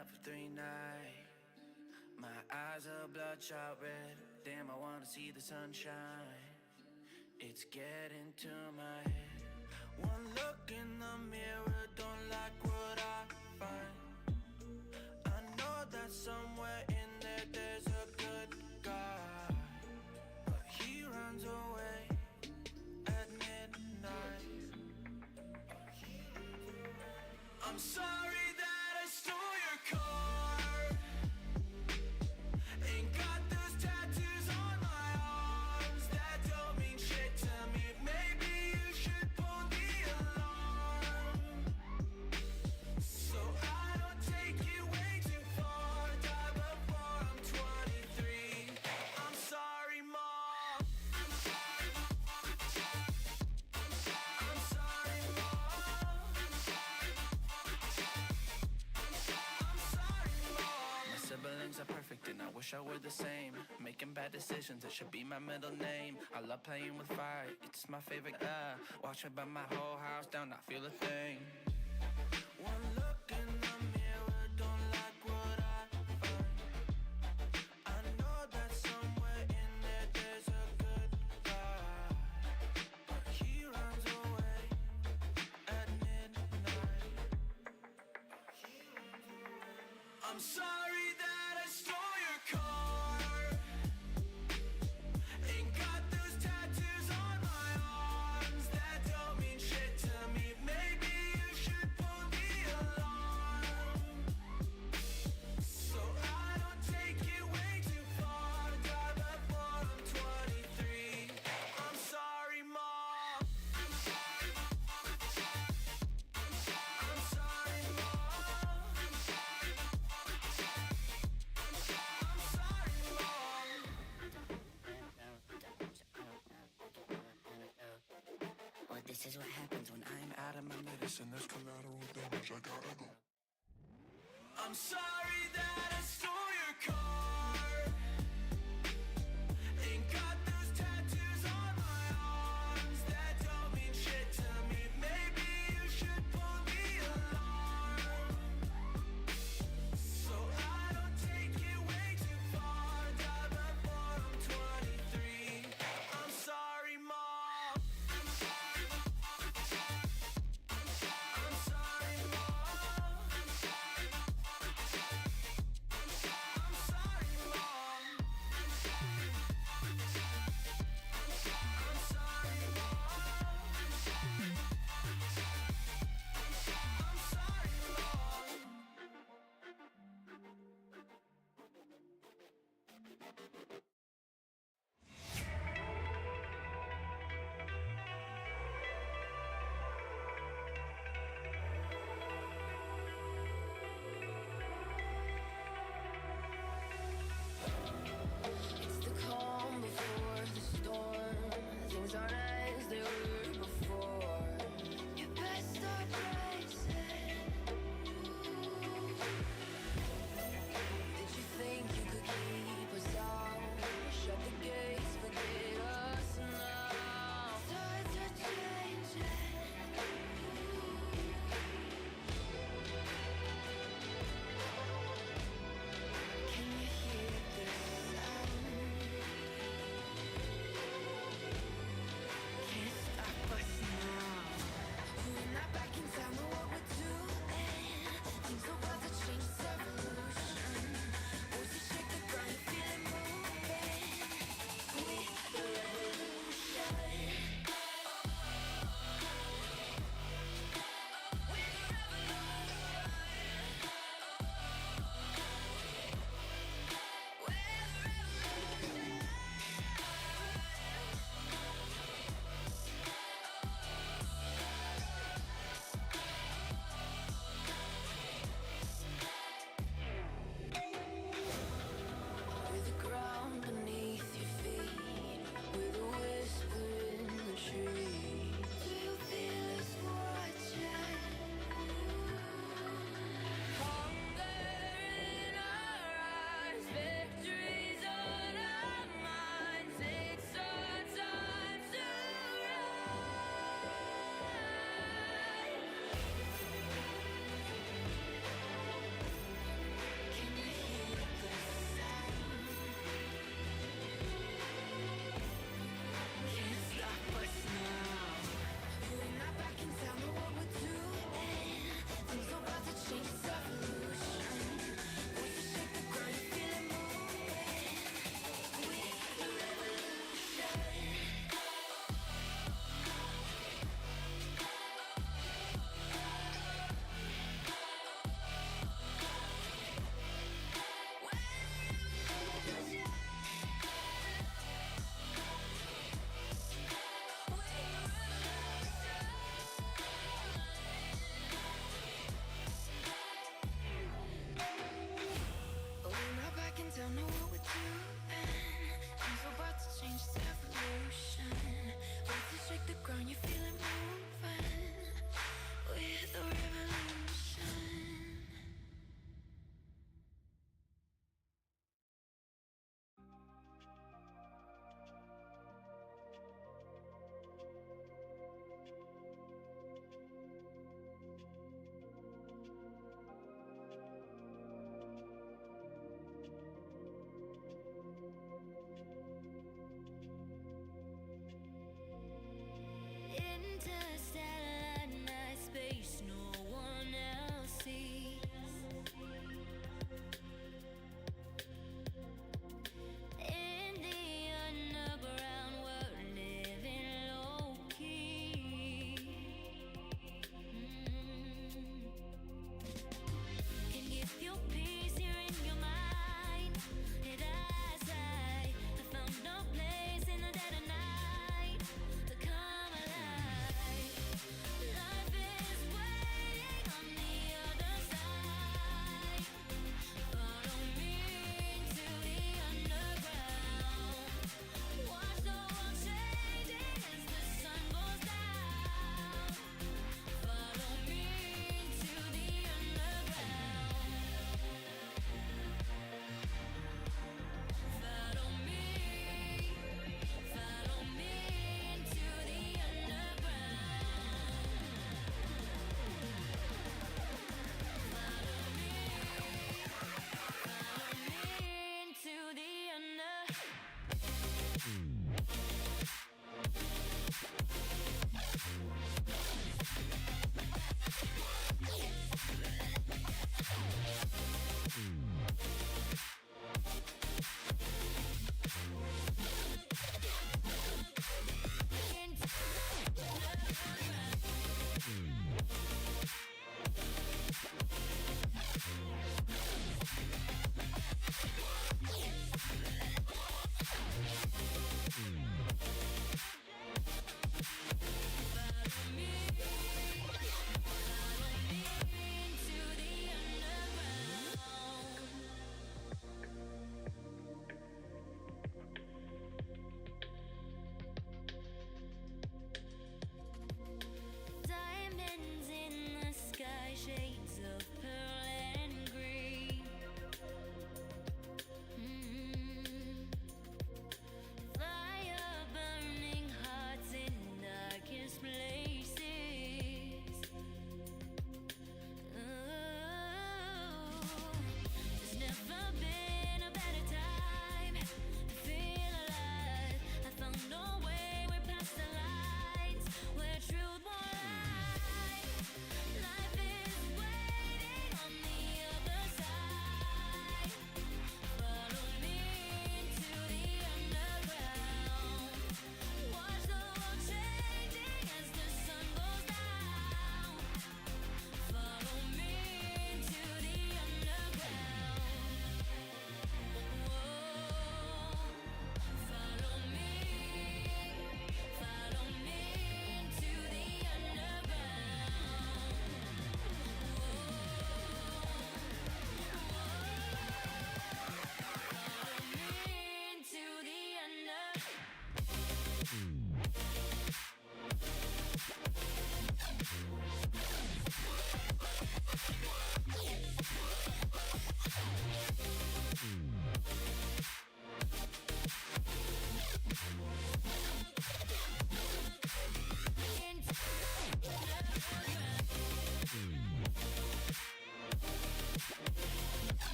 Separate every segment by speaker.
Speaker 1: out for 3 nights. My eyes are bloodshot red. Damn, I wanna see the sunshine. It's getting to my head. One look in the mirror, don't like what I find. I know that somewhere in there there's a good guy, but he runs away at midnight. I'm sorry that I stole your car. Ain't got those tattoos on my arms that don't mean shit to me. Maybe you should pull the alarm, so I don't take it way too far. Die before I'm 23. I'm sorry, Mom. I'm sorry, Mom. I'm sorry, Mom. My siblings are perfect and I wish I were the same. Making bad decisions, it should be my middle name. I love playing with fire, it's my favorite. Watch me burn my whole house down, not feel a thing. One look in the mirror, don't like what I find. I know that somewhere in there there's a good guy, but he runs away at midnight. I'm sorry that I stole your car. Ain't got those tattoos on my arms that don't mean shit to me. Maybe you should pull the alarm, so I don't take it way too far. Die before I'm 23. I'm sorry, Mom. I'm sorry, Mom. I'm sorry, Mom. I'm sorry, Mom.
Speaker 2: Well, this is what happens when I'm out of my medicine.
Speaker 3: There's collateral damage, I gotta go.
Speaker 1: I'm sorry that I stole your car. Ain't got those tattoos on my arms that don't mean shit to me. Maybe you should pull the alarm, so I don't take it way too far. Die before I'm 23. I'm sorry, Mom. I'm sorry, Mom. I'm sorry, Mom. I'm sorry, Mom.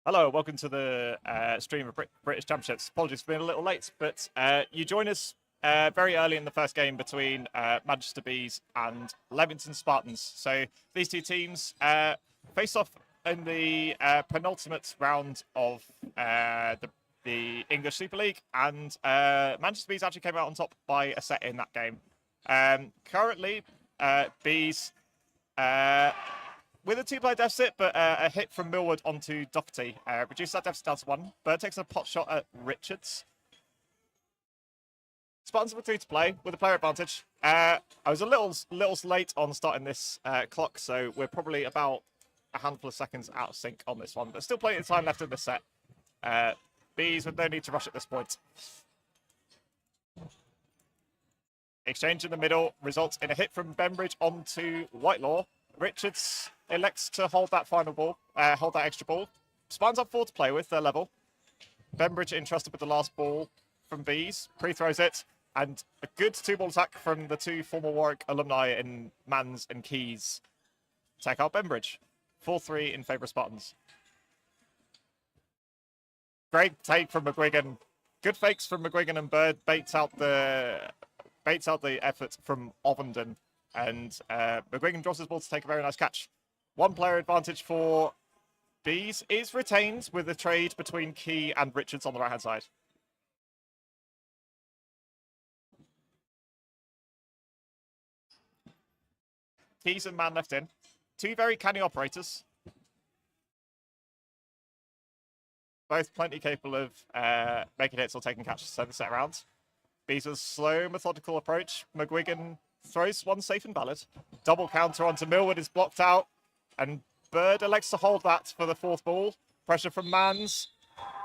Speaker 4: Hello, welcome to the stream of British Championships. Apologies for being a little late, but you join us very early in the first game between Manchester Bees and Leamington Spartans. So these two teams face off in the penultimate round of the English Super League, and Manchester Bees actually came out on top by a set in that game. Currently, Bees with a 2-player deficit, but a hit from Millward onto Doherty reduced that deficit down to 1. Bird takes a pot shot at Richards. Spartans with 3 to play with a player advantage. I was a little late on starting this clock, so we're probably about a handful of seconds out of sync on this one, but still plenty of time left in this set. Bees with no need to rush at this point. Exchange in the middle results in a hit from Bembridge onto Whitelaw. Richards elects to hold that final ball, hold that extra ball. Spartans have 4 to play with, they're level. Bembridge entrusted with the last ball from Bees, pre-throws it, and a good 2-ball attack from the 2 former Warwick alumni in Mans and Keys. Take out Bembridge. 4-3 in favour of Spartans. Great take from McGuigan. Good fakes from McGuigan, and Bird baits out the effort from Ovenden. And McGuigan draws his ball to take a very nice catch. 1 player advantage for Bees is retained with a trade between Key and Richards on the right-hand side. Keys and man left in. 2 very canny operators. Both plenty capable of making hits or taking catches to the set around. Bees with a slow, methodical approach. McGuigan throws one safe and valid. Double counter onto Millward is blocked out. And Bird elects to hold that for the 4th ball. Pressure from Mans.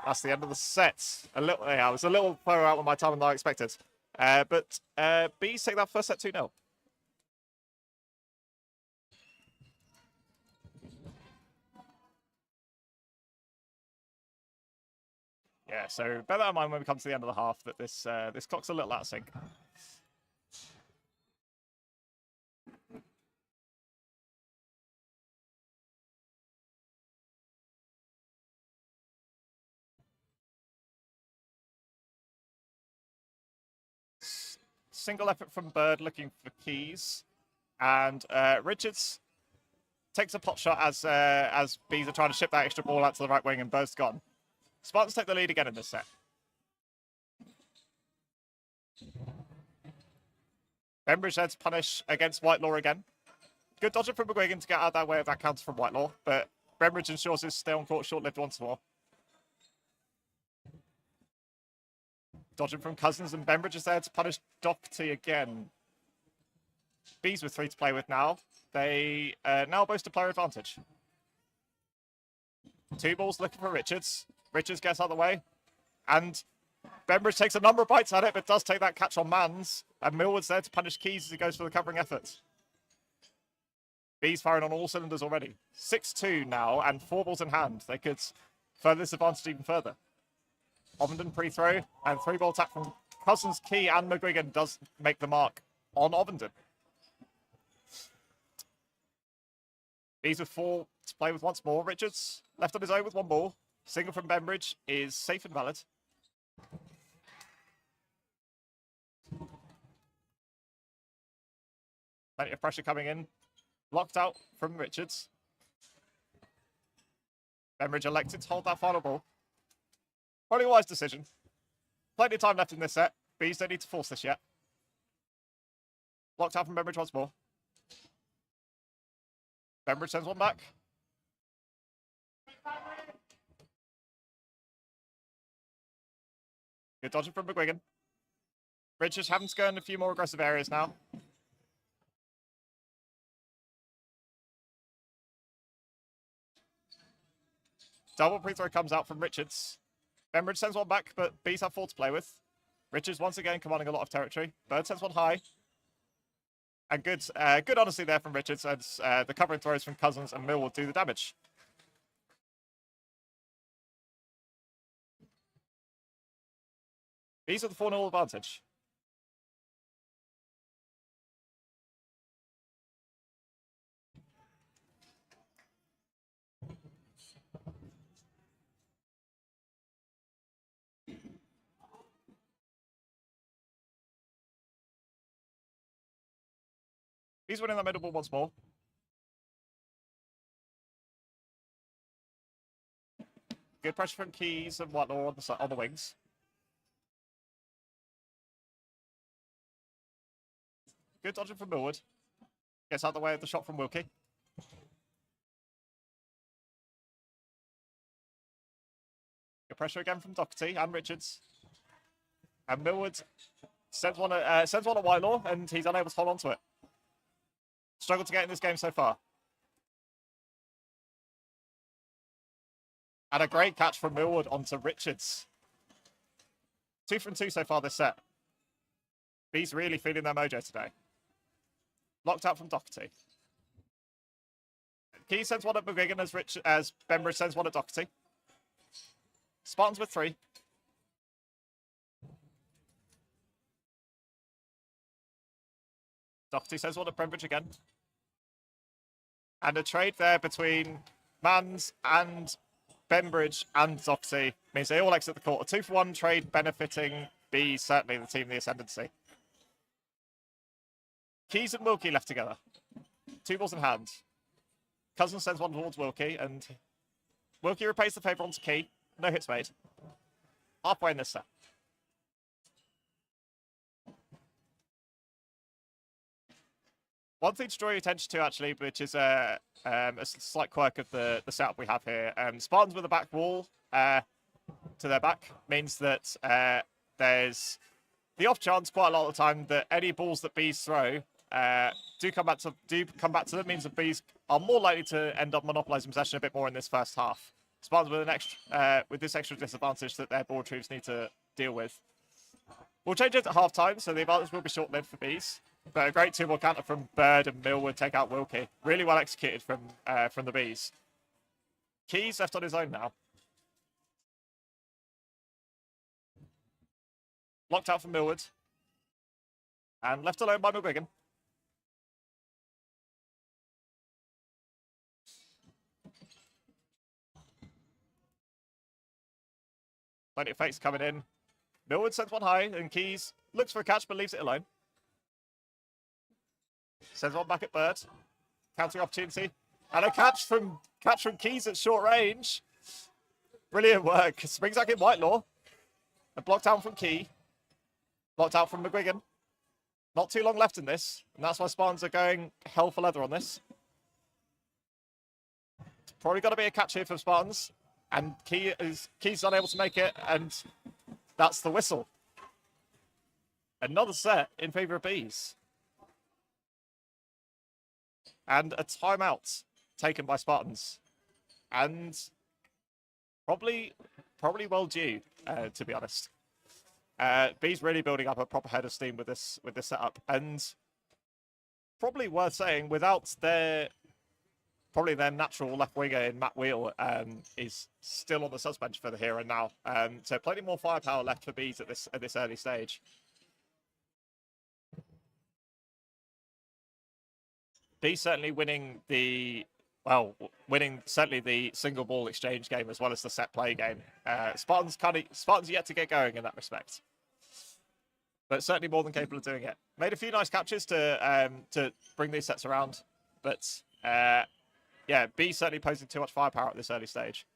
Speaker 4: That's the end of the set. I was a little further out with my time than I expected. But Bees take that first set 2-0. Yeah, so bear that in mind when we come to the end of the half that this clock's a little out of sync. Single effort from Bird looking for Keys. And Richards takes a pot shot as Bees are trying to ship that extra ball out to the right wing, and Bird's gone. Spartans take the lead again in this set. Bembridge there to punish against Whitelaw again. Good dodger from McGuigan to get out of that way of that counter from Whitelaw, but Bembridge ensures his stay on court short-lived once more. Dodging from Cousins, and Bembridge is there to punish Doherty again. Bees with 3 to play with now. They now boast a player advantage. 2 balls looking for Richards. Richards gets out of the way. And Bembridge takes a number of bites at it, but does take that catch on Mans. And Millward's there to punish Keys as he goes for the covering effort. Bees firing on all cylinders already. 6-2 now, and 4 balls in hand. They could further this advantage even further. Ovenden pre-throw, and 3-ball attack from Cousins, Key, and McGuigan does make the mark on Ovenden. Bees with 4 to play with once more. Richards left on his own with 1 ball. Single from Bembridge is safe and valid. Plenty of pressure coming in. Locked out from Richards. Bembridge elected to hold that final ball. Probably a wise decision. Plenty of time left in this set. Bees don't need to force this yet. Locked out from Bembridge once more. Bembridge sends one back. Good dodging from McGuigan. Richards having to go in a few more aggressive areas now. Double pre-throw comes out from Richards. Bembridge sends one back, but Bees have 4 to play with. Richards once again commanding a lot of territory. Bird sends one high. And good honesty there from Richards as the covering throws from Cousins and Mill will do the damage. These are the 4-0 advantage. He's winning that middle ball once more. Good pressure from Keys and Whitelaw on the wings. Good dodging from Millwood. Gets out the way of the shot from Wilkie. Good pressure again from Doherty and Richards. And Millwood sends one at Whitelaw, and he's unable to hold on to it. Struggled to get in this game so far. And a great catch from Millwood onto Richards. 2 from 2 so far this set. Bees really feeling their mojo today. Locked out from Doherty. Key sends one at McGuigan as Bembridge sends one at Doherty. Spartans with 3. Doherty sends one at Bembridge again. And a trade there between Mans and Bembridge and Doherty means they all exit the court. A 2-for-1 trade benefiting B, certainly the team in the ascendancy. Keys and Wilkie left together. 2 balls in hand. Cousins sends one towards Wilkie, and Wilkie repays the favour onto Key. No hits made. Halfway in this set. One thing to draw your attention to, actually, which is a slight quirk of the setup we have here. Spartans with a back wall to their back means that there's the off chance quite a lot of the time that any balls that bees throw do come back to them. Means that bees are more likely to end up monopolising possession a bit more in this first half. Spartans with this extra disadvantage that their ball retrievers need to deal with. We'll change it at half time, so the advantage will be short-lived for bees. But a great 2-ball counter from Bird and Millwood take out Wilkie. Really well executed from the bees. Keys left on his own now. Locked out from Millwood. And left alone by McGuigan. Plenty of fakes coming in. Millwood sends one high, and Keys looks for a catch but leaves it alone. Sends one back at Bird. Counting opportunity. And a catch from Keys at short range. Brilliant work. Springs back in Whitelaw. A block down from Key. Blocked out from McGuigan. Not too long left in this. And that's why Spartans are going hell for leather on this. Probably got to be a catch here for Spartans. And Key's unable to make it. And that's the whistle. Another set in favour of bees. And a timeout taken by Spartans. And probably well due, to be honest. Bees really building up a proper head of steam with this setup. And probably worth saying, without their natural left winger in Matt Wheel is still on the suspension for the here and now. So plenty more firepower left for Bees at this early stage. Bees certainly winning certainly the single ball exchange game as well as the set play game. Spartans yet to get going in that respect, but certainly more than capable of doing it. Made a few nice catches to bring these sets around, but yeah, Bees certainly posing too much firepower at this early stage.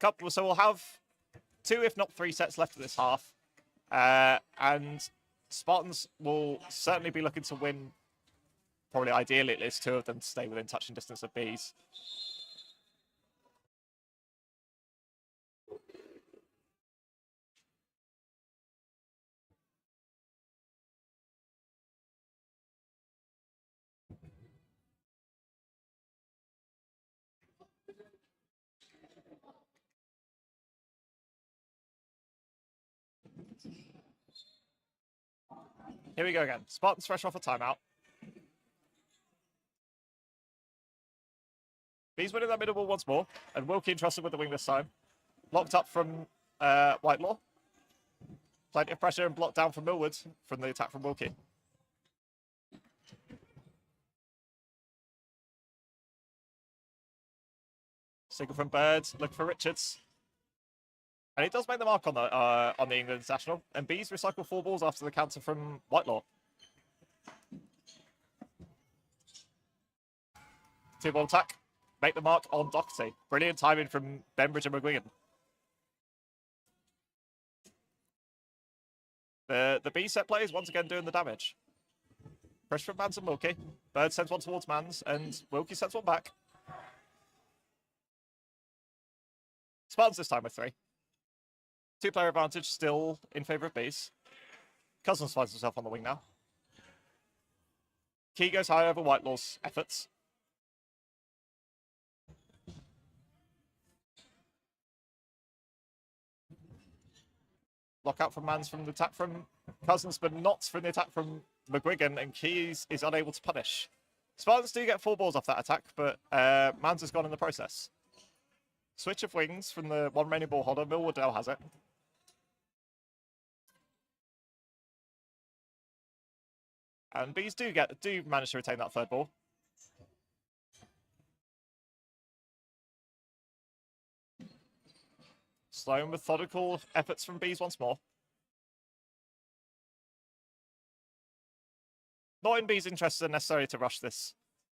Speaker 4: So we'll have 2, if not 3 sets left of this half, and Spartans will certainly be looking to win, probably ideally at least 2 of them to stay within touching distance of Bees. Here we go again. Spartans fresh off a timeout. Bees winning that middle ball once more, and Wilkie entrusted with the wing this time. Locked up from Whitelaw. Plenty of pressure and blocked down from Millwood from the attack from Wilkie. Signal from Bird, looking for Richards. And he does make the mark on the England international. And Bees recycle 4 balls after the counter from Whitelaw. Two-ball attack. Make the mark on Doherty. Brilliant timing from Bembridge and McGuigan. The B set plays once again doing the damage. Pressure from Mans and Wilkie. Bird sends one towards Mans, and Wilkie sends one back. Spartans this time with 3. 2-player advantage still in favour of Bs. Cousins finds himself on the wing now. Key goes high over Whitelaw's efforts. Lockout from Mans from the attack from Cousins, but not from the attack from McGuigan, and Keys is unable to punish. Spartans do get 4 balls off that attack, but Mans has gone in the process. Switch of wings from the one remaining ball holder. Millwood now has it. And Bees do manage to retain that 3rd ball. Slow and methodical efforts from Bees once more. Not in Bees' interests necessarily to rush this,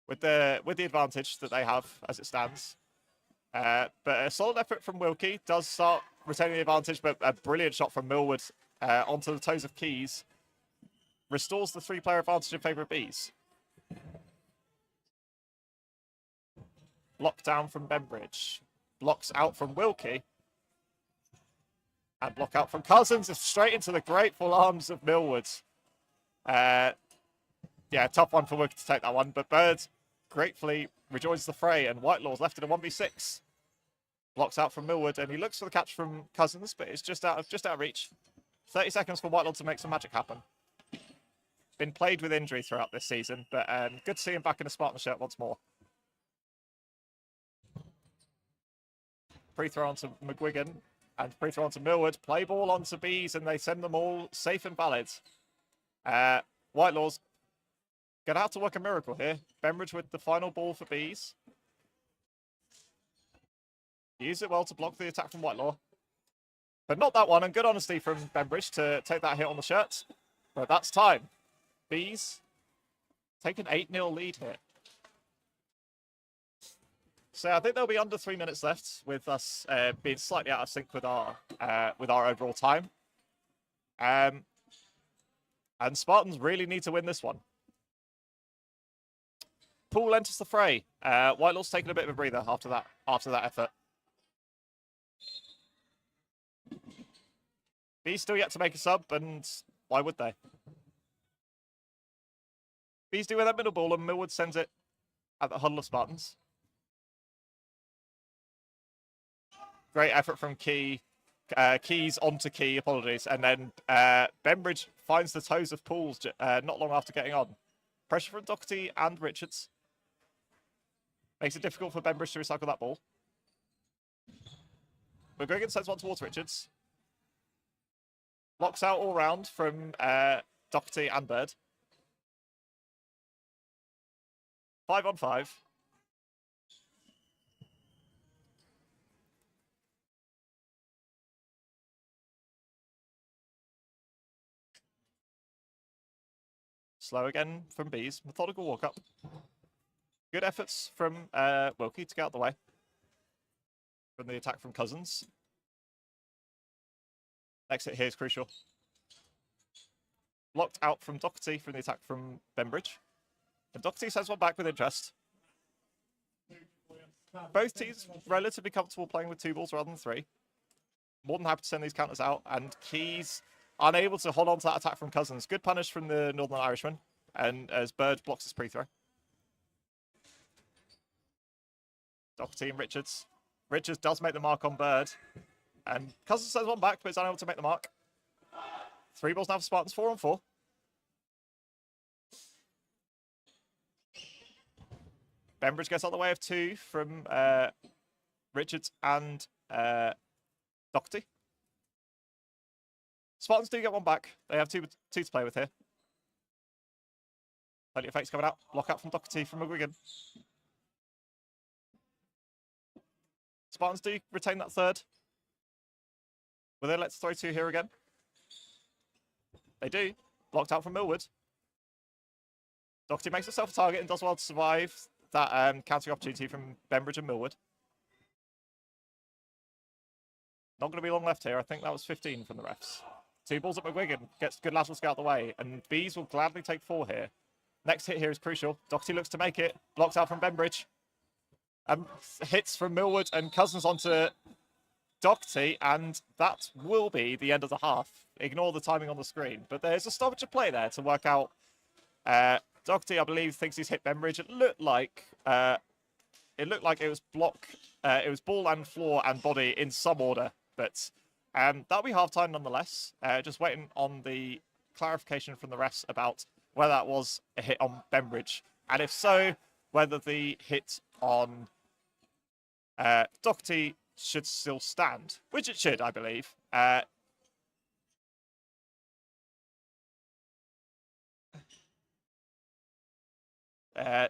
Speaker 4: with the advantage that they have as it stands. But a solid effort from Wilkie does start retaining the advantage, but a brilliant shot from Millwood onto the toes of Keys restores the 3-player advantage in favour of Bees. Block down from Bembridge. Blocks out from Wilkie. And block out from Cousins, straight into the grateful arms of Millwood. Yeah, tough one for Wilkie to take that one, but Bird gratefully rejoins the fray, and Whitelaw's left in a 1v6. Blocks out from Millwood, and he looks for the catch from Cousins, but it's just out of reach. 30 seconds for Whitelaw to make some magic happen. Been played with injury throughout this season, but good to see him back in a Spartan shirt once more. Free throw onto McGuigan, and free throw onto Millwood. Play ball onto Bees, and they send them all safe and valid. Whitelaw's going to have to work a miracle here. Bembridge with the final ball for Bees. Use it well to block the attack from Whitelaw. But not that one, and good honesty from Bembridge to take that hit on the shirt. But that's time. Bees take an 8-0 lead here. So I think there'll be under 3 minutes left, with us being slightly out of sync with our overall time. And Spartans really need to win this one. Poole enters the fray. Whitelaw's taken a bit of a breather after that effort. Bees still yet to make a sub, and why would they? Bees do with that middle ball, and Millwood sends it at the huddle of Spartans. Great effort from Keys onto Key, apologies. And then Bembridge finds the toes of Pools not long after getting on. Pressure from Doherty and Richards. Makes it difficult for Bembridge to recycle that ball. McGuigan sends one towards Richards. Blocks out all round from Doherty and Bird. 5-on-5. Slow again from Bees. Methodical walk up. Good efforts from Wilkie to get out the way from the attack from Cousins. Exit here is crucial. Blocked out from Doherty from the attack from Bembridge. And Doherty sends one back with interest. Both teams relatively comfortable playing with 2 balls rather than 3. More than happy to send these counters out. And Keys unable to hold on to that attack from Cousins. Good punish from the Northern Irishman. And as Bird blocks his pre-throw. Doherty and Richards. Richards does make the mark on Bird. And Cousins sends one back, but is unable to make the mark. 3 balls now for Spartans, 4-on-4. Bembridge gets out the way of 2 from Richards and Doherty. Spartans do get one back. They have two to play with here. Plenty of fakes coming out. Lockout from Doherty from McGuigan. Spartans do retain that 3rd. Will they let's throw 2 here again? They do. Blocked out from Millwood. Doherty makes himself a target and does well to survive that counting opportunity from Bembridge and Millward. Not going to be long left here. I think that was 15 from the refs. 2 balls at McGuigan. Gets good lateral scout the way. And Bees will gladly take 4 here. Next hit here is crucial. Doherty looks to make it. Blocks out from Bembridge. Hits from Millward and Cousins onto Doherty. And that will be the end of the half. Ignore the timing on the screen. But there's a stoppage of play there to work out. Doherty, I believe, thinks he's hit Bembridge. It looked like it was block. It was ball and floor and body in some order. But that'll be half-time nonetheless. Just waiting on the clarification from the refs about whether that was a hit on Bembridge. And if so, whether the hit on Doherty should still stand. Which it should, I believe.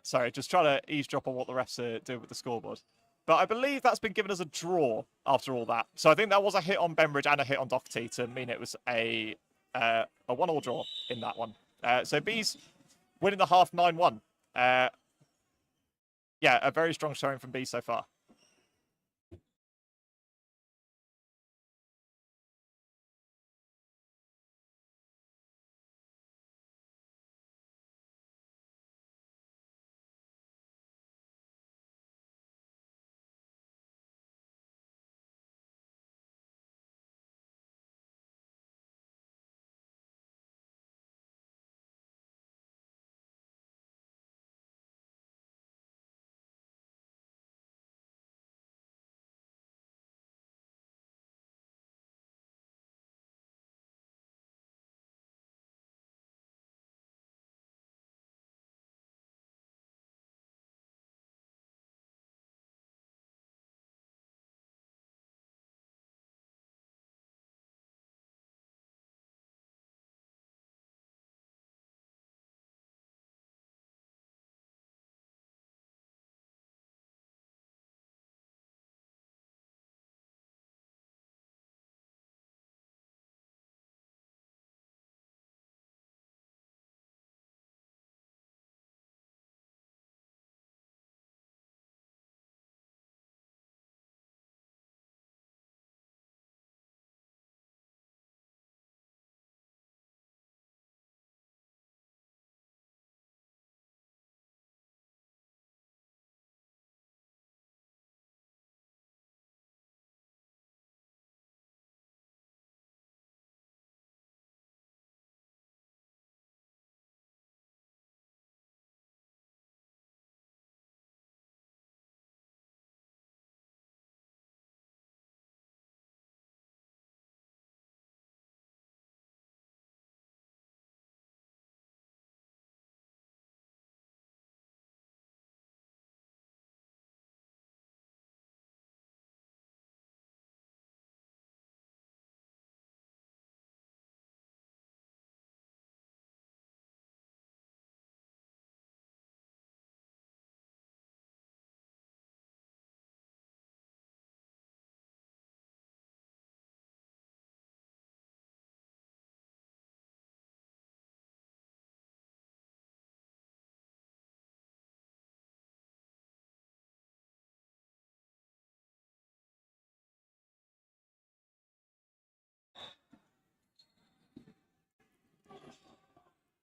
Speaker 4: Sorry, just trying to eavesdrop on what the refs are doing with the scoreboard. But I believe that's been given as a draw after all that. So I think that was a hit on Bembridge and a hit on Doherty to mean it was a 1-1 draw in that one. So Bees winning the half 9-1. Yeah, a very strong showing from Bees so far.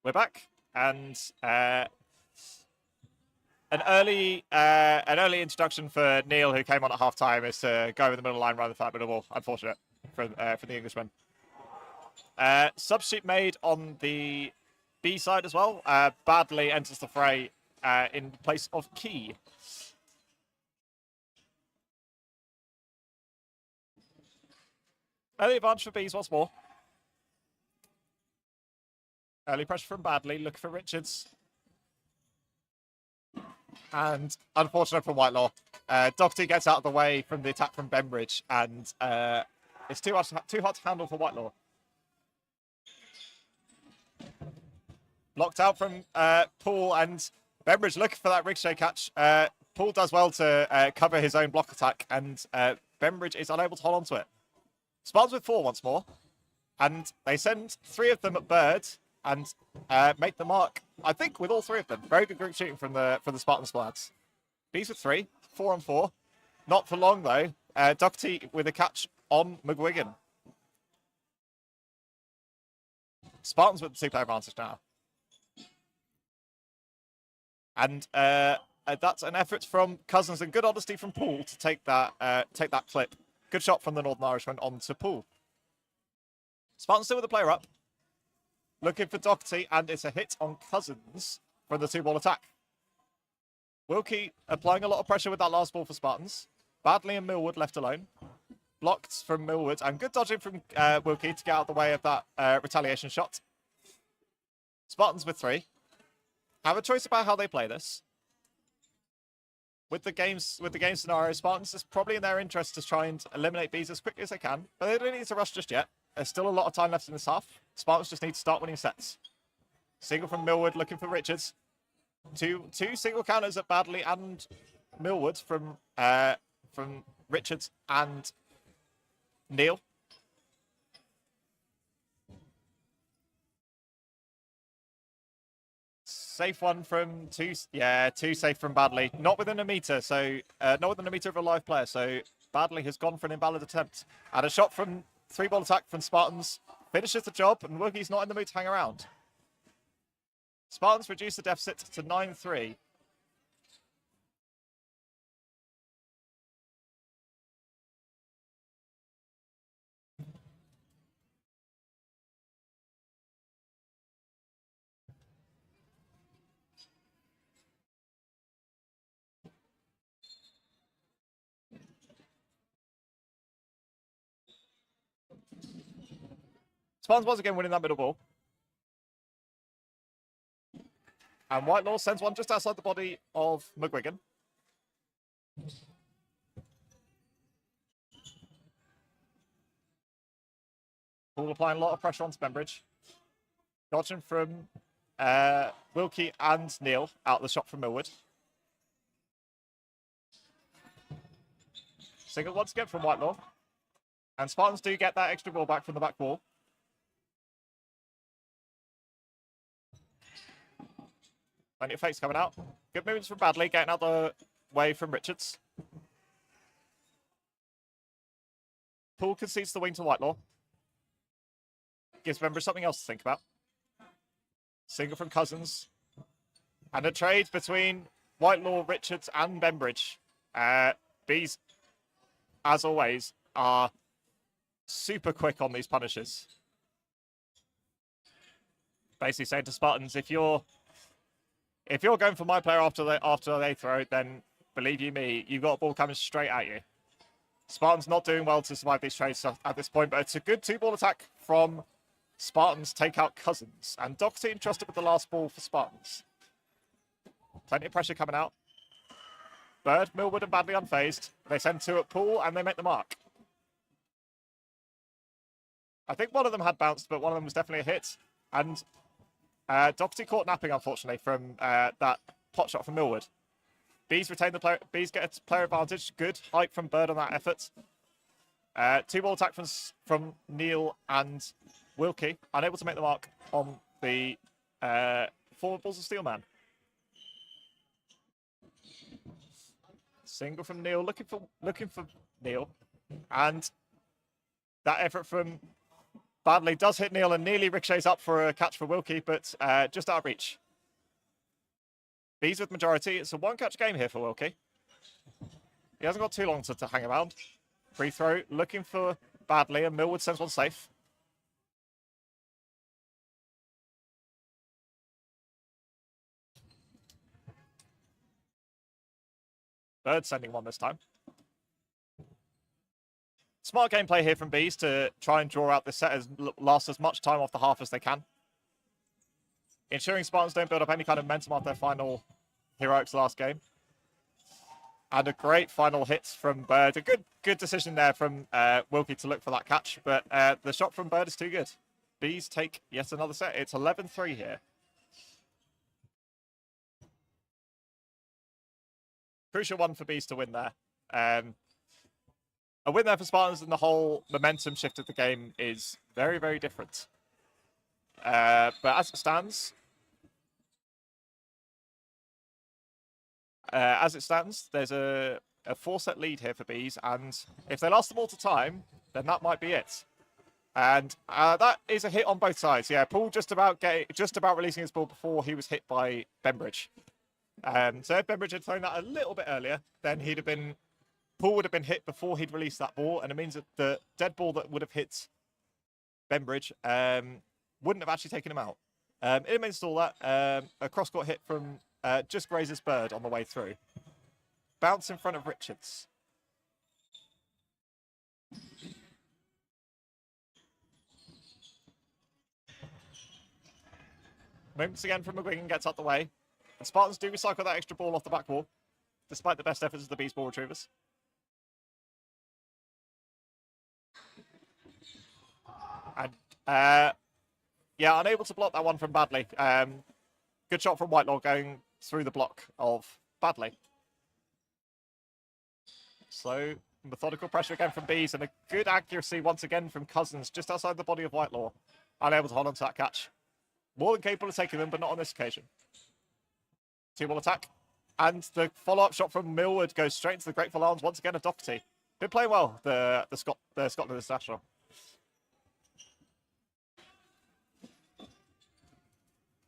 Speaker 4: We're back, and an early introduction for Neil, who came on at half time, is to go over the middle line rather than middle ball. Unfortunate for the Englishman. Substitute made on the B side as well. Badley enters the fray in place of Key. Early advantage for Bees once more. Early pressure from Badley, looking for Richards. And unfortunate for Whitelaw. Doherty gets out of the way from the attack from Bembridge, and it's too hard to handle for Whitelaw. Blocked out from Poole, and Bembridge looking for that ricochet catch. Poole does well to cover his own block attack, and Bembridge is unable to hold on to it. Spartans with 4 once more, and they send 3 of them at Bird and make the mark, I think, with all 3 of them. Very good group shooting from the Spartans lads. Bees with 3, 4 on 4. Not for long, though. Doherty with a catch on McGuigan. Spartans with the 2-player advantage now. And that's an effort from Cousins and good honesty from Poole to take that clip. Good shot from the Northern Irishman onto Poole. Spartans still with the player up. Looking for Doherty, and it's a hit on Cousins from the 2-ball attack. Wilkie applying a lot of pressure with that last ball for Spartans. Badley and Millwood left alone. Blocked from Millwood, and good dodging from Wilkie to get out of the way of that retaliation shot. Spartans with 3. Have a choice about how they play this. With the game scenario, Spartans is probably in their interest to try and eliminate Bees as quickly as they can, but they don't need to rush just yet. There's still a lot of time left in this half. Spartans just need to start winning sets. Single from Millwood, looking for Richards. Two single counters at Badley and Millwood from Richards and Neil. Safe one from two safe from Badley. Not within a meter, so not within a meter of a live player. So Badley has gone for an invalid attempt. And a shot from 3-ball attack from Spartans finishes the job, and Woogie's not in the mood to hang around. Spartans reduce the deficit to 9-3. Spartans once again winning that middle ball. And Whitelaw sends one just outside the body of McGuigan. Poole applying a lot of pressure onto Bembridge. Dodging from Wilkie and Neil out the shot from Millwood. Single once again from Whitelaw. And Spartans do get that extra ball back from the back wall. Plenty of fakes coming out. Good movements from Badley, getting out the way from Richards. Poole concedes the wing to Whitelaw. Gives Bembridge something else to think about. Single from Cousins. And a trade between Whitelaw, Richards and Bembridge. Bees, as always, are super quick on these punishes. Basically saying to Spartans, if you're going for my player after they throw, then believe you me, you've got a ball coming straight at you. Spartans not doing well to survive these trades at this point, but it's a good 2-ball attack from Spartans, take out Cousins. And Doherty entrusted with the last ball for Spartans. Plenty of pressure coming out. Bird, Millwood and Badley unfazed. They send 2 at Poole and they make the mark. I think one of them had bounced, but one of them was definitely a hit. And Doherty caught napping, unfortunately, from that pot shot from Millwood. Bees retain the player. Bees get a player advantage. Good height from Bird on that effort. 2-ball attack from Neil and Wilkie, unable to make the mark on the former Bulls of Steel man. Single from Neil, looking for Neil, and that effort from Badley does hit Neil and nearly ricochets up for a catch for Wilkie, but just out of reach. Bees with majority. It's a 1-catch game here for Wilkie. He hasn't got too long to hang around. Free throw, looking for Badley, and Millwood sends one safe. Bird sending one this time. Smart gameplay here from Bees to try and draw out this set as last as much time off the half as they can. Ensuring Spartans don't build up any kind of momentum after their final heroics last game. And a great final hit from Bird. A good decision there from Wilkie to look for that catch, but the shot from Bird is too good. Bees take yet another set. It's 11-3 here. Crucial one for Bees to win there. A win there for Spartans and the whole momentum shift of the game is very, very different. But as it stands, as it stands, there's a 4-set lead here for Bees, and if they last them all to time, then that might be it. And that is a hit on both sides. Yeah, Paul just about releasing his ball before he was hit by Bembridge. So if Bembridge had thrown that a little bit earlier, then Paul would have been hit before he'd released that ball, and it means that the dead ball that would have hit Bembridge wouldn't have actually taken him out. In amidst all that, a cross-court hit from just grazes Bird on the way through. Bounce in front of Richards. Moves again from McGuigan, gets out the way. And Spartans do recycle that extra ball off the back wall, despite the best efforts of the Bees ball retrievers. And, yeah, unable to block that one from Badley. Good shot from Whitelaw going through the block of Badley. Slow, methodical pressure again from Bees, and a good accuracy once again from Cousins, just outside the body of Whitelaw. Unable to hold on to that catch. More than capable of taking them, but not on this occasion. 2-ball attack. And the follow-up shot from Millward goes straight into the grateful arms once again of Doherty. Been playing well, the Scotland international.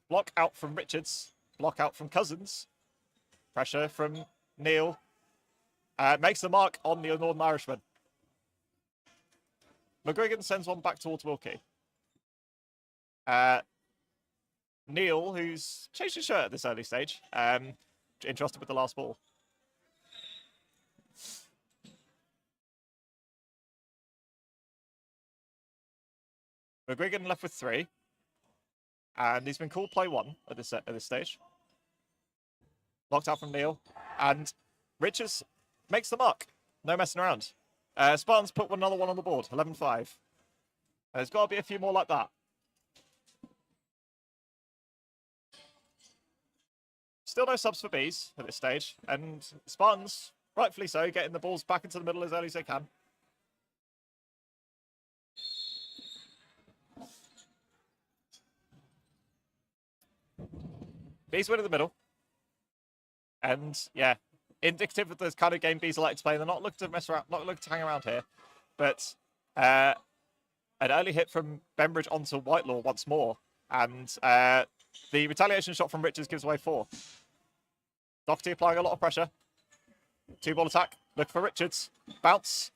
Speaker 4: Block out from Richards. Block out from Cousins. Pressure from Neil. Makes the mark on the Northern Irishman. McGuigan sends one back towards Wilkie. Neil, who's changed his shirt at this early stage, entrusted with the last ball. McGuigan left with 3. And he's been called play 1 at this stage. Locked out from Neil. And Richards makes the mark. No messing around. Spartans put another one on the board. 11-5. There's got to be a few more like that. Still no subs for Bees at this stage. And Spartans, rightfully so, getting the balls back into the middle as early as they can. Bees win in the middle. And, yeah, indicative of the kind of game Bees like to play. They're not looking to mess around, not looking to hang around here. But an early hit from Bembridge onto Whitelaw once more. And the retaliation shot from Richards gives away 4. Doherty applying a lot of pressure. 2-ball attack. Look for Richards. Bounce.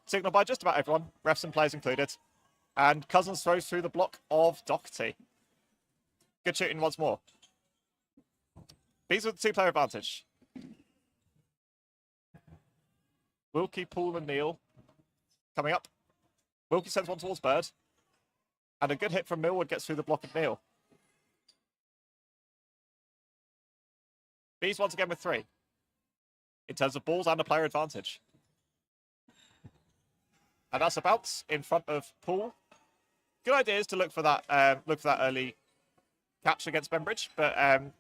Speaker 4: Signal by just about everyone. Refs and players included. And Cousins throws through the block of Doherty. Good shooting once more. Bees with the 2-player advantage. Wilkie, Poole and Neil coming up. Wilkie sends one towards Bird. And a good hit from Millward gets through the block of Neil. Bees once again with 3. In terms of balls and a player advantage. And that's a bounce in front of Poole. Good idea is to look for that early catch against Bembridge, but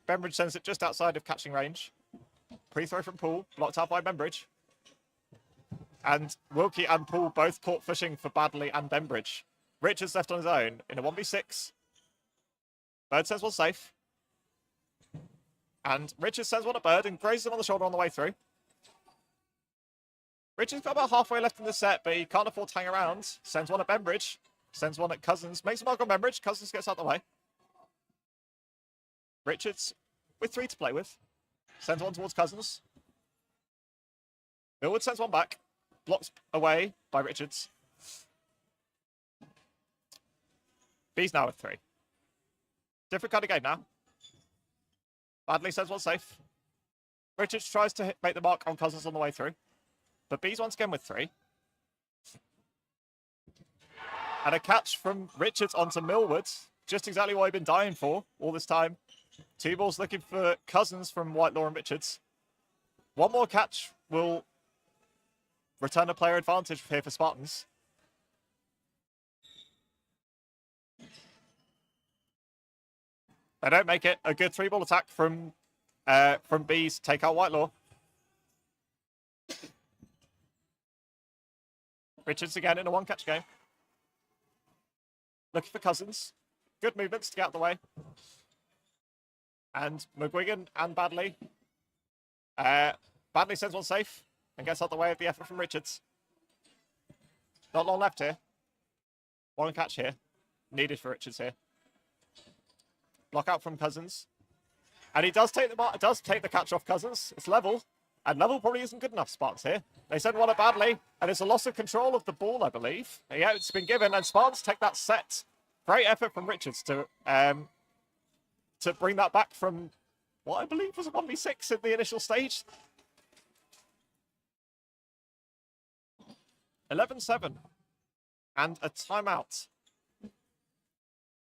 Speaker 4: Bembridge sends it just outside of catching range. Pre-throw from Poole, blocked out by Bembridge. And Wilkie and Poole both caught fishing for Badley and Bembridge. Richards left on his own in a 1v6. Bird sends one safe. And Richards sends one at Bird and grazes him on the shoulder on the way through. Richards got about halfway left in the set, but he can't afford to hang around. Sends one at Bembridge. Sends one at Cousins. Makes a mark on Bembridge. Cousins gets out the way. Richards with 3 to play with. Sends one towards Cousins. Millward sends one back. Blocked away by Richards. Bees now with 3. Different kind of game now. Badley sends one safe. Richards tries to make the mark on Cousins on the way through. But Bees once again with 3. And a catch from Richards onto Millward. Just exactly what he'd been dying for all this time. 2 balls looking for Cousins from Whitelaw and Richards. One more catch will return a player advantage here for Spartans. They don't make it. A good 3-ball attack from Bees. Take out Whitelaw. Richards again in a 1-catch game. Looking for Cousins. Good movements to get out of the way. And McGuigan and Badley Badley sends one safe and gets out the way of the effort from Richards. Not long left here. One catch here. Needed for Richards here. Block out from Cousins. And he does take the catch off Cousins. It's level. And level probably isn't good enough, Spartans here. They send one at Badley. And it's a loss of control of the ball, I believe. Yeah, it's been given. And Spartans take that set. Great effort from Richards to bring that back from what I believe was a 1v6 in the initial stage. 11-7. And a timeout.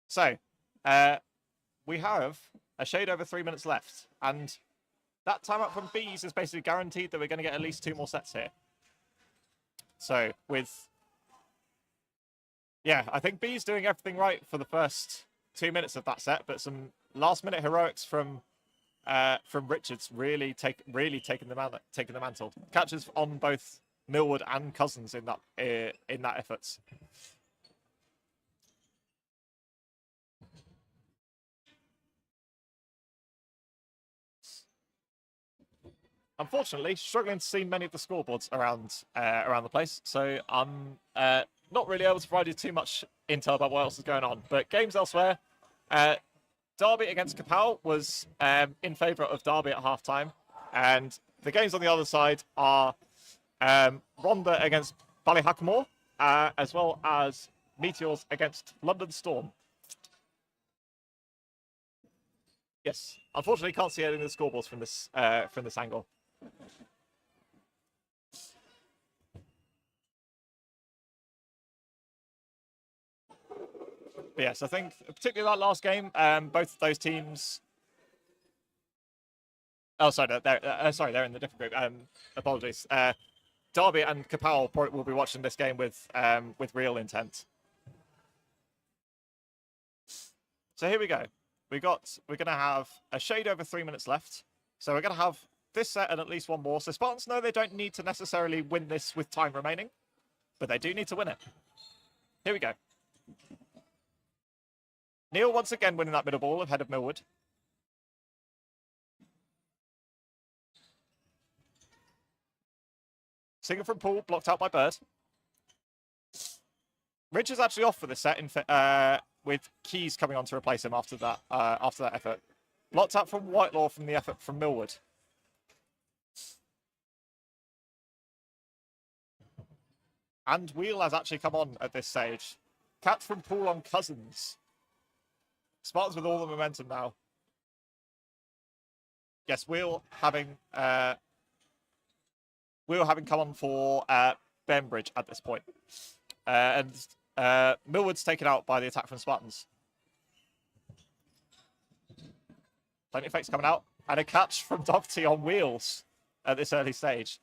Speaker 4: So, we have a shade over 3 minutes left. And that timeout from Bees is basically guaranteed that we're going to get at least 2 more sets here. So, yeah, I think Bees doing everything right for the first 2 minutes of that set, but some last-minute heroics from Richards really taking the mantle. Catches on both Millwood and Cousins in that effort. Unfortunately, struggling to see many of the scoreboards around the place, so I'm not really able to provide you too much intel about what else is going on. But games elsewhere, Derby against Kapow was in favour of Derby at half-time, and the games on the other side are Rhondda against Ballyhackamore, as well as Meteors against London Storm. Yes, unfortunately, can't see any of the scoreboards from this angle. But yes, I think particularly that last game, both of those teams. Oh, sorry, they're in the different group. Apologies. Derby and Kapow will be watching this game with real intent. So here we go. We're going to have a shade over 3 minutes left. So we're going to have this set and at least one more. So Spartans know they don't need to necessarily win this with time remaining, but they do need to win it. Here we go. Neil once again winning that middle ball ahead of Millwood. Single from Poole, blocked out by Bird. Rich is actually off for this set, with Keys coming on to replace him after that effort. Blocked out from Whitelaw from the effort from Millwood. And Wheel has actually come on at this stage. Catch from Poole on Cousins. Spartans with all the momentum now. Yes, Wheel having come on for Benbridge at this point. And Millwood's taken out by the attack from Spartans. Plenty of fakes coming out. And a catch from Doherty on Wheels at this early stage.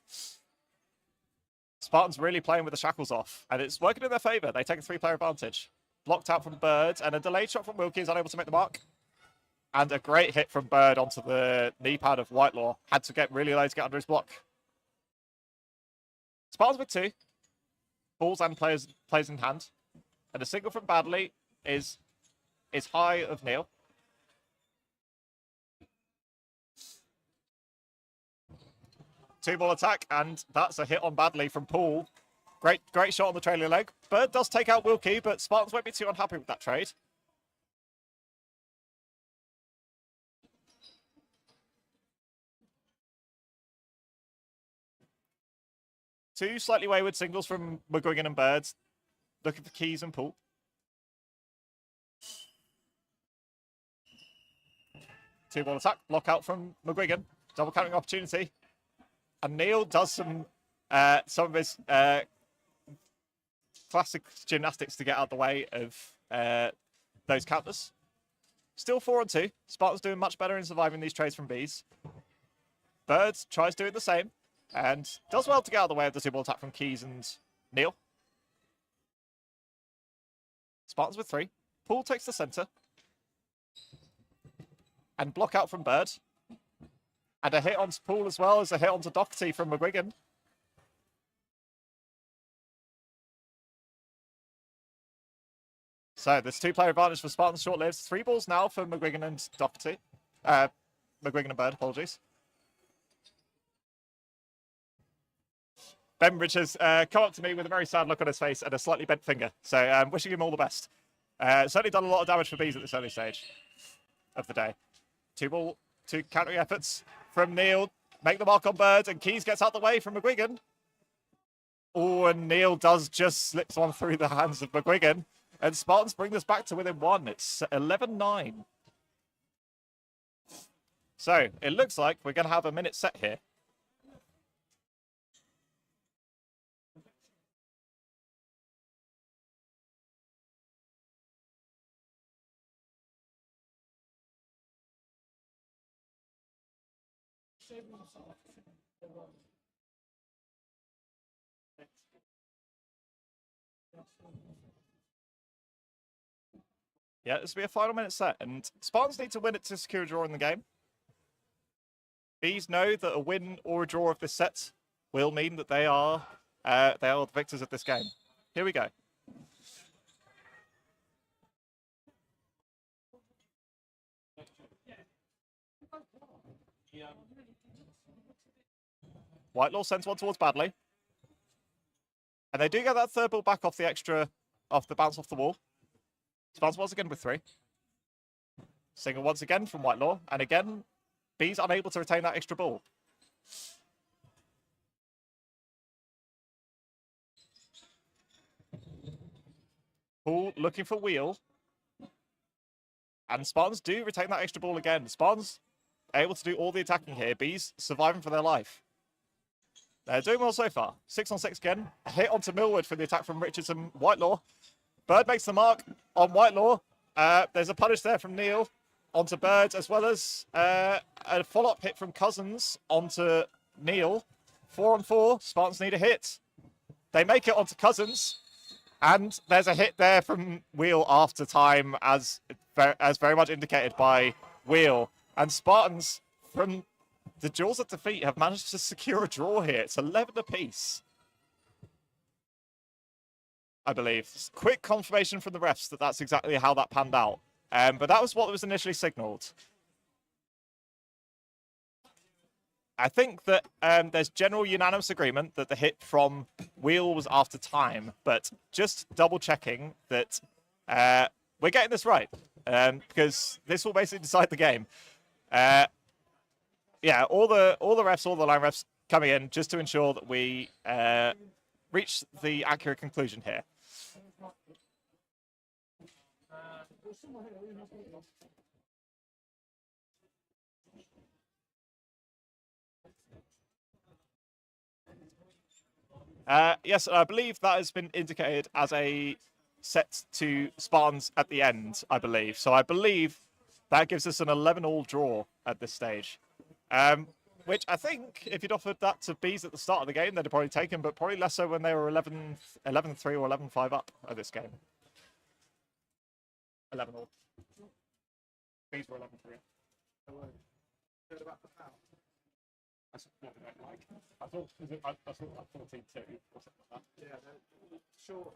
Speaker 4: Spartans really playing with the shackles off. And it's working in their favour. They take a 3-player advantage. Blocked out from Bird. And a delayed shot from Wilkie is unable to make the mark. And a great hit from Bird onto the knee pad of Whitelaw. Had to get really low to get under his block. Spartans with 2. Balls and plays in hand. And a single from Badley is high of Neil. Two-ball attack, and that's a hit on Badley from Poole. Great shot on the trailing leg. Bird does take out Wilkie, but Spartans won't be too unhappy with that trade. Two slightly wayward singles from McGuigan and Bird. Looking for Keys and Poole. Two-ball attack. Block out from McGuigan. Double counting opportunity. And Neil does some of his classic gymnastics to get out the way of those counters. Still 4-2. Spartans doing much better in surviving these trades from Bees. Bird tries doing the same and does well to get out of the way of the two-ball attack from Keys and Neil. Spartans with 3. Poole takes the centre. And block out from Bird. And a hit onto Poole as well as a hit onto Doherty from McGuigan. So this 2-player advantage for Spartans short-lived. 3 balls now for McGuigan and Doherty. McGuigan and Bird, apologies. Bembridge has come up to me with a very sad look on his face and a slightly bent finger. So I'm wishing him all the best. Certainly done a lot of damage for bees at this early stage of the day. Two countering efforts from Neil. Make the mark on Bird, and Keys gets out the way from McGuigan. Oh, and Neil does just slips one through the hands of McGuigan. And Spartans bring this back to within 1. It's 11-9. So it looks like we're going to have a minute set here. Yeah, this will be a final minute set, and Spartans need to win it to secure a draw in the game. Bees know that a win or a draw of this set will mean that they are the victors of this game. Here we go. Whitelaw sends one towards Badley. And they do get that third ball back off the bounce off the wall. Spartans once again with 3. Single once again from Whitelaw. And again, Bees unable to retain that extra ball. Poole looking for Wheel. And Spartans do retain that extra ball again. Spartans able to do all the attacking here. Bees surviving for their life. They're doing well so far. 6 on 6 again. A hit onto Millwood for the attack from Richardson. Whitelaw. Bird makes the mark on Whitelaw. There's a punish there from Neil onto Bird, as well as a follow-up hit from Cousins onto Neil. 4 on 4. Spartans need a hit. They make it onto Cousins. And there's a hit there from Wheel after time, as very much indicated by Wheel. And Spartans, from the jaws of defeat, have managed to secure a draw here. It's 11 apiece, I believe. Quick confirmation from the refs that that's exactly how that panned out. But that was what was initially signalled. I think that there's general unanimous agreement that the hit from Wheel was after time, but just double checking that we're getting this right, because this will basically decide the game. Yeah, all the refs, all the line refs coming in just to ensure that we reach the accurate conclusion here. Yes, I believe that has been indicated as a set to Spartans at the end, I believe. So I believe that gives us an 11-all draw at this stage. Which I think, if you'd offered that to Bees at the start of the game, they'd have probably taken, but probably less so when they were 11-3 or 11-5 up at this game. 11-all. Bees were 11-3. That's what they don't like. I thought like 14-2 or something like that. Yeah, sure.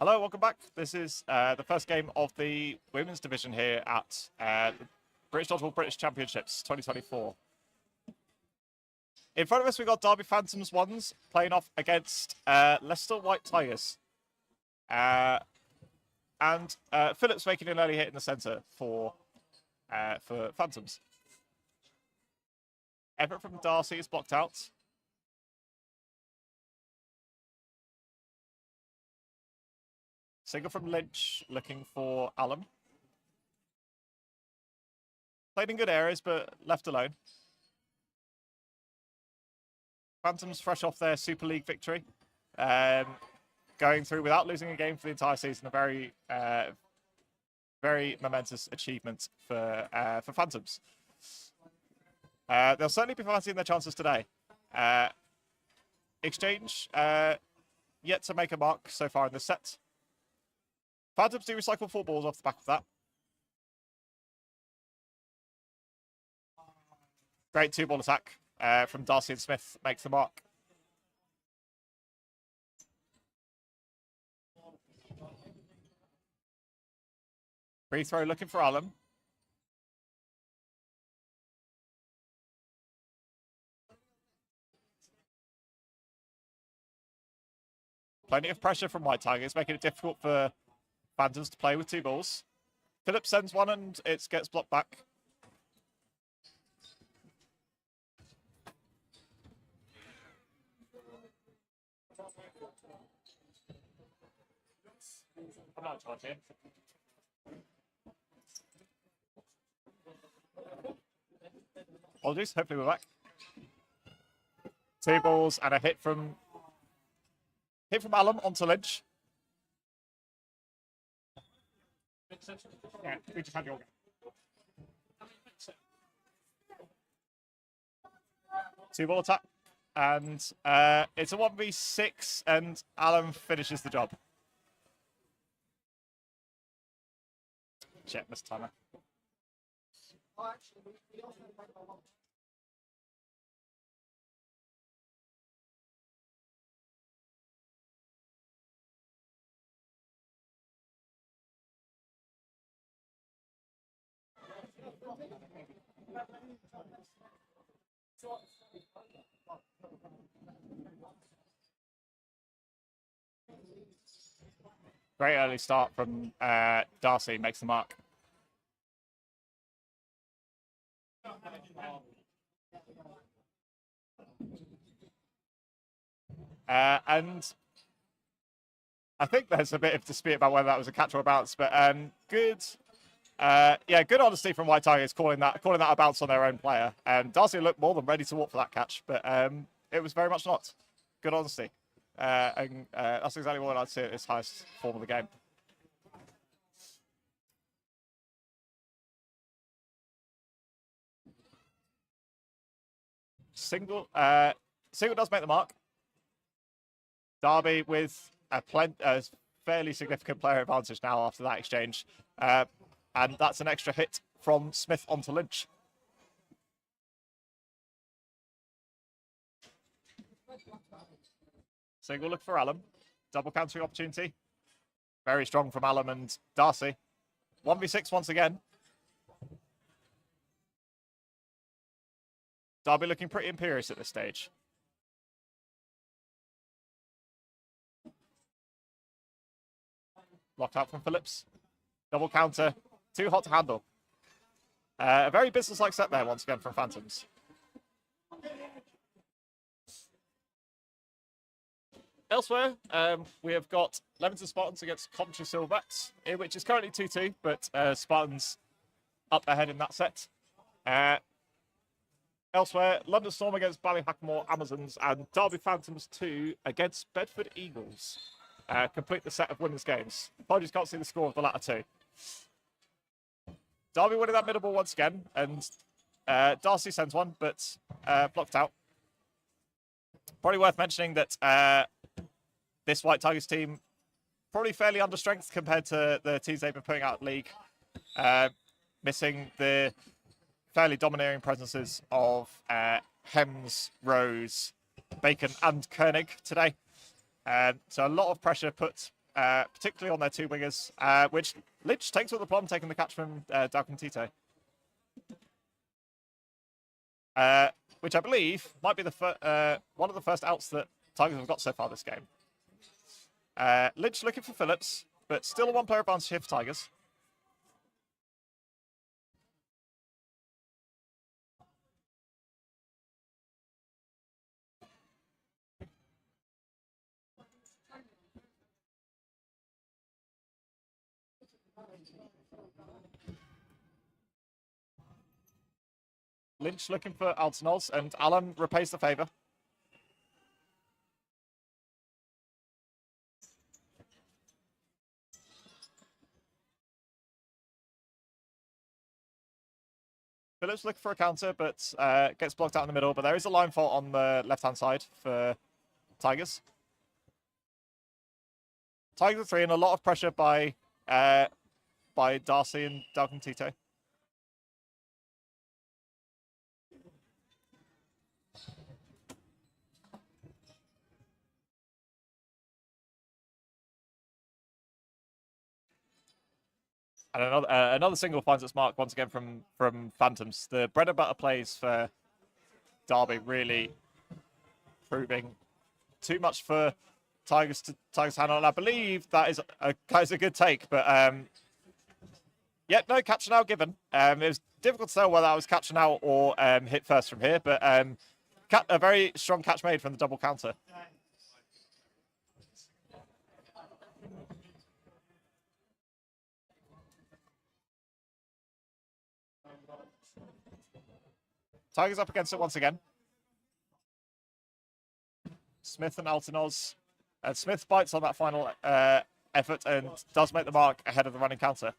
Speaker 4: Hello, welcome back. This is the first game of the women's division here at the British Dodgeball British Championships 2024. In front of us, we've got Derby Phantoms ones playing off against Leicester White Tigers. And Phillips making an early hit in the centre for Phantoms. Everett from Darcy is blocked out. Single from Lynch, looking for Allen. Played in good areas, but left alone. Phantoms fresh off their Super League victory. Going through without losing a game for the entire season. A very, very momentous achievement for Phantoms. They'll certainly be fancying their chances today. Exchange, yet to make a mark so far in this set. Phantoms do recycle 4 balls off the back of that. Great 2-ball attack from Darcy and Smith makes the mark. Free throw looking for Allen. Plenty of pressure from White Tigers, making it difficult for Phantoms to play with 2 balls. Phillips sends one and it gets blocked back. Apologies, hopefully we're back. 2 balls and a hit from Allen onto Lynch. Yeah, we just had your game. 2-ball attack. And it's a 1v6 and Allen finishes the job. Shit, missed timer. Great early start from Darcy, makes the mark. And I think there's a bit of dispute about whether that was a catch or a bounce, but good honesty from White Tigers calling that a bounce on their own player. Darcy looked more than ready to walk for that catch, but it was very much not. Good honesty. And that's exactly what I'd say at this highest form of the game. Single does make the mark. Derby with a fairly significant player advantage now after that exchange. And that's an extra hit from Smith onto Lynch. Single look for Allen. Double countering opportunity. Very strong from Allen and Darcy. 1v6 once again. Derby looking pretty imperious at this stage. Locked out from Phillips. Double counter. Too hot to handle. A very business-like set there once again from Phantoms. Elsewhere, we have got Leamington Spartans against Coventry Silverbacks, which is currently 2-2, but Spartans up ahead in that set. Elsewhere, London Storm against Ballyhackamore Amazons and Derby Phantoms 2 against Bedford Eagles. Complete the set of winners' games. Apologies, can't see the score of the latter 2. Derby winning that middle ball once again, and Darcy sends one, but blocked out. Probably worth mentioning that this White Tigers team probably fairly understrength compared to the teams they've been putting out in league. Missing the fairly domineering presences of Hems, Rose, Bacon and Koenig today. So a lot of pressure put particularly on their two wingers, which Lynch takes with the plum, taking the catch from Dalcom Tito. Which I believe might be the one of the first outs that Tigers have got so far this game. Lynch looking for Phillips, but still a one-player advantage here for Tigers. Lynch looking for Altonols, and Alan repays the favour. Phillips looking for a counter, but gets blocked out in the middle. But there is a line fault on the left-hand side for Tigers. Tigers are 3 and a lot of pressure by Darcy and Dalcom Tito. And another single finds its mark once again from Phantoms. The bread and butter plays for Derby really proving too much for Tigers to handle. And I believe that is a good take, but yeah, no catch and out given. It was difficult to tell whether that was catch and out or hit first from here, but a very strong catch made from the double counter. Tigers up against it once again. Smith and Altonoz. And Smith bites on that final effort and does make the mark ahead of the running counter.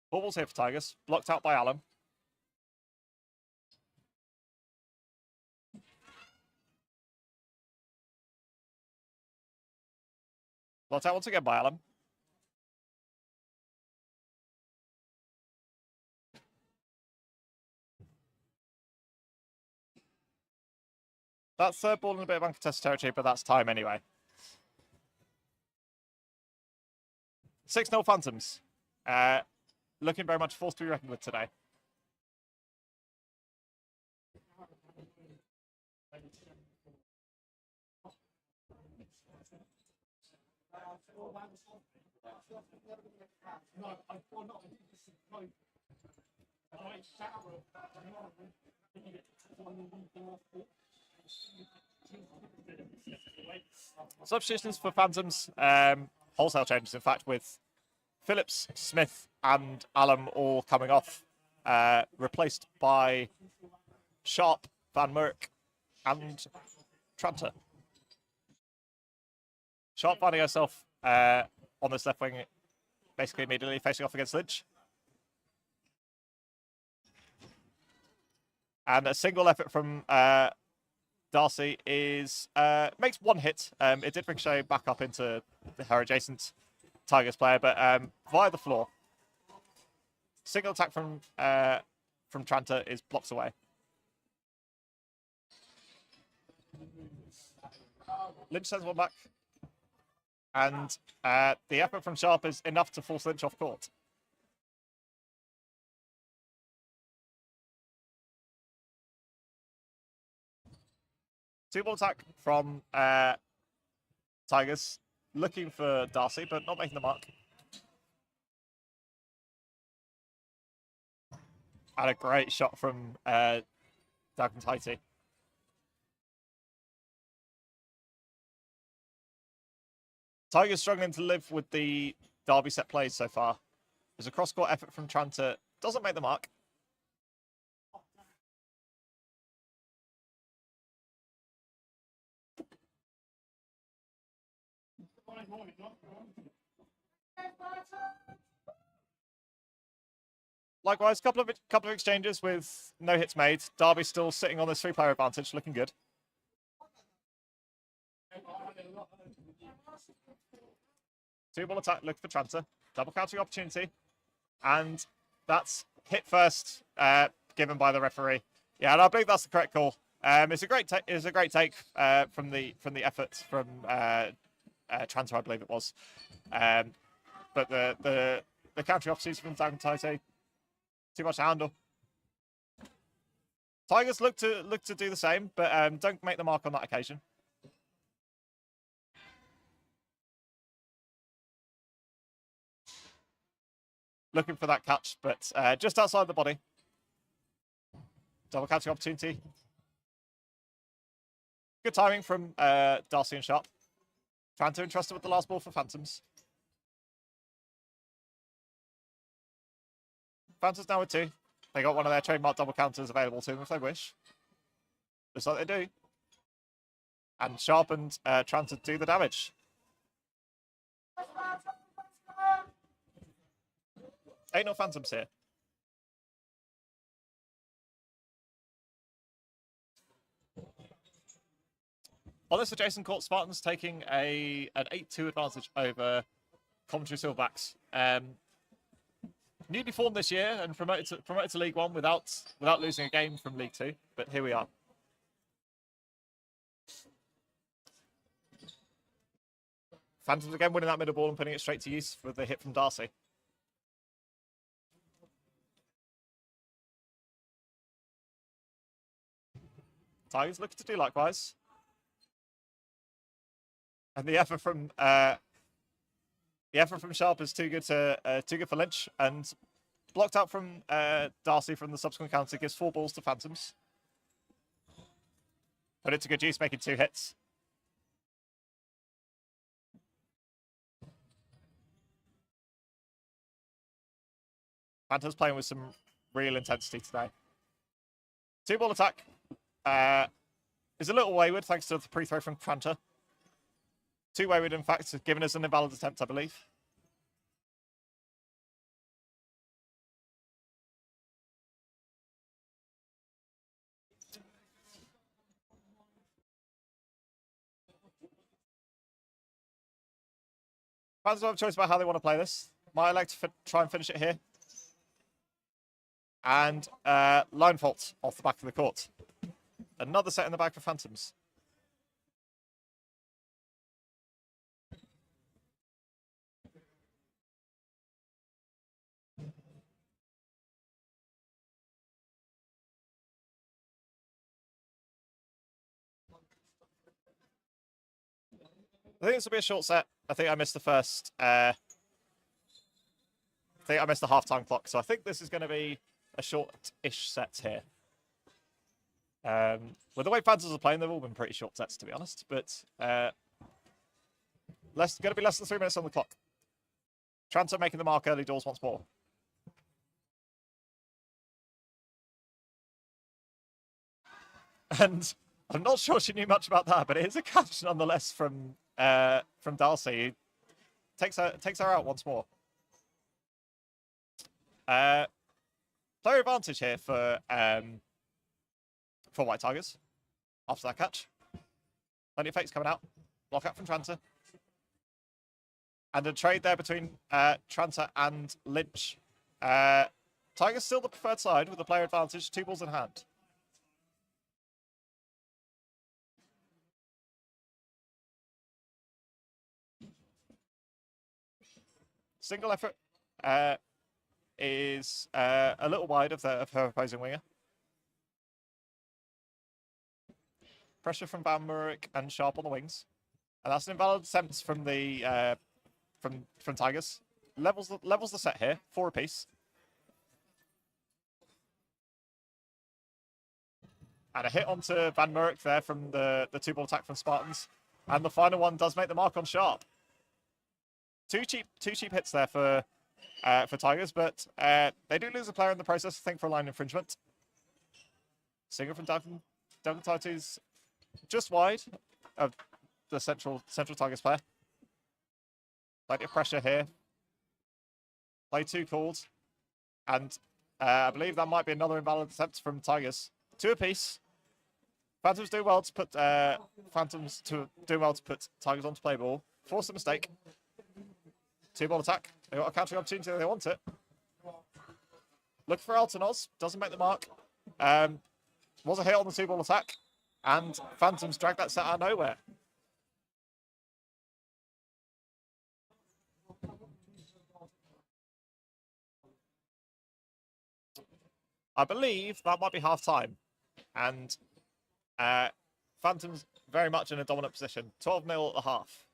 Speaker 4: Ball's here for Tigers. Blocked out by Allen. Blocked out once again by Allen. That's third ball in a bit of uncontested territory, but that's time anyway. 6-0 Phantoms. Looking very much forced to be reckoned with today. Substitutions for Phantoms, wholesale changes, in fact, with Phillips, Smith, and Allen all coming off, replaced by Sharp, Van Merk, and Tranter. Sharp finding herself on this left wing, basically immediately facing off against Lynch. And a single effort from Darcy is makes one hit. It did bring Shay back up into her adjacent Tigers player, but via the floor. Single attack from Tranter is blocked away. Lynch sends one back. And the effort from Sharp is enough to force Lynch off court. Two-ball attack from Tigers, looking for Darcy, but not making the mark. And a great shot from Dalcom Tito. Tigers struggling to live with the Derby set plays so far. There's a cross-court effort from Tranter. Doesn't make the mark. Likewise, couple of exchanges with no hits made. Derby still sitting on this 3-player advantage, looking good. Two-ball attack, look for Tranter. Double countering opportunity. And that's hit first, given by the referee. Yeah, and I believe that's the correct call. It's a great take from the effort from Tranter, I believe it was. But the counter opportunities from Dragon Taito, too much to handle. Tigers look to do the same, but don't make the mark on that occasion. Looking for that catch, but just outside the body. Double catching opportunity. Good timing from Darcy and Sharp. Trying to entrust it with the last ball for Phantoms. Phantoms now with 2. They got one of their trademark double counters available to them if they wish. Just like they do. And Sharp and Tranter do the damage. Ain't no Phantoms here. On this adjacent court, Spartans taking an 8-2 advantage over Coventry Silverbacks. Newly formed this year and promoted to League One without losing a game from League Two. But here we are. Phantoms again winning that middle ball and putting it straight to use with the hit from Darcy. Tigers looking to do likewise. And the effort from Sharp is too good for Lynch, and blocked out from Darcy from the subsequent counter gives 4 balls to Phantoms. Put it to good use, making 2 hits. Phantoms playing with some real intensity today. 2-ball attack is a little wayward thanks to the pre-throw from Tranter. 2 wayward, in fact, giving us an invalid attempt, I believe. Fans will have a choice about how they want to play this. Might elect to try and finish it here. And line fault off the back of the court. Another set in the bag for Phantoms. I think this will be a short set. I think I missed the first. I think I missed the half-time clock, so I think this is going to be a short-ish set here. With the way Panthers are playing, they've all been pretty short sets, to be honest. But going to be less than 3 minutes on the clock. Tranter making the mark early doors once more. And I'm not sure she knew much about that, but it is a catch nonetheless from Darcy. Takes her out once more. Player advantage here for White Tigers after that catch. Plenty of fakes coming out. Block out from Tranter. And a trade there between Tranter and Lynch. Tigers still the preferred side with the player advantage, 2 balls in hand. Single effort is a little wide of her opposing winger. Pressure from Van Murick and Sharp on the wings, and that's an invalid attempt from the from Tigers. Levels the set here, 4 apiece. And a hit onto Van Murick there from the 2-ball attack from Spartans, and the final one does make the mark on Sharp. Two cheap hits there for Tigers, but they do lose a player in the process, I think, for a line infringement. Singer from Duncan Taito's just wide of the central Tigers player. Plenty of pressure here. Play 2 called, and I believe that might be another invalid attempt from Tigers. 2 apiece. Phantoms do well to put Tigers onto play ball. Force a mistake. 2-ball attack. They got a countering opportunity if they want it. Look for Altonos. Doesn't make the mark. Was a hit on the 2-ball attack. And Phantoms drag that set out of nowhere. I believe that might be half time. And Phantoms very much in a dominant position. 12-0 at the half.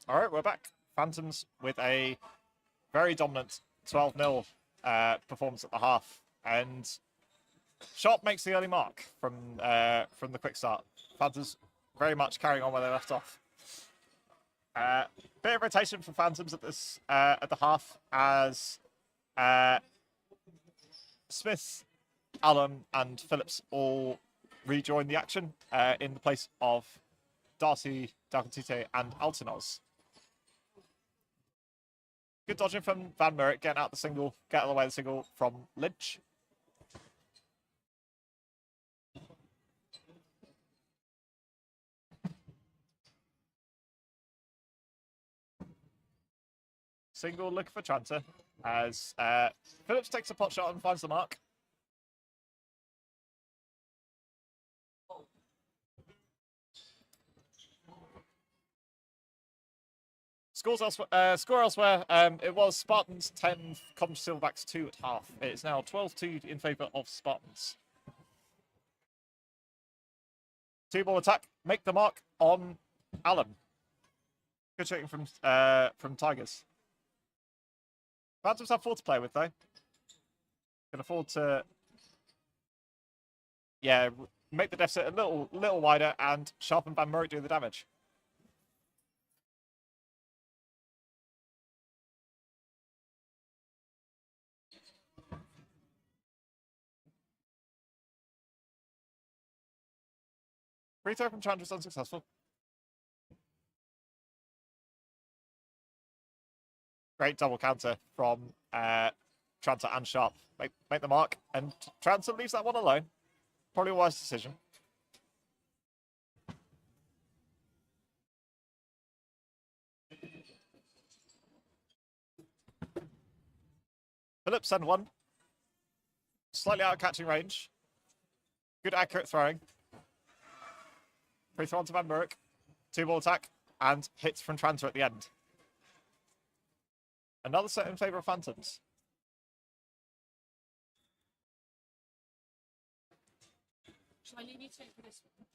Speaker 4: All right, we're back. Phantoms with a very dominant 12-0 performance at the half. And Sharp makes the early mark from the quick start. Phantoms very much carrying on where they left off. Bit of rotation for Phantoms at the half as Smith, Allen, and Phillips all rejoin the action in the place of Darcy, Dalcantite, and Altinos. Good dodging from Van Murray, getting out of the way of the single from Lynch. Single looking for Tranter as Phillips takes a pot shot and finds the mark. Score elsewhere. It was Spartans 10, Coventry Silverbacks 2 at half. It's now 12-2 in favour of Spartans. 2-ball attack. Make the mark on Allen. Good shooting from Tigers. Phantoms have 4 to play with, though. Can afford to, yeah, make the deficit a little wider and sharpen Van Murray do the damage. Free throw from Chandra was unsuccessful. Great double counter from Tranter and Sharp. Make the mark, and Tranter leaves that one alone. Probably a wise decision. Phillips send one. Slightly out of catching range. Good accurate throwing. Free throw onto Van Murray. 2-ball attack, and hits from Tranter at the end. Another set in favour of Phantoms.
Speaker 5: Shall I leave you two for this one?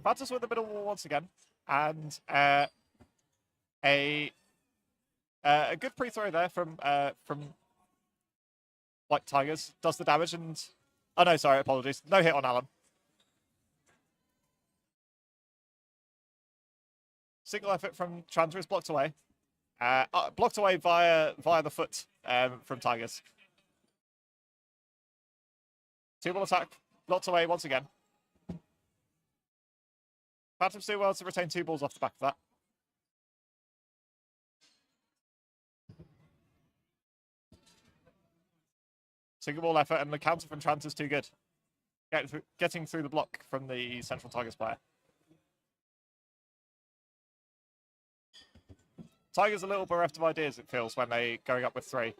Speaker 4: Phantoms with a bit of war once again, and a good pre-throw there from White Tigers does the damage, and oh no, sorry, apologies, no hit on Allen. Single effort from Tranter is blocked away, blocked away via the foot from Tigers. 2-ball attack, blocked away once again. Phantoms do well to retain 2 balls off the back of that. Single ball effort, and the counter from Tranter is too good. Getting through the block from the Central Tigers player. Tigers a little bereft of ideas, it feels, when they going up with 3.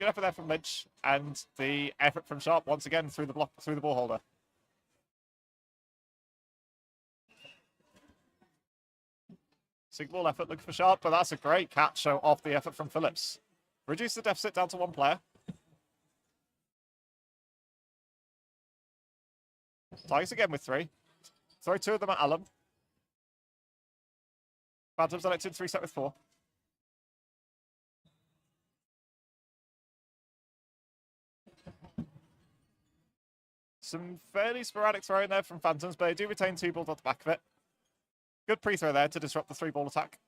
Speaker 4: Good effort there from Lynch, and the effort from Sharp once again through the ball holder. Single ball effort looking for Sharp, but that's a great catch off the effort from Phillips. Reduce the deficit down to 1 player. Tigers again with 3. Throw 2 of them at Allen. Phantoms elected 3 set with 4. Some fairly sporadic throwing there from Phantoms, but they do retain 2 balls off the back of it. Good pre-throw there to disrupt the 3-ball attack.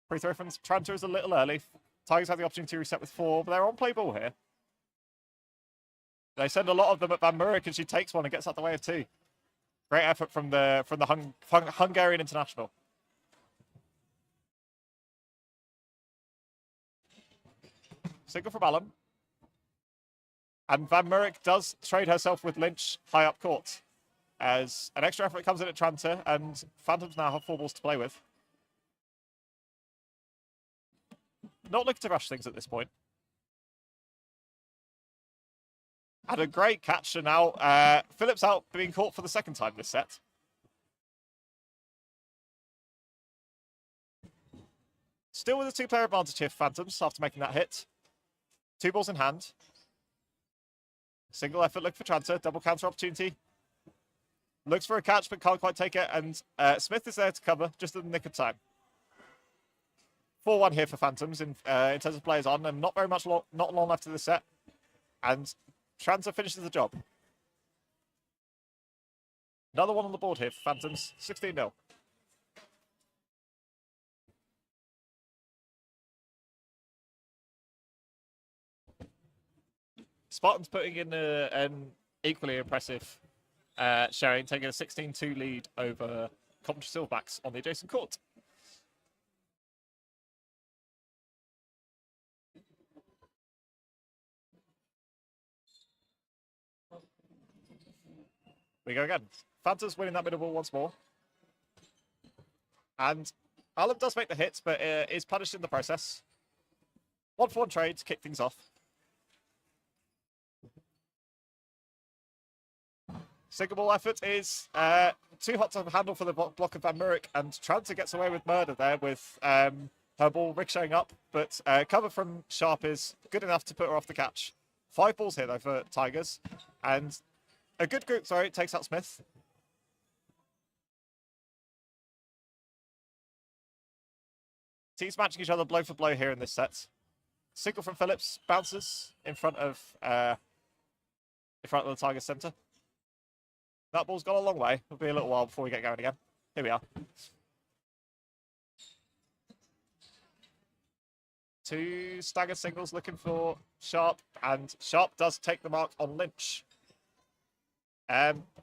Speaker 4: Pre-throw from Tranter is a little early. Tigers have the opportunity to reset with 4, but they're on play ball here. They send a lot of them at Van Murray, and she takes one and gets out the way of 2. Great effort from the Hungarian international. Single from Allen. And Van Murray does trade herself with Lynch high up court. As an extra effort comes in at Tranter, and Phantoms now have 4 balls to play with. Not looking to rush things at this point. Had a great catch, and now Phillips out being caught for the 2nd time this set. Still with a 2-player advantage here for Phantoms after making that hit. 2 balls in hand. Single effort look for Tranter, double counter opportunity. Looks for a catch, but can't quite take it, and Smith is there to cover just in the nick of time. 4-1 here for Phantoms in terms of players on, and not long left of the set. And Tranter finishes the job. Another one on the board here for Phantoms, 16-0. Spartans putting in an equally impressive showing, taking a 16-2 lead over Coventry Silverbacks on the adjacent court. We go again. Phantom's winning that middle ball once more. And Alan does make the hit, but is punished in the process. 1-for-1 trade to kick things off. Single ball effort is too hot to handle for the block of Van Murk, and Tranter gets away with murder there with her ball ricocheting up, but cover from Sharp is good enough to put her off the catch. 5 balls here, though, for Tigers, and a good group throw takes out Smith. Teams matching each other blow for blow here in this set. Single from Phillips, bounces in front of the Tigers centre. That ball's gone a long way. It'll be a little while before we get going again. Here we are. 2 stagger singles looking for Sharp, and Sharp does take the mark on Lynch.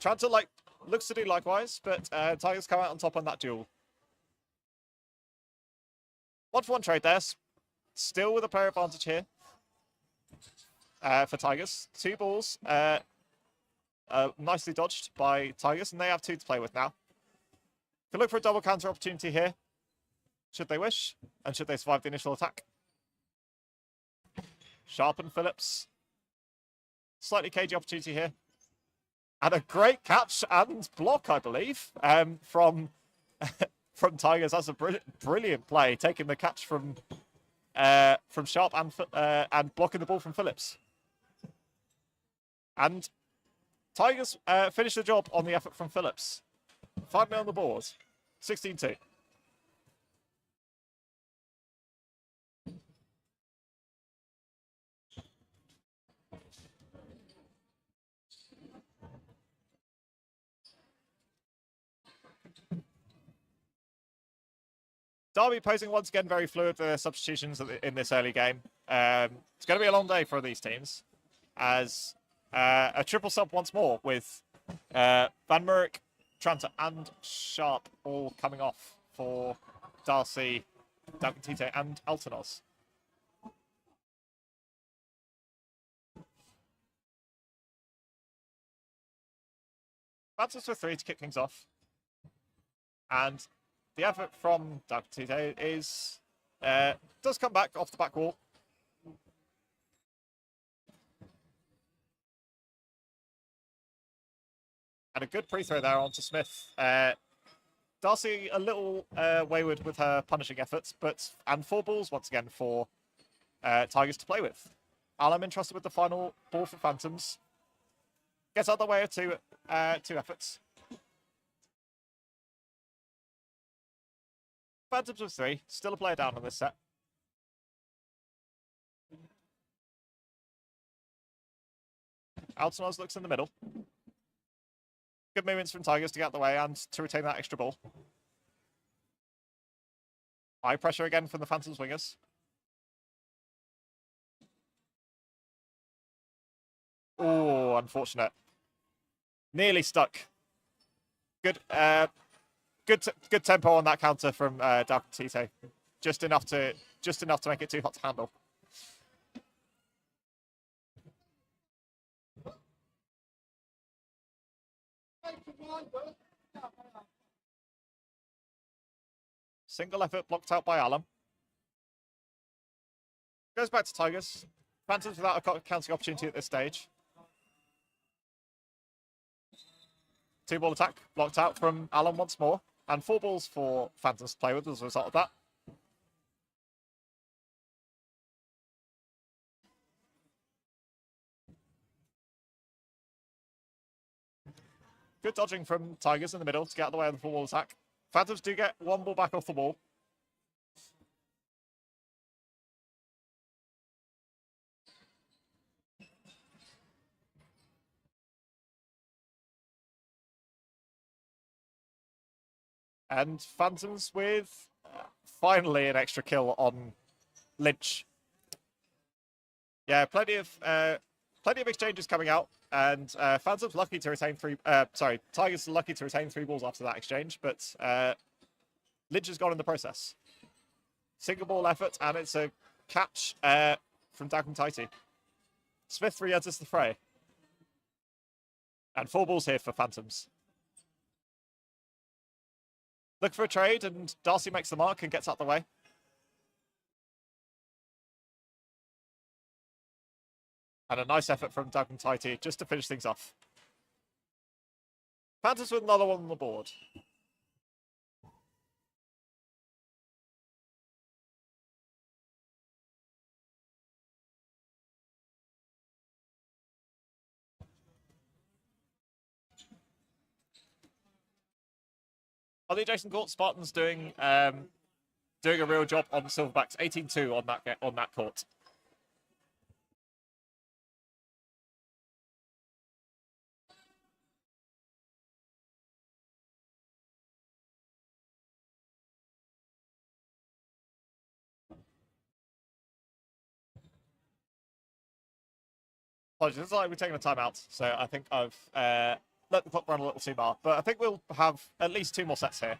Speaker 4: Tranter looks to do likewise, but Tigers come out on top on that duel. 1-for-1 trade there. Still with a player advantage here for Tigers. 2 balls nicely dodged by Tigers, and they have 2 to play with now. Can look for a double counter opportunity here, should they wish, and should they survive the initial attack. Sharp and Phillips. Slightly cagey opportunity here. And a great catch and block, I believe, from Tigers. That's a brilliant play, taking the catch from Sharp and blocking the ball from Phillips. And Tigers finish the job on the effort from Phillips. 5-0 on the board. 16-2. Derby posing once again very fluid for substitutions in this early game. It's going to be a long day for these teams, as a triple sub once more with Van Murk, Tranter and Sharp all coming off for Darcy, Duncan Tite and Altonos. Bounces for 3 to kick things off. And the effort from Duncan Tite is does come back off the back wall. And a good pre-throw there onto Smith. Darcy a little wayward with her punishing efforts, and 4 balls once again for Tigers to play with. Alam entrusted with the final ball for Phantoms. Gets out the way of 2 efforts. Phantoms with 3. Still a player down on this set. Altonos looks in the middle. Good movements from Tigers to get out the way and to retain that extra ball. High pressure again from the Phantoms wingers. Oh, unfortunate. Nearly stuck. Good good tempo on that counter from Duncan Tite. Just enough to make it too hot to handle. Single effort blocked out by Alam. Goes back to Tigers. Phantoms without a counting opportunity at this stage. 2-ball attack blocked out from Alam once more. And 4 balls for Phantoms to play with as a result of that. Good dodging from Tigers in the middle to get out of the way of the 4-ball attack. Phantoms do get 1 ball back off the wall. And Phantoms with finally an extra kill on Lynch. Yeah, plenty of exchanges coming out, and Phantoms lucky to retain 3. Tigers lucky to retain 3 balls after that exchange, but Lynch has gone in the process. Single ball effort, and it's a catch from Duncan Tite. Smith re-enters the fray. And 4 balls here for Phantoms. Look for a trade, and Darcy makes the mark and gets out the way. And a nice effort from Doug and Tighty just to finish things off. Phantoms with another one on the board. On the adjacent court, Spartans doing a real job on Silverbacks. 18-2 on that court. Apologies, it's like we're taking a timeout, so I think I've let the clock run a little too far. But I think we'll have at least 2 more sets here.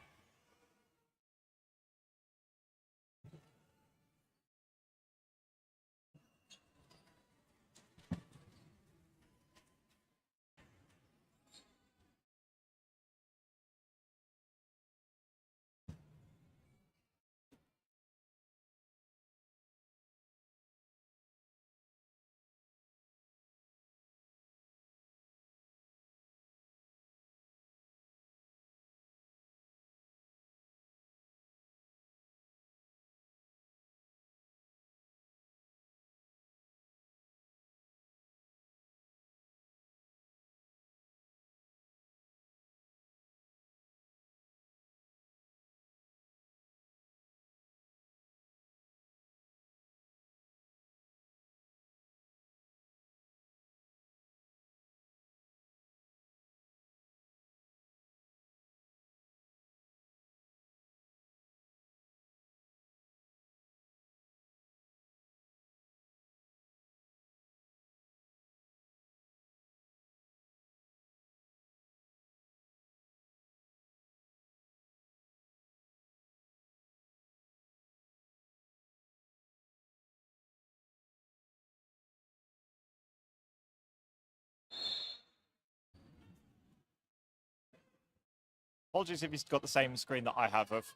Speaker 4: Apologies if you've got the same screen that I have of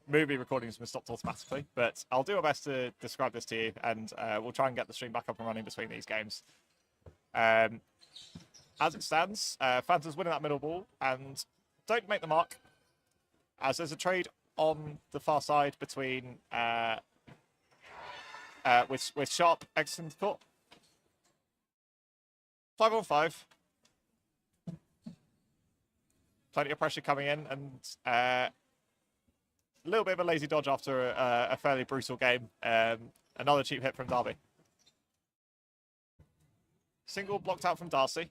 Speaker 4: movie recordings been stopped automatically, but I'll do my best to describe this to you, and we'll try and get the stream back up and running between these games. As it stands, Phantoms winning that middle ball, and don't make the mark, as there's a trade on the far side between with Sharp exiting the court. 5-on-5. Plenty of pressure coming in, and a little bit of a lazy dodge after a fairly brutal game. Another cheap hit from Derby. Single blocked out from Darcy.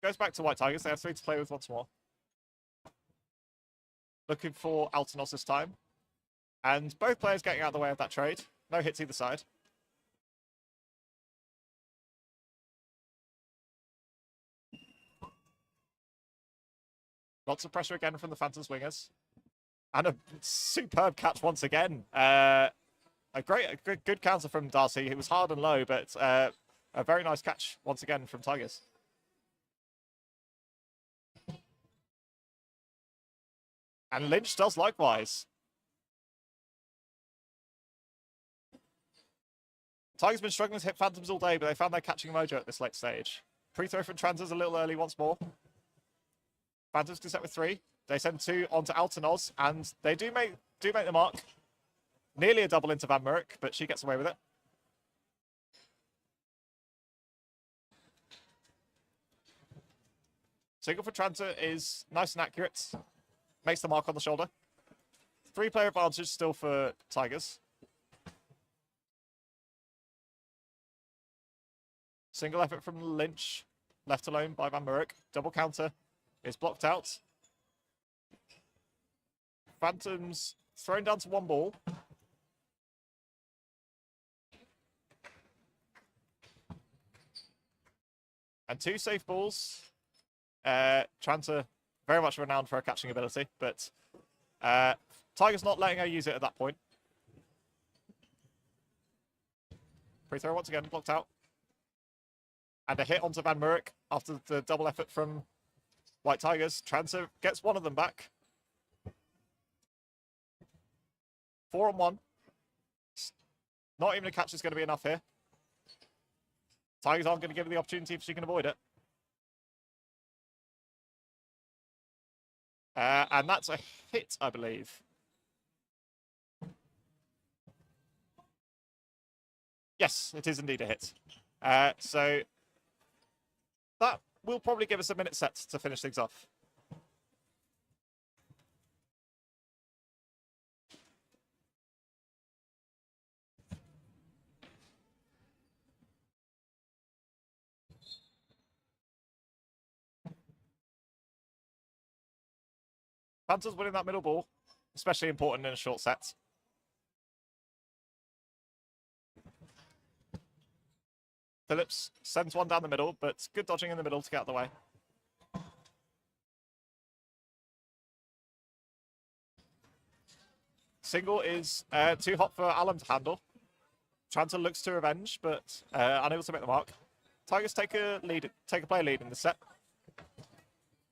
Speaker 4: Goes back to White Tigers. They have 3 to play with once more. Looking for Altanos this time. And both players getting out of the way of that trade. No hits either side. Lots of pressure again from the Phantoms wingers. And a superb catch once again. A good counter from Darcy. It was hard and low, but a very nice catch once again from Tigers. And Lynch does likewise. Tigers been struggling to hit Phantoms all day, but they found their catching mojo at this late stage. Free throw from Transers a little early once more. Phantoms can set with 3. They send 2 onto Altanos, and they do make the mark. Nearly a double into Van Murk, but she gets away with it. Single for Transer is nice and accurate. Makes the mark on the shoulder. 3-player advantage still for Tigers. Single effort from Lynch. Left alone by Van Murk. Double counter is blocked out. Phantoms thrown down to 1 ball. And 2 safe balls. Tranter very much renowned for her catching ability, but Tigers not letting her use it at that point. Free throw once again, blocked out. And a hit onto Van Murk after the double effort from White Tigers. Tranter gets one of them back. 4-on-1. Not even a catch is going to be enough here. Tigers aren't going to give her the opportunity if she can avoid it. And that's a hit, I believe. Yes, it is indeed a hit. So that will probably give us a minute set to finish things off. Panthers winning that middle ball, especially important in a short set. Phillips sends one down the middle, but good dodging in the middle to get out of the way. Single is too hot for Allen to handle. Tranter looks to revenge, but unable to make the mark. Tigers take a player lead in the set.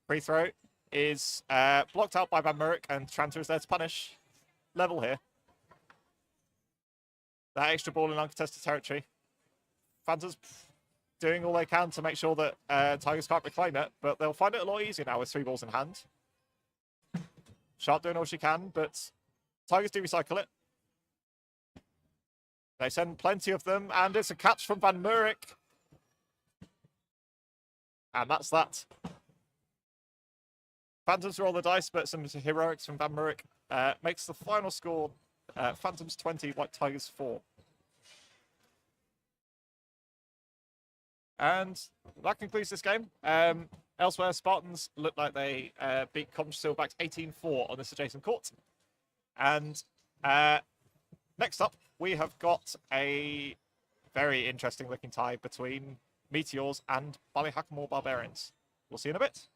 Speaker 4: Free throw is blocked out by Van Murk, and Tranter is there to punish. Level here. That extra ball in uncontested territory. Panthers doing all they can to make sure that Tigers can't reclaim it, but they'll find it a lot easier now with 3 balls in hand. Sharp doing all she can, but Tigers do recycle it. They send plenty of them, and it's a catch from Van Murk. And that's that. Phantoms roll the dice, but some heroics from Van Murk makes the final score Phantoms 20, White Tigers 4. And that concludes this game. Elsewhere, Spartans look like they beat Coventry Silverbacks 18-4 on this adjacent court. And next up, we have got a very interesting looking tie between Meteors and Ballyhackamore Barbarians. We'll see you in a bit.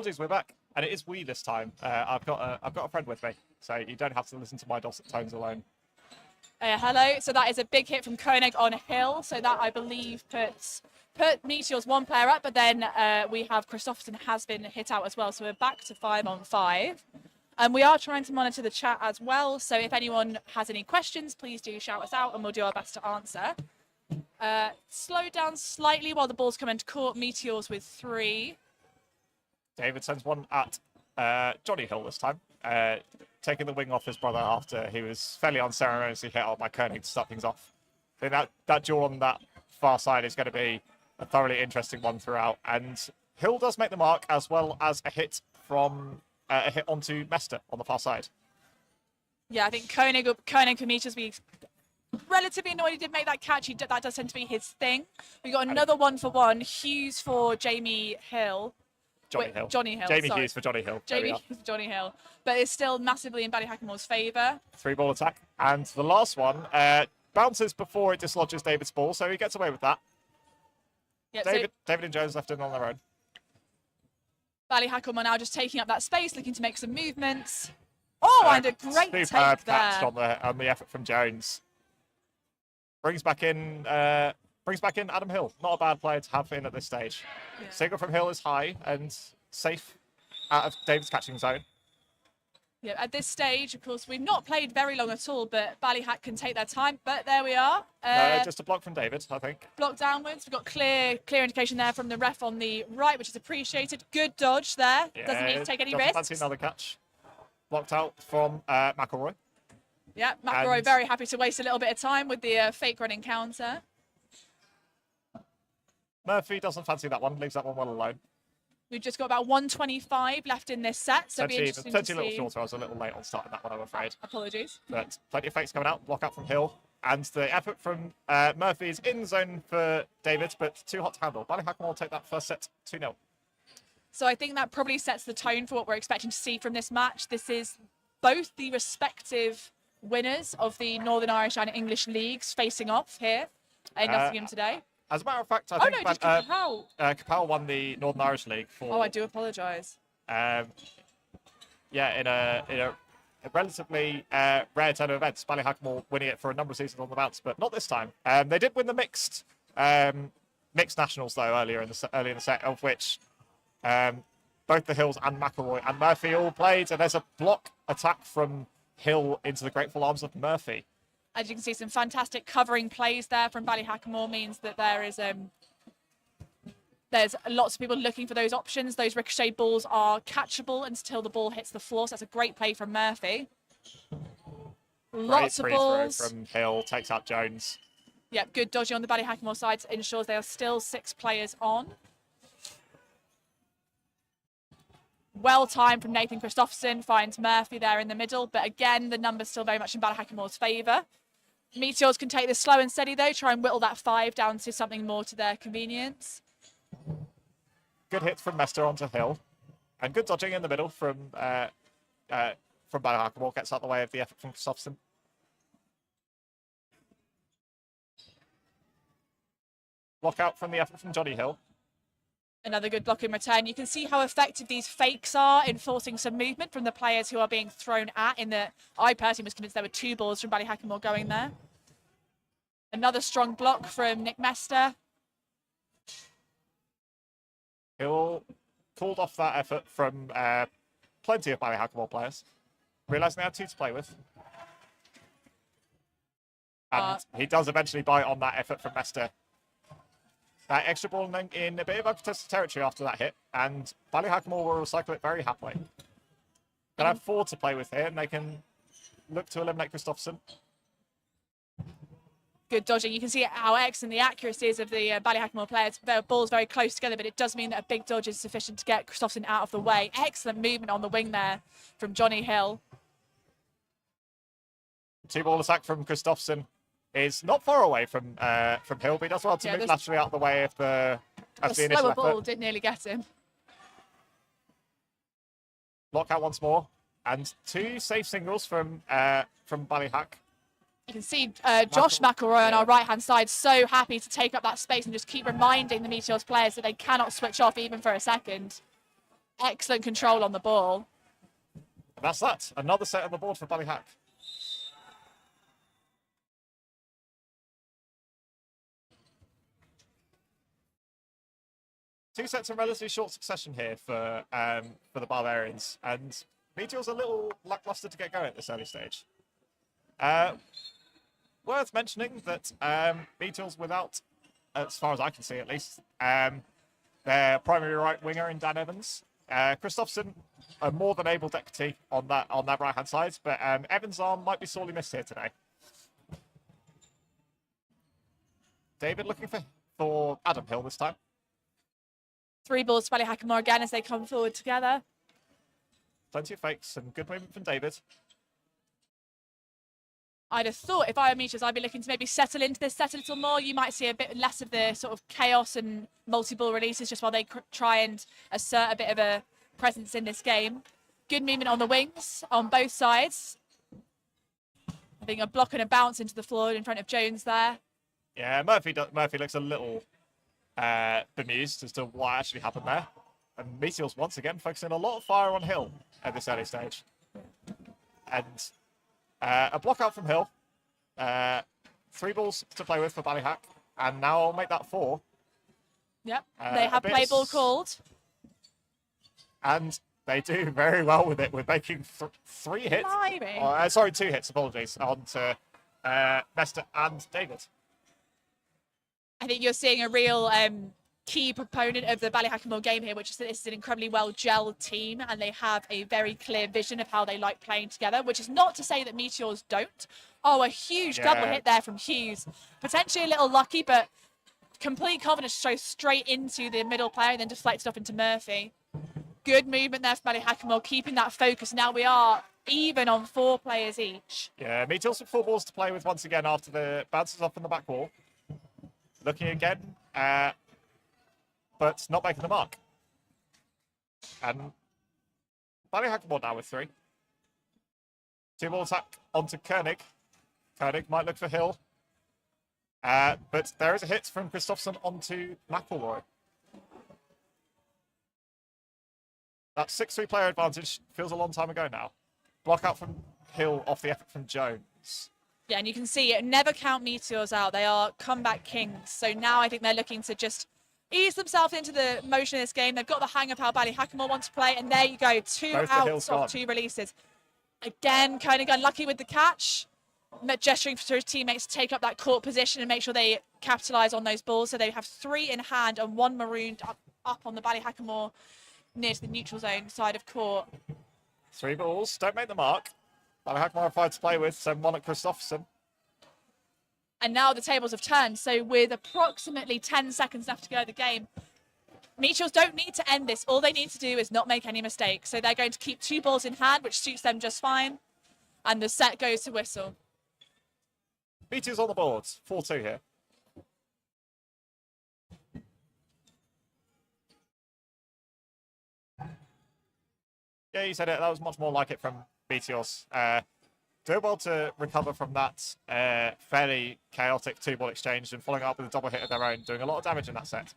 Speaker 4: apologies, we're back, and it is we this time. I've got a friend with me, so you don't have to listen to my dulcet tones alone.
Speaker 5: Hello. So that is a big hit from Koenig on Hill. So that, I believe, put Meteor's one player up, but then we have Christopherson has been hit out as well. So we're back to 5-on-5. And we are trying to monitor the chat as well. So if anyone has any questions, please do shout us out and we'll do our best to answer. Slow down slightly while the balls come into court. Meteors with 3.
Speaker 4: David sends one at Johnny Hill this time, taking the wing off his brother after he was fairly unceremoniously hit out by Koenig to start things off. I think that duel on that far side is going to be a thoroughly interesting one throughout. And Hill does make the mark, as well as a hit from a hit onto Mester on the far side.
Speaker 5: Yeah, I think Koenig for Meteors be relatively annoyed he didn't make that catch. That does tend to be his thing. We got another 1-for-1. Hughes for Jamie Hill. Johnny Hill.
Speaker 4: Jamie Hughes for Johnny Hill.
Speaker 5: Jamie Hughes for Johnny Hill. But it's still massively in Ballyhackamores' favour.
Speaker 4: 3-ball attack. And the last one bounces before it dislodges David's ball, so he gets away with that.
Speaker 5: Yep,
Speaker 4: David and Jones left in on their own.
Speaker 5: Ballyhackamore now just taking up that space, looking to make some movements. Oh, and a great take there.
Speaker 4: Catch on the effort from Jones. Brings back in Adam Hill. Not a bad player to have in at this stage.
Speaker 5: Yeah.
Speaker 4: Signal from Hill is high and safe out of David's catching zone.
Speaker 5: Yeah, at this stage, of course, we've not played very long at all, but Ballyhack can take their time. But there we are.
Speaker 4: Just a block from David, I think.
Speaker 5: Block downwards. We've got clear indication there from the ref on the right, which is appreciated. Good dodge there.
Speaker 4: Yeah,
Speaker 5: doesn't need to take any
Speaker 4: doesn't
Speaker 5: risks.
Speaker 4: fancy another catch. Blocked out from McElroy.
Speaker 5: Yeah, McElroy very happy to waste a little bit of time with the fake running counter.
Speaker 4: Murphy doesn't fancy that one, leaves that one well alone.
Speaker 5: We've just got about 125 left in this set, so it'll be interesting to see.
Speaker 4: A little shorter. I was a little late on starting that one, I'm afraid.
Speaker 5: Apologies.
Speaker 4: But plenty of fakes coming out. Block out from Hill. And the effort from Murphy is in zone for David, but too hot to handle. Ballyhackamore will take that first set 2-0.
Speaker 5: So I think that probably sets the tone for what we're expecting to see from this match. This is both the respective winners of the Northern Irish and English leagues facing off here in Nottingham today.
Speaker 4: As a matter of fact, I think
Speaker 5: Capel
Speaker 4: won the Northern Irish League for.
Speaker 5: Oh, I do apologise.
Speaker 4: In a relatively rare turn of events, Ballyhackamore winning it for a number of seasons on the bounce, but not this time. They did win the mixed nationals though earlier in the set, of which both the Hills and McElroy and Murphy all played, and there's a block attack from Hill into the grateful arms of Murphy.
Speaker 5: As you can see, some fantastic covering plays there from Ballyhackamore means that there's lots of people looking for those options. Those ricochet balls are catchable until the ball hits the floor. So that's a great play from Murphy. Lots of balls
Speaker 4: from Hill, takes out Jones.
Speaker 5: Yep, good dodging on the Ballyhackamore side ensures there are still 6 players on. Well timed from Nathan Christopherson, finds Murphy there in the middle, but again, the number's still very much in Ballyhackamore's favour. Meteors can take this slow and steady though, try and whittle that 5 down to something more to their convenience.
Speaker 4: Good hit from Mester onto Hill, and good dodging in the middle from Ballyhackamore, gets out the way of the effort from Christopherson. Block out from the effort from Johnny Hill.
Speaker 5: Another good block in return. You can see how effective these fakes are in forcing some movement from the players who are being thrown at. I personally was convinced there were 2 balls from Ballyhackamore going there. Another strong block from Nick Mester.
Speaker 4: Hill called off that effort from plenty of Ballyhackamore players, realising they had 2 to play with. And he does eventually bite on that effort from Mester. That extra ball in a bit of uncontested territory after that hit, and Ballyhackamore will recycle it very happily. They have 4 to play with here, and they can look to eliminate Christopherson.
Speaker 5: Good dodging. You can see how excellent the accuracy is of the Ballyhackamore players. Their ball's very close together, but it does mean that a big dodge is sufficient to get Christopherson out of the way. Excellent movement on the wing there from Johnny Hill.
Speaker 4: 2-ball attack from Christopherson is not far away from Hill, but he does well to move laterally out of the way of the initial
Speaker 5: slower
Speaker 4: effort.
Speaker 5: ball did nearly get him.
Speaker 4: Block out once more, and 2 safe singles from Ballyhack.
Speaker 5: You can see Josh McElroy on our right-hand side so happy to take up that space and just keep reminding the Meteors players that they cannot switch off even for a second. excellent control on the ball.
Speaker 4: That's that. Another set on the board for Ballyhack. Two sets in relatively short succession here for the Barbarians, and Meteor's a little lackluster to get going at this early stage. Worth mentioning that Meteor's without, as far as I can see at least, their primary right winger in Dan Evans. Christopherson, a more than able deputy on that right hand side, but Evans' arm might be sorely missed here today. David looking for Adam Hill this time.
Speaker 5: 3 balls to Ballyhackamore again as they come forward together.
Speaker 4: Plenty of fakes, some good movement from David.
Speaker 5: I'd have thought if I were Meteors, I'd be looking to maybe settle into this set a little more. You might see a bit less of the sort of chaos and multi-ball releases just while they try and assert a bit of a presence in this game. Good movement on the wings on both sides. Having a block and a bounce into the floor in front of Jones there.
Speaker 4: Yeah, Murphy looks a little bemused as to what actually happened there. And Meteors once again focusing a lot of fire on Hill at this early stage. And a block out from Hill. 3 balls to play with for Ballyhack. And now I'll make that 4.
Speaker 5: Yep, they have play ball called.
Speaker 4: And they do very well with it, with making 3 hits. 2 hits, apologies, onto Mester and David.
Speaker 5: I think you're seeing a real key proponent of the Ballyhackamore game here, which is that this is an incredibly well-gelled team and they have a very clear vision of how they like playing together, which is not to say that Meteors don't. Oh, a huge double hit there from Hughes. Potentially a little lucky, but complete confidence to throw straight into the middle player and then deflected off into Murphy. Good movement there from Ballyhackamore, keeping that focus. Now we are even on 4 players each.
Speaker 4: Yeah, Meteors with 4 balls to play with once again after the bounces off from the back wall. Looking again, but not making the mark. And Ballyhackamore now with 3. 2 ball attack onto Koenig. Koenig might look for Hill. But there is a hit from Christopherson onto McElroy. That 6-3 player advantage feels a long time ago now. Block out from Hill off the effort from Jones.
Speaker 5: Yeah, and you can see it never count Meteors out. They are comeback kings. So now I think they're looking to just ease themselves into the motion of this game. They've got the hang of how Ballyhackamore wants to play. And there you go, 2 outs off 2 releases. Again, Koenig unlucky with the catch. Gesturing for his teammates to take up that court position and make sure they capitalise on those balls. So they have 3 in hand and 1 marooned up on the Ballyhackamore near to the neutral zone side of court.
Speaker 4: 3 balls, don't make the mark. Ballyhackamore have 5 to play with, so 1 at Christopherson.
Speaker 5: And now the tables have turned. So with approximately 10 seconds left to go in the game, Meteors don't need to end this. All they need to do is not make any mistakes. So they're going to keep 2 balls in hand, which suits them just fine. And the set goes to whistle.
Speaker 4: Meteors on the board, 4-2 here. Yeah, you said it. That was much more like it from Meteors. Doing well to recover from that fairly chaotic 2-ball exchange and following up with a double hit of their own, doing a lot of damage in that set.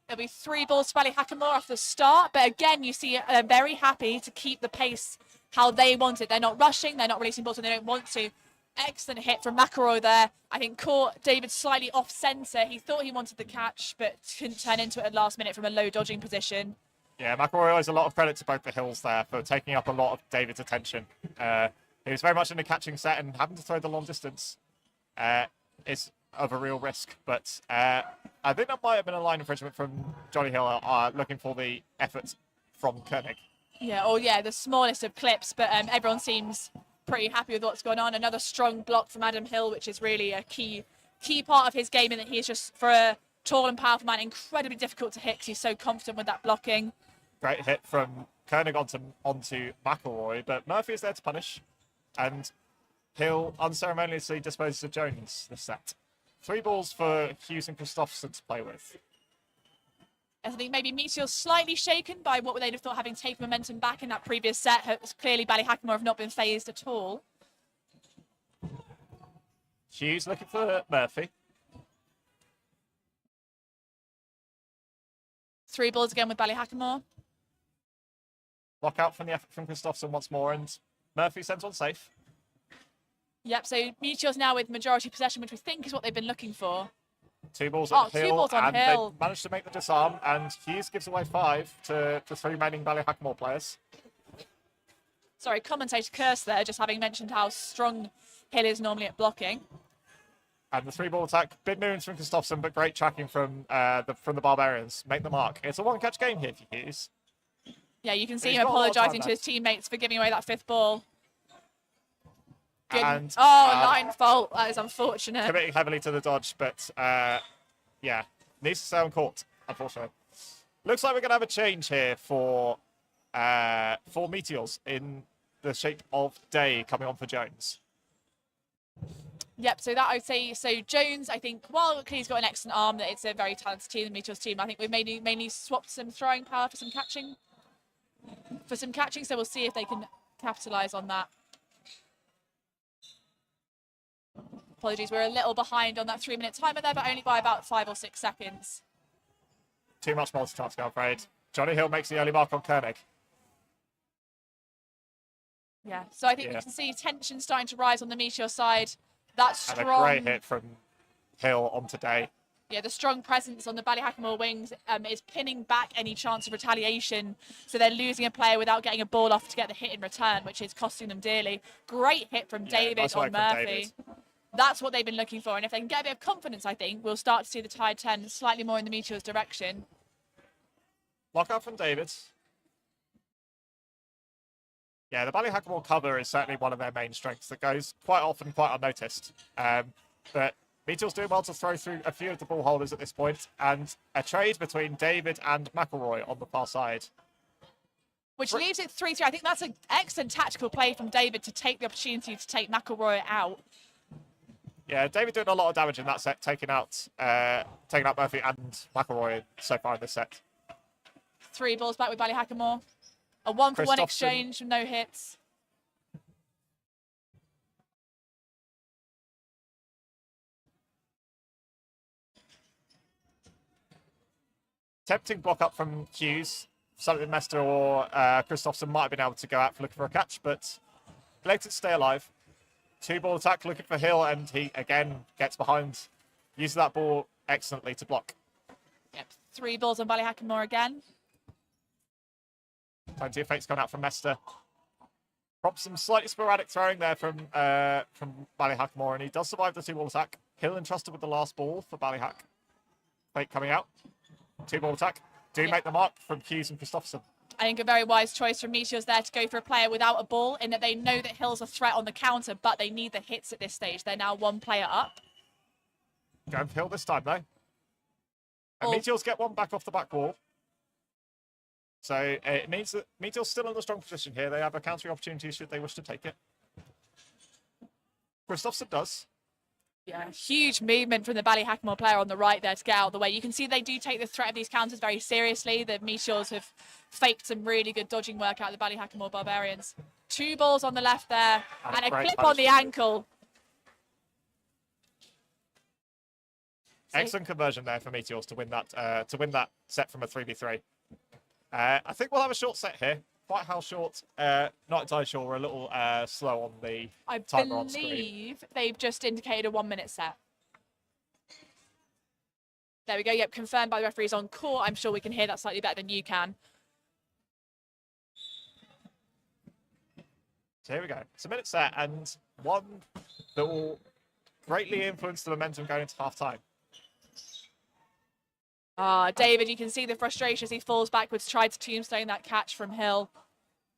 Speaker 5: There'll be 3 balls to Ballyhackamore off the start, but again, you see they're very happy to keep the pace how they want it. They're not rushing, they're not releasing balls when they don't want to. Excellent hit from McElroy there. I think caught David slightly off centre. He thought he wanted the catch, but couldn't turn into it at last minute from a low dodging position. Yeah,
Speaker 4: McElroy owes a lot of credit to both the Hills there for taking up a lot of David's attention. He was very much in the catching set, and having to throw the long distance is of a real risk. But I think that might have been a line infringement from Johnny Hill, looking for the effort from Koenig.
Speaker 5: Yeah, the smallest of clips, but everyone seems pretty happy with what's going on. Another strong block from Adam Hill, which is really a key part of his game, in that he's just, for a tall and powerful man, incredibly difficult to hit because he's so confident with that blocking.
Speaker 4: Great hit from Koenig onto McElroy, but Murphy is there to punish, and Hill unceremoniously disposes of Jones this set. 3 balls for Hughes and Christopherson to play with.
Speaker 5: I think maybe Meteor's slightly shaken by what they'd have thought, having taken momentum back in that previous set. Clearly, Ballyhackamore have not been phased at all.
Speaker 4: Hughes looking for Murphy.
Speaker 5: 3 balls again with Ballyhackamore.
Speaker 4: Block out from the effort from Kristofferson once more, and Murphy sends one safe.
Speaker 5: Yep, so Meteors now with majority possession, which we think is what they've been looking for.
Speaker 4: Two balls on Hill,
Speaker 5: 2 balls on
Speaker 4: and
Speaker 5: Hill.
Speaker 4: they managed to make the disarm, and Hughes gives away 5 to the 3 remaining Ballyhackamore players.
Speaker 5: Sorry, commentator curse there, just having mentioned how strong Hill is normally at blocking.
Speaker 4: And the 3-ball attack, big moves from Kristofferson, but great tracking from the Barbarians. Make the mark. It's a one-catch game here for Hughes.
Speaker 5: Yeah, you can see
Speaker 4: He's
Speaker 5: him
Speaker 4: got a lot of time
Speaker 5: apologising to his
Speaker 4: left.
Speaker 5: teammates for giving away that 5th ball. Good.
Speaker 4: And,
Speaker 5: line fault. That is unfortunate.
Speaker 4: Committing heavily to the dodge, but yeah, needs to stay on court, unfortunately. Looks like we're going to have a change here for Meteors in the shape of Day coming on for Jones.
Speaker 5: Yep, so that I would say, so Jones, I think, while he's got an excellent arm, that it's a very talented team, the Meteors team, I think we've mainly swapped some throwing power for some catching. So we'll see if they can capitalise on that. Apologies, we're a little behind on that 3-minute timer there, but only by about 5 or 6 seconds.
Speaker 4: Too much multitasking, I'm afraid. Johnny Hill makes the early mark on Koenig.
Speaker 5: Yeah, so I think we can see tension starting to rise on the Meteor side. That strong...
Speaker 4: And a great hit from Hill on today.
Speaker 5: Yeah, the strong presence on the Ballyhackamore wings is pinning back any chance of retaliation. So they're losing a player without getting a ball off to get the hit in return, which is costing them dearly. Great hit from David
Speaker 4: nice
Speaker 5: on
Speaker 4: work from
Speaker 5: Murphy.
Speaker 4: David.
Speaker 5: That's what they've been looking for. And if they can get a bit of confidence, I think, we'll start to see the tide turn slightly more in the Meteor's direction.
Speaker 4: Lockout from David. Yeah, the Ballyhackamore cover is certainly one of their main strengths that goes quite often quite unnoticed. But Meteor's doing well to throw through a few of the ball holders at this point, and a trade between David and McElroy on the far side.
Speaker 5: Which leaves it 3-3. I think that's an excellent tactical play from David to take the opportunity to take McElroy out.
Speaker 4: Yeah, David doing a lot of damage in that set, taking out Murphy and McElroy so far in this set.
Speaker 5: 3 balls back with Ballyhackamore. A 1-for-1
Speaker 4: Kristofferson.
Speaker 5: exchange, no hits.
Speaker 4: Tempting block up from Hughes. Something Mester or Kristofferson might have been able to go out for looking for a catch, but elected to stay alive. 2-ball attack looking for Hill, and he again gets behind. Uses that ball excellently to block.
Speaker 5: Yep, 3 balls on Ballyhackamore again.
Speaker 4: Plenty of fakes coming out from Mester. Props some slightly sporadic throwing there from Ballyhackamore, and he does survive the 2-ball attack. Hill entrusted with the last ball for Ballyhack. Fake coming out. 2-ball attack. Make the mark from Hughes and Kristofferson.
Speaker 5: I think a very wise choice from Meteors there to go for a player without a ball, in that they know that Hill's a threat on the counter, but they need the hits at this stage. They're now 1 player up.
Speaker 4: Going for Hill this time, though. And Meteors get one back off the back wall. So it means that Meteor's still in a strong position here. They have a countering opportunity should they wish to take it. Kristofferson does.
Speaker 5: Yeah, huge movement from the Ballyhackamore player on the right there to get out of the way. You can see they do take the threat of these counters very seriously. The Meteors have faked some really good dodging work out of the Ballyhackamore Barbarians. 2 balls on the left there, and a clip on the ankle.
Speaker 4: Excellent conversion there for Meteors to win that set from a 3v3. I think we'll have a short set here. Quite how short, not entirely sure. We're a little slow on the timer on screen.
Speaker 5: I believe they've just indicated a 1-minute set. There we go. Yep, confirmed by the referees on court. I'm sure we can hear that slightly better than you can.
Speaker 4: So here we go. It's a minute set, and one that will greatly influence the momentum going into half-time.
Speaker 5: David, you can see the frustration as he falls backwards, tried to tombstone that catch from Hill.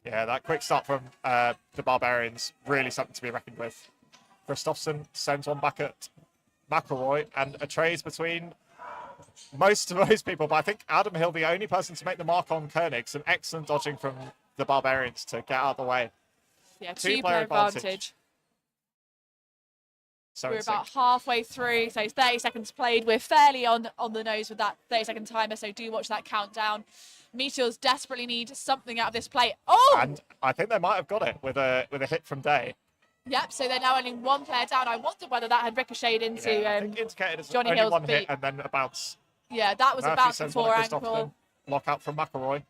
Speaker 4: Yeah, that quick start from the Barbarians, really something to be reckoned with. Kristofferson sends one back at McElroy, and a trade between most people, but I think Adam Hill, the only person to make the mark on Koenig. Some excellent dodging from the Barbarians to get out of the way.
Speaker 5: Yeah, 2-player advantage.
Speaker 4: So
Speaker 5: we're about halfway through, so it's 30 seconds played. We're fairly on the nose with that 30-second timer, so do watch that countdown. Meteors desperately need something out of this play. Oh!
Speaker 4: And I think they might have got it with a hit from Day.
Speaker 5: Yep, so they're now only 1 player down. I wondered whether that had ricocheted into
Speaker 4: I think indicated as
Speaker 5: Johnny
Speaker 4: only
Speaker 5: Hill's
Speaker 4: one
Speaker 5: beat.
Speaker 4: hit and then a bounce.
Speaker 5: Yeah, that was
Speaker 4: Murphy
Speaker 5: a bounce
Speaker 4: sends
Speaker 5: before
Speaker 4: one at
Speaker 5: ankle.
Speaker 4: Lockout from McElroy.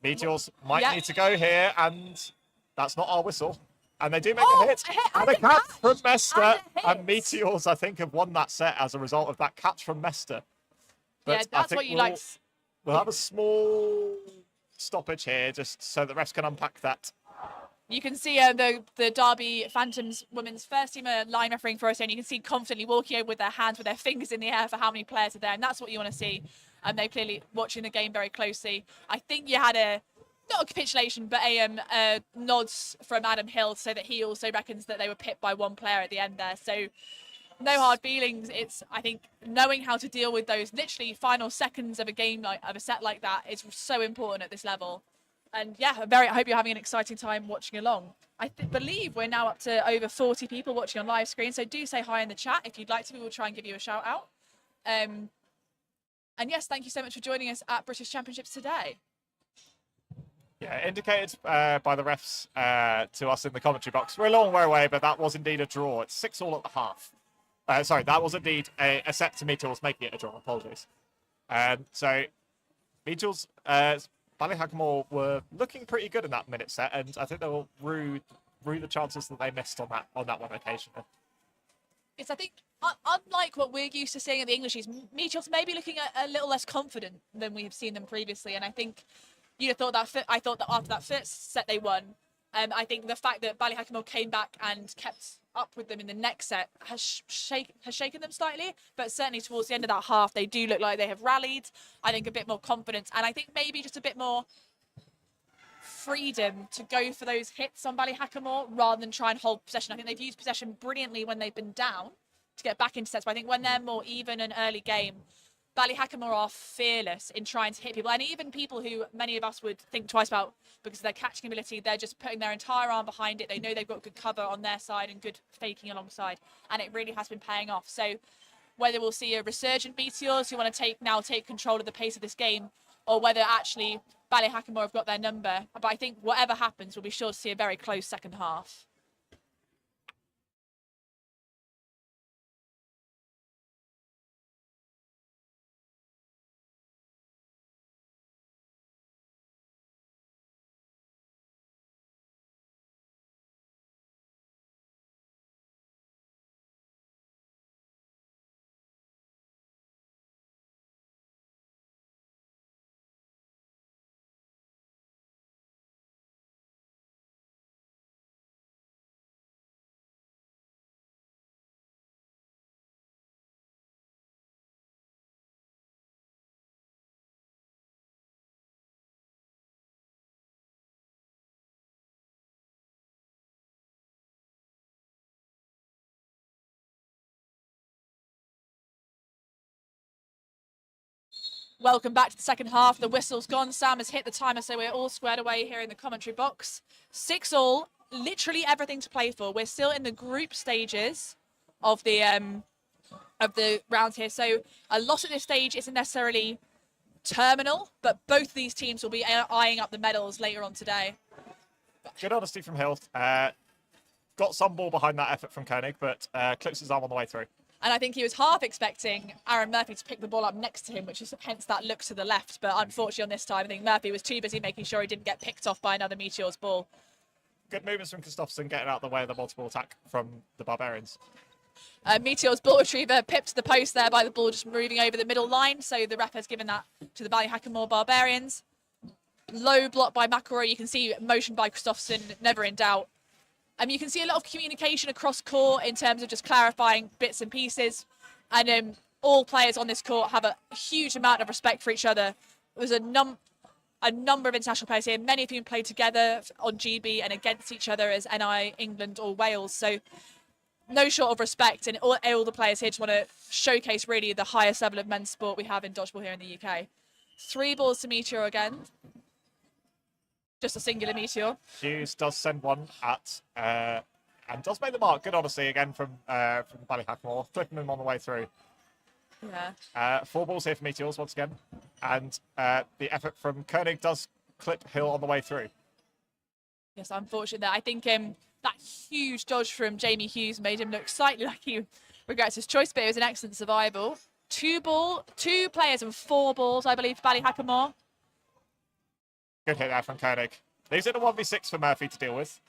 Speaker 4: Meteors might
Speaker 5: Yeah.
Speaker 4: need to go here, and that's not our whistle. And they do make
Speaker 5: Oh,
Speaker 4: a hit.
Speaker 5: a hit
Speaker 4: And
Speaker 5: and
Speaker 4: a
Speaker 5: a
Speaker 4: catch
Speaker 5: catch.
Speaker 4: from Mester.
Speaker 5: And a
Speaker 4: And
Speaker 5: hit.
Speaker 4: Meteors, I think, have won that set as a result of that catch from Mester. But
Speaker 5: Yeah,
Speaker 4: I
Speaker 5: that's
Speaker 4: think
Speaker 5: what you like.
Speaker 4: We'll have a small stoppage here just so the refs can unpack that.
Speaker 5: You can see the Derby Phantoms women's first team line refereeing for us, and you can see confidently walking over with their hands, with their fingers in the air for how many players are there, and that's what you want to see. And they're clearly watching the game very closely. I think you had not a capitulation, but a nods from Adam Hill to say that he also reckons that they were pipped by one player at the end there. So no hard feelings. It's, I think, knowing how to deal with those literally final seconds of a game, of a set like that, is so important at this level. And yeah, I hope you're having an exciting time watching along. I believe we're now up to over 40 people watching on live screen, so do say hi in the chat if you'd like to. We will try and give you a shout out. And yes, thank you so much for joining us at British Championships today.
Speaker 4: Yeah, indicated by the refs to us in the commentary box. We're a long way away, but that was indeed a draw. It's 6-all at the half. Sorry, that was indeed a set to Meteors, making it a draw. Apologies. So Meteors, Ballyhackamore were looking pretty good in that minute set, and I think they will rue the chances that they missed on that one occasion.
Speaker 5: It's, I think, unlike what we're used to seeing at the Englishies, Meteors may be looking a little less confident than we have seen them previously, and I think you'd have thought that. I thought that after that first set they won, I think the fact that Ballyhackamore came back and kept up with them in the next set has shaken them slightly, but certainly towards the end of that half they do look like they have rallied. I think a bit more confidence, and I think maybe just a bit more freedom to go for those hits on Ballyhackamore rather than try and hold possession. I think they've used possession brilliantly when they've been down to get back into sets, but I think when they're more even and early game, Ballyhackamore are fearless in trying to hit people, and even people who many of us would think twice about because of their catching ability. They're just putting their entire arm behind it. They know they've got good cover on their side and good faking alongside, and it really has been paying off. So whether we'll see a resurgent Meteors who want to take control of the pace of this game, or whether actually Ballyhackamore have got their number, but I think whatever happens, we'll be sure to see a very close second half. Welcome back to the second half. The whistle's gone. Sam has hit the timer, so we're all squared away here in the commentary box. 6-all, literally everything to play for. We're still in the group stages of the round here, so a loss at this stage isn't necessarily terminal, but both these teams will be eyeing up the medals later on today.
Speaker 4: Good honesty from Hill. Got some ball behind that effort from Koenig, but clips his arm on the way through.
Speaker 5: And I think he was half expecting Aaron Murphy to pick the ball up next to him, which is hence that look to the left. But unfortunately on this time, I think Murphy was too busy making sure he didn't get picked off by another Meteors ball.
Speaker 4: Good movements from Kristoffersson getting out of the way of the multiple attack from the Barbarians.
Speaker 5: Meteors ball retriever pipped to the post there by the ball just moving over the middle line. So the ref has given that to the Ballyhackamore Barbarians. Low block by McElroy. You can see motion by Kristoffersson, never in doubt. You can see a lot of communication across court in terms of just clarifying bits and pieces. And all players on this court have a huge amount of respect for each other. There's a number of international players here, many of whom played together on GB and against each other as NI, England or Wales. So no short of respect, and all the players here just want to showcase really the highest level of men's sport we have in dodgeball here in the UK. 3 balls to Meteor again. Just a singular Meteor.
Speaker 4: Hughes does send one at and does make the mark. Good honesty again from Ballyhackamore, flipping him on the way through.
Speaker 5: Yeah.
Speaker 4: 4 balls here for Meteors once again, and the effort from Koenig does clip Hill on the way through.
Speaker 5: Yes, unfortunate there. I think that huge dodge from Jamie Hughes made him look slightly like he regrets his choice, but it was an excellent survival. 2 players and 4 balls, I believe, for Ballyhackamore.
Speaker 4: Good hit there from Koenig. Leaves it a 1v6 for Murphy to deal with.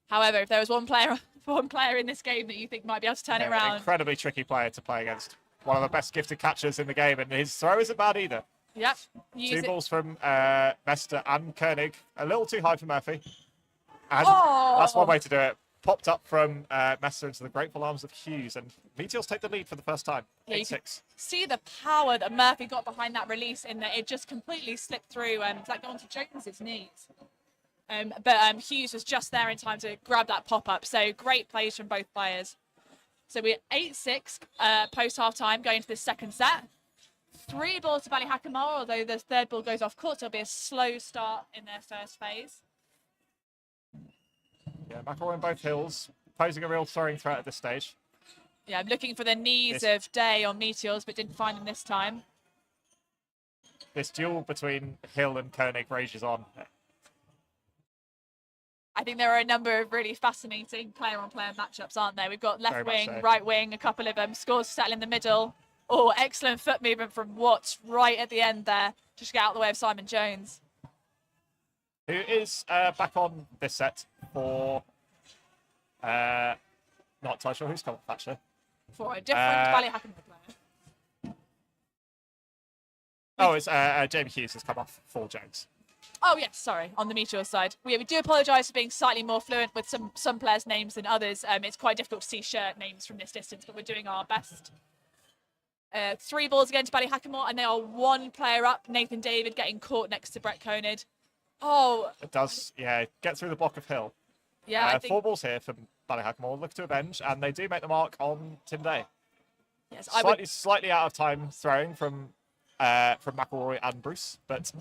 Speaker 5: However, if there was one player in this game that you think might be able to turn it
Speaker 4: An
Speaker 5: around.
Speaker 4: incredibly tricky player to play against. One of the best gifted catchers in the game, and his throw isn't bad either.
Speaker 5: Yep.
Speaker 4: Two balls from Mester and Koenig. A little too high for Murphy. And
Speaker 5: Oh!
Speaker 4: that's one way to do it. Popped up from Mester into the grateful arms of Hughes, and Meteors take the lead for the first time.
Speaker 5: Yeah, you
Speaker 4: 8-6.
Speaker 5: see the power that Murphy got behind that release in that it just completely slipped through and it's like going to Jones's knees. But Hughes was just there in time to grab that pop-up. So great plays from both players. So we're 8-6 post half-time going to the second set. 3 balls to Ballyhackamore, although the third ball goes off court, so it'll be a slow start in their first phase.
Speaker 4: Yeah, McElroy on both hills, posing a real throwing threat at this stage.
Speaker 5: Yeah, I'm looking for the knees of Day on Meteors, but didn't find them this time.
Speaker 4: This duel between Hill and Koenig rages on.
Speaker 5: I think there are a number of really fascinating player-on-player matchups, aren't there? We've got left
Speaker 4: Very much
Speaker 5: wing,
Speaker 4: so.
Speaker 5: right wing, a couple of scores settle in the middle. Oh, excellent foot movement from Watts right at the end there. Just get out of the way of Simon Jones.
Speaker 4: Who is back on this set for... not entirely sure who's come off, actually.
Speaker 5: For a different Ballyhackamore player.
Speaker 4: Oh, it's Jamie Hughes has come off for Jones.
Speaker 5: Oh, yes, sorry, on the Meteor side. We do apologise for being slightly more fluent with some players' names than others. It's quite difficult to see shirt names from this distance, but we're doing our best. 3 balls again to Ballyhackamore, and they are 1 player up. Nathan David getting caught next to Brett Conard. Oh.
Speaker 4: It does, yeah, get through the block of Hill.
Speaker 5: Yeah, I think...
Speaker 4: 4 balls here from Ballyhackamore. Look to avenge, and they do make the mark on Tim Day.
Speaker 5: Yes,
Speaker 4: Slightly out of time throwing from McElroy and Bruce, but...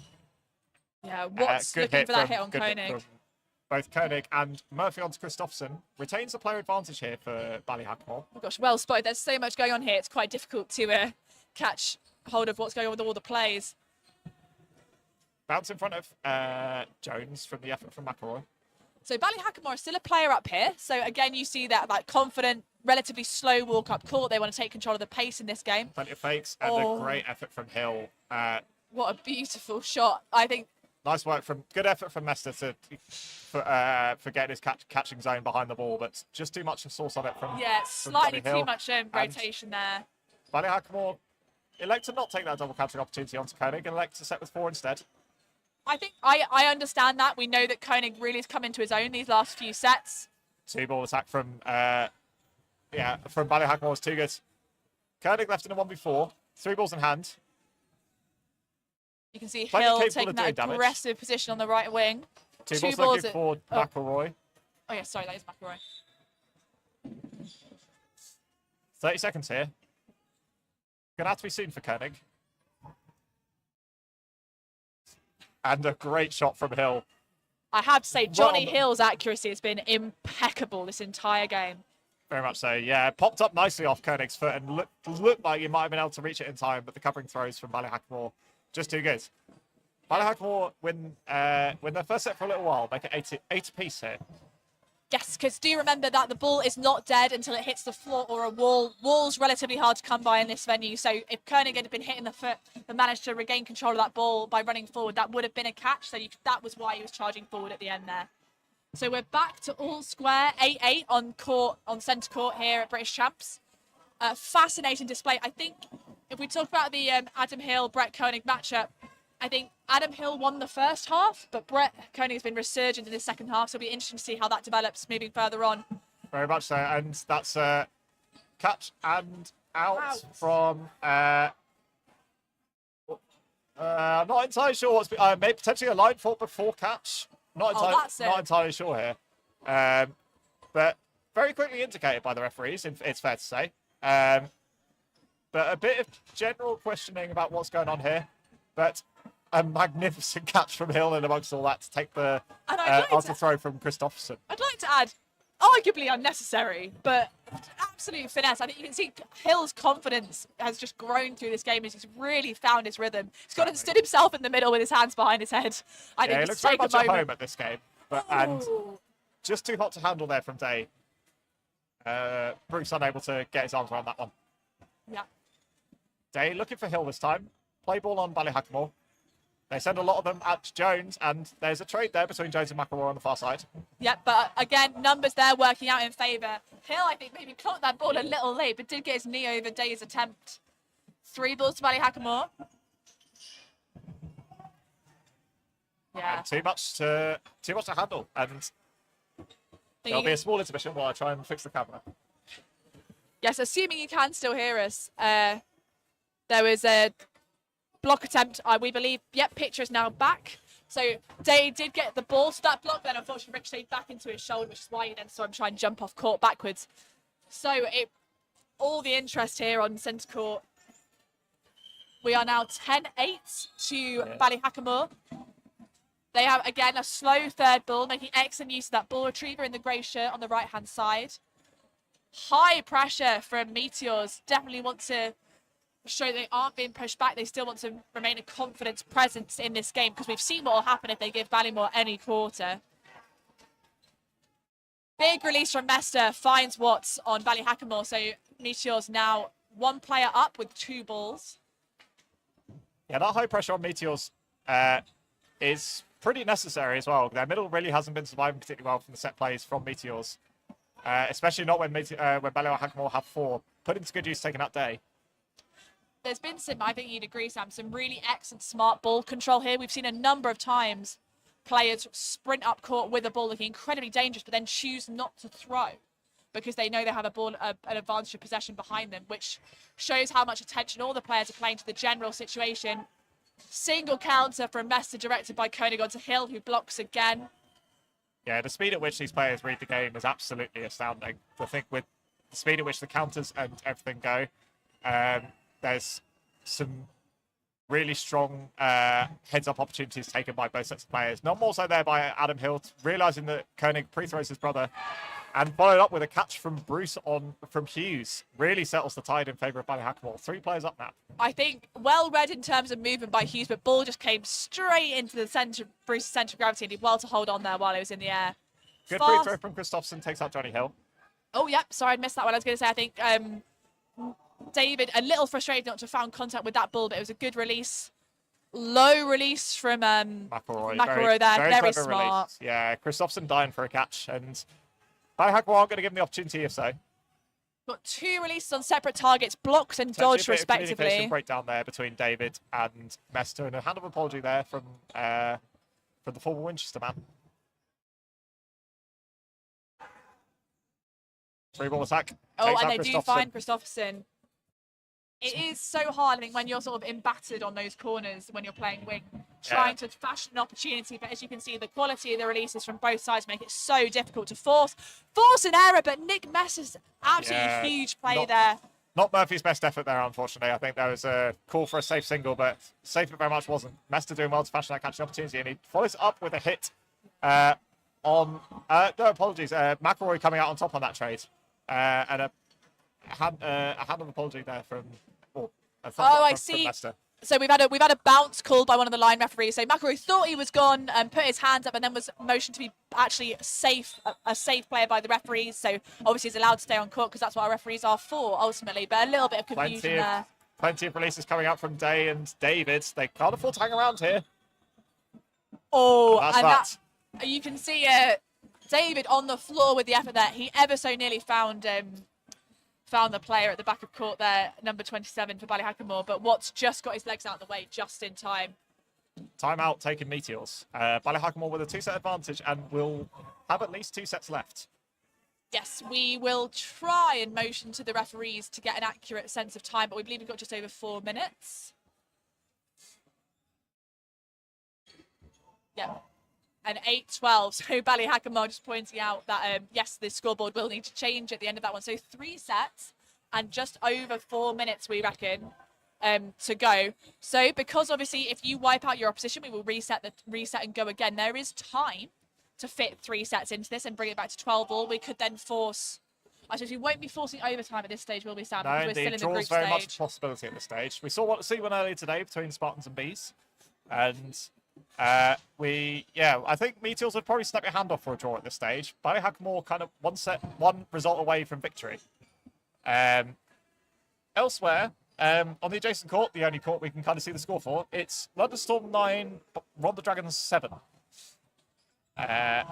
Speaker 5: Yeah, Watts looking for that hit on Koenig.
Speaker 4: Both Koenig and Murphy onto Christopherson. Retains the player advantage here for Ballyhackamore.
Speaker 5: Oh gosh, well spotted. There's so much going on here. It's quite difficult to catch hold of what's going on with all the plays.
Speaker 4: Bounce in front of Jones from the effort from McElroy.
Speaker 5: So Ballyhackamore is still a player up here. So again, you see that like confident, relatively slow walk up court. They want to take control of the pace in this game.
Speaker 4: Plenty of fakes and a great effort from Hill.
Speaker 5: What a beautiful shot. I think.
Speaker 4: Nice work good effort from Mester for getting his catching zone behind the ball, but just too much sauce on it from
Speaker 5: slightly
Speaker 4: from
Speaker 5: too much rotation there.
Speaker 4: Ballyhackamore elect to not take that double catching opportunity onto Koenig and elect to set with 4 instead.
Speaker 5: I think I understand that. We know that Koenig really has come into his own these last few sets.
Speaker 4: 2 ball attack from Ballyhackamore was too good. Koenig left in a 1v4, 3 balls in hand.
Speaker 5: You can see Hill taking that aggressive
Speaker 4: damage.
Speaker 5: position on the right wing.
Speaker 4: 2 balls looking for McElroy.
Speaker 5: Oh, yeah, sorry, that is McElroy.
Speaker 4: 30 seconds here. Gonna have to be soon for Koenig. And a great shot from Hill.
Speaker 5: I have to say, Johnny Hill's accuracy has been impeccable this entire game.
Speaker 4: Very much so, yeah. Popped up nicely off Koenig's foot and looked like he might have been able to reach it in time, but the covering throws from Ballyhackamore just too good. Ballyhackamore win their first set for a little while, make it 8 apiece here.
Speaker 5: Yes, because do remember that the ball is not dead until it hits the floor or a wall. Wall's relatively hard to come by in this venue, so if Koenig had been hitting the foot and managed to regain control of that ball by running forward, that would have been a catch, so that was why he was charging forward at the end there. So we're back to all square, 8-8 on centre court here at British Champs. Fascinating display. I think if we talk about the Adam Hill-Brett Koenig matchup, I think Adam Hill won the first half, but Brett Koenig has been resurgent in the second half, so it'll be interesting to see how that develops moving further on.
Speaker 4: Very much so, and that's catch and out from... not entirely sure what's... maybe potentially a line fault before catch. Not entirely sure here. But very quickly indicated by the referees, it's fair to say. But a bit of general questioning about what's going on here. But a magnificent catch from Hill and amongst all that to take the after throw from Christopherson.
Speaker 5: I'd like to add, arguably unnecessary, but absolute finesse. I think you can see Hill's confidence has just grown through this game as he's really found his rhythm. He's got and stood himself in the middle with his hands behind his head. I think
Speaker 4: he looks very much at home at this game, and just too hot to handle there from Day. Bruce unable to get his arms around that one.
Speaker 5: Yeah.
Speaker 4: Day looking for Hill this time. Play ball on Ballyhackamore. They send a lot of them at Jones, and there's a trade there between Jones and McElroy on the far side.
Speaker 5: Yep, but again, numbers there working out in favour. Hill, I think, maybe caught that ball a little late, but did get his knee over Day's attempt. 3 balls to Ballyhackamore. Yeah.
Speaker 4: And too much to handle, and there'll be a small intermission while I try and fix the camera.
Speaker 5: Yes, assuming you can still hear us. There was a block attempt, we believe. Yep, picture is now back. So Day did get the ball to that block, then unfortunately ricocheted back into his shoulder, which is why he then saw him try and jump off court backwards. So all the interest here on centre court. We are now 10-8 to Ballyhackamore. They have, again, a slow third ball, making excellent use of that ball retriever in the grey shirt on the right-hand side. High pressure from Meteors. Definitely want to show they aren't being pushed back. They still want to remain a confident presence in this game, because we've seen what will happen if they give Ballymore any quarter. Big release from Mester finds Watts on Ballyhackamore. So Meteors now 1 player up with 2 balls.
Speaker 4: Yeah, that high pressure on Meteors is pretty necessary as well. Their middle really hasn't been surviving particularly well from the set plays from Meteors, especially not when Ballyhackamore have 4. Put into good use taking that Day.
Speaker 5: There's been some, I think you'd agree, Sam, some really excellent smart ball control here. We've seen a number of times players sprint up court with a ball looking incredibly dangerous, but then choose not to throw because they know they have a ball, an advantage of possession behind them, which shows how much attention all the players are playing to the general situation. Single counter from Mester directed by Koenig onto Hill, who blocks again.
Speaker 4: Yeah, the speed at which these players read the game is absolutely astounding. I think with the speed at which the counters and everything go, there's some really strong heads-up opportunities taken by both sets of players. Not more so there by Adam Hill, realising that Koenig pre-throws his brother, and followed up with a catch from Bruce from Hughes. Really settles the tide in favour of Ballyhackamore. 3 players up now.
Speaker 5: I think well read in terms of movement by Hughes, but ball just came straight into the centre, Bruce's centre of gravity, and he did well to hold on there while it was in the air.
Speaker 4: Good free throw from Christopherson, takes out Johnny Hill.
Speaker 5: Oh, yep, sorry, I missed that one. I was going to say, I think David, a little frustrated not to have found contact with that ball, but it was a good release. Low release from McElroy there, very smart.
Speaker 4: Release. Yeah, Christopherson dying for a catch, and Ballyhackamore aren't going to give him the opportunity if so.
Speaker 5: Got 2 releases on separate targets, blocked and dodged respectively.
Speaker 4: Breakdown there between David and Mester, and a hand of apology there from the former Winchester man. 3-ball attack.
Speaker 5: Oh, and they do find Christopherson. It is so hard, I think, when you're sort of embattered on those corners when you're playing wing, trying to fashion an opportunity. But as you can see, the quality of the releases from both sides make it so difficult to force an error. But Nick Messer's absolutely huge play there.
Speaker 4: Not Murphy's best effort there, unfortunately. I think there was a call for a safe single, but safe it very much wasn't. Mester doing well to fashion that catching opportunity, and he follows up with a hit on... no, apologies. McElroy coming out on top on that trade. And a hand of apology there from...
Speaker 5: I see. So we've had a bounce called by one of the line referees. So McElroy thought he was gone and put his hands up, and then was motioned to be actually safe, a safe player by the referees. So obviously he's allowed to stay on court because that's what our referees are for ultimately. But a little bit of confusion there.
Speaker 4: Plenty of releases coming out from Day and David. They can't afford to hang around here.
Speaker 5: Oh, and that you can see David on the floor with the effort there. He ever so nearly found the player at the back of court there, number 27 for Ballyhackamore, but Watts just got his legs out of the way just in time.
Speaker 4: Timeout taking Meteors. Ballyhackamore with a 2-set advantage and will have at least 2 sets left.
Speaker 5: Yes, we will try and motion to the referees to get an accurate sense of time, but we believe we've got just over 4 minutes. Yeah. And 8-12, so Ballyhackamore just pointing out that, yes, the scoreboard will need to change at the end of that one. So 3 sets and just over 4 minutes, we reckon, to go. So because obviously if you wipe out your opposition, we will reset and go again. There is time to fit 3 sets into this and bring it back to 12-all. We could then force... I suppose we won't be forcing overtime at this stage, will we, Sam?
Speaker 4: No,
Speaker 5: because
Speaker 4: indeed.
Speaker 5: We're still in the group
Speaker 4: very
Speaker 5: stage.
Speaker 4: Much a possibility at this stage. We saw one earlier today between Spartans and Bees, and... I think Meteors would probably snap your hand off for a draw at this stage. Ballyhackamore kind of one result away from victory. Elsewhere, on the adjacent court, the only court we can kind of see the score for, it's London Storm 9, Ron the Dragons 7. A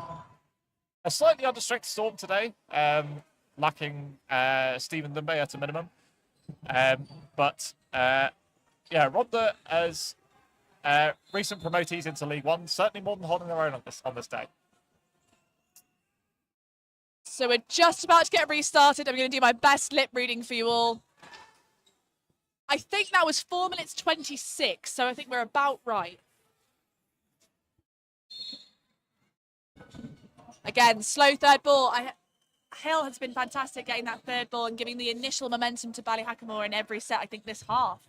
Speaker 4: slightly understrength Storm today, lacking Stephen Dumbe at a minimum. But yeah, Ronda as recent promotees into League One, certainly more than holding their own on this day.
Speaker 5: So we're just about to get restarted. I'm going to do my best lip reading for you all. I think that was 4 minutes 26, so I think we're about right. Again, slow third ball. Hill has been fantastic getting that third ball and giving the initial momentum to Ballyhackamore in every set, I think, this half.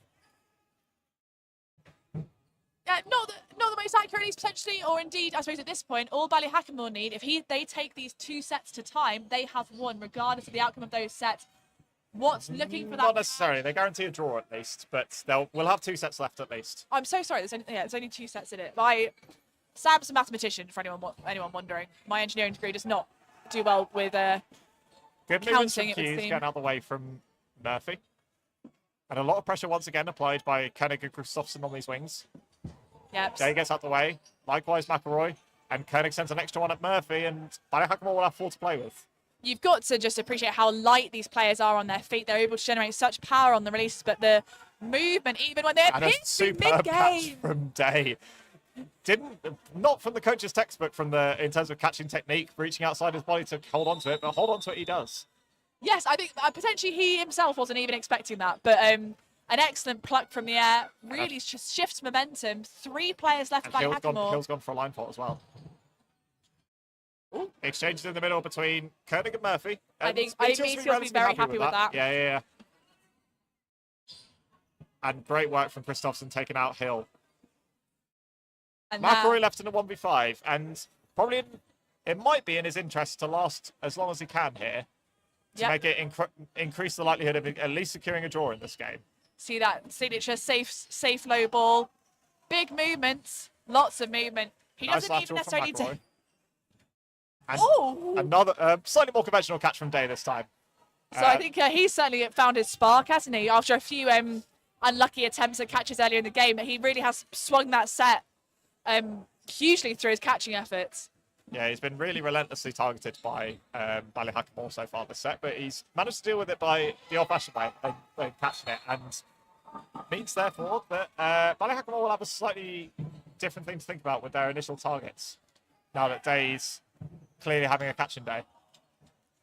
Speaker 5: Not the most accurate release potentially, or indeed, I suppose at this point, all Ballyhackamore need, if they take these 2 sets to time, they have won, regardless of the outcome of those sets. What's looking for that?
Speaker 4: Not necessarily. They guarantee a draw at least, but we'll have 2 sets left at least.
Speaker 5: I'm so sorry. There's only 2 sets in it. Sam's a mathematician, for anyone wondering. My engineering degree does not do well with
Speaker 4: Good movements from
Speaker 5: counting, it would
Speaker 4: Hughes,
Speaker 5: seem.
Speaker 4: getting out of the way from Murphy. And a lot of pressure once again applied by Koenig and Kristofferson on these wings.
Speaker 5: Yep.
Speaker 4: Day gets out the way. Likewise, McElroy. And Koenig sends an extra one at Murphy, and Ballyhackamore will have 4 to play with.
Speaker 5: You've got to just appreciate how light these players are on their feet. They're able to generate such power on the releases, but the movement, even when they're
Speaker 4: And a
Speaker 5: pitching
Speaker 4: superb catch
Speaker 5: mid-game.
Speaker 4: from Day. Not from the coach's textbook in terms of catching technique, reaching outside his body to hold on to it, but hold on to it he does.
Speaker 5: Yes, I think potentially he himself wasn't even expecting that, but an excellent pluck from the air. Really just shifts momentum. 3 players left by Hackamore.
Speaker 4: Hill's gone for a line fault as well. Ooh. Exchanges in the middle between Koenig and Murphy.
Speaker 5: I think Meteor's will be very happy with that.
Speaker 4: Yeah. And great work from Kristofferson taking out Hill.
Speaker 5: And
Speaker 4: McElroy left in a 1v5, and probably it might be in his interest to last as long as he can here to make it increase the likelihood of at least securing a draw in this game.
Speaker 5: See that signature safe low ball. Big movements, lots of movement. He
Speaker 4: Nice
Speaker 5: doesn't even
Speaker 4: lateral from
Speaker 5: necessarily need to...
Speaker 4: And another slightly more conventional catch from Day this time.
Speaker 5: So I think he's certainly found his spark, hasn't he? After a few unlucky attempts at catches earlier in the game, he really has swung that set hugely through his catching efforts.
Speaker 4: Yeah, he's been really relentlessly targeted by Ballyhackamore so far this set, but he's managed to deal with it by the old-fashioned way, by catching it, and means therefore that Ballyhackamore will have a slightly different thing to think about with their initial targets. Now that Day's clearly having a catching day,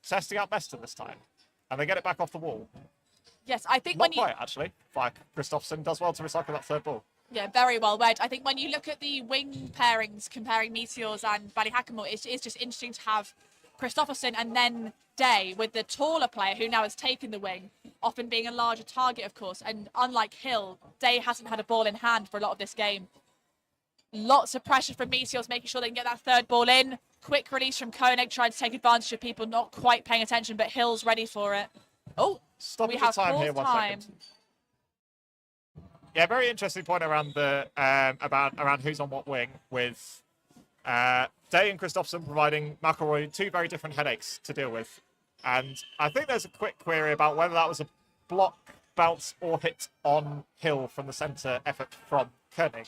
Speaker 4: testing out Mester this time, and they get it back off the wall.
Speaker 5: Yes, I think
Speaker 4: Not quite actually. Like Kristofferson does well to recycle that third ball.
Speaker 5: Yeah, very well read. I think when you look at the wing pairings comparing Meteors and Ballyhackamore, it's just interesting to have Kristofferson and then Day with the taller player who now has taken the wing, often being a larger target, of course. And unlike Hill, Day hasn't had a ball in hand for a lot of this game. Lots of pressure from Meteors, making sure they can get that third ball in. Quick release from Koenig, trying to take advantage of people not quite paying attention, but Hill's ready for it. Oh,
Speaker 4: we have time here. 1 second. Yeah, very interesting point around the around who's on what wing, with Day and Kristofferson providing McElroy 2 very different headaches to deal with. And I think there's a quick query about whether that was a block, bounce, or hit on Hill from the centre effort from Koenig.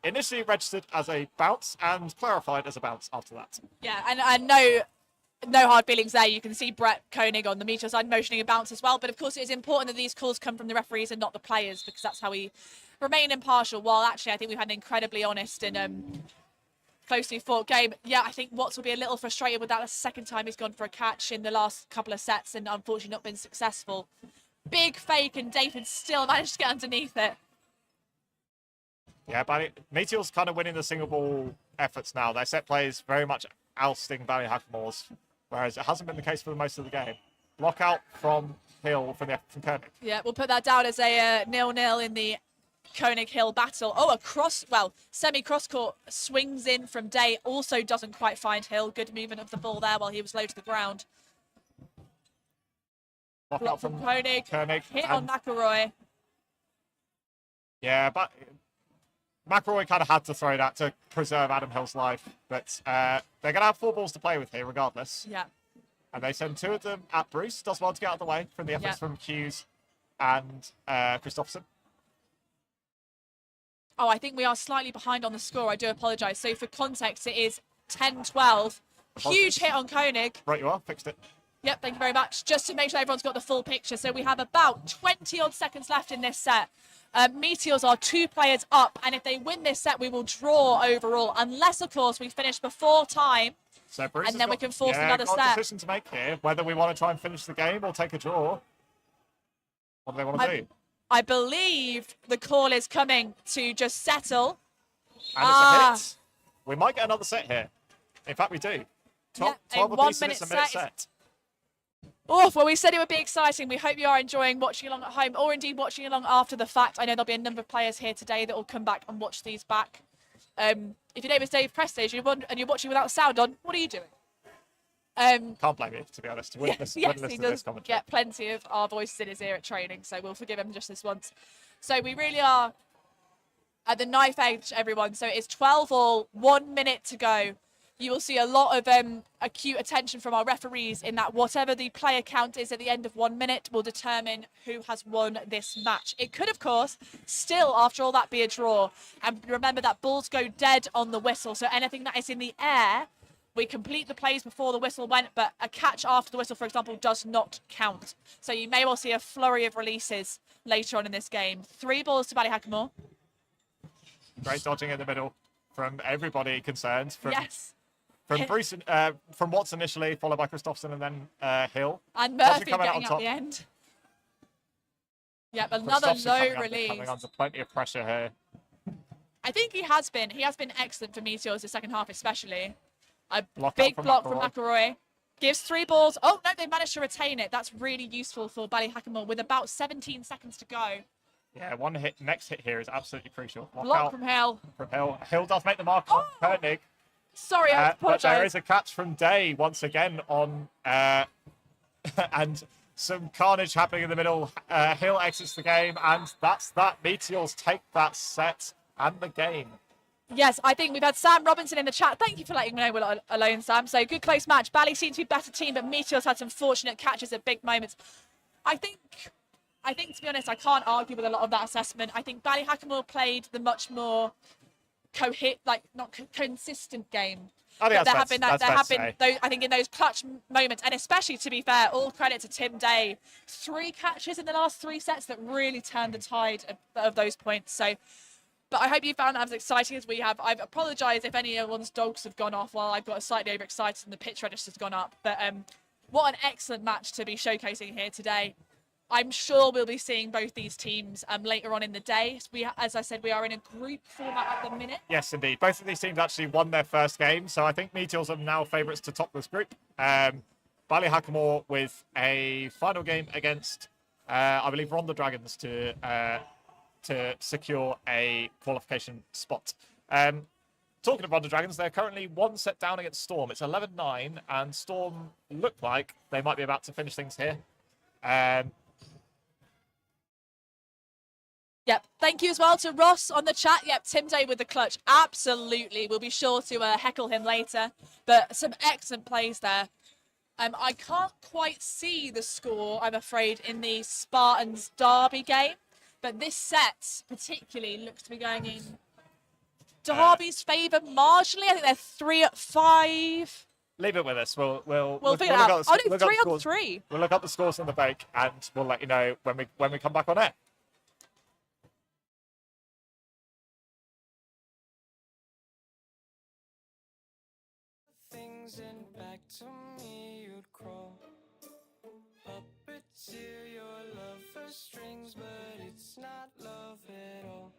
Speaker 4: Initially registered as a bounce and clarified as a bounce after that.
Speaker 5: Yeah, and no hard feelings there. You can see Brett Koenig on the Meteor side motioning a bounce as well. But of course, it is important that these calls come from the referees and not the players, because that's how we remain impartial. While actually, I think we've had an incredibly honest and closely fought game. Yeah, I think Watts will be a little frustrated with that. That's the second time he's gone for a catch in the last couple of sets and unfortunately not been successful. Big fake, and David still managed to get underneath it.
Speaker 4: Yeah, Meteor's kind of winning the single ball efforts now. Their set play is very much ousting Ballyhackamore's, whereas it hasn't been the case for most of the game. Block out from Hill from Koenig.
Speaker 5: Yeah, we'll put that down as a 0-0 in the Koenig-Hill battle. Oh, semi-cross court swings in from Day. Also doesn't quite find Hill. Good movement of the ball there while he was low to the ground.
Speaker 4: Block out from
Speaker 5: Koenig. Hit on McElroy.
Speaker 4: Yeah, but McElroy kind of had to throw that to preserve Adam Hill's life. But they're going to have 4 balls to play with here regardless.
Speaker 5: Yeah.
Speaker 4: And they send 2 of them at Bruce. Does well to get out of the way from the efforts from Hughes and Christopherson.
Speaker 5: Oh, I think we are slightly behind on the score. I do apologise. So for context, it is 10-12. Huge hit on Koenig.
Speaker 4: Right, you are. Fixed it.
Speaker 5: Yep, thank you very much. Just to make sure everyone's got the full picture. So we have about 20 odd seconds left in this set. Meteors are 2 players up, and if they win this set, we will draw overall, unless, of course, we finish before time,
Speaker 4: So Bruce
Speaker 5: and then we can force another
Speaker 4: got a
Speaker 5: set.
Speaker 4: decision to make here, whether we want to try and finish the game or take a draw. What do they want to do?
Speaker 5: I believe the call is coming to just settle.
Speaker 4: And it's a hit. We might get another set here. In fact, we do. 12
Speaker 5: a
Speaker 4: 12 apiece, and it's a
Speaker 5: 1 minute
Speaker 4: minute
Speaker 5: set.
Speaker 4: set.
Speaker 5: Oh, well, we said it would be exciting. We hope you are enjoying watching along at home, or indeed watching along after the fact. I know there'll be a number of players here today that will come back and watch these back. If your name is Dave Prestage and you're watching without sound on, what are you doing?
Speaker 4: Can't blame you, to be honest.
Speaker 5: Yes, he does get plenty of our voices in his ear at training, so we'll forgive him just this once. So we really are at the knife edge, everyone. So it's 12 all, 1 minute to go. You will see a lot of acute attention from our referees in that whatever the player count is at the end of 1 minute will determine who has won this match. It could, of course, still, after all that, be a draw. And remember that balls go dead on the whistle, so anything that is in the air, we complete the plays before the whistle went, but a catch after the whistle, for example, does not count. So you may well see a flurry of releases later on in this game. 3 balls to Ballyhackamore.
Speaker 4: Great dodging in the middle from everybody concerned.
Speaker 5: Yes.
Speaker 4: From Bruce, from Watts initially, followed by Christopherson and then Hill.
Speaker 5: And Murphy
Speaker 4: coming
Speaker 5: getting
Speaker 4: out
Speaker 5: out
Speaker 4: on
Speaker 5: the
Speaker 4: top.
Speaker 5: end. Yep, another
Speaker 4: Christopherson
Speaker 5: low
Speaker 4: coming
Speaker 5: release.
Speaker 4: under plenty of pressure here.
Speaker 5: I think he has been. He has been excellent for Meteors the second half, especially. A
Speaker 4: Block out
Speaker 5: big
Speaker 4: from
Speaker 5: block from
Speaker 4: McElroy.
Speaker 5: McElroy. Gives 3 balls. Oh, no, they managed to retain it. That's really useful for Ballyhackamore with about 17 seconds to go.
Speaker 4: Yeah, one hit. Next hit here is absolutely crucial.
Speaker 5: Block from Hill.
Speaker 4: From Hill. Hill does make the mark on Koenig.
Speaker 5: Sorry, I
Speaker 4: But there
Speaker 5: apologise.
Speaker 4: is a catch from Day once again on, and some carnage happening in the middle. Hill exits the game, and that's that. Meteors take that set and the game.
Speaker 5: Yes, I think we've had Sam Robinson in the chat. Thank you for letting me know we're not alone, Sam. So good close match. Bally seems to be a better team, but Meteors had some fortunate catches at big moments. I think to be honest, I can't argue with a lot of that assessment. I think Ballyhackamore played the much more consistent game.
Speaker 4: I think
Speaker 5: There
Speaker 4: that's
Speaker 5: have
Speaker 4: fair
Speaker 5: been
Speaker 4: to say.
Speaker 5: those, I think, in those clutch moments, and especially, to be fair, all credit to Tim Day. 3 catches in the last 3 sets that really turned the tide of those points. So, but I hope you found that as exciting as we have. I apologise if anyone's dogs have gone off while I've got slightly overexcited and the pitch register's gone up. But what an excellent match to be showcasing here today. I'm sure we'll be seeing both these teams later on in the day. As I said, we are in a group format at the minute.
Speaker 4: Yes, indeed. Both of these teams actually won their first game, so I think Meteors are now favourites to top this group. Ballyhackamore with a final game against, I believe, Ronda Dragons to secure a qualification spot. Talking of Ronda Dragons, they're currently 1 set down against Storm. It's 11-9, and Storm look like they might be about to finish things here.
Speaker 5: Yep. Thank you as well to Ross on the chat. Yep, Tim Day with the clutch. Absolutely. We'll be sure to heckle him later. But some excellent plays there. I can't quite see the score, I'm afraid, in the Spartans Derby game. But this set particularly looks to be going in Derby's favour marginally. I think they're 3-5.
Speaker 4: Leave it with us. We'll
Speaker 5: figure it out. Oh, no, 3-3.
Speaker 4: We'll look up the scores on the break, and we'll let you know when we come back on air.
Speaker 6: Things and back to me you'd crawl. Puppeteer your love for strings, but it's not love at all.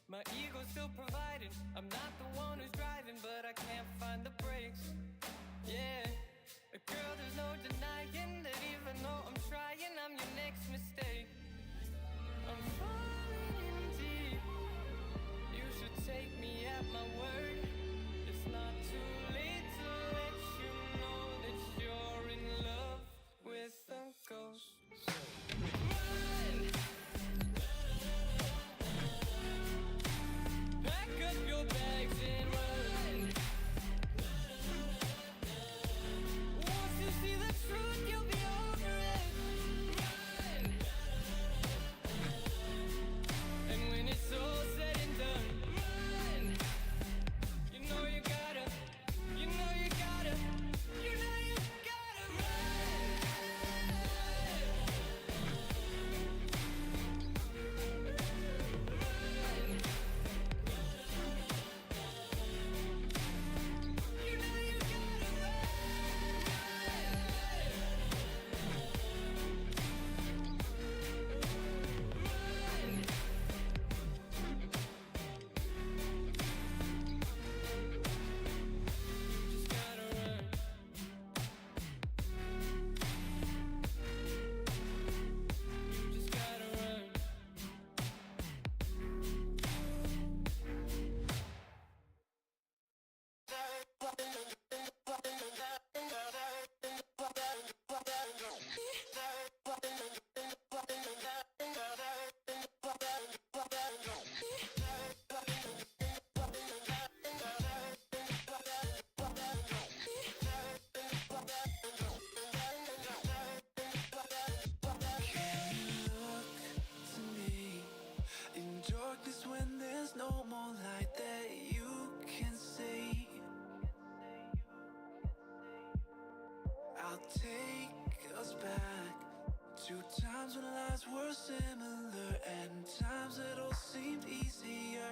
Speaker 6: My ego's still providing. I'm not the one who's driving, but I can't find the brakes. Yeah, girl, there's no denying that even though I'm trying, I'm your next mistake. I'm falling in deep. You should take me at my word. It's not too late to let you know that you're in love with a ghost. Run! Pack up your bags and run. Once you see the truth, you
Speaker 1: To me, in darkness when there's no more light that you can see, I'll take us back to times when lives were similar and times that all seemed easier.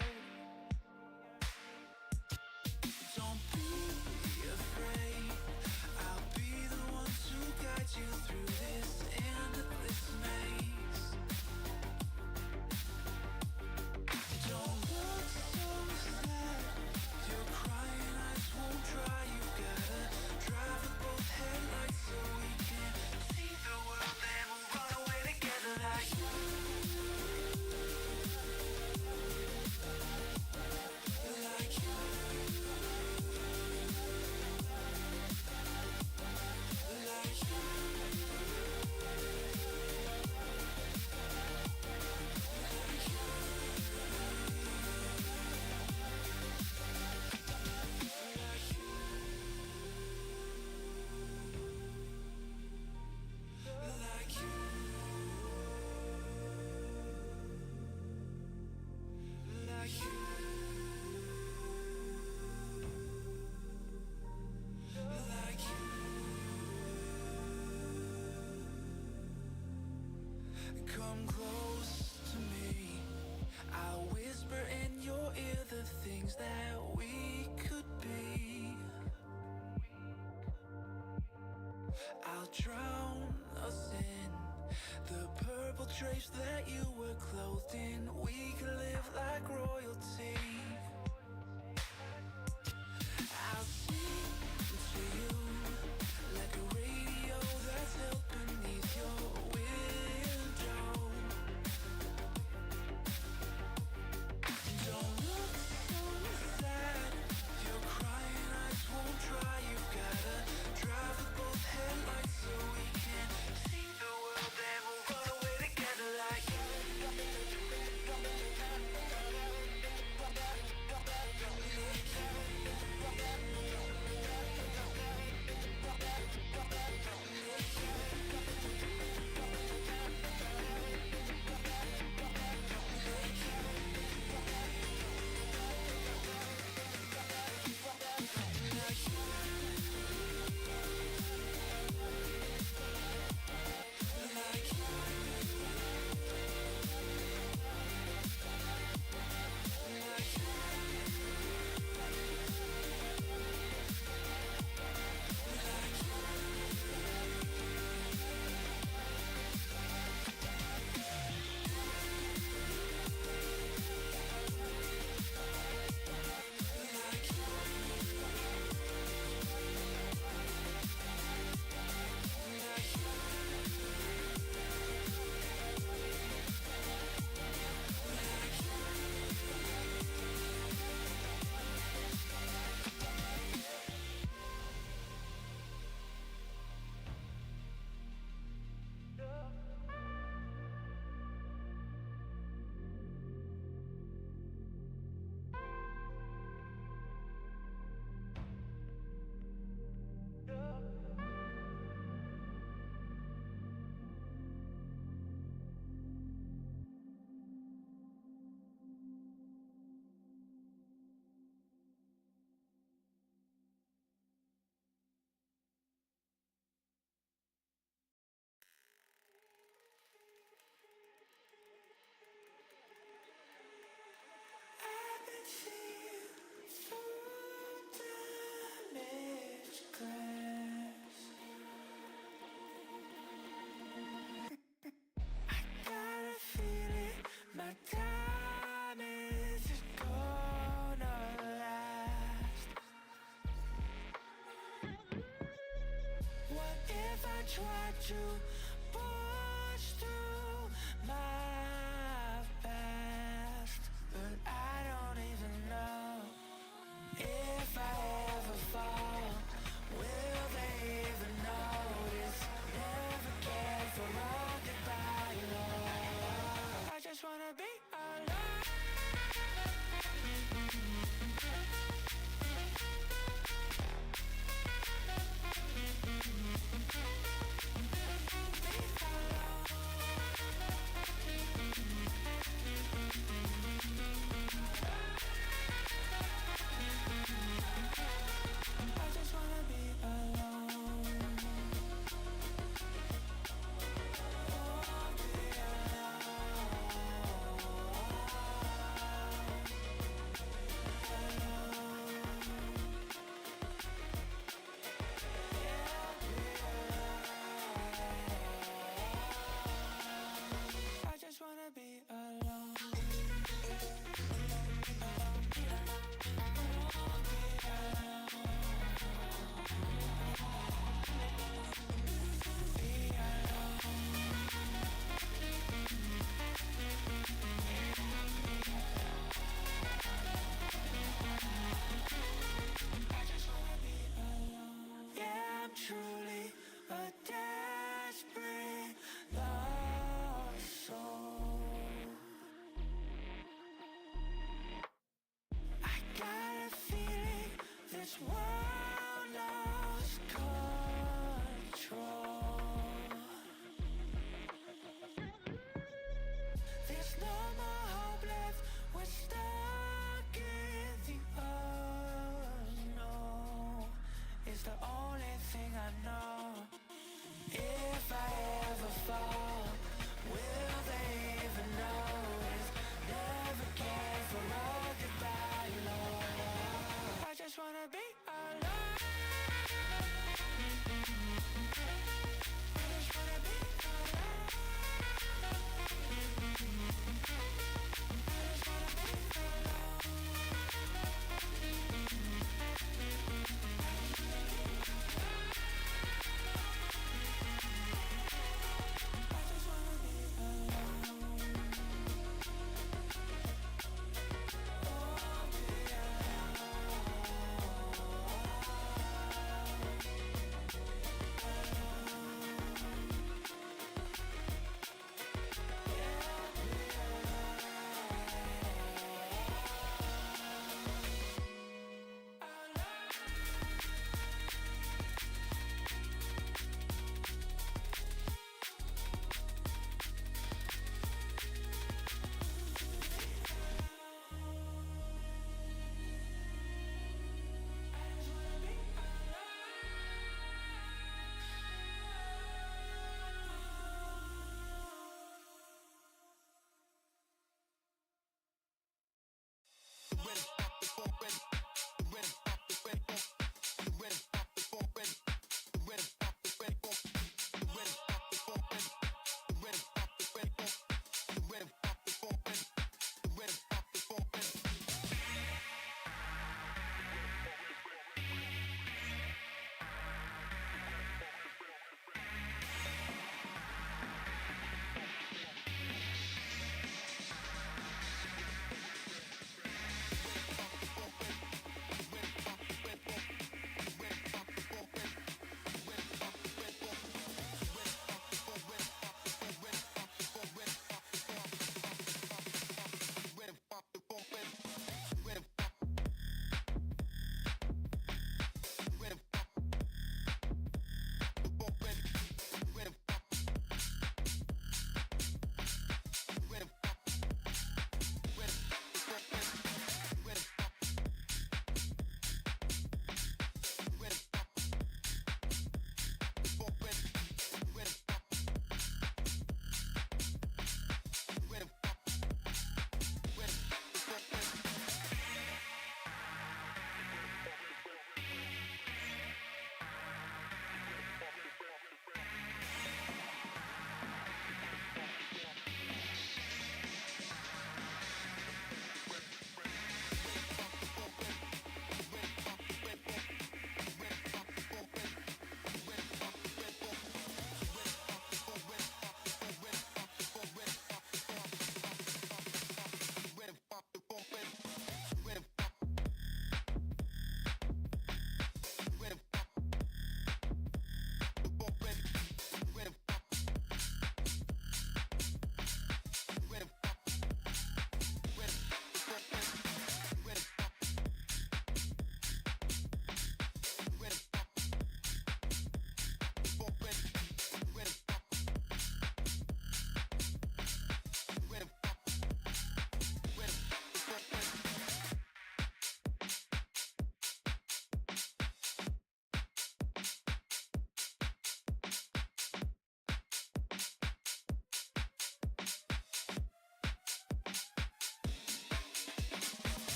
Speaker 1: Don't be afraid, I'll be the one to guide you through this endless maze. Don't look so sad, your crying eyes won't dry. You gotta drive with both headlights so we can see the world and we'll run away together like you. Like you. Like you. Like you. Like you. Like you. Come close to me, I'll whisper in your ear the things that we could be. I'll drown us in the purple drapes that you were clothed in. We could live like royalty. I'll sing to you like a radio that's held beneath your window. Don't look so sad, your crying eyes won't dry. You gotta drive with both headlights so we can see the world and we'll run away together like you. Try to push through my past, but I don't even know if I ever fall. Will they even notice? Never get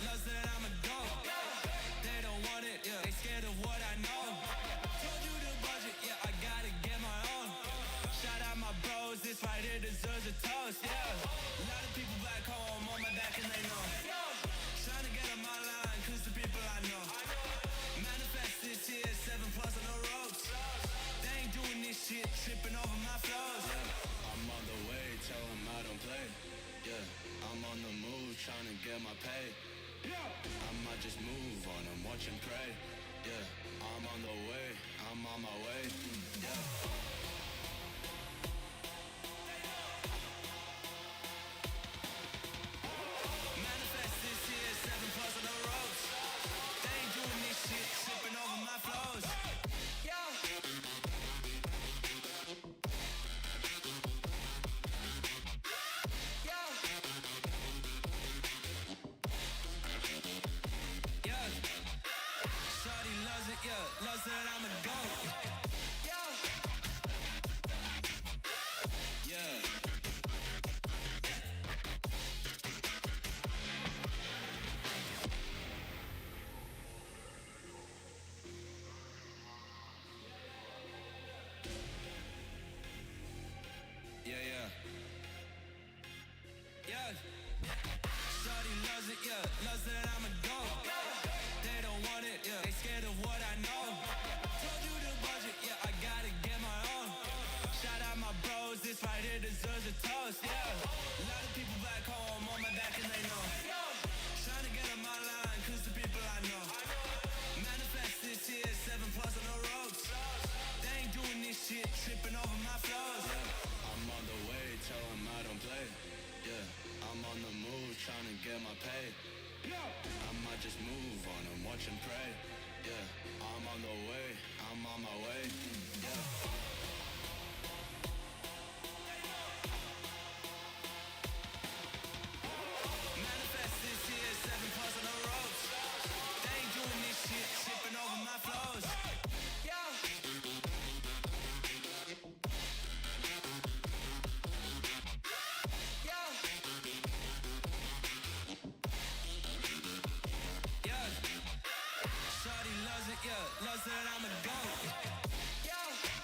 Speaker 1: loves that I'm a goat. They don't want it, yeah, they scared of what I know. Told you the budget, yeah, I gotta get my own. Shout out my bros, this right here deserves a toast, yeah. A lot of people back home on my back and they know. Trying to get on my line, cause the people I know. Manifest this year, 7 plus on the ropes. They ain't doing this shit, tripping over my flows. Yeah, I'm on the way, tell them I don't play. Yeah, I'm on the move, trying to get my pay. I might just move on and watch and pray. Yeah, I'm on the way, I'm on my way. Yeah. Manifest this year, 7 plus on the ropes. They ain't doing this shit, tripping over my flows. Yeah. Shawty loves it, yeah, loves that I'm a goat. Yeah. Yeah. Shawty loves it, yeah, loves that I'm a goat. They don't want it, yeah, they scared of what I know. Told you the budget, yeah, I gotta get my own. Shout out my bros, this right here deserves a toast, yeah. A lot of people back home on my back and they know. Trying to get on my line, cause the people I know. Manifest this year, 7 plus on the ropes. They ain't doing this shit, tripping over my flows. Yeah, I'm on the way, tell them I don't play. Yeah, I'm on the move, trying to get my pay. I might just move on and watch and pray. Yeah, I'm on the way, I'm on my way. Yeah. Manifest this year, 7 plus on the ropes. They ain't doing this shit, tripping over my flows. Yeah. Shawty loves it, yeah, loves that I'm a goat. Yeah.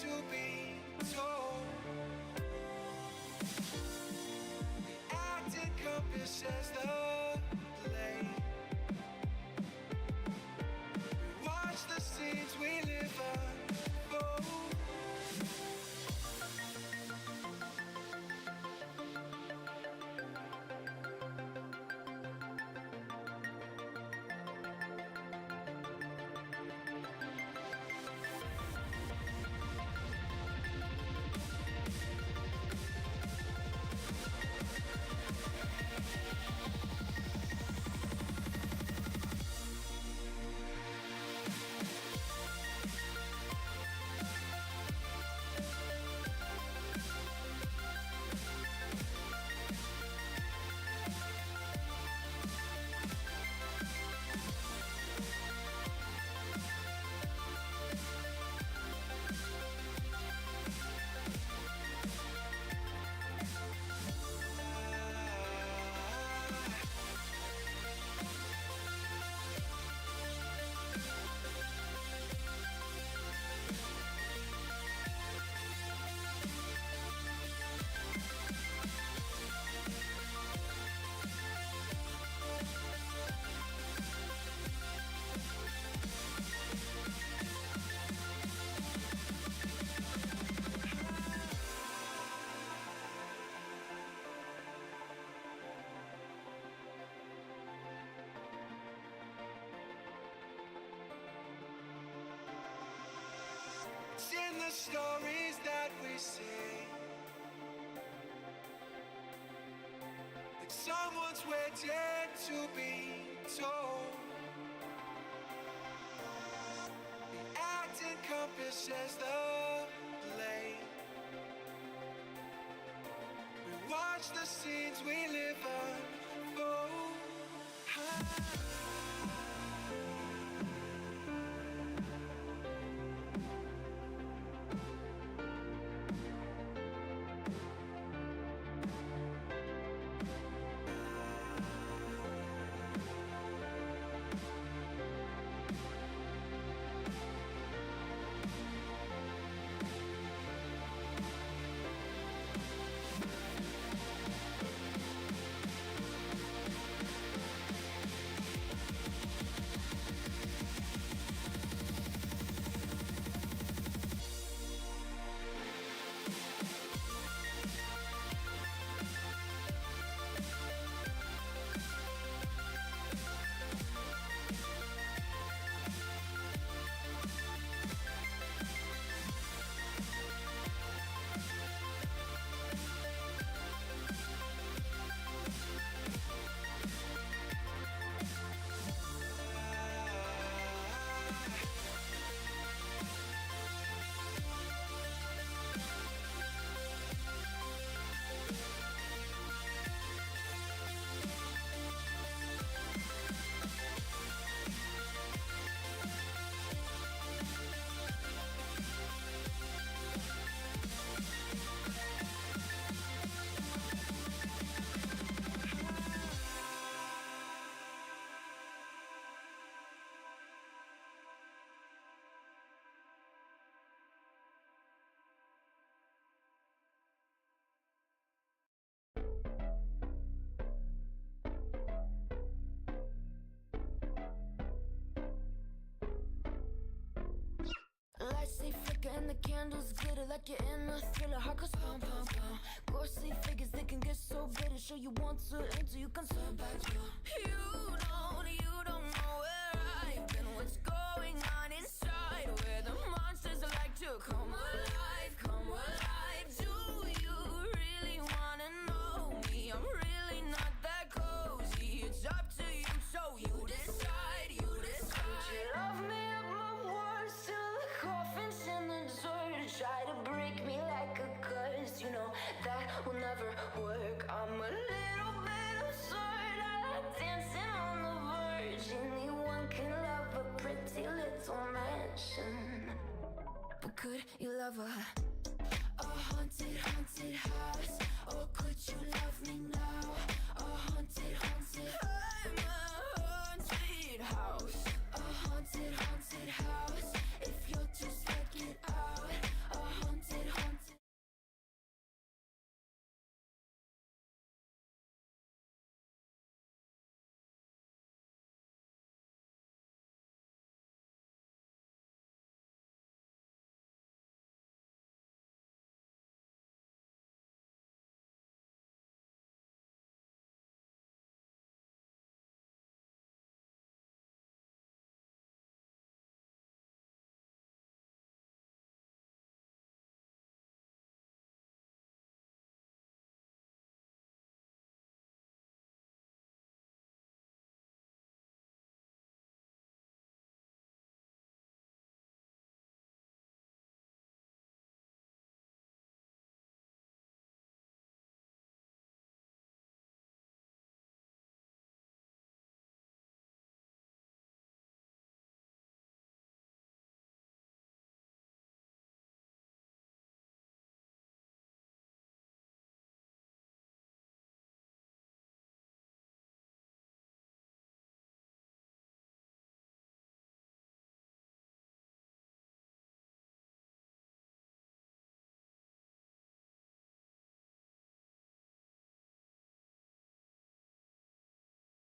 Speaker 7: to be told. The acting compass says the lane. We watch the scenes we live unfold. It's in the stories that we say, like someone's waiting to be told. The acting compass says the lane. We watch the scenes we live unfold.
Speaker 8: Lights they flicker and the candles glitter like you're in a thriller. Heart goes pum pum pum. Ghostly figures they can get so bitter. Show you want to until you can survive. You don't know where I've been. What's going on inside? Where the monsters like to come alive, come alive. Do you really wanna know me? I'm really not that cozy. It's up to you, so you decide. You decide. Would you love me up my words till the coffin's in the dirt? Try to break me like a curse. You know that will never work. I'm a little bit absurd. I like dancing on the verge. Anyone can love a pretty little mansion, but could you love a haunted, haunted house? Or could you love me now? A haunted, haunted. I'm a haunted house. A haunted, haunted house. If you'll just let it out. A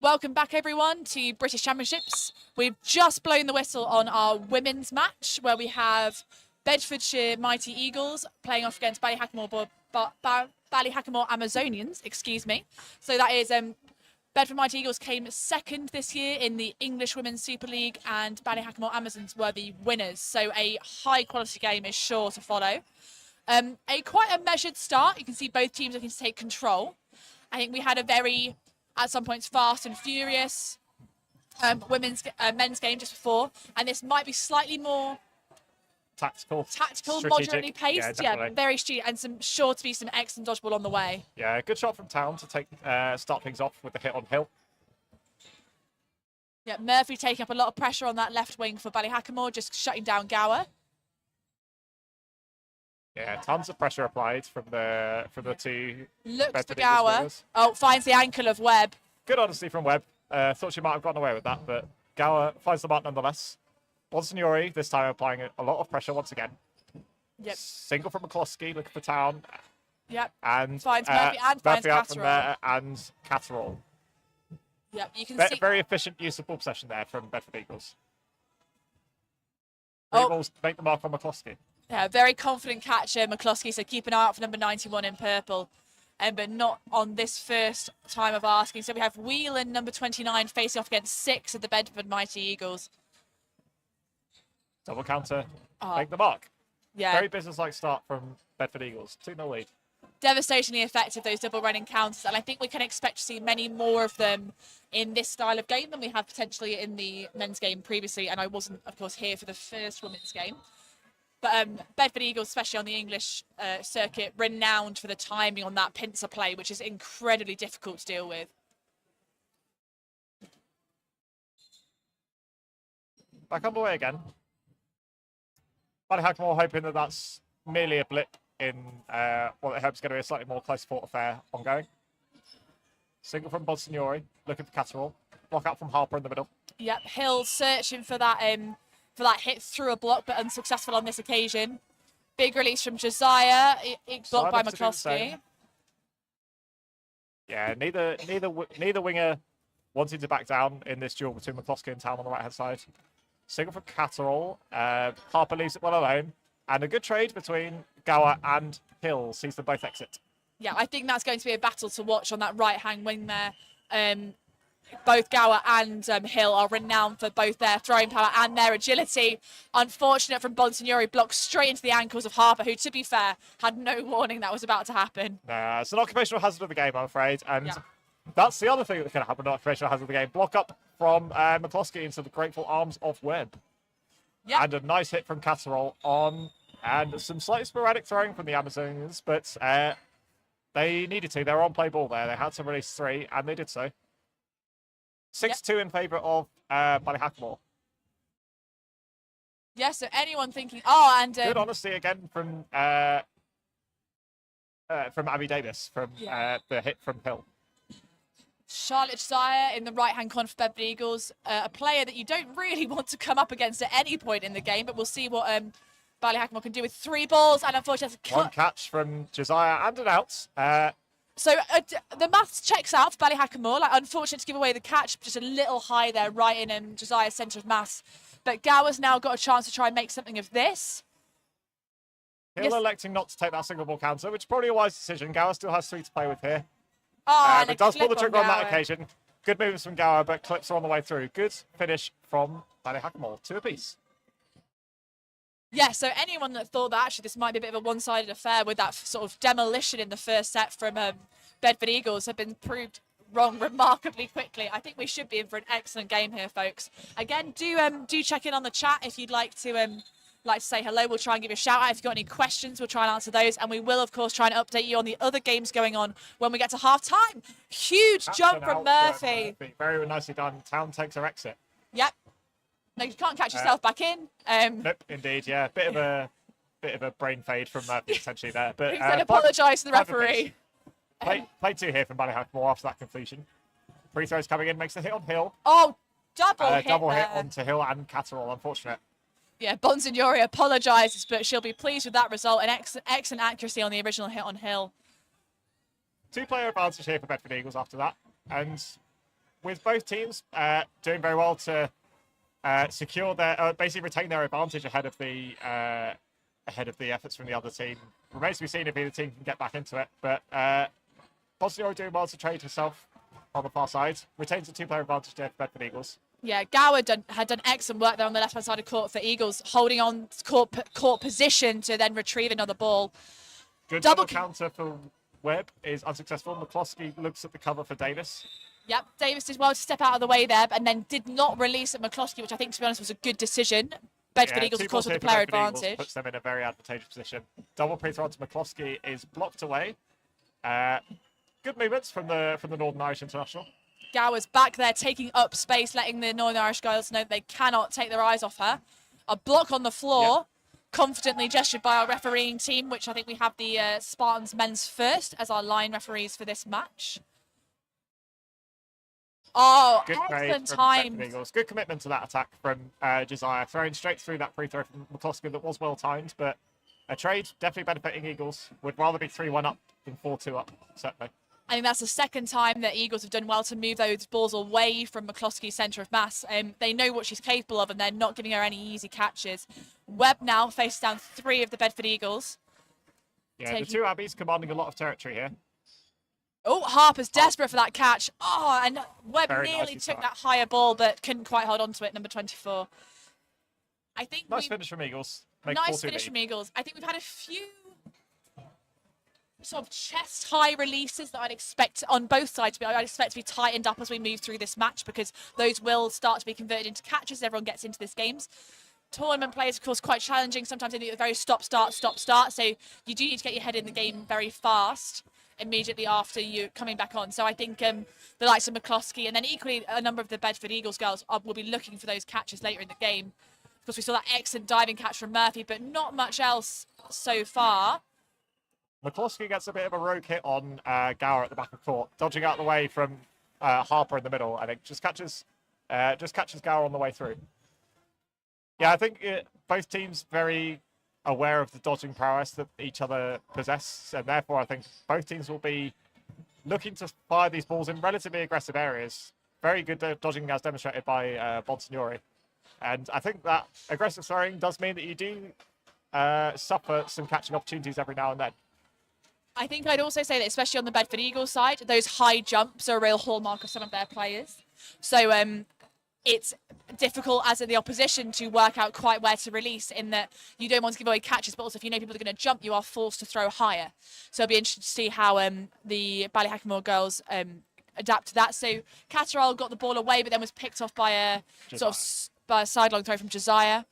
Speaker 5: welcome back everyone to British Championships. We've just blown the whistle on our women's match where we have Bedfordshire Mighty Eagles playing off against Ballyhackamore Amazonians, excuse me. So that is Bedford Mighty Eagles came second this year in the English Women's Super League and Ballyhackamore Amazons were the winners. So a high quality game is sure to follow. Quite a measured start. You can see both teams looking to take control. I think we had a very, at some points, fast and furious men's game just before, and this might be slightly more
Speaker 4: Tactical,
Speaker 5: moderately paced,
Speaker 4: yeah,
Speaker 5: very street, and sure to be some excellent dodgeball on the way.
Speaker 4: Yeah, good shot from Town to take start things off with the hit on Hill.
Speaker 5: Yeah, Murphy taking up a lot of pressure on that left wing for Ballyhackamore, just shutting down Gower.
Speaker 4: Yeah, tons of pressure applied from the two.
Speaker 5: Looks for
Speaker 4: Bedford Eagles
Speaker 5: Gower.
Speaker 4: players.
Speaker 5: Oh, finds the ankle of Webb.
Speaker 4: Good honesty from Webb. Thought she might have gotten away with that, but Gower finds the mark nonetheless. Bonsignori this time applying a lot of pressure once again.
Speaker 5: Yep.
Speaker 4: Single from McCloskey, looking for Town.
Speaker 5: Yep.
Speaker 4: And
Speaker 5: finds Murphy and finds
Speaker 4: Murphy out from
Speaker 5: Catterall.
Speaker 4: there and Catterall.
Speaker 5: Yep, you can see.
Speaker 4: Very efficient use of ball possession there from Bedford Eagles.
Speaker 5: Oh.
Speaker 4: Balls make the mark on McCloskey.
Speaker 5: Yeah, very confident catcher, McCloskey, so keep an eye out for number 91 in purple. But not on this first time of asking. So we have Whelan, number 29, facing off against 6 of the Bedford Mighty Eagles.
Speaker 4: Double counter, make the mark.
Speaker 5: Yeah.
Speaker 4: Very business-like start from Bedford Eagles. 2-0 lead.
Speaker 5: Devastatingly effective, those double running counters, and I think we can expect to see many more of them in this style of game than we have potentially in the men's game previously, and I wasn't, of course, here for the first women's game. But Bedford Eagles, especially on the English circuit, renowned for the timing on that pincer play, which is incredibly difficult to deal with.
Speaker 4: Back on the way again. Ballyhackamore hoping that that's merely a blip in what they hope is going to be a slightly more close-fought affair ongoing. Single from Bonsignori, looking for Catterall. Block out from Harper in the middle.
Speaker 5: Yep, Hill searching for that hit through a block, but unsuccessful on this occasion. Big release from Josiah, blocked by McCloskey.
Speaker 4: Yeah, neither winger wanting to back down in this duel between McCloskey and Town on the right-hand side. Single from Catterall. Harper leaves it well alone. And a good trade between Gower and Hill sees them both exit.
Speaker 5: Yeah, I think that's going to be a battle to watch on that right-hand wing there. Both Gower and Hill are renowned for both their throwing power and their agility. Unfortunate from Bonsignori, blocked straight into the ankles of Harper, who, to be fair, had no warning that was about to happen.
Speaker 4: It's an occupational hazard of the game, I'm afraid. And that's the other thing that can happen, an occupational hazard of the game. Block up from McCloskey into the grateful arms of Webb.
Speaker 5: Yep.
Speaker 4: And a nice hit from Catterall on, and some slightly sporadic throwing from the Amazonians, but they needed to. They were on play ball there. They had to release 3, and they did so. 6-2 in favour of Ballyhackamore.
Speaker 5: Yeah, so anyone thinking, good
Speaker 4: honesty again from Abby Davis from the hit from Hill.
Speaker 5: Charlotte Josiah in the right-hand corner for Bedford Eagles, a player that you don't really want to come up against at any point in the game, but we'll see what Ballyhackamore can do with 3 balls, and unfortunately...
Speaker 4: One catch from Josiah and an out.
Speaker 5: So the maths checks out for Ballyhackamore. Like, unfortunate to give away the catch, just a little high there, right in Josiah's centre of mass. But Gower's now got a chance to try and make something of this.
Speaker 4: Hill electing not to take that single ball counter, which is probably a wise decision. Gower still has 3 to play with here. But does pull the trigger on that occasion. Good movements from Gower, but clips are on the way through. Good finish from Ballyhackamore, 2 apiece.
Speaker 5: Yeah, so anyone that thought that actually this might be a bit of a one-sided affair with that sort of demolition in the first set from Bedford Eagles have been proved wrong remarkably quickly. I think we should be in for an excellent game here, folks. Again, do check in on the chat if you'd like to say hello. We'll try and give you a shout out. If you've got any questions, we'll try and answer those. And we will, of course, try and update you on the other games going on when we get to half-time. Huge jump from Murphy.
Speaker 4: Very nicely done. Town takes her exit.
Speaker 5: Yep. No, you can't catch yourself back in.
Speaker 4: Nope, indeed, yeah. Bit of a brain fade from Murphy essentially there. But
Speaker 5: he said apologise to the referee.
Speaker 4: Play 2 here from Ballyhackamore after that completion. Free throws coming in, makes the hit on Hill.
Speaker 5: Oh, double hit
Speaker 4: onto Hill and Catterall, unfortunate.
Speaker 5: Yeah, Bonsignori apologises, but she'll be pleased with that result. An excellent accuracy on the original hit on Hill.
Speaker 4: 2-player advantage here for Bedford Eagles after that. And with both teams doing very well to secure their, basically retain their advantage ahead of the efforts from the other team. Remains to be seen if either team can get back into it. But Bosniori doing well to trade herself on the far side, retains a 2-player advantage there for Bedford Eagles.
Speaker 5: Yeah, Gower had done excellent work there on the left-hand side of court for Eagles, holding on court position to then retrieve another ball.
Speaker 4: Good double counter for Webb is unsuccessful. McCloskey looks at the cover for Davis.
Speaker 5: Yep, Davis did well to step out of the way there, and then did not release at McCloskey, which I think, to be honest, was a good decision. Bedford Eagles, of course, with the player advantage.
Speaker 4: Eagles puts them in a very advantageous position. Double pre-throw onto McCloskey is blocked away. Good movements from the Northern Irish international.
Speaker 5: Gower's back there taking up space, letting the Northern Irish girls know they cannot take their eyes off her. A block on the floor, confidently gestured by our refereeing team, which I think we have the Spartans men's first as our line referees for this match. Oh,
Speaker 4: good
Speaker 5: excellent time.
Speaker 4: Good commitment to that attack from Josiah, throwing straight through that free throw from McCloskey that was well timed, but a trade definitely benefiting Eagles. Would rather be 3-1 up than 4-2 up, certainly.
Speaker 5: I think that's the second time that Eagles have done well to move those balls away from McCloskey's centre of mass. They know what she's capable of, and they're not giving her any easy catches. Webb now faces down 3 of the Bedford Eagles.
Speaker 4: Yeah, the 2 Abbeys commanding a lot of territory here.
Speaker 5: Oh, Harper's desperate for that catch. Oh, and Webb nearly took that higher ball, but couldn't quite hold on to it, number 24. I think
Speaker 4: nice finish from Eagles.
Speaker 5: Nice finish from Eagles. I think we've had a few sort of chest-high releases that I'd expect on both sides. I'd expect to be tightened up as we move through this match, because those will start to be converted into catches as everyone gets into this games. Tournament play is, of course, quite challenging. Sometimes they need a very stop-start. So you do need to get your head in the game very fast immediately after you coming back on. So I think the likes of McCloskey, and then equally a number of the Bedford Eagles girls will be looking for those catches later in the game. Of course, we saw that excellent diving catch from Murphy, but not much else so far.
Speaker 4: McCloskey gets a bit of a rogue hit on Gower at the back of court, dodging out the way from Harper in the middle, and it just catches Gower on the way through. Yeah, I think both teams very aware of the dodging prowess that each other possess, and therefore I think both teams will be looking to fire these balls in relatively aggressive areas. Very good dodging as demonstrated by Bonsignori. And I think that aggressive throwing does mean that you do suffer some catching opportunities every now and then.
Speaker 5: I think I'd also say that, especially on the Bedford Eagles side, those high jumps are a real hallmark of some of their players. So it's difficult as the opposition to work out quite where to release, in that you don't want to give away catches, but also if you know people are going to jump, you are forced to throw higher. So it'll be interesting to see how the Ballyhackamore girls adapt to that. So Catterall got the ball away, but then was picked off by a by a sideline throw from Josiah.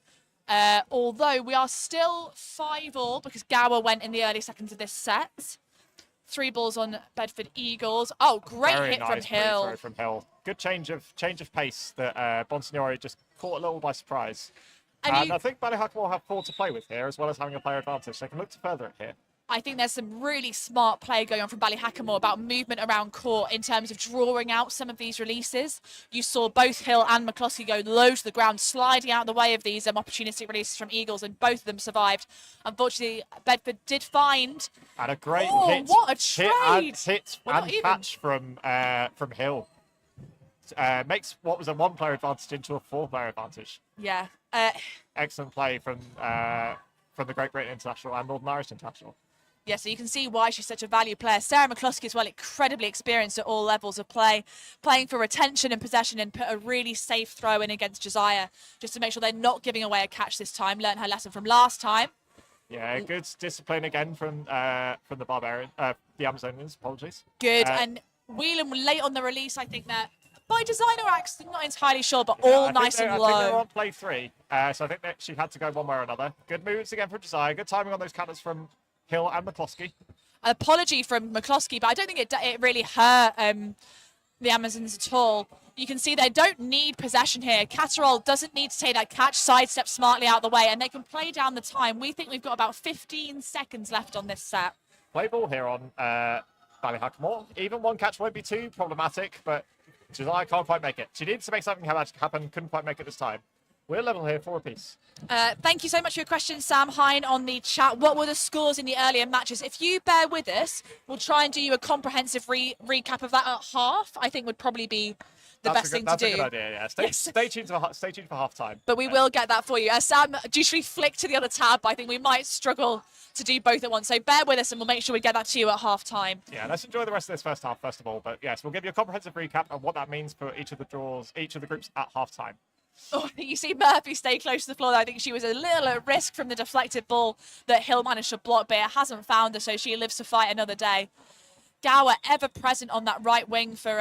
Speaker 5: Although we are still 5-all because Gower went in the early seconds of this set. 3 balls on Bedford Eagles. Oh, great hit from Hill.
Speaker 4: From Hill. Good change of pace that Bonsignori just caught a little by surprise. And I think Ballyhackamore will have 4 to play with here, as well as having a player advantage. They can look to further it here.
Speaker 5: I think there's some really smart play going on from Ballyhackamore about movement around court in terms of drawing out some of these releases. You saw both Hill and McCloskey go low to the ground, sliding out the way of these opportunistic releases from Eagles, and both of them survived. Unfortunately, Bedford did find...
Speaker 4: And a great hit.
Speaker 5: What a trade!
Speaker 4: Hit and catch from Hill. Makes what was a 1-player advantage into a 4-player advantage.
Speaker 5: Yeah.
Speaker 4: Excellent play from the Great Britain International and Northern Irish International.
Speaker 5: Yeah, so you can see why she's such a value player. Sarah McCloskey as well, incredibly experienced at all levels of play, playing for retention and possession, and put a really safe throw in against Josiah, just to make sure they're not giving away a catch this time. Learned her lesson from last time.
Speaker 4: Yeah, good discipline again from the Barbarian, the Amazonians. Apologies.
Speaker 5: Good, and Whelan late on the release. I think that by design or accident, not entirely sure, but all nice and low.
Speaker 4: I think they're on play 3, so I think that she had to go one way or another. Good movements again from Josiah. Good timing on those counters from Hill and McCloskey.
Speaker 5: An apology from McCloskey, but I don't think it really hurt the Amazons at all. You can see they don't need possession here. Catterall doesn't need to take that catch, sidestep smartly out of the way, and they can play down the time. We think we've got about 15 seconds left on this set.
Speaker 4: Play ball here on Ballyhackamore. Even 1 catch won't be too problematic, but Josiah can't quite make it. She needs to make something happen, couldn't quite make it this time. We're level here, 4 apiece.
Speaker 5: Thank you so much for your question, Sam Hine, on the chat. What were the scores in the earlier matches? If you bear with us, we'll try and do you a comprehensive recap of that at half. I think would probably be best thing to do.
Speaker 4: That's a good idea. Yeah. Stay tuned for half time.
Speaker 5: But we will get that for you. Sam usually flick to the other tab, but I think we might struggle to do both at once. So bear with us and we'll make sure we get that to you at half time.
Speaker 4: Yeah, let's enjoy the rest of this first half, first of all. But yes, we'll give you a comprehensive recap of what that means for each of the groups at half time.
Speaker 5: Oh, you see Murphy stay close to the floor. I think she was a little at risk from the deflected ball that Hill managed to block, but it hasn't found her, so she lives to fight another day. Gower, ever present on that right wing for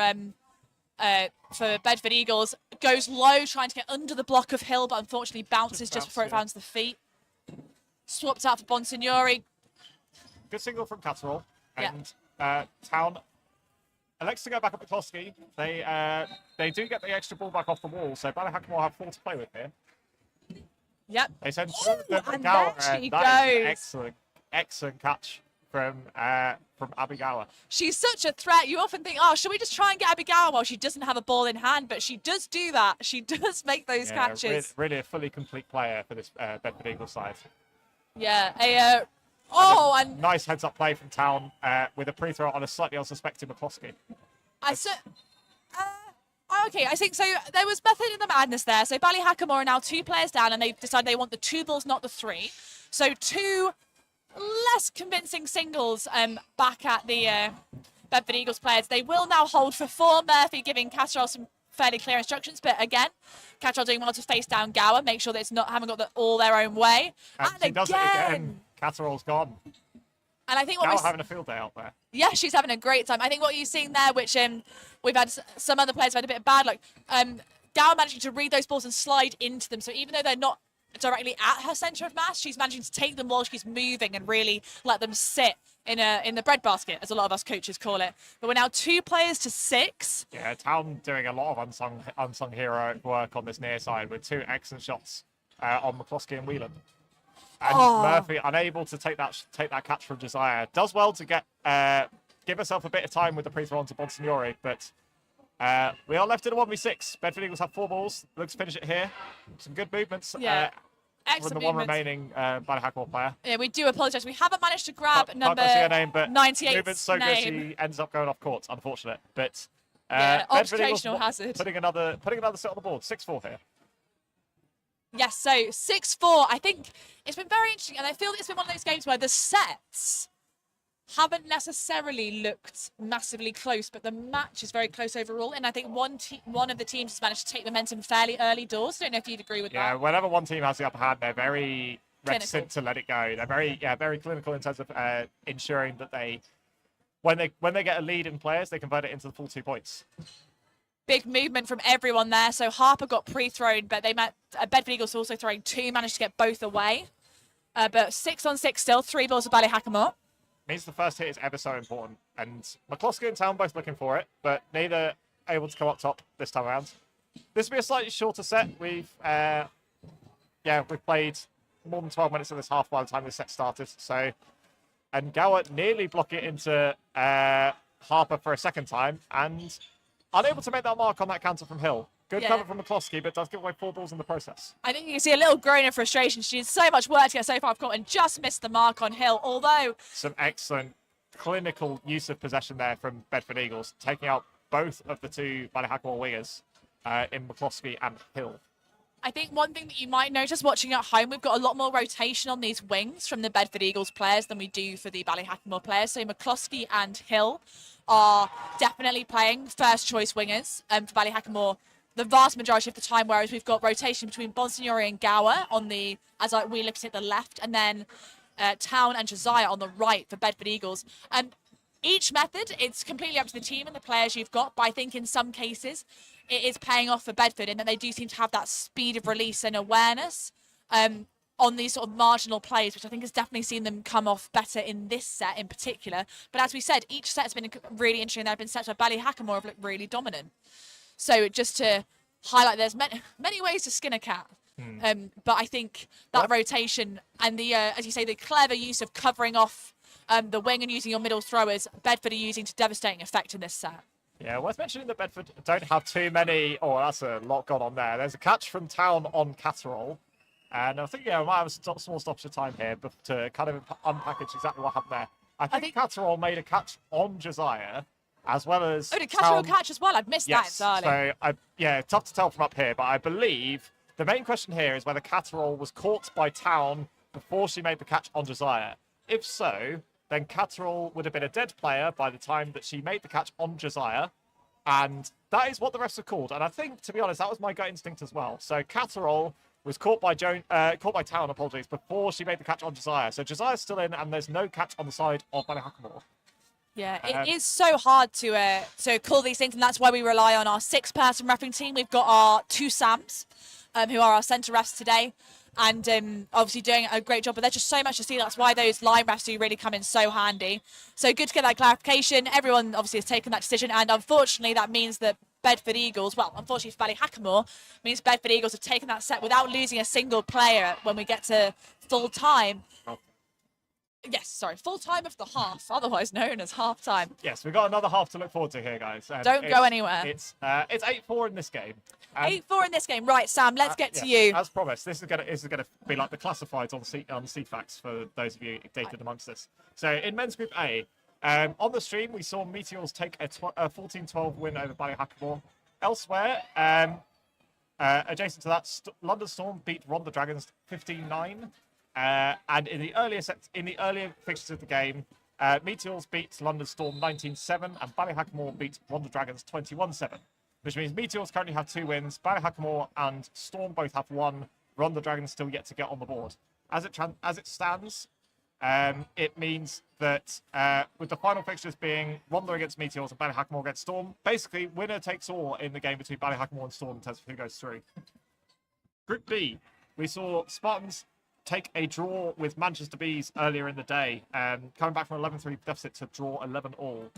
Speaker 5: Bedford Eagles, goes low, trying to get under the block of Hill, but unfortunately bounces just before it finds the feet. Swapped out for Bonsignori.
Speaker 4: Good single from Catterall. And Town elects to go back up McCloskey. They do get the extra ball back off the wall, so Ballyhackamore will have 4 to play with here.
Speaker 5: Yep.
Speaker 4: They send
Speaker 5: and there she goes.
Speaker 4: Excellent catch from Abby Gower.
Speaker 5: She's such a threat. You often think, oh, should we just try and get Abby Gower while she doesn't have a ball in hand? But she does do that. She does make those catches.
Speaker 4: Really a fully complete player for this Bedford Eagles side.
Speaker 5: Yeah. And
Speaker 4: nice heads-up play from Town with a pre-throw on a slightly unsuspecting McCloskey.
Speaker 5: Okay, I think so. There was method in the madness there. So Ballyhackamore are now 2 players down, and they've decided they want the 2 balls, not the 3. So 2 less convincing singles back at the Bedford Eagles players. They will now hold for 4. Murphy giving Catterall some fairly clear instructions, but again, Catterall doing well to face down Gower, make sure that it's not haven't got all their own way.
Speaker 4: And she does it again. Catterall's gone.
Speaker 5: And I think
Speaker 4: Gower having a field day out there.
Speaker 5: Yeah, she's having a great time. I think what you're seeing there, which we've had some other players have had a bit of bad luck, Gower managing to read those balls and slide into them. So even though they're not directly at her centre of mass, she's managing to take them while she's moving and really let them sit in the breadbasket, as a lot of us coaches call it. But we're now 2 players to 6.
Speaker 4: Yeah, Town doing a lot of unsung heroic work on this near side with 2 excellent shots on McCloskey and Whelan. And Murphy unable to take that catch from Josiah. Does well to give herself a bit of time with the pre-throw onto Bonsignori, but we are left in a 1v6. Bedford Eagles have 4 balls. Looks to finish it here. Some good movements.
Speaker 5: Yeah.
Speaker 4: From
Speaker 5: Excellent
Speaker 4: the one
Speaker 5: movements.
Speaker 4: remaining Ballyhackamore player.
Speaker 5: Yeah, we do apologise. We haven't managed to grab number
Speaker 4: Can't see her name, but
Speaker 5: 98's
Speaker 4: movement's so good
Speaker 5: name.
Speaker 4: she ends up going off court. Unfortunate, but
Speaker 5: Occupational
Speaker 4: Bedford Eagles
Speaker 5: hazard.
Speaker 4: putting another set on the board. 6-4 here.
Speaker 5: Yes, so 6-4. I think it's been very interesting, and I feel it's been one of those games where the sets haven't necessarily looked massively close, but the match is very close overall. And I think one of the teams has managed to take momentum fairly early doors. I don't know if you'd agree with that.
Speaker 4: Yeah, whenever one team has the upper hand, they're very reticent
Speaker 5: Clinical.
Speaker 4: to let it go. They're very clinical in terms of ensuring that when they get a lead in players, they convert it into the full 2 points.
Speaker 5: Big movement from everyone there. So Harper got pre-thrown, but Bedford Eagles also throwing 2, managed to get both away. But 6-on-6 still, 3 balls for Ballyhackamore.
Speaker 4: Means the first hit is ever so important. And McCloskey and Town both looking for it, but neither able to come up top this time around. This will be a slightly shorter set. We've played more than 12 minutes of this half by the time this set started. So, and Gower nearly block it into Harper for a second time, and unable to make that mark on that counter from Hill. Good cover from McCloskey, but does give away 4 balls in the process.
Speaker 5: I think you can see a little groan of frustration. She did so much work to get so far up court and just missed the mark on Hill, although...
Speaker 4: Some excellent clinical use of possession there from Bedford Eagles, taking out both of the 2 Ballyhackamore wingers in McCloskey and Hill.
Speaker 5: I think one thing that you might notice watching at home, we've got a lot more rotation on these wings from the Bedford Eagles players than we do for the Ballyhackamore players. So McCloskey and Hill are definitely playing first choice wingers for Ballyhackamore the vast majority of the time, whereas we've got rotation between Bonsignori and Gower on we look at the left, and then Town and Josiah on the right for Bedford Eagles. Each method, it's completely up to the team and the players you've got, but I think in some cases it is paying off for Bedford in that they do seem to have that speed of release and awareness on these sort of marginal plays, which I think has definitely seen them come off better in this set in particular. But as we said, each set has been really interesting. There have been sets where Ballyhackamore have looked really dominant. So just to highlight, there's many ways to skin a cat. But I think that rotation and the, as you say, the clever use of covering off the wing and using your middle throwers, Bedford are using to devastating effect in this set.
Speaker 4: Yeah, worth mentioning that Bedford don't have too many... Oh, that's a lot gone on there. There's a catch from Town on Catterall. And I think, we might have a small stoppage of time here but to kind of unpackage exactly what happened there. I think Catterall made a catch on Josiah as well as
Speaker 5: Oh, did Catterall
Speaker 4: Town.
Speaker 5: catch as well? I've missed
Speaker 4: Yes.
Speaker 5: that entirely.
Speaker 4: So, yeah, tough to tell from up here, but I believe the main question here is whether Catterall was caught by Town before she made the catch on Josiah. If so, then Catterall would have been a dead player by the time that she made the catch on Josiah. And that is what the refs have called. And I think, to be honest, that was my gut instinct as well. So Catterall was caught by Town, apologies, before she made the catch on Josiah. So Josiah's still in, and there's no catch on the side of Ballyhackamore.
Speaker 5: Yeah, it is so hard to call these things, and that's why we rely on our 6-person refereeing team. We've got our 2 Sams, who are our centre refs today, and obviously doing a great job. But there's just so much to see. That's why those line refs do really come in so handy. So good to get that clarification. Everyone obviously has taken that decision, and unfortunately that means that Bedford Eagles, well, unfortunately for Ballyhackamore, means Bedford Eagles have taken that set without losing a single player when we get to full time. Yes, sorry, full time of the half, otherwise known as half time.
Speaker 4: Yes, we've got another half to look forward to here, guys. And
Speaker 5: Don't go anywhere.
Speaker 4: It's 8-4 in this game.
Speaker 5: 8-4 in this game. Right, Sam, let's get to you.
Speaker 4: As promised, this is gonna be like the classifieds on CFAX for those of you dated amongst us. So in men's group A, on the stream we saw Meteors take a 14-12 win over Ballyhackamore. Elsewhere, adjacent to that, London Storm beat Ron the Dragons 15-9. And in the earlier fixtures of the game, Meteors beat London Storm 19-7 and Ballyhackamore beat Ron the Dragons 21-7, which means Meteors currently have 2 wins. Ballyhackamore and Storm both have 1. Ron the Dragons still yet to get on the board. As it stands, it means that with the final fixtures being Rhondda against Meteors and Ballyhackamore against Storm, basically winner takes all in the game between Ballyhackamore and Storm in terms of who goes through. Group B, we saw Spartans take a draw with Manchester Bees earlier in the day, coming back from 11-3 deficit to draw 11-all.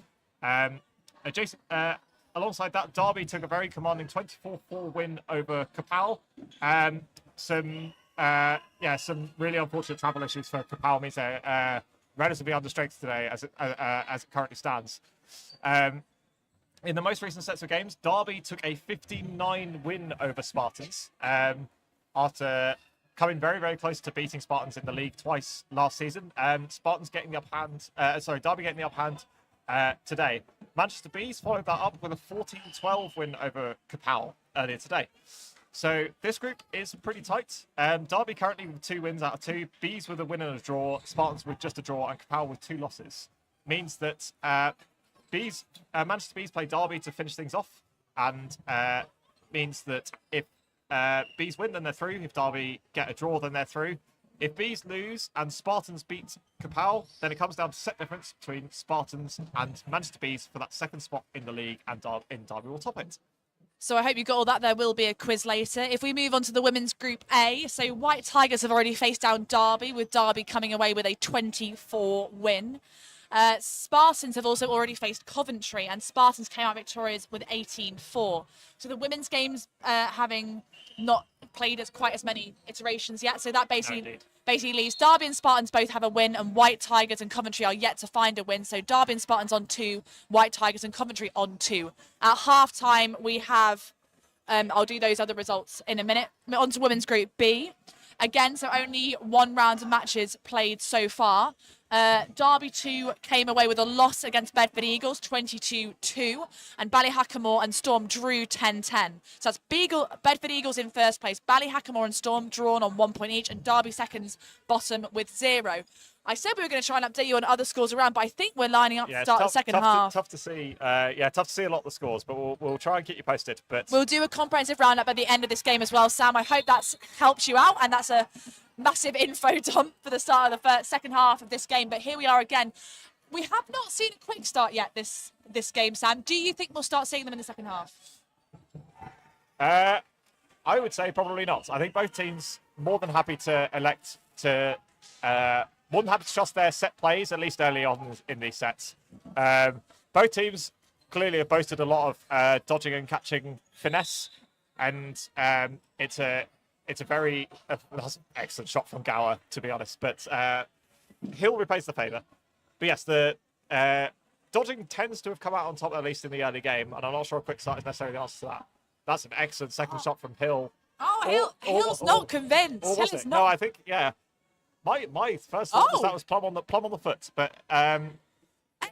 Speaker 4: Alongside that, Derby took a very commanding 24-4 win over Kapow. Some really unfortunate travel issues for Kapow means they're relatively understrength today as it currently stands. In the most recent sets of games, Derby took a 15-9 win over Spartans after coming very, very close to beating Spartans in the league twice last season. Spartans getting the upper hand. Derby getting the upper hand today. Manchester Bees followed that up with a 14-12 win over Kapow earlier today. So this group is pretty tight. Derby currently with 2 wins out of 2. Bees with a win and a draw. Spartans with just a draw, and Kapow with 2 losses. Means that Manchester Bees play Derby to finish things off, and means that if Bees win, then they're through. If Derby get a draw, then they're through. If Bees lose and Spartans beat Kapow, then it comes down to set difference between Spartans and Manchester Bees for that second spot in the league, and Derby will top it.
Speaker 5: So I hope you got all that. There will be a quiz later. If we move on to the women's group A, so White Tigers have already faced down Derby, with Derby coming away with a 24 win. Spartans have also already faced Coventry, and Spartans came out victorious with 18-4. So the women's games having not played quite as many iterations yet. So that basically leaves Derby and Spartans both have a win, and White Tigers and Coventry are yet to find a win. So Derby and Spartans on 2, White Tigers and Coventry on 2. At half-time, we have, I'll do those other results in a minute. On to women's group B. Again, so only 1 round of matches played so far. Derby 2 came away with a loss against Bedford Eagles, 22-2, and Ballyhackamore and Storm drew 10-10. So that's Bedford Eagles in first place, Ballyhackamore and Storm drawn on 1 point each, and Derby seconds, bottom with 0. I said we were going to try and update you on other scores around, but I think we're lining up to start the second half.
Speaker 4: Tough to see. Tough to see a lot of the scores, but we'll try and keep you posted. But
Speaker 5: we'll do a comprehensive roundup at the end of this game as well, Sam. I hope that's helped you out, and that's a massive info dump for the start of the second half of this game. But here we are again. We have not seen a quick start yet this game, Sam. Do you think we'll start seeing them in the second half?
Speaker 4: I would say probably not. I think both teams more than happy to elect to more than happy to trust their set plays, at least early on in these sets. Both teams clearly have boasted a lot of dodging and catching finesse, and it's a very that's an excellent shot from Gower, to be honest. But Hill repays the favour. But yes, the dodging tends to have come out on top, at least in the early game, and I'm not sure a quick start is necessarily the answer to that. That's an excellent second shot from Hill.
Speaker 5: Oh, Hill's not convinced.
Speaker 4: Or was it? No, I think, yeah. My first thought was that was plumb on the foot, but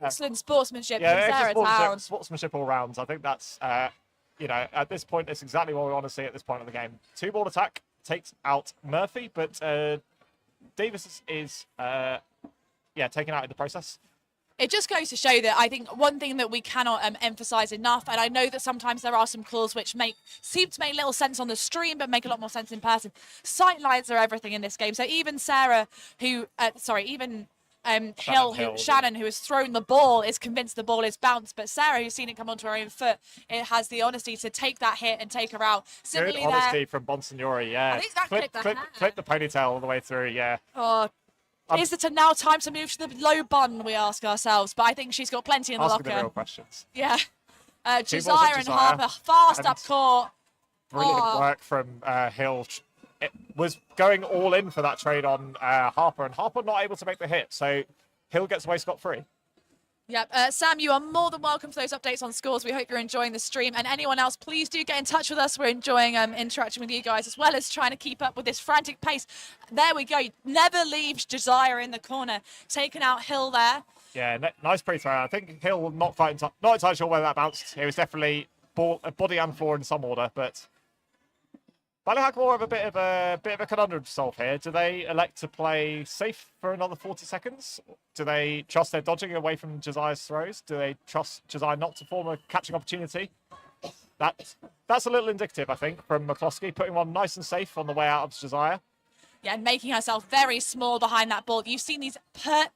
Speaker 5: excellent sportsmanship
Speaker 4: Yeah,
Speaker 5: from
Speaker 4: it's
Speaker 5: Sarah
Speaker 4: just
Speaker 5: Town.
Speaker 4: sportsmanship all round. I think that's, at this point, it's exactly what we want to see at this point of the game. 2-ball attack takes out Murphy, but Davis is taken out in the process.
Speaker 5: It just goes to show that I think one thing that we cannot emphasize enough, and I know that sometimes there are some calls which seem to make little sense on the stream, but make a lot more sense in person. Sight lines are everything in this game. So even Sarah, Hill, Shannon, who has thrown the ball, is convinced the ball is bounced, but Sarah, who's seen it come onto her own foot, it has the honesty to take that hit and take her out.
Speaker 4: Good honesty from Bonsignori, yeah.
Speaker 5: I think that
Speaker 4: clip the ponytail all the way through, yeah.
Speaker 5: Oh, is it now time to move to the low bun, we ask ourselves, but I think she's got plenty in the locker.
Speaker 4: Asking the real questions.
Speaker 5: Yeah. Josiah and Harper fast up court.
Speaker 4: Brilliant work from Hill. It was going all in for that trade on Harper, and Harper not able to make the hit, so Hill gets away scot-free.
Speaker 5: Yep. Sam, you are more than welcome for those updates on scores. We hope you're enjoying the stream. And anyone else, please do get in touch with us. We're enjoying interacting with you guys, as well as trying to keep up with this frantic pace. There we go. Never leaves Josiah in the corner. Taking out Hill there.
Speaker 4: Yeah, nice pre-throw. I think Hill not entirely sure whether that bounced. It was definitely body and floor in some order, but Ballyhackamore have a bit of a conundrum to solve here. Do they elect to play safe for another 40 seconds? Do they trust their dodging away from Josiah's throws? Do they trust Josiah not to form a catching opportunity? That's a little indicative, I think, from McCloskey, putting one nice and safe on the way out of Josiah.
Speaker 5: Yeah, making herself very small behind that ball. You've seen these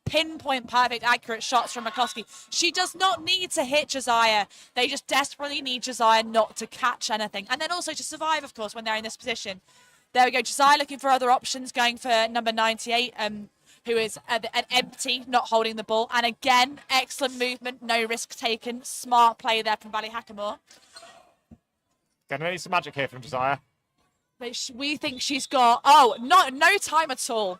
Speaker 5: pinpoint perfect accurate shots from McCloskey. She does not need to hit Josiah. They just desperately need Josiah not to catch anything. And then also to survive, of course, when they're in this position. There we go. Josiah looking for other options, going for number 98, who is an empty, not holding the ball. And again, excellent movement, no risk taken. Smart play there from Ballyhackamore.
Speaker 4: Gonna need some magic here from Josiah.
Speaker 5: We think she's got, no time at all.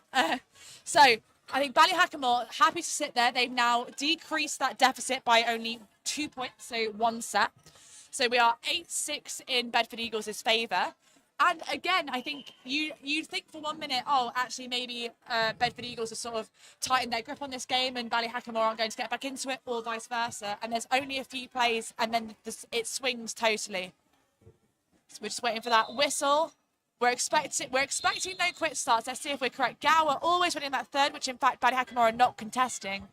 Speaker 5: So I think Ballyhackamore happy to sit there. They've now decreased that deficit by only 2 points, so one set. So we are 8-6 in Bedford Eagles' favour. And again, I think you'd think for 1 minute, actually maybe Bedford Eagles have sort of tightened their grip on this game and Ballyhackamore aren't going to get back into it, or vice versa. And there's only a few plays and then it swings totally. So we're just waiting for that whistle. We're expecting no quit starts. Let's see if we're correct. Gower always winning that third, which in fact Ballyhackamore are not contesting.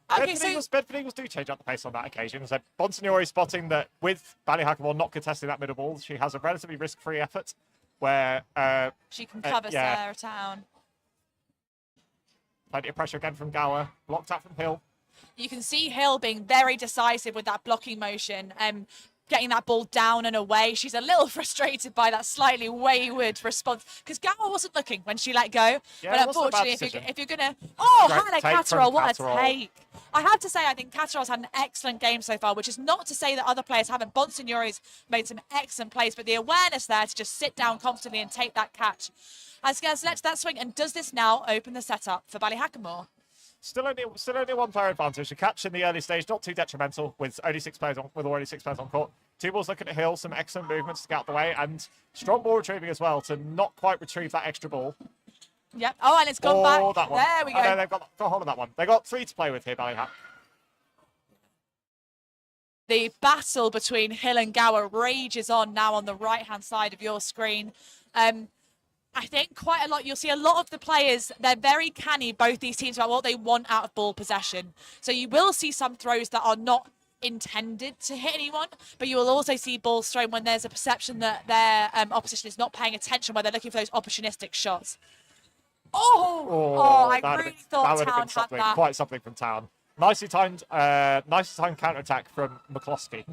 Speaker 5: Okay,
Speaker 4: Bedford Eagles do change up the pace on that occasion. So Bonsignori spotting that with Ballyhackamore not contesting that middle ball, she has a relatively risk-free effort where
Speaker 5: she can cover Sarah Town.
Speaker 4: Plenty of pressure again from Gower, blocked out from Hill.
Speaker 5: You can see Hill being very decisive with that blocking motion. Getting that ball down and away. She's a little frustrated by that slightly wayward response because Gower wasn't looking when she let go.
Speaker 4: Yeah,
Speaker 5: but unfortunately, if you're going to... Hannah Catterall, what a take. I have to say, I think Catterall's had an excellent game so far, which is not to say that other players haven't. Bonsignori's made some excellent plays, but the awareness there to just sit down comfortably and take that catch. Let's that swing. And does this now open the setup for Ballyhackamore?
Speaker 4: Still only one player advantage. The catch in the early stage, not too detrimental with already 6 players on court. 2 balls looking at Hill, some excellent movements to get out the way, and strong ball retrieving as well to not quite retrieve that extra ball.
Speaker 5: Yep. Oh, and it's gone back.
Speaker 4: That one.
Speaker 5: There we go.
Speaker 4: No, they've got hold of that one. They got 3 to play with here, Ballyhack.
Speaker 5: The battle between Hill and Gower rages on now on the right-hand side of your screen. I think quite a lot, you'll see a lot of the players, they're very canny, both these teams, about what they want out of ball possession. So you will see some throws that are not intended to hit anyone, but you will also see balls thrown when there's a perception that their opposition is not paying attention, where they're looking for those opportunistic shots. I really thought Town had that.
Speaker 4: Quite something from Town. Nicely timed counter-attack from McCloskey.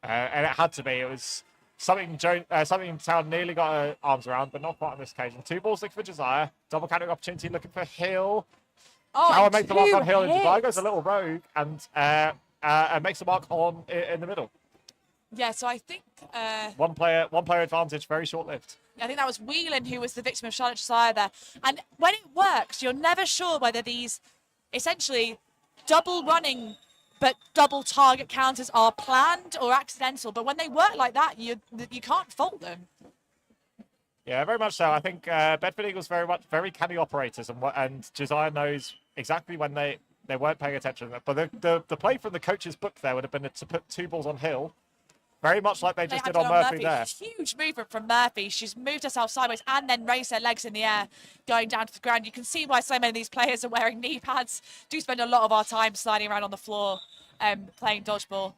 Speaker 4: And it had to be. It was something Town nearly got her arms around, but not quite on this occasion. 2 balls looking for Josiah. Double countering opportunity looking for Hill. Gower makes the mark on Hill, and Josiah goes a little rogue and makes the mark in the middle.
Speaker 5: Yeah, so I think...
Speaker 4: One player advantage, very short-lived.
Speaker 5: I think that was Whelan who was the victim of Charlotte Josiah there. And when it works, you're never sure whether these essentially double running but double target counters are planned or accidental. But when they work like that, you can't fault them.
Speaker 4: Yeah, very much so. I think Bedford Eagles very canny operators, and Josiah knows exactly when they weren't paying attention. But the play from the coach's book there would have been to put 2 balls on Hill, very much like they just did on Murphy there.
Speaker 5: Huge movement from Murphy. She's moved herself sideways and then raised her legs in the air, going down to the ground. You can see why so many of these players are wearing knee pads. Do spend a lot of our time sliding around on the floor, playing dodgeball.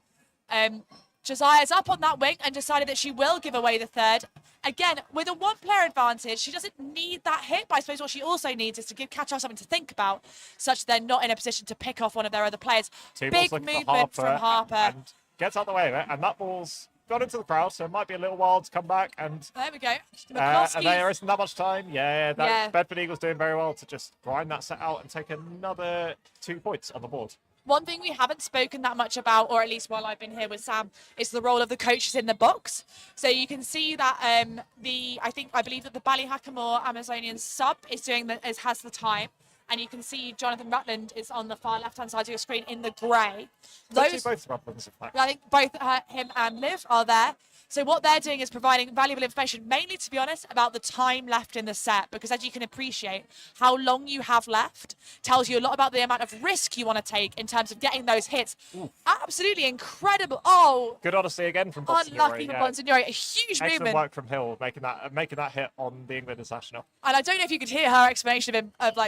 Speaker 5: Josiah's up on that wing and decided that she will give away the third. Again, with a 1-player advantage, she doesn't need that hit, but I suppose what she also needs is to give Cattrall something to think about, such that they're not in a position to pick off one of their other players. Big movement from Harper.
Speaker 4: And gets out the way of it, and that ball's gone into the crowd, so it might be a little while to come back. And
Speaker 5: there we go.
Speaker 4: and there isn't that much time. Bedford Eagles doing very well to just grind that set out and take another 2 points on the board.
Speaker 5: One thing we haven't spoken that much about, or at least while I've been here with Sam, is the role of the coaches in the box. So you can see that I believe that the Ballyhackamore Amazonian sub has the time, and you can see Jonathan Rutland is on the far left-hand side of your screen in the grey.
Speaker 4: Both Rutlands, in fact.
Speaker 5: I think both him and Liv are there. So what they're doing is providing valuable information, mainly, to be honest, about the time left in the set, because as you can appreciate, how long you have left tells you a lot about the amount of risk you want to take in terms of getting those hits. Ooh. Absolutely incredible. Oh,
Speaker 4: good honesty again from Bonsignori.
Speaker 5: Unlucky for Bonsignori. A huge
Speaker 4: Excellent
Speaker 5: movement.
Speaker 4: work from Hill, making that hit on the England international.
Speaker 5: And I don't know if you could hear her explanation of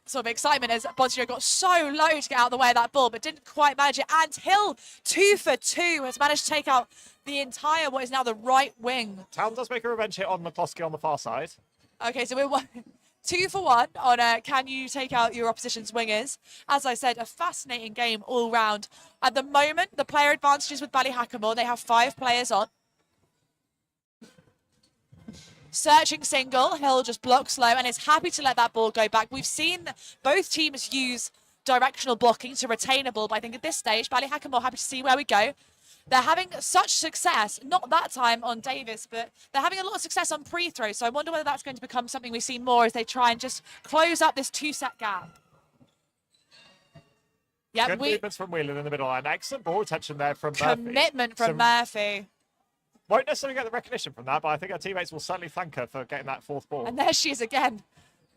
Speaker 5: sort of excitement as Bonsignori got so low to get out of the way of that ball, but didn't quite manage it. And Hill, 2 for 2, has managed to take out the entire what is now the right wing.
Speaker 4: Town does make a revenge hit on McCloskey on the far side.
Speaker 5: Okay, so we're 2 for 1 on can you take out your opposition's wingers. As I said, a fascinating game all round. At the moment, the player advantages with Ballyhackamore. They have 5 players on. Searching single, Hill just blocks low and is happy to let that ball go back. We've seen both teams use directional blocking to retain a ball, but I think at this stage, Ballyhackamore happy to see where we go. They're having such success, not that time on Davis, but they're having a lot of success on pre-throw. So I wonder whether that's going to become something we see more as they try and just close up this 2-set gap.
Speaker 4: Yeah, good movements from Whelan in the middle, and excellent ball retention there from Murphy.
Speaker 5: Commitment from Murphy.
Speaker 4: Won't necessarily get the recognition from that, but I think her teammates will certainly thank her for getting that 4th ball.
Speaker 5: And there she is again.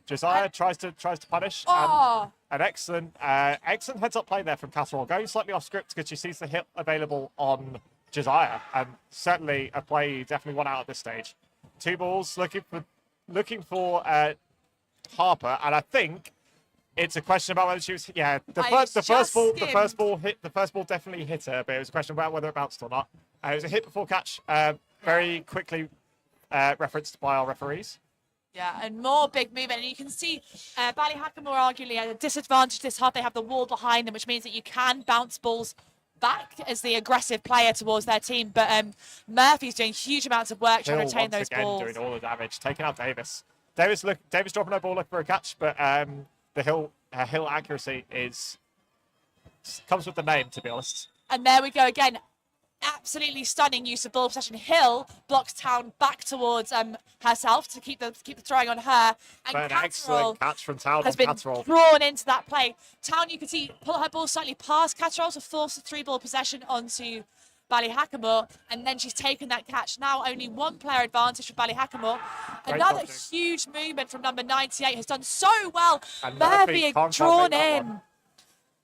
Speaker 4: Josiah tries to punish.
Speaker 5: Oh.
Speaker 4: And an excellent heads-up play there from Cattrall, going slightly off script because she sees the hit available on Josiah, and certainly a play definitely won out at this stage. 2 balls looking for Harper, and I think it's a question about whether she was the first ball definitely hit her, but it was a question about whether it bounced or not. It was a hit before catch, very quickly referenced by our referees.
Speaker 5: Yeah, and more big movement. And you can see Ballyhackamore arguably at a disadvantage this half. They have the wall behind them, which means that you can bounce balls back as the aggressive player towards their team. But Murphy's doing huge amounts of work trying to retain those balls.
Speaker 4: Doing all the damage, taking out Davis. Davis dropping her ball looking for a catch, but the Hill accuracy comes with the name, to be honest.
Speaker 5: And there we go again. Absolutely stunning use of ball possession. Hill blocks Town back towards herself to keep the throwing on her. And
Speaker 4: an excellent catch from Town
Speaker 5: has been drawn into that play. Town, you can see, pull her ball slightly past Cattrall to force a 3-ball possession onto Ballyhackamore, and then she's taken that catch. Now only 1 player advantage for Ballyhackamore. Another huge movement from number 98 has done so well.
Speaker 4: And
Speaker 5: Murphy drawn in.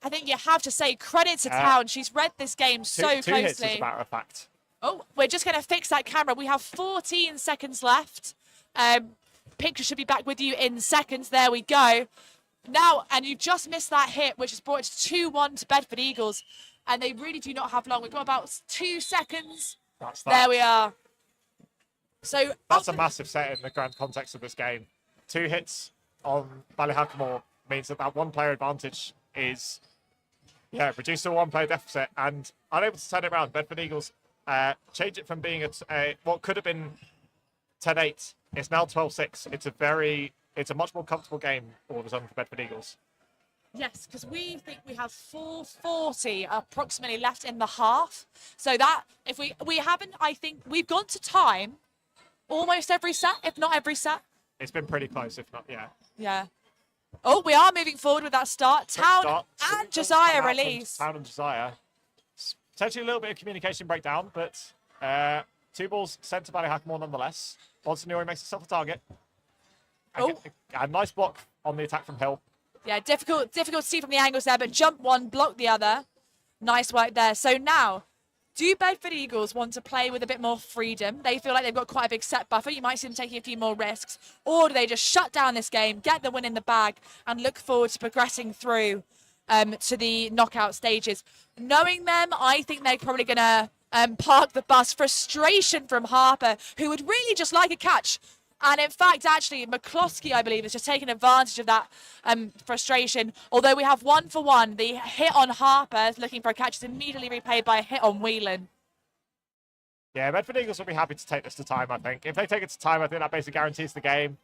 Speaker 5: I think you have to say credit to Town. She's read this game so closely.
Speaker 4: 2 hits, as a matter of fact.
Speaker 5: Oh, we're just going to fix that camera. We have 14 seconds left. Pink should be back with you in seconds. There we go. Now, and you just missed that hit, which has brought it to 2-1 to Bedford Eagles. And they really do not have long. We've got about 2 seconds.
Speaker 4: That's that.
Speaker 5: There we are. So
Speaker 4: that's a massive set in the grand context of this game. 2 hits on Ballyhackamore means that 1 player advantage is reduced to a 1 player deficit, and unable to turn it around. Bedford Eagles change it from being what could have been 10-8. It's now 12-6. It's a much more comfortable game all of a sudden for Bedford Eagles.
Speaker 5: Yes, because we think we have 4:40 approximately left in the half. So that if we haven't, I think we've gone to time almost every set, if not every set.
Speaker 4: It's been pretty close, if not, yeah.
Speaker 5: Yeah. Oh, we are moving forward with that start. Town and Josiah release.
Speaker 4: Town and Josiah. Potentially a little bit of communication breakdown, but 2 balls sent to Ballyhackamore nonetheless. Bonsignori makes himself a target. A nice block on the attack from Hill.
Speaker 5: Yeah, difficult to see from the angles there, but jump one, block the other. Nice work there. So now, do Bedford Eagles want to play with a bit more freedom? They feel like they've got quite a big set buffer. You might see them taking a few more risks. Or do they just shut down this game, get the win in the bag, and look forward to progressing through to the knockout stages? Knowing them, I think they're probably going to park the bus. Frustration from Harper, who would really just like a catch. And in fact, actually, McCloskey, I believe, has just taken advantage of that frustration. Although we have 1-for-1, the hit on Harper, looking for a catch, is immediately repaid by a hit on Whelan.
Speaker 4: Yeah, Bedford Eagles will be happy to take this to time, I think. If they take it to time, I think that basically guarantees the game.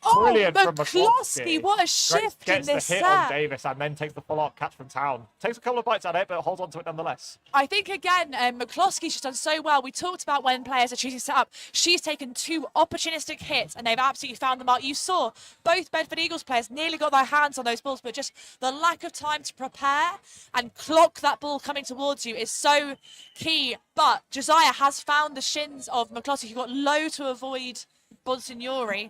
Speaker 4: Brilliant from
Speaker 5: McCloskey, what a shift in
Speaker 4: Gets
Speaker 5: this
Speaker 4: the hit
Speaker 5: set.
Speaker 4: on Davis and then takes the follow-up catch from Town. Takes a couple of bites at it, but holds on to it nonetheless.
Speaker 5: I think, again, McCloskey's just done so well. We talked about when players are choosing to set up. She's taken 2 opportunistic hits, and they've absolutely found them out. You saw both Bedford Eagles players nearly got their hands on those balls, but just the lack of time to prepare and clock that ball coming towards you is so key. But Josiah has found the shins of McCloskey, who got low to avoid Bonsignori.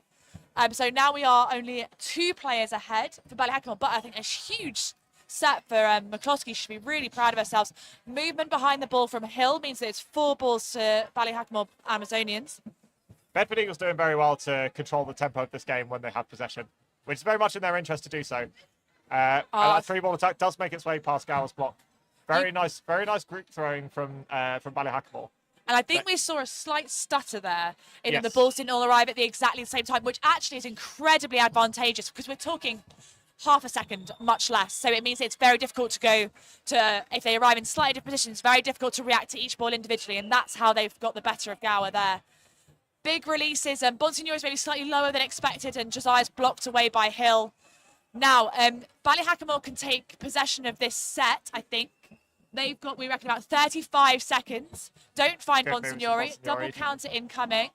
Speaker 5: So now we are only 2 players ahead for Ballyhackamore, but I think a huge set for McCloskey. Should be really proud of ourselves. Movement behind the ball from Hill means that it's 4 balls to Ballyhackamore Amazonians.
Speaker 4: Bedford Eagles doing very well to control the tempo of this game when they have possession, which is very much in their interest to do so. And that 3-ball attack does make its way past Gower's block. Very nice group throwing from Ballyhackamore.
Speaker 5: And I think we saw a slight stutter there in that the
Speaker 4: Yes.
Speaker 5: balls didn't all arrive at the exactly the same time, which actually is incredibly advantageous because we're talking half a second, much less. So it means it's very difficult to go to, if they arrive in slightly different positions, very difficult to react to each ball individually. And that's how they've got the better of Gower there. Big releases, and Bonsignor is maybe slightly lower than expected, and Josiah's blocked away by Hill. Now, Ballyhackamore can take possession of this set, I think. They've got, we reckon, about 35 seconds. Don't find
Speaker 4: Good moves from
Speaker 5: Bonsignori.
Speaker 4: Bonsignori.
Speaker 5: Double counter incoming.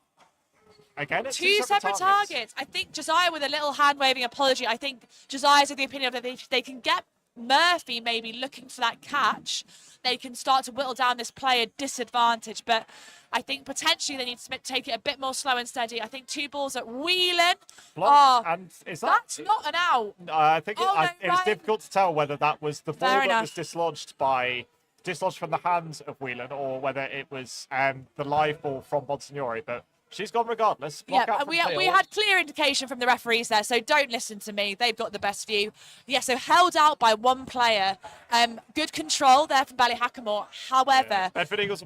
Speaker 4: Again, it's
Speaker 5: 2 separate targets. I think Josiah with a little hand-waving apology. I think Josiah's of the opinion that if they can get Murphy maybe looking for that catch, they can start to whittle down this player disadvantage. But I think potentially they need to take it a bit more slow and steady. I think 2 balls at Whelan.
Speaker 4: And is that?
Speaker 5: That's not an out.
Speaker 4: I think
Speaker 5: Oh, no,
Speaker 4: it was
Speaker 5: Ryan.
Speaker 4: difficult to tell whether that was the ball
Speaker 5: Fair
Speaker 4: that was
Speaker 5: enough.
Speaker 4: dislodged from the hands of Whelan, or whether it was the live ball from Bonsignori. But she's gone regardless. Block out
Speaker 5: Yeah,
Speaker 4: from
Speaker 5: we
Speaker 4: Hill.
Speaker 5: had clear indication from the referees there, so don't listen to me. They've got the best view. Yeah, so held out by 1 player. Good control there from Ballyhackamore. However,
Speaker 4: Bedford Eagles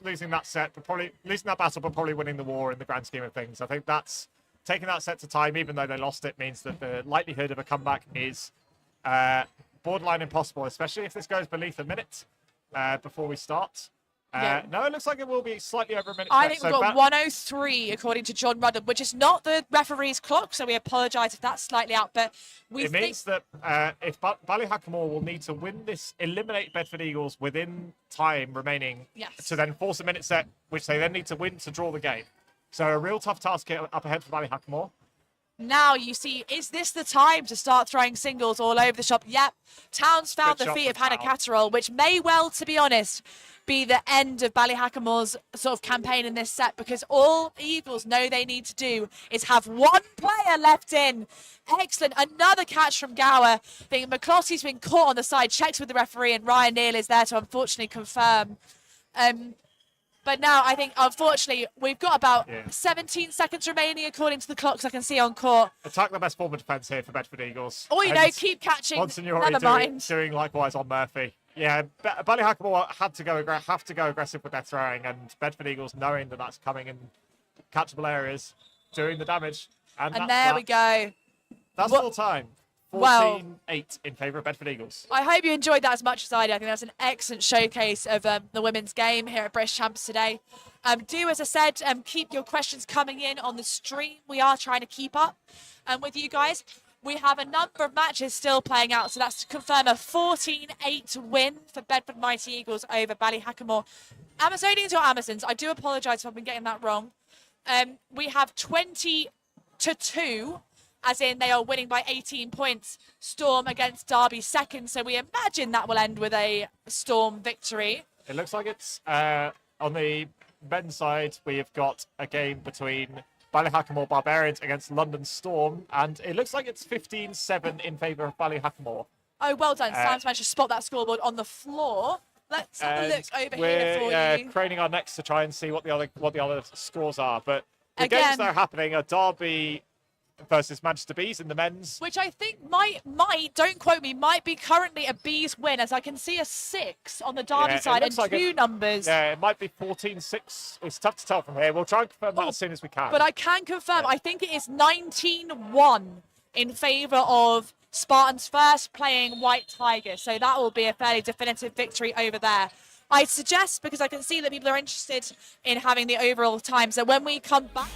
Speaker 4: losing that set, but probably losing that battle, but probably winning the war in the grand scheme of things. I think that's taking that set to time, even though they lost it, means that the likelihood of a comeback is borderline impossible, especially if this goes beneath a minute before we start.
Speaker 5: Yeah.
Speaker 4: No, it looks like it will be slightly over a minute.
Speaker 5: I
Speaker 4: left.
Speaker 5: think we've got 103 according to John Rudden, which is not the referee's clock, so we apologise if that's slightly out. But we
Speaker 4: It means that if Ballyhackamore will need to win this, eliminate Bedford Eagles within time remaining
Speaker 5: Yes.
Speaker 4: to then force a minute set, which they then need to win to draw the game. So a real tough task here up ahead for Ballyhackamore.
Speaker 5: now you see, is this the time to start throwing singles all over the shop? Yep. Towns found
Speaker 4: Good
Speaker 5: the
Speaker 4: shot
Speaker 5: feet of
Speaker 4: from
Speaker 5: Hannah
Speaker 4: Town.
Speaker 5: Catterall, which may well, to be honest, be the end of Ballyhackamore's sort of campaign in this set, because all Eagles know they need to do is have 1 player left in. Excellent. Another catch from Gower. I think McCloskey's been caught on the side, checks with the referee, and Ryan Neal is there to unfortunately confirm. But now I think, unfortunately, we've got about 17 seconds remaining according to the clocks I can see on court.
Speaker 4: Attack the best form of defence here for Bedford Eagles.
Speaker 5: Or, you know, keep catching.
Speaker 4: Bonsignori
Speaker 5: Never mind.
Speaker 4: doing likewise on Murphy. Yeah, Ballyhackamore have to go aggressive with their throwing, and Bedford Eagles, knowing that that's coming in catchable areas, doing the damage. And
Speaker 5: And
Speaker 4: that's
Speaker 5: there
Speaker 4: that.
Speaker 5: we go.
Speaker 4: That's
Speaker 5: What-
Speaker 4: full time.
Speaker 5: Well-
Speaker 4: 14-8 in favour of Bedford Eagles.
Speaker 5: I hope you enjoyed that as much as I did. I think that's an excellent showcase of the women's game here at British Champs today. Do, as I said, keep your questions coming in on the stream. We are trying to keep up with you guys. We have a number of matches still playing out, so that's to confirm a 14-8 win for Bedford Mighty Eagles over Ballyhackamore. Amazonians or Amazons? I do apologise if I've been getting that wrong. We have 20-2. As in, they are winning by 18 points. Storm against Derby second, so we imagine that will end with a Storm victory.
Speaker 4: It looks like it's on the men's side. We have got a game between Ballyhackamore Barbarians against London Storm, and it looks like it's 15-7 in favour of Ballyhackamore.
Speaker 5: Oh, well done. Sam's managed to spot that scoreboard on the floor. Let's have a look over here for you.
Speaker 4: We're craning our necks to try and see what the other scores are. But the
Speaker 5: Again,
Speaker 4: games that are happening are Derby versus Manchester Bees in the men's.
Speaker 5: which I think might, don't quote me, might be currently a Bees win, as I can see a 6 on the Derby side and
Speaker 4: like
Speaker 5: two numbers.
Speaker 4: Yeah, it might be 14-6. It's tough to tell from here. We'll try and confirm that as soon as we can.
Speaker 5: But I can confirm, I think it is 19-1 in favour of Spartans first playing White Tigers. So that will be a fairly definitive victory over there. I suggest, because I can see that people are interested in having the overall time, so when we come back...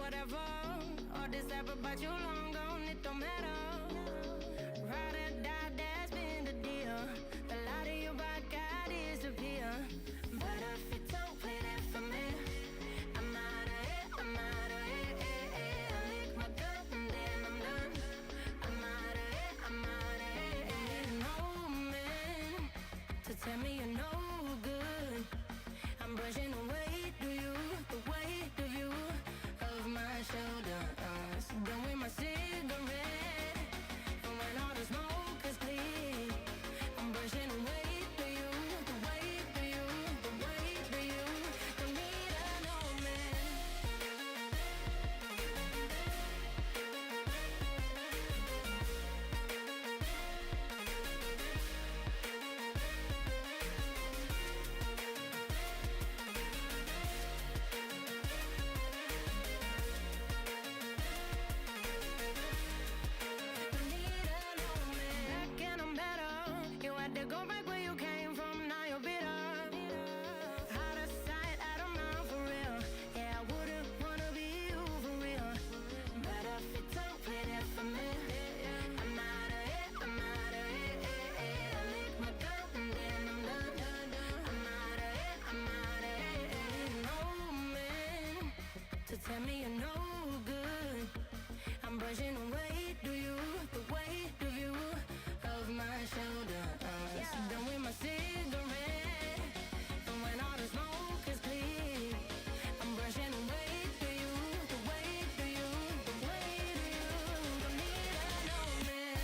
Speaker 6: whatever. All this ever about you long gone, it don't matter. Ride or die, that's been the deal. The light of your back, I disappear. But if you don't play that for me, I'm out of it, I'm out of it. I lick my gun and then I'm done. I'm out of it, I'm out of it. Ain't no man to tell me you're no good. I'm brushing away to you, the weight of you, of my shoulders. Done with my cigarette, and when all the smoke is clear, I'm brushing away to you, the weight of you, the weight of you. Don't need a no man. Tell me you're no good. I'm brushing away to you, the weight of you, of my shoulders. Done with my cigarette, and when all the smoke is clear, I'm brushing away to you, the weight of you, the weight of you. Don't need a no man.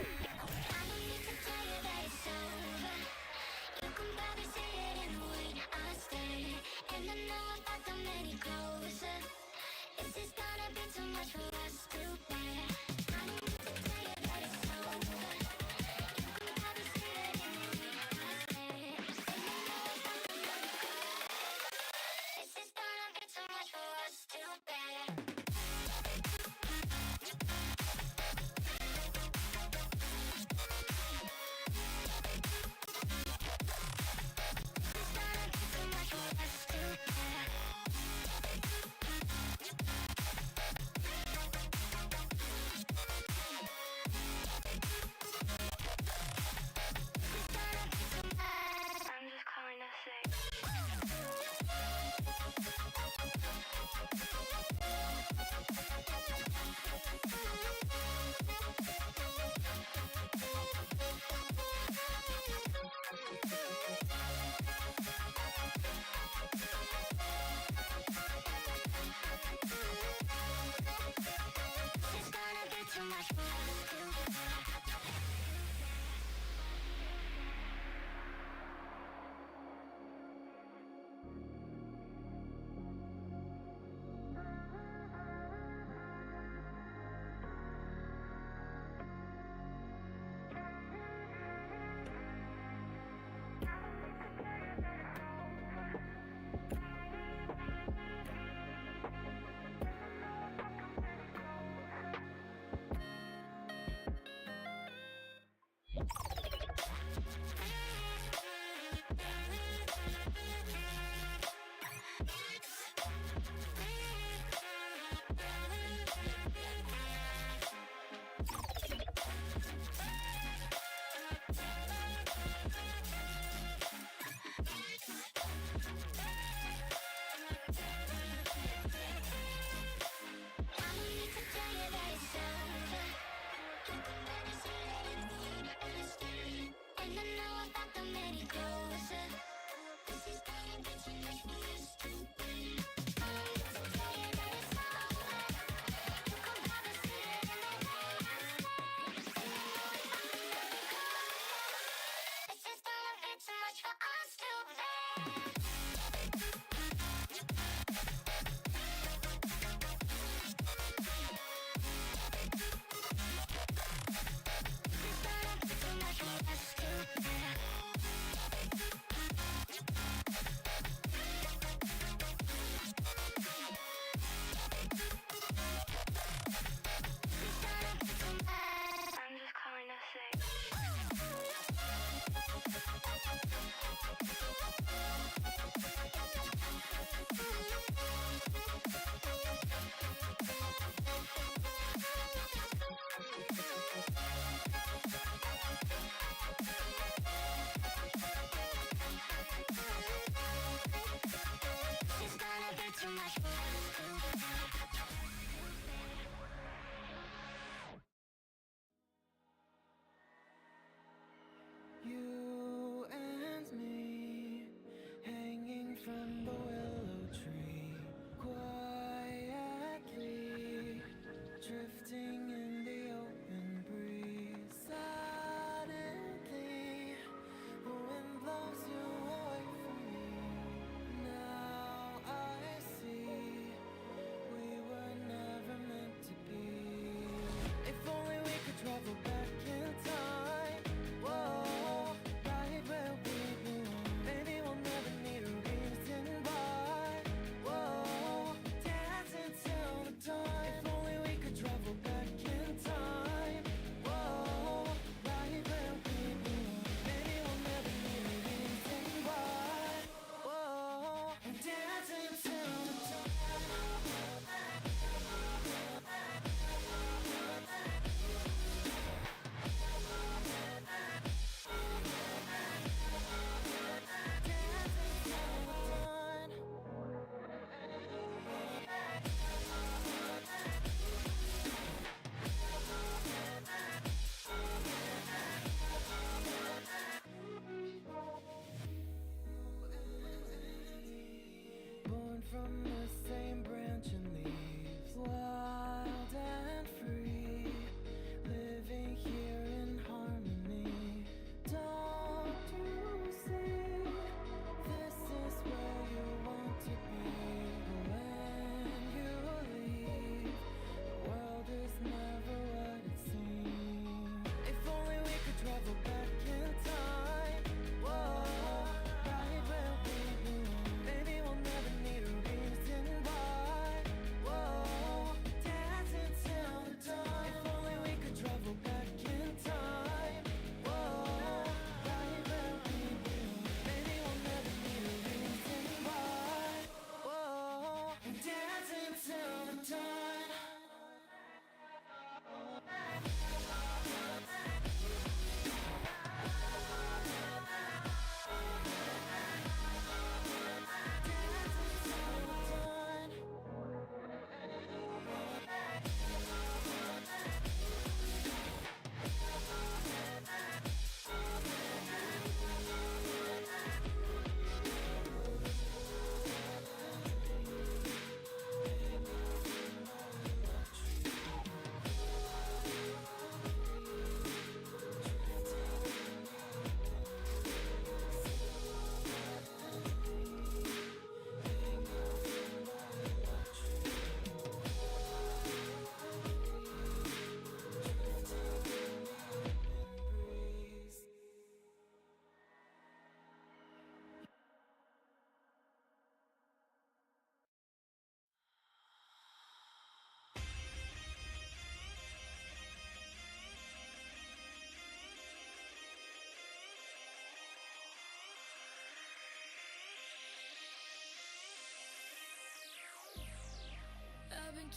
Speaker 8: need to tell you that it's over. You can probably see it in the way I stare. And I know if I come any closer, this is gonna be too much for us to bear. I need to tell you that it's over. You can probably see it in the way I stare. And I know if I come any closer, this is gonna be too much for us to bear. I'm just calling to say. It's gonna be too much for us to bear. I'm just calling to say.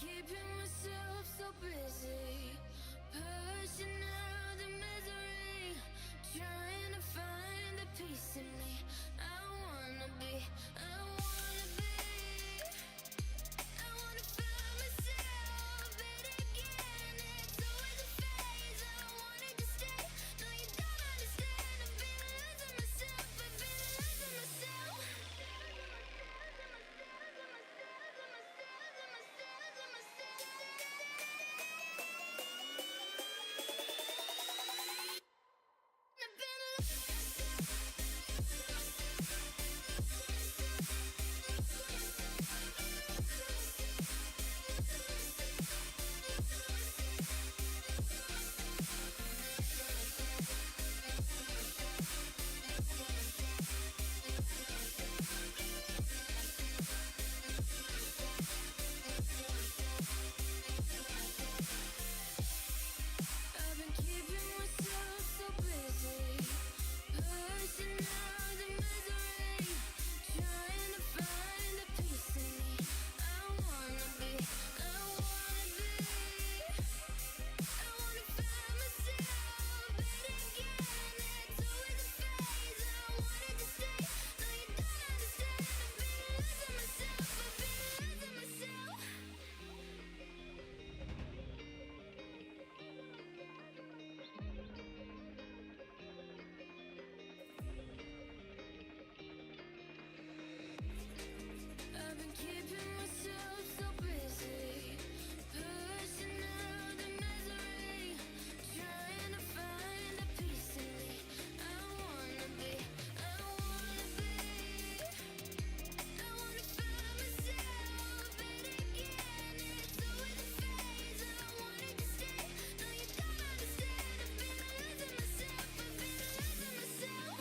Speaker 8: keeping myself so busy, pushing out the misery, trying to find the peace in me. I wanna be, I wanna be, I wanna find myself, but again, it's always a phase. I wanted to stay, no you don't understand. I've been losing myself, I've been losing myself. I've been keeping myself so busy, pushing out the misery, trying to find the peace in me. I wanna be, I wanna be, I wanna find myself, but again, it's always a phase. I wanted to stay, no you don't understand. I've been losing myself, I've been losing myself. I've been keeping myself so busy, pushing out the misery, trying to find the peace in me. I wanna be, I wanna be, I wanna find myself, but again, it's always a phase. I wanted to stay, no you don't understand. I've been losing myself, I've been losing myself.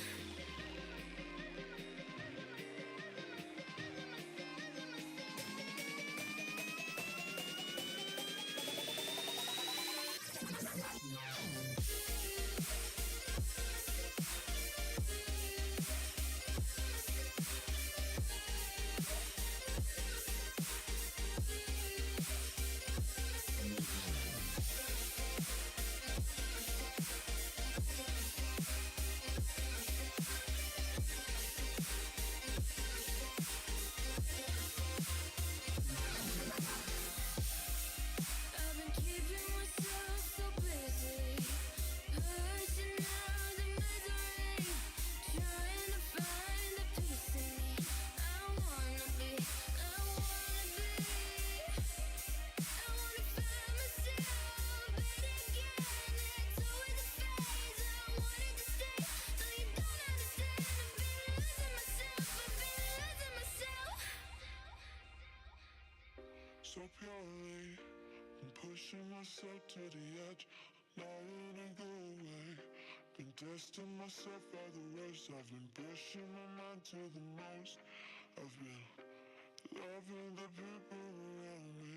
Speaker 8: I've been keeping myself so busy, pushing out the misery, trying to find the peace in me. I wanna be, I wanna be, I wanna find myself, but again, it's always a phase. I wanted to stay, no you don't understand. I've been losing myself, I've been losing myself.
Speaker 3: So purely, I'm pushing myself to the edge, not wanna go away. Been testing myself by the worst. I've been pushing my mind to the most. I've been loving the people around me,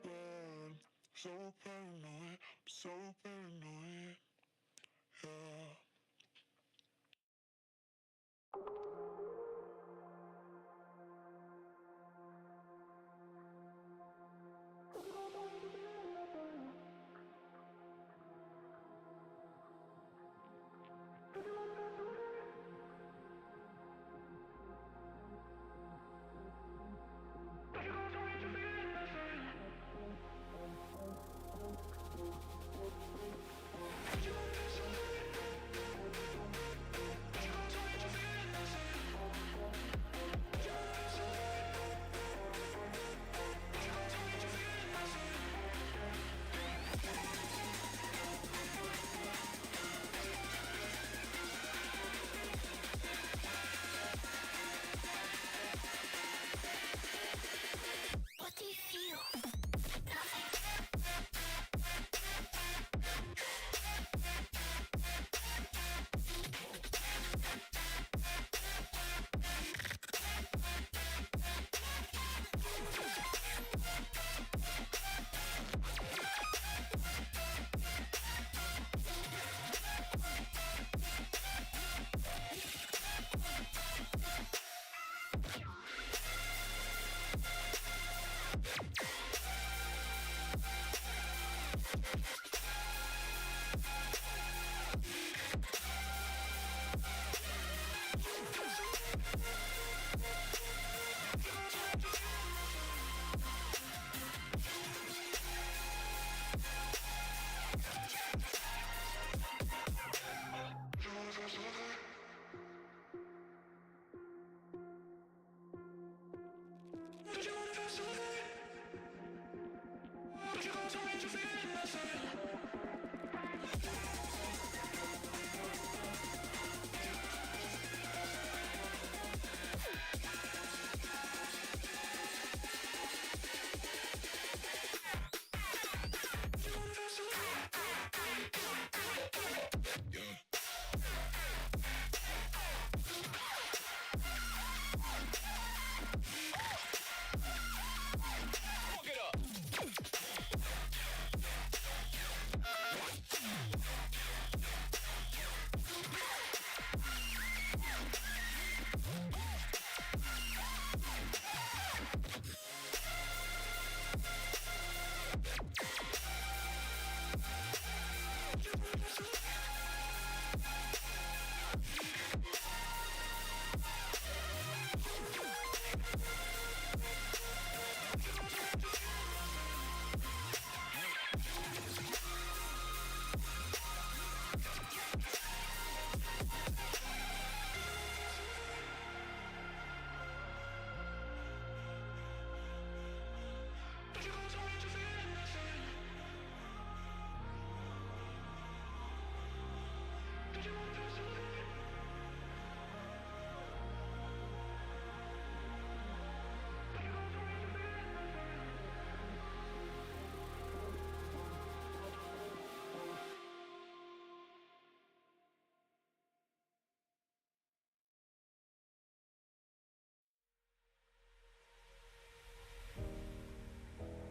Speaker 3: but I'm so paranoid, I'm so paranoid, yeah.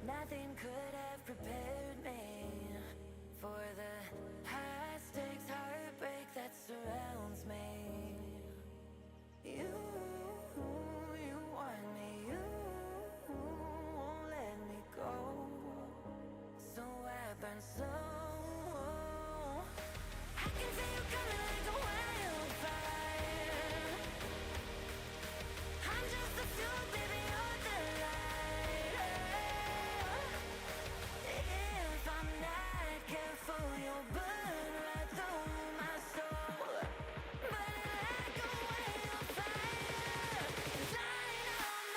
Speaker 8: Nothing could have prepared me for the high stakes heartbreak that surrounds me. You want me, you won't let me go. So I burn slow. I can feel you coming like a wildfire. I'm just a fuel, baby, you're the light. If I'm not careful, you'll burn right through my soul. Burning like a wildfire, dynamite.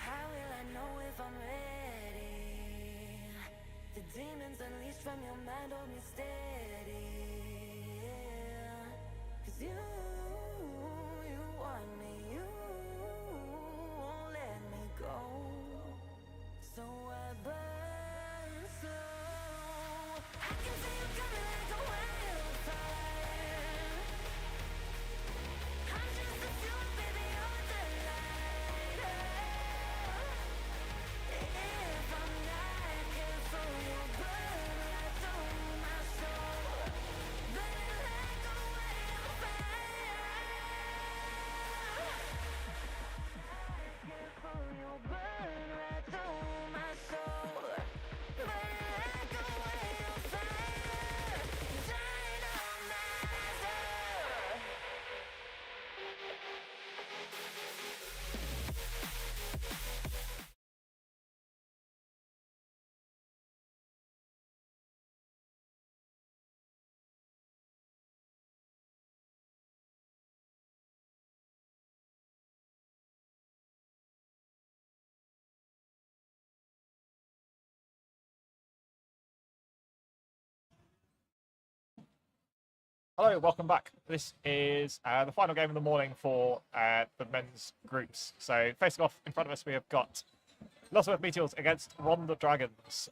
Speaker 8: How will I know if I'm ready? The demons unleashed from your mind hold me steady. Yeah. 'Cause you want me, you won't let me go. So I burn slow. I can see you coming like a wildfire. I'm just a fuel, baby, you're the light. If I'm not careful, you'll burn right through my soul. Burning like a wildfire.
Speaker 4: Hello, welcome back. This is the final game of the morning for the men's groups. So facing off in front of us, we have got Lutterworth Meteors against Ronda Dragons.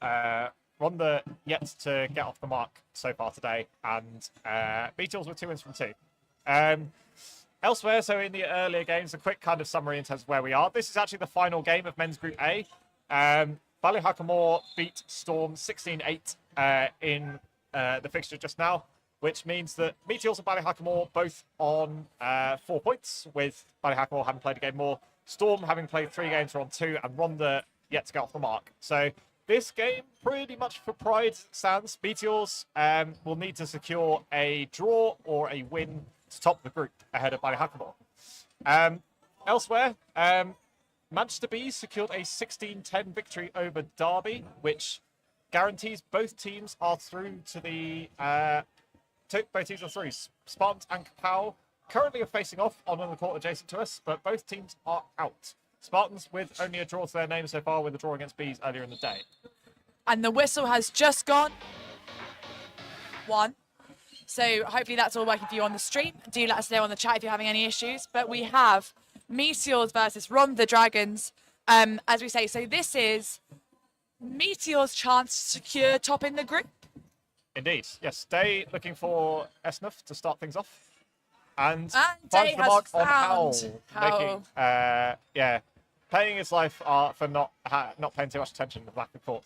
Speaker 4: Ronda yet to get off the mark so far today, and Meteors with 2 wins from 2. Elsewhere, so in the earlier games, a quick kind of summary in terms of where we are. This is actually the final game of men's group A. Ballyhackamore beat Storm 16-8 in the fixture just now, which means that Meteors and Ballyhackamore both on 4 points, with Ballyhackamore having played a game more, Storm having played 3 games are on 2, and Ronda yet to get off the mark. So this game, pretty much for pride, stands. Meteors will need to secure a draw or a win to top the group ahead of Ballyhackamore. Elsewhere, Manchester Bees secured a 16-10 victory over Derby, which guarantees both teams are through to the... both teams are through. Spartans and Kapow currently are facing off on the court adjacent to us, but both teams are out. Spartans with only a draw to their name so far, with a draw against Bees earlier in the day.
Speaker 5: And the whistle has just gone. 1. So hopefully that's all working for you on the stream. Do let us know on the chat if you're having any issues. But we have Meteors versus Ronda Dragons. As we say, so this is Meteors' chance to secure top in the group.
Speaker 4: Indeed, yes. Day looking for Esnuff to start things off. And
Speaker 5: Day
Speaker 4: finds the
Speaker 5: has
Speaker 4: mark on
Speaker 5: found
Speaker 4: Howl. Making, paying his life for not paying too much attention to the back of court.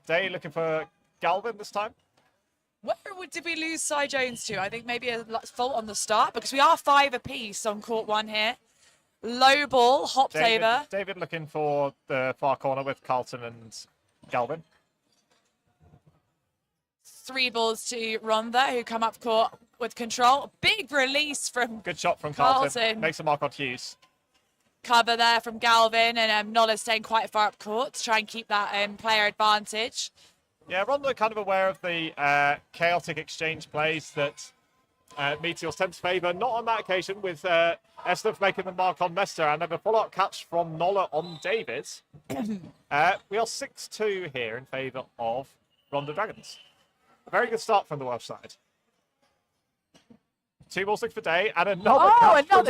Speaker 4: Day looking for Galvin this time.
Speaker 5: Where did we lose Cy Jones to? I think maybe a fault on the start, because we are 5 apiece on court 1 here. Low ball, hopped over.
Speaker 4: David looking for the far corner with Carlton and Galvin.
Speaker 5: 3 balls to Ronda, who come up court with control. Big release from
Speaker 4: Good shot from Carlton. Makes a mark on Hughes.
Speaker 5: Cover there from Galvin, and Nola's staying quite far up court to try and keep that player advantage.
Speaker 4: Yeah, Ronda kind of aware of the chaotic exchange plays that Meteors tend to favour. Not on that occasion, with Esnuff making the mark on Mester, and then a follow-up catch from Nola on David. We are 6-2 here in favour of Ronda Dragons. A very good start from the Welsh side. 2 balls for Day, and another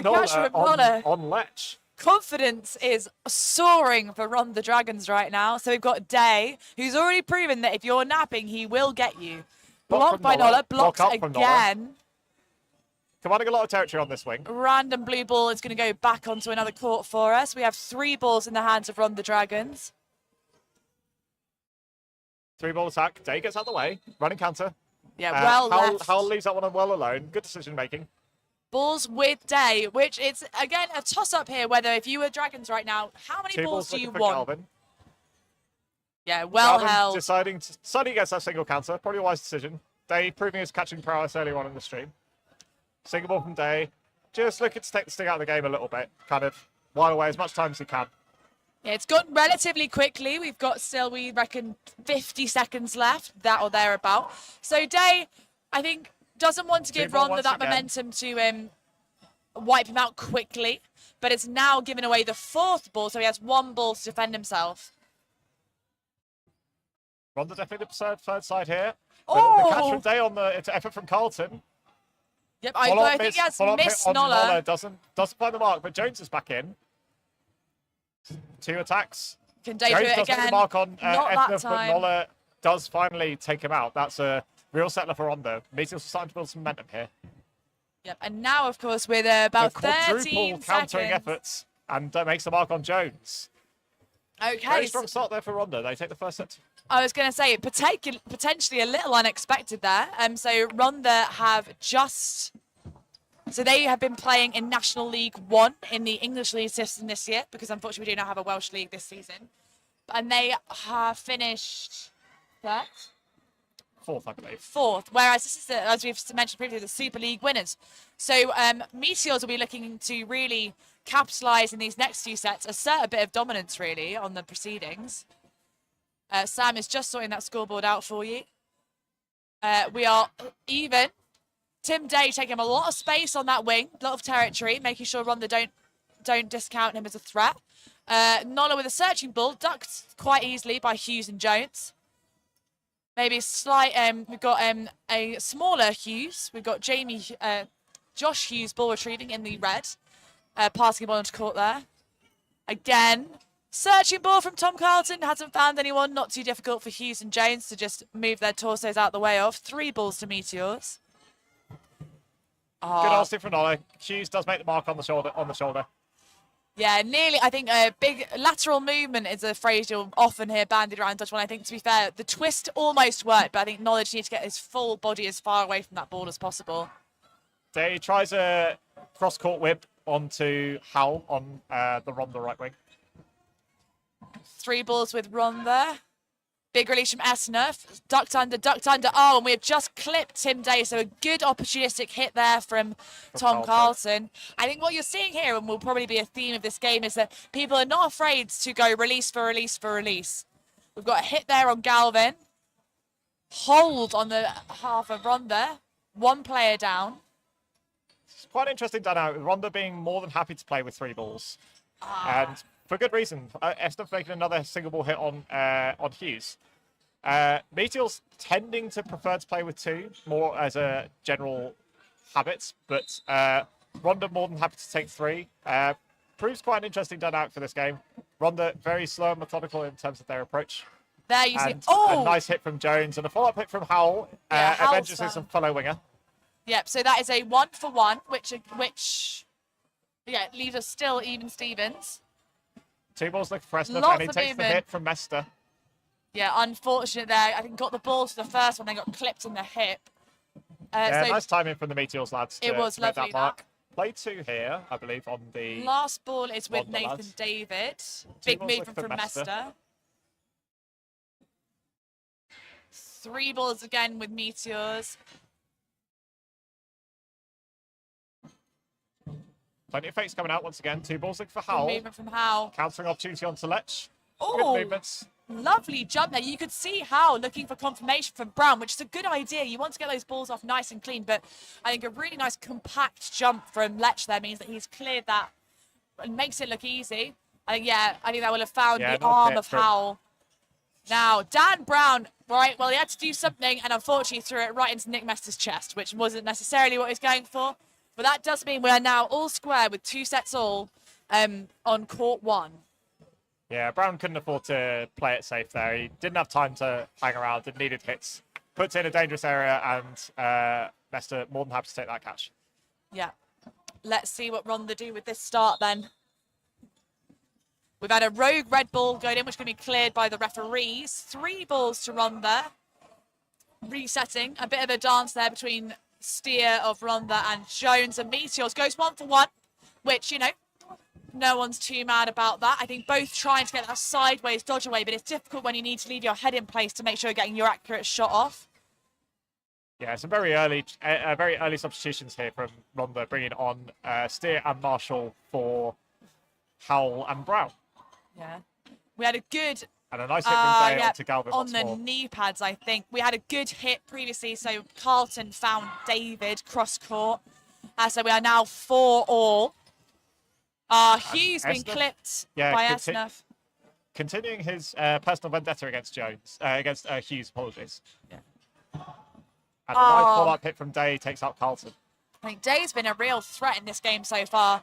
Speaker 4: catch from Nola on Lech.
Speaker 5: Confidence is soaring for Ronda Dragons right now. So we've got Day, who's already proven that if you're napping, he will get you. Blocked by Nola, blocked again.
Speaker 4: Commanding a lot of territory on this wing.
Speaker 5: Random blue ball is going to go back onto another court for us. We have 3 balls in the hands of Ronda Dragons.
Speaker 4: 3 ball attack. Day gets out of the way. Running counter.
Speaker 5: Yeah, well left.
Speaker 4: Howell leaves that one well alone. Good decision making.
Speaker 5: Balls with Day, which it's, again, a toss-up here, whether if you were Dragons right now, how many
Speaker 4: 2
Speaker 5: balls do you want?
Speaker 4: Galvin.
Speaker 5: Yeah, well
Speaker 4: Galvin
Speaker 5: held.
Speaker 4: deciding against that single counter. Probably a wise decision. Day proving his catching prowess earlier on in the stream. Single ball from Day. Just looking to take the sting out of the game a little bit. Kind of while away as much time as he can.
Speaker 5: Yeah, it's gone relatively quickly. We've got still, we reckon, 50 seconds left, that or thereabout. So Day, I think, doesn't want to give Ronda that momentum to wipe him out quickly, but it's now given away the 4th ball, so he has 1 ball to defend himself.
Speaker 4: Ronda definitely the third side here.
Speaker 5: Oh!
Speaker 4: The catch from Day on the effort from Carlton.
Speaker 5: Yep, I think he has missed Nola.
Speaker 4: Doesn't find the mark, but Jones is back in. 2 attacks.
Speaker 5: Can Day do it
Speaker 4: does
Speaker 5: again?
Speaker 4: The mark on
Speaker 5: Not that
Speaker 4: Esnuff,
Speaker 5: time.
Speaker 4: but Nola does finally take him out. That's a real settler for Ronda. Meteors are starting to build some momentum here.
Speaker 5: Yep, and now, of course, with about 13 seconds.
Speaker 4: Countering efforts, and makes the mark on Jones.
Speaker 5: Okay.
Speaker 4: Very strong start there for Ronda. They take the first set.
Speaker 5: I was going to say, potentially a little unexpected there. So Ronda have just... So they have been playing in National League 1 in the English League system this year, because unfortunately we do not have a Welsh League this season. And they have finished... third?
Speaker 4: 4th, I believe.
Speaker 5: 4th, whereas this is, as we've mentioned previously, the Super League winners. So Meteors will be looking to really capitalise in these next few sets, assert a bit of dominance, really, on the proceedings. Sam is just sorting that scoreboard out for you. We are even. Tim Day taking a lot of space on that wing, a lot of territory, making sure Ronda don't discount him as a threat. Nola with a searching ball, ducked quite easily by Hughes and Jones. maybe slight. We've got a smaller Hughes. We've got Josh Hughes ball retrieving in the red, passing the ball into court there. Again, searching ball from Tom Carlton, hasn't found anyone. Not too difficult for Hughes and Jones to just move their torsos out the way of. 3 balls to Meteors.
Speaker 4: Good Austin from Nolly. Hughes does make the mark on the shoulder.
Speaker 5: Yeah, nearly. I think a big lateral movement is a phrase you'll often hear bandied around Dodgeball. I think, to be fair, the twist almost worked, but I think Knowledge needs to get his full body as far away from that ball as possible.
Speaker 4: Day tries a cross-court whip onto Howell on the Ronda right wing.
Speaker 5: 3 balls with Ron there. Big release from Esnaf. Ducked under. Oh, and we have just clipped Tim Day. So a good opportunistic hit there from Tom Carlton. I think what you're seeing here, and will probably be a theme of this game, is that people are not afraid to go release for release for release. We've got a hit there on Galvin. Hold on the half of Ronda. 1 player down.
Speaker 4: It's quite an interesting dynamic, with Ronda being more than happy to play with 3 balls. And for good reason. Esnaf making another single ball hit on Hughes. Meteor's tending to prefer to play with 2, more as a general habit, but Ronda more than happy to take 3. Proves quite an interesting dynamic for this game. Ronda very slow and methodical in terms of their approach.
Speaker 5: There you see.
Speaker 4: A nice hit from Jones and a follow-up hit from Howell. Avengers is a fellow winger.
Speaker 5: Yep, so that is a 1-for-1, which leaves us still even Stevens.
Speaker 4: 2 balls looking for Esnaf,
Speaker 5: Lots
Speaker 4: and he
Speaker 5: of
Speaker 4: takes
Speaker 5: movement.
Speaker 4: the hit from Mester.
Speaker 5: Yeah, unfortunate there. I think got the ball to the first one, then got clipped in the hip. So
Speaker 4: Nice timing from the Meteors lads to
Speaker 5: it was
Speaker 4: make
Speaker 5: lovely,
Speaker 4: that mark. Play 2 here, I believe, on the...
Speaker 5: last ball is with
Speaker 4: Ronda
Speaker 5: Nathan
Speaker 4: lads.
Speaker 5: David.
Speaker 4: 2
Speaker 5: Big
Speaker 4: balls
Speaker 5: movement
Speaker 4: looking for
Speaker 5: from
Speaker 4: Mester.
Speaker 5: Mester. 3 balls again with Meteors.
Speaker 4: Plenty of fakes coming out once again. 2 balls looking for
Speaker 5: Good
Speaker 4: Howell.
Speaker 5: movement from Howe.
Speaker 4: Countering opportunity onto Lech. Good
Speaker 5: Oh,
Speaker 4: movements.
Speaker 5: lovely jump there. You could see Howe looking for confirmation from Brown, which is a good idea. You want to get those balls off nice and clean, but I think a really nice compact jump from Lech there means that he's cleared that and makes it look easy. I think that will have found the
Speaker 4: not
Speaker 5: arm
Speaker 4: hit
Speaker 5: of
Speaker 4: from-
Speaker 5: Howe. Now, Dan Brown, right, well, he had to do something and unfortunately threw it right into Nick Mester's chest, which wasn't necessarily what he was going for. But that does mean we're now all square with 2 sets all on court 1.
Speaker 4: Yeah, Brown couldn't afford to play it safe there. He didn't have time to hang around and needed hits. Puts in a dangerous area, and Mester more than happy to take that catch.
Speaker 5: Yeah. Let's see what Ronda do with this start then. We've had a rogue red ball going in, which is going to be cleared by the referees. 3 balls to Ronda. Resetting. A bit of a dance there between Steer of Ronda and Jones, and Meteors goes 1-for-1, which, no one's too mad about that. I think both trying to get that sideways dodge away, but it's difficult when you need to leave your head in place to make sure you're getting your accurate shot off.
Speaker 4: Yeah, some very early substitutions here from Ronda, bringing on Steer and Marshall for Howell and Brown.
Speaker 5: Yeah. We had a good
Speaker 4: And a nice hit from Dale
Speaker 5: yeah,
Speaker 4: to Galvin
Speaker 5: on
Speaker 4: once
Speaker 5: the
Speaker 4: more.
Speaker 5: knee pads, I think. We had a good hit previously, so Carlton found David cross-court. So we are now 4-all. Hughes been
Speaker 4: Esnaf?
Speaker 5: clipped
Speaker 4: Yeah,
Speaker 5: by Esnaf.
Speaker 4: Continuing his personal vendetta against Hughes, apologies.
Speaker 5: Yeah.
Speaker 4: And a nice follow-up hit from Day takes out Carlton.
Speaker 5: I think Day's been a real threat in this game so far.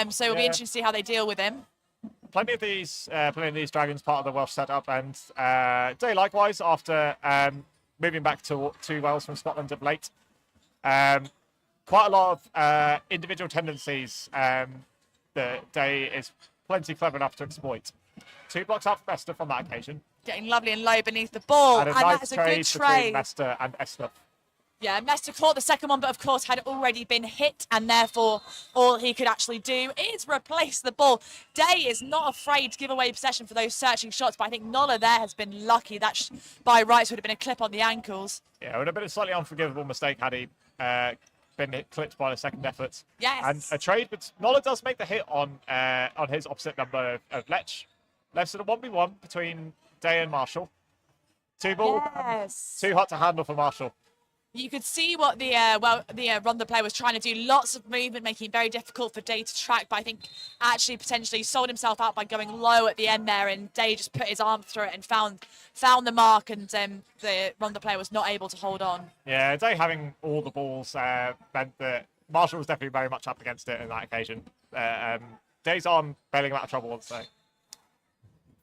Speaker 5: So it'll be interesting to see how they deal with him.
Speaker 4: Plenty of these Dragons part of the Welsh setup, and Day likewise after moving back to Wales from Scotland of late. Quite a lot of individual tendencies that Day is plenty clever enough to exploit. 2 blocks out from Mester on that occasion.
Speaker 5: Getting lovely and low beneath the ball.
Speaker 4: And a
Speaker 5: And
Speaker 4: nice
Speaker 5: that's a
Speaker 4: trade
Speaker 5: good trade.
Speaker 4: between Mester and Esnaf.
Speaker 5: Yeah, Mester caught the second one, but of course had already been hit, and therefore all he could actually do is replace the ball. Day is not afraid to give away possession for those searching shots, but I think Nola there has been lucky. That by rights would have been a clip on the ankles.
Speaker 4: Yeah, it would have been a slightly unforgivable mistake had he been clipped by the second effort.
Speaker 5: Yes.
Speaker 4: And a trade, but Nola does make the hit on his opposite number of Lech. Left at a 1v1 between Day and Marshall. 2 ball.
Speaker 5: Yes.
Speaker 4: Too hot to handle for Marshall.
Speaker 5: You could see what the Ronda player was trying to do. Lots of movement, making it very difficult for Day to track. But I think actually potentially sold himself out by going low at the end there, and Day just put his arm through it and found the mark, and the Ronda player was not able to hold on.
Speaker 4: Yeah, Day having all the balls meant that Marshall was definitely very much up against it on that occasion. Day's arm bailing him out of trouble, I'd say.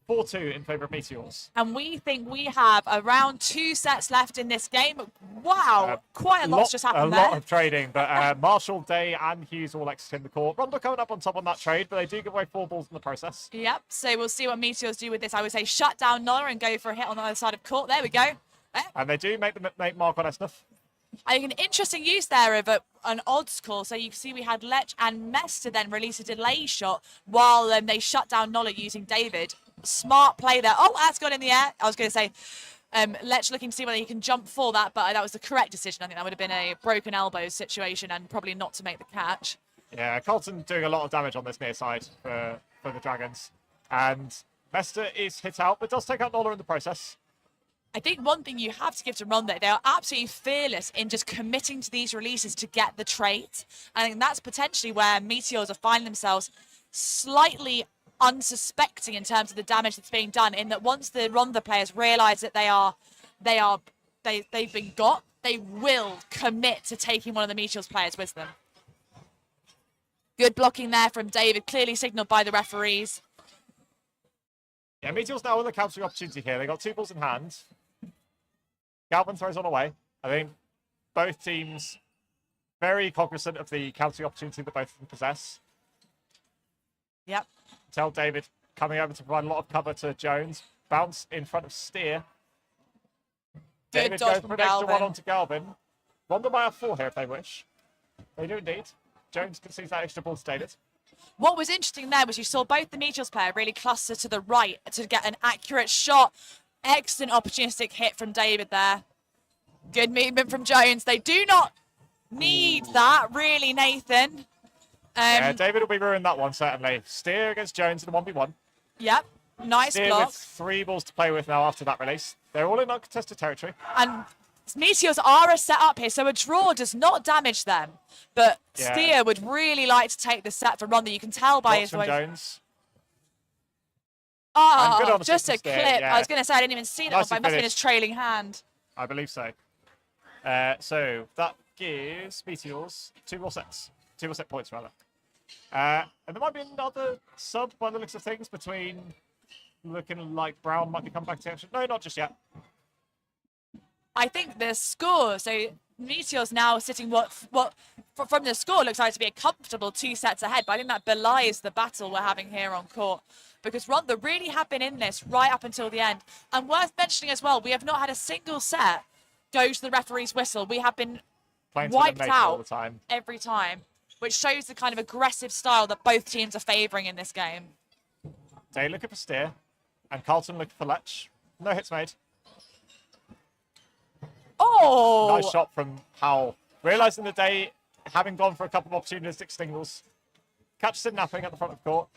Speaker 4: 4-2 in favour of Meteors.
Speaker 5: And we think we have around 2 sets left in this game. Wow, quite a lot's just happened there.
Speaker 4: A lot of trading, but Marshall, Day, and Hughes all exiting the court. Ronda coming up on top on that trade, but they do give away 4 balls in the process.
Speaker 5: Yep, so we'll see what Meteors do with this. I would say shut down Nola and go for a hit on the other side of court. There we go.
Speaker 4: And they do make mark on Esnaf.
Speaker 5: I think an interesting use there of an odds call. So you can see we had Lech and Mester then release a delay shot while they shut down Nola using David. Smart play there. Oh, that's gone in the air. I was going to say Lech looking to see whether he can jump for that, but that was the correct decision. I think that would have been a broken elbows situation and probably not to make the catch.
Speaker 4: Yeah, Carlton doing a lot of damage on this near side for the Dragons. And Mester is hit out, but does take out Nola in the process.
Speaker 5: I think one thing you have to give to Ronda, they are absolutely fearless in just committing to these releases to get the trait. I think that's potentially where Meteors are finding themselves slightly unsuspecting in terms of the damage that's being done, in that once the Ronda players realise that they've been got, they will commit to taking one of the Meteors players with them. Good blocking there from David, clearly signalled by the referees.
Speaker 4: Yeah, Meteors now with a countering opportunity here. They got 2 balls in hand. Galvin throws on away. I think both teams very cognizant of the countering opportunity that both of them possess.
Speaker 5: Yep.
Speaker 4: Tell David coming over to provide a lot of cover to Jones. Bounce in front of Steer.
Speaker 5: Good
Speaker 4: David
Speaker 5: dodge
Speaker 4: goes
Speaker 5: from
Speaker 4: for an extra
Speaker 5: Galvin.
Speaker 4: one onto Galvin. Ronda by a 4 here if they wish. They do indeed. Jones concedes that extra ball to David.
Speaker 5: What was interesting there was you saw both the Meteors player really cluster to the right to get an accurate shot. Excellent opportunistic hit from David there. Good movement from Jones. They do not need that, really, Nathan.
Speaker 4: Yeah, David will be ruined that one, certainly. Steer against Jones in a 1v1.
Speaker 5: Yep, nice
Speaker 4: Steer
Speaker 5: block.
Speaker 4: with 3 balls to play with now after that release. They're all in uncontested territory.
Speaker 5: And Meteors are a set up here, so a draw does not damage them. But
Speaker 4: Yeah.
Speaker 5: Steer would really like to take the set for Ronda. You can tell by
Speaker 4: Blocks
Speaker 5: his
Speaker 4: from
Speaker 5: voice.
Speaker 4: Jones. And good
Speaker 5: Oh,
Speaker 4: on the
Speaker 5: just a
Speaker 4: assist there,
Speaker 5: clip.
Speaker 4: yeah.
Speaker 5: I was going to say I didn't even see that one,
Speaker 4: Nicely
Speaker 5: but it must have been
Speaker 4: finished.
Speaker 5: his trailing hand.
Speaker 4: I believe so. So that gives Meteors 2 more sets. 2 more set points, rather. And there might be another sub by the looks of things between looking like Brown might be coming back to action. No, not just yet.
Speaker 5: I think the score, so Meteors now sitting from the score looks like to be a comfortable 2 sets ahead, but I think that belies the battle we're having here on court, because Ronda really have been in this right up until the end. And worth mentioning as well, we have not had a single set go to the referee's whistle. We have been
Speaker 4: Playing to
Speaker 5: wiped
Speaker 4: elimination all
Speaker 5: out
Speaker 4: the time.
Speaker 5: every time, which shows the kind of aggressive style that both teams are favouring in this game.
Speaker 4: Day looking for Steer, and Carlton looking for Lech. No hits made.
Speaker 5: Oh!
Speaker 4: Nice shot from Howell. Realising the Day, having gone for a couple of opportunistic singles, catches him napping at the front of court.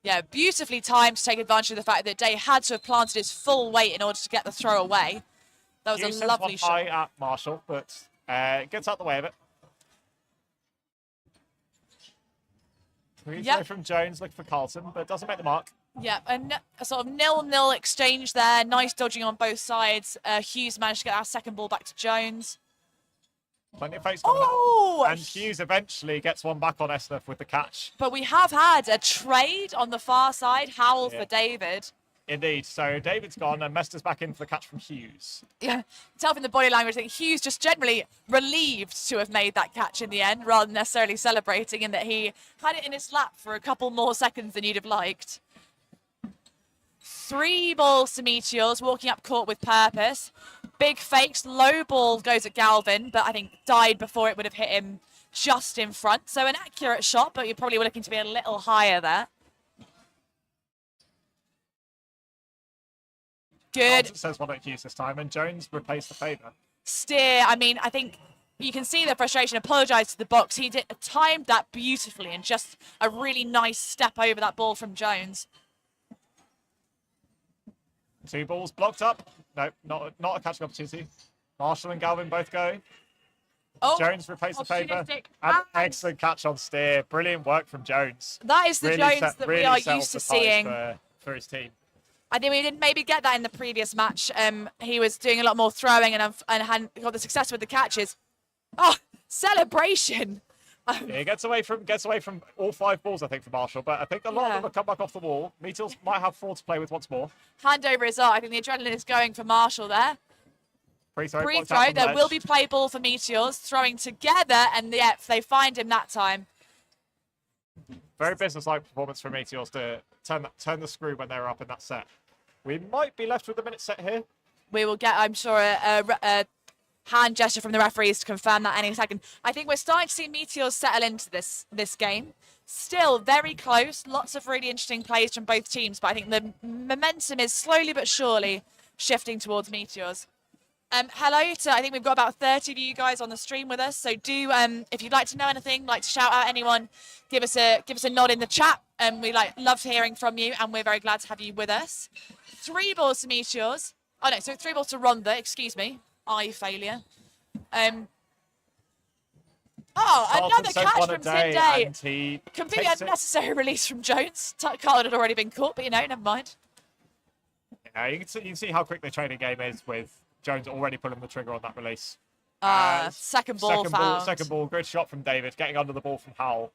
Speaker 5: Yeah, beautifully timed to take advantage of the fact that Day had to have planted his full weight in order to get the throw away. That was
Speaker 4: Hughes
Speaker 5: a
Speaker 4: sends
Speaker 5: lovely
Speaker 4: one
Speaker 5: shot.
Speaker 4: high at Marshall, but gets out the way of it. Free throw
Speaker 5: Yep.
Speaker 4: from Jones, looking for Carlton, but doesn't make the mark.
Speaker 5: Yeah, a sort of 0-0 exchange there. Nice dodging on both sides. Hughes managed to get our second ball back to Jones.
Speaker 4: Plenty of fakes coming
Speaker 5: Oh!
Speaker 4: out. And Hughes eventually gets one back on Esnaf with the catch.
Speaker 5: But we have had a trade on the far side. Howell
Speaker 4: Yeah.
Speaker 5: for David.
Speaker 4: Indeed. So David's gone and Mester's back in for the catch from Hughes.
Speaker 5: Yeah, tell from the body language that Hughes just generally relieved to have made that catch in the end, rather than necessarily celebrating, in that he had it in his lap for a couple more seconds than you'd have liked. 3 balls to Meteors, walking up court with purpose. Big fakes, low ball goes at Galvin, but I think died before it would have hit him just in front. So an accurate shot, but you probably were looking to be a little higher there. Good.
Speaker 4: Carlton says one at Hughes this time, and Jones replaced the favour.
Speaker 5: Steer, I mean, I think you can see the frustration. Apologise to the box. He timed that beautifully, and just a really nice step over that ball from Jones.
Speaker 4: 2 balls blocked up. No, not a catching opportunity. Marshall and Galvin both go.
Speaker 5: Oh,
Speaker 4: Jones replaced the favour.
Speaker 5: opportunistic
Speaker 4: And
Speaker 5: and-
Speaker 4: excellent catch on steer. Brilliant work from Jones.
Speaker 5: That is the
Speaker 4: Really
Speaker 5: Jones that we
Speaker 4: really
Speaker 5: are
Speaker 4: set
Speaker 5: used to
Speaker 4: off the pace
Speaker 5: seeing.
Speaker 4: for his team.
Speaker 5: I think we didn't maybe get that in the previous match. He was doing a lot more throwing and hadn't got the success with the catches. Oh, celebration!
Speaker 4: Yeah, he gets away from all 5 balls, I think, for Marshall. But I think a lot of them have come back off the wall. Meteors might have 4 to play with once more.
Speaker 5: Handover is up. I think the adrenaline is going for Marshall there.
Speaker 4: Free throw.
Speaker 5: Free
Speaker 4: blocked out
Speaker 5: throw.
Speaker 4: from
Speaker 5: There
Speaker 4: ledge.
Speaker 5: will be play ball for Meteors throwing together, and yep, they find him that time.
Speaker 4: Very business-like performance from Meteors to turn the screw when they were up in that set. We might be left with a minute set here.
Speaker 5: We will get, I'm sure, a hand gesture from the referees to confirm that any second. I think we're starting to see Meteors settle into this game. Still very close. Lots of really interesting plays from both teams, but I think the momentum is slowly but surely shifting towards Meteors. Hello to, I think we've got about 30 of you guys on the stream with us. So do, if you'd like to know anything, like to shout out anyone, give us a nod in the chat. We love hearing from you, and we're very glad to have you with us. 3 balls to Meteors. Oh no, so 3 balls to Rhonda. Excuse me, eye failure. Another catch from Tim Day.
Speaker 4: And he
Speaker 5: Completely
Speaker 4: takes it.
Speaker 5: unnecessary release from Jones. Carlin had already been caught, but never mind.
Speaker 4: Yeah, you can see how quick the training game is with Jones already pulling the trigger on that release.
Speaker 5: Second ball found.
Speaker 4: Second ball, good shot from David, getting under the ball from Howell.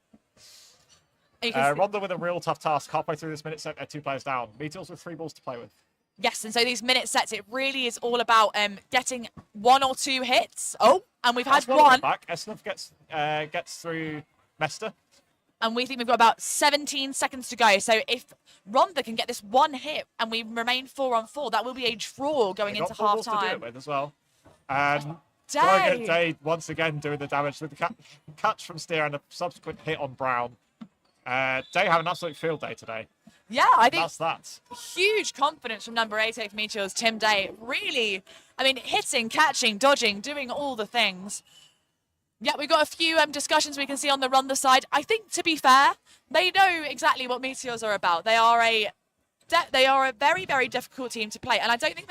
Speaker 5: You can see-
Speaker 4: Rhonda with a real tough task halfway through this minute set, 2 players down. Meteors with 3 balls to play with.
Speaker 5: Yes, and so these minute sets, it really is all about getting 1 or 2 hits. Oh, and we've had
Speaker 4: That's one
Speaker 5: one,
Speaker 4: back. Esnov gets through Mester.
Speaker 5: and we think we've got about 17 seconds to go. So if Rhonda can get this 1 hit and we remain 4 on 4, that will be a draw going
Speaker 4: They
Speaker 5: into
Speaker 4: got 4 balls to do it
Speaker 5: half-time.
Speaker 4: with as well. And
Speaker 5: Day.
Speaker 4: Day once again doing the damage with the catch from Steer and a subsequent hit on Brown. Day have an absolute field day today.
Speaker 5: Yeah, I think
Speaker 4: That's that.
Speaker 5: huge confidence from number 88 for Meteors, Tim Day. Really, I mean, hitting, catching, dodging, doing all the things. Yeah, we've got a few discussions we can see on the Rhonda side. I think, to be fair, they know exactly what Meteors are about. They are a very, very difficult team to play. And I don't think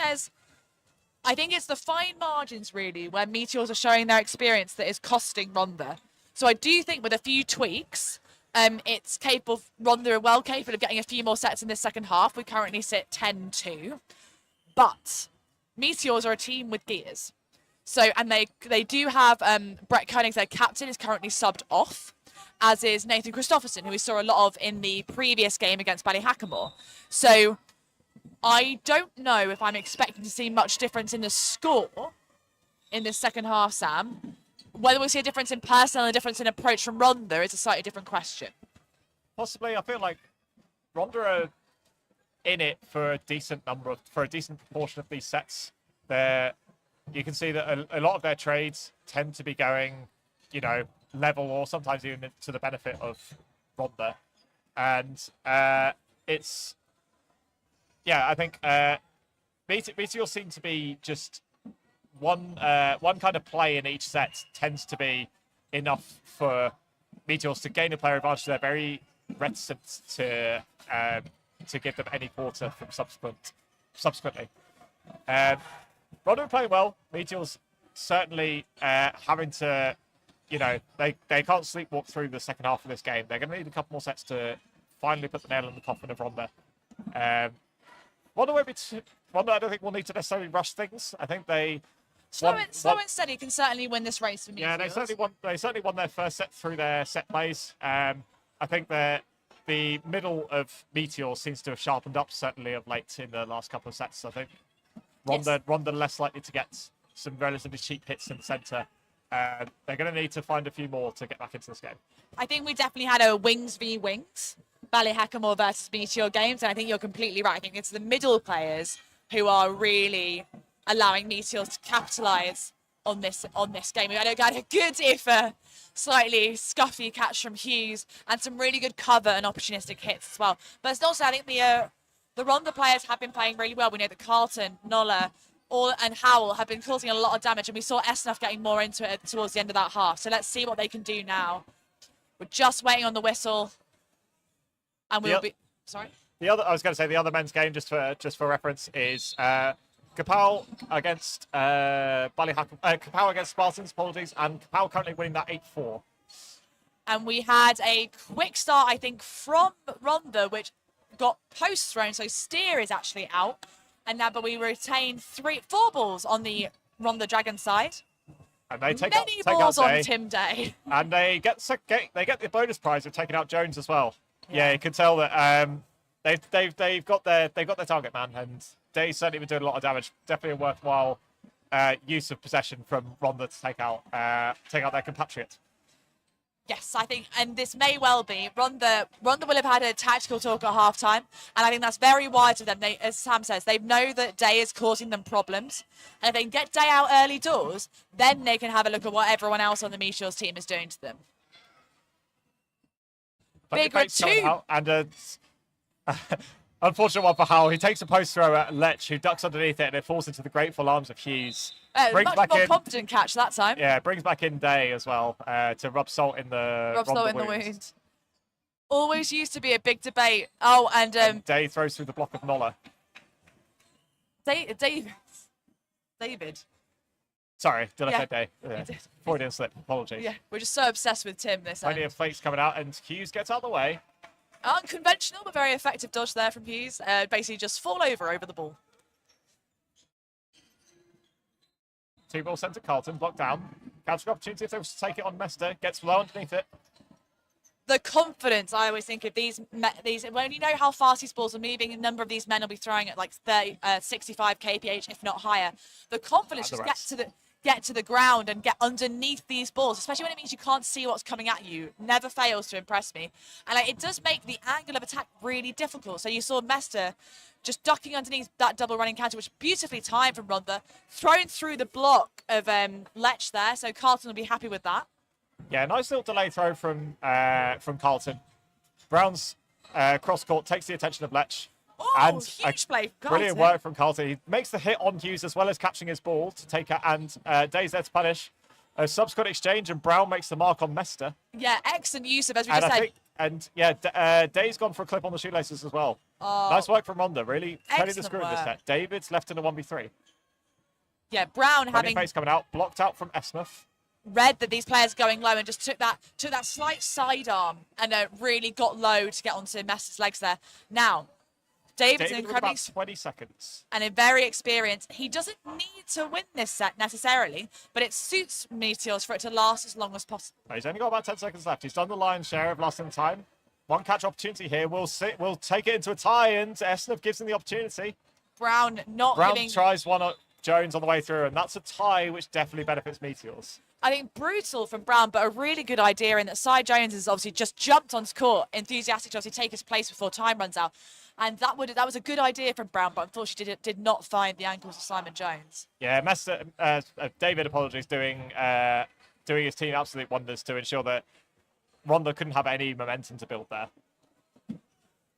Speaker 5: I think it's the fine margins, really, where Meteors are showing their experience that is costing Rhonda. So I do think with a few tweaks, it's capable. Rhonda are well capable of getting a few more sets in this second half. We currently sit 10-2, but Meteors are a team with gears. So, and they do have Brett Koenig, their captain, is currently subbed off, as is Nathan Christopherson, who we saw a lot of in the previous game against Ballyhackamore. So I don't know if I'm expecting to see much difference in the score in this second half, Sam. Whether we see a difference in personnel and a difference in approach from Rhonda is a slightly different question.
Speaker 4: Possibly, I feel like Rhonda are in it for a decent proportion of these sets. You can see that a lot of their trades tend to be going, level or sometimes even to the benefit of Rhonda. And I think Meteor seem to be just one kind of play in each set tends to be enough for Meteors to gain a player advantage. They're very reticent to give them any quarter from subsequently. Rhonda are playing well. Meteors certainly having to, they can't sleepwalk through the second half of this game. They're going to need a couple more sets to finally put the nail in the coffin of Rhonda. Rhonda, I don't think will need to necessarily rush things. I think they
Speaker 5: Slow and steady can certainly win this race for Meteors.
Speaker 4: Yeah, they certainly won their first set through their set plays. I think that the middle of Meteor seems to have sharpened up certainly of late in the last couple of sets. I think Rhonda less likely to get some relatively cheap hits in the centre. They're going to need to find a few more to get back into this game.
Speaker 5: I think we definitely had a wings v wings, Ballyhackamore versus Meteor games, and I think you're completely right. I think it's the middle players who are really allowing Meteors to capitalise on this game. We had a good, if slightly scuffy catch from Hughes, and some really good cover and opportunistic hits as well. But it's also, I think the Rhonda players have been playing really well. We know that Carlton, Nola, and Howell have been causing a lot of damage, and we saw Esnaf getting more into it towards the end of that half. So let's see what they can do now. We're just waiting on the whistle, and we'll be sorry.
Speaker 4: I was going to say the other men's game, just for reference, is Kapow against Kapow against Spartans, apologies, and Kapow currently winning that 8-4.
Speaker 5: And we had a quick start, I think, from Ronda, which got posts thrown. So Steer is actually out. And now, but we retain 4 balls on the Ronda Dragon side.
Speaker 4: And they take
Speaker 5: Many
Speaker 4: out
Speaker 5: balls on
Speaker 4: Day.
Speaker 5: Tim Day.
Speaker 4: And they get the bonus prize of taking out Jones as well. Yeah, you can tell that they've got their target man, and Day's certainly been doing a lot of damage. Definitely a worthwhile use of possession from Ronda to take out their compatriot.
Speaker 5: Yes, I think, and this may well be. Ronda will have had a tactical talk at halftime, and I think that's very wise of them. They, as Sam says, they know that Day is causing them problems, and if they can get Day out early doors, then they can have a look at what everyone else on the Meteors team is doing to them. Big Red 2.
Speaker 4: And unfortunate one for Howell. He takes a post throw at Lech, who ducks underneath it, and it falls into the grateful arms of Hughes.
Speaker 5: Much more confident catch that time.
Speaker 4: Yeah, brings back in Day as well to rub salt in the
Speaker 5: wound. Always used to be a big debate. Oh, and
Speaker 4: Day throws through the block of Nola.
Speaker 5: David.
Speaker 4: Sorry, did I say Day?
Speaker 5: You did.
Speaker 4: Freudian slip. Apologies.
Speaker 5: Yeah, we're just so obsessed with Tim this
Speaker 4: Plenty of flakes coming out, and Hughes gets out of the way.
Speaker 5: Unconventional, but very effective dodge there from Hughes. Basically just fall over the ball.
Speaker 4: 2 ball sent to Carlton, blocked down. Counter opportunity if they was to take it on Mester. Gets low underneath it.
Speaker 5: The confidence, I always think of these when you know how fast these balls are moving, a number of these men will be throwing at like 65 kph, if not higher. The confidence just get to the ground and get underneath these balls, especially when it means you can't see what's coming at you, never fails to impress me. And it does make the angle of attack really difficult. So you saw Mester just ducking underneath that double running counter, which beautifully timed from Ronda, thrown through the block of Lech there. So Carlton will be happy with that.
Speaker 4: Yeah, nice little delay throw from Carlton. Brown's cross court takes the attention of Lech.
Speaker 5: Oh,
Speaker 4: and
Speaker 5: huge play from Carlton.
Speaker 4: Brilliant work from Carlton. He makes the hit on Hughes as well as catching his ball to take it, and Day's there to punish. A subsequent exchange, and Brown makes the mark on Mester.
Speaker 5: Yeah, excellent use of, as we just said.
Speaker 4: Day's gone for a clip on the shoelaces as well. Nice work from Ronda, really turning the screw in this set. David's left in a 1v3.
Speaker 5: Yeah, Brown having
Speaker 4: face coming out, blocked out from Esmuth.
Speaker 5: Read that these players going low and just took that slight sidearm and really got low to get onto Mester's legs there. Now, David's incredibly
Speaker 4: about 20 seconds
Speaker 5: and very experienced. He doesn't need to win this set necessarily, but it suits Meteors for it to last as long as possible.
Speaker 4: He's only got about 10 seconds left. He's done the lion's share of lasting time. One catch opportunity here. We'll take it into a tie, and Esnuff gives him the opportunity.
Speaker 5: Brown
Speaker 4: tries one at Jones on the way through, and that's a tie, which definitely benefits Meteors.
Speaker 5: I think brutal from Brown, but a really good idea in that Cy Jones has obviously just jumped onto court, enthusiastic to obviously take his place before time runs out. And that was a good idea from Brown, but unfortunately did not find the ankles of Simon Jones.
Speaker 4: Yeah, David, apologies, doing his team absolute wonders to ensure that Ronda couldn't have any momentum to build there.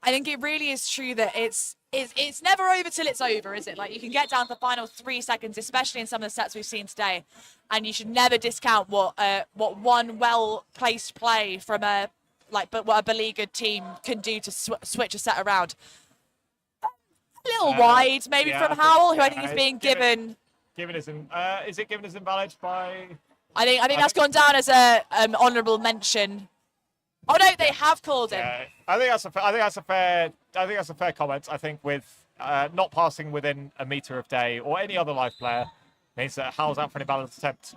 Speaker 5: I think it really is true that it's never over till it's over, is it? Like, you can get down to the final 3 seconds, especially in some of the sets we've seen today, and you should never discount what one well-placed play from what a beleaguered team can do to switch a set around. A little wide, maybe, from Howell, who I think is being given.
Speaker 4: Is it given as invalid by?
Speaker 5: I think that's gone down as a honourable mention. Oh no, they have called him.
Speaker 4: Yeah, I think that's a fair comment. I think with not passing within a meter of Day or any other live player means that Howell's out for an imbalanced attempt.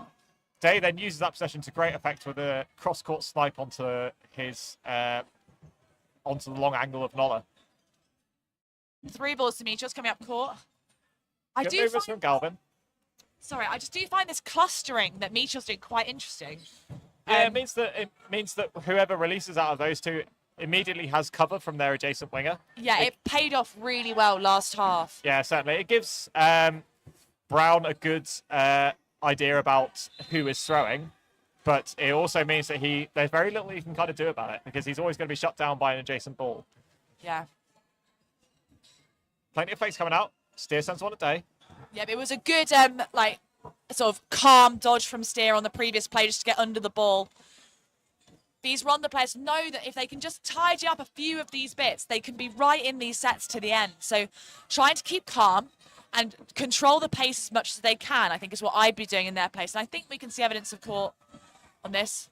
Speaker 4: Day then uses that possession to great effect with a cross-court snipe onto the long angle of Nola.
Speaker 5: 3 balls to me, just coming up court.
Speaker 4: Good movements from Galvin.
Speaker 5: Sorry, I just do find this clustering that Mitchell's doing quite interesting.
Speaker 4: Yeah, it means that whoever releases out of those two immediately has cover from their adjacent winger.
Speaker 5: Yeah, it paid off really well last half.
Speaker 4: Yeah, certainly. It gives Brown a good idea about who is throwing, but it also means that there's very little he can kind of do about it because he's always going to be shut down by an adjacent ball.
Speaker 5: Yeah.
Speaker 4: Plenty of fakes coming out. Steer sends one a Day.
Speaker 5: Yeah, but it was a good sort of calm dodge from Steer on the previous play just to get under the ball. These Ronda players know that if they can just tidy up a few of these bits, they can be right in these sets to the end. So trying to keep calm and control the pace as much as they can, I think is what I'd be doing in their place. And I think we can see evidence of court on this.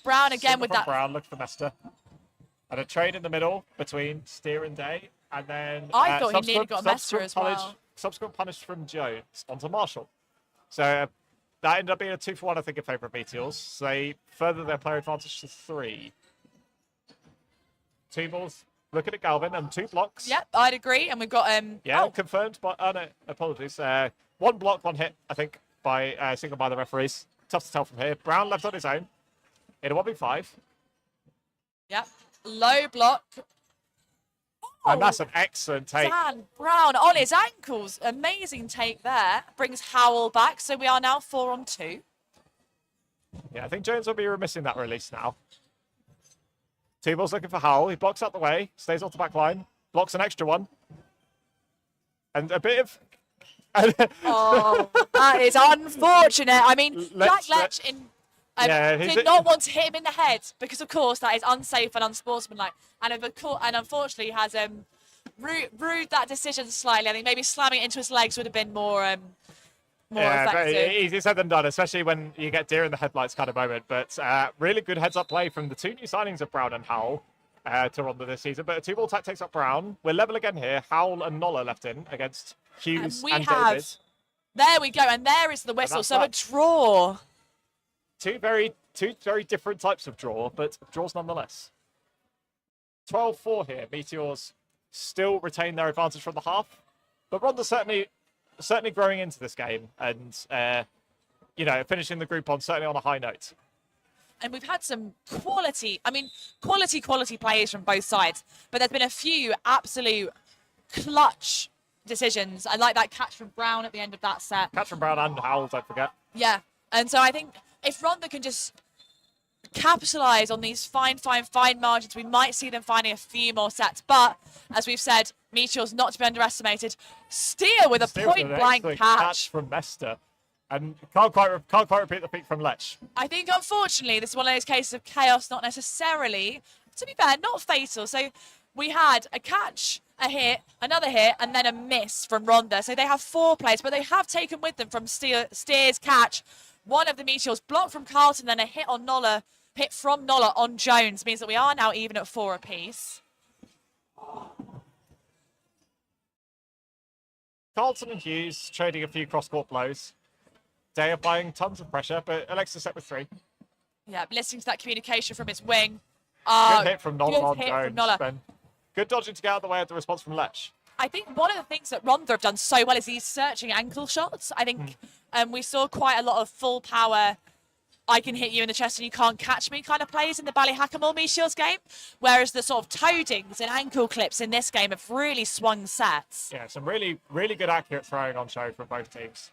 Speaker 5: Brown again with that.
Speaker 4: Brown, look for Mester. And a trade in the middle between Steer and Day. And then
Speaker 5: I thought he nearly got a Mester as well.
Speaker 4: Subsequent punish from Jones onto Marshall. So that ended up being a 2-for-1, I think, in favour of Meteors. So they further their player advantage to 3. 2 balls. Looking at Galvin and 2 blocks.
Speaker 5: Yep, I'd agree. And we've got
Speaker 4: confirmed. But no, apologies. 1 block, 1 hit. I think by single by the referees. Tough to tell from here. Brown left on his own in a 1v5.
Speaker 5: Yep, low block.
Speaker 4: And that's an excellent take.
Speaker 5: Dan Brown on his ankles. Amazing take there. Brings Howell back. So we are now 4-on-2.
Speaker 4: Yeah, I think Jones will be remissing that release now. 2 balls looking for Howell. He blocks out the way, stays off the back line, blocks an extra one. And a bit of...
Speaker 5: Oh, that is unfortunate. I mean, Jack Lech did not want to hit him in the head because, of course, that is unsafe and unsportsmanlike. And unfortunately has rued that decision slightly. I think maybe slamming it into his legs would have been more effective.
Speaker 4: Easier said than done, especially when you get deer in the headlights kind of moment. But really good heads-up play from the 2 new signings of Brown and Howell to Ronda this season. But a 2-ball tap takes up Brown. We're level again here. Howell and Nolla left in against Hughes and David.
Speaker 5: There we go, and there is the whistle. So a draw.
Speaker 4: Two very different types of draw, but draws nonetheless. 12-4 here. Meteors still retain their advantage from the half, but Ronda certainly growing into this game and finishing the group certainly on a high note.
Speaker 5: And we've had some quality players from both sides, but there's been a few absolute clutch decisions. I like that catch from Brown at the end of that set.
Speaker 4: Catch from Brown and Howell, don't forget.
Speaker 5: Yeah, and so I think if Ronda can just capitalise on these fine margins, we might see them finding a few more sets. But as we've said, Meteor's not to be underestimated. Steer with a point-blank catch
Speaker 4: from Mester, and can't quite repeat the feat from Lech.
Speaker 5: I think, unfortunately, this is one of those cases of chaos, not necessarily, to be fair, not fatal. So we had a catch, a hit, another hit, and then a miss from Ronda. So they have 4 plays, but they have taken with them from Steer's catch. One of the Meteors blocked from Carlton, then a hit from Nolla on Jones, means that we are now even at 4 apiece.
Speaker 4: Carlton and Hughes trading a few cross-court blows. Day applying tons of pressure, but Alexis set with 3.
Speaker 5: Yeah, listening to that communication from his wing.
Speaker 4: Good hit from Nolla on Jones. Ben. Good dodging to get out of the way of the response from Lech.
Speaker 5: I think one of the things that Ronda have done so well is these searching ankle shots. I think we saw quite a lot of full power, I can hit you in the chest and you can't catch me kind of plays in the Ballyhackamore Meteors game, whereas the sort of toadings and ankle clips in this game have really swung sets.
Speaker 4: Yeah, some really good accurate throwing on show from both teams.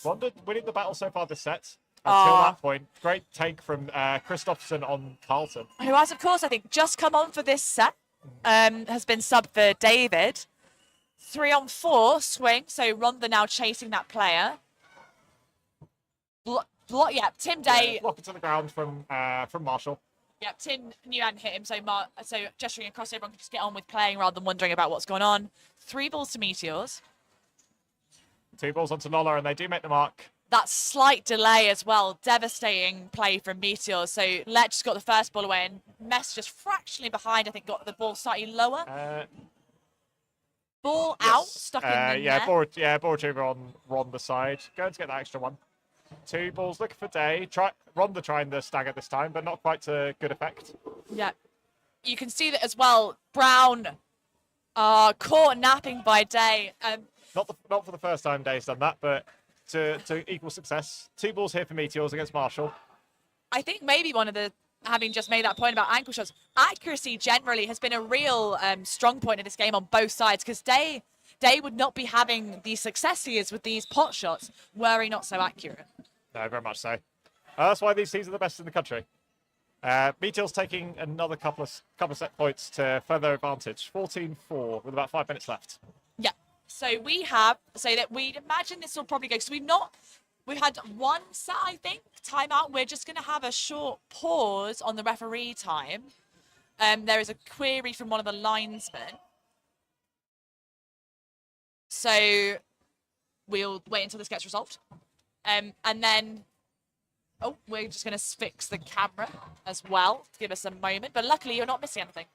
Speaker 4: Ronda winning the battle so far this set. Until that point, great take from Christopherson on Carlton.
Speaker 5: Who has, of course, I think just come on for this set, has been subbed for David. 3-on-4 swing, so Ronda now chasing that player. Tim Day.
Speaker 4: Block it to the ground from Marshall.
Speaker 5: Yeah, Tim knew hadn't hit him, so gesturing across, everyone could just get on with playing rather than wondering about what's going on. 3 balls to Meteors.
Speaker 4: 2 balls onto Nolla, and they do make the mark.
Speaker 5: That slight delay as well, devastating play from Meteors. So Lech just got the first ball away, and Mess just fractionally behind, I think, got the ball slightly lower. Ball out, stuck in the net.
Speaker 4: Ball retriever on Ronda's side. Going to get that extra one. 2 balls looking for Day. Ronda trying the stagger this time, but not quite to good effect.
Speaker 5: Yeah. You can see that as well. Brown caught napping by Day.
Speaker 4: Not for the first time Day's done that, but to equal success. 2 balls here for Meteors against Marshall.
Speaker 5: I think maybe having just made that point about ankle shots, accuracy generally has been a real strong point in this game on both sides, because Day would not be having the success he is with these pot shots were he not so accurate.
Speaker 4: No, very much so. That's why these teams are the best in the country. Meteors taking another couple of set points to further advantage. 14-4 with about 5 minutes left.
Speaker 5: Yeah. So we'd imagine this will probably go. So we've had 1 set, I think, timeout. We're just going to have a short pause on the referee time. There is a query from one of the linesmen. So we'll wait until this gets resolved. And then, we're just going to fix the camera as well to give us a moment. But luckily, you're not missing anything.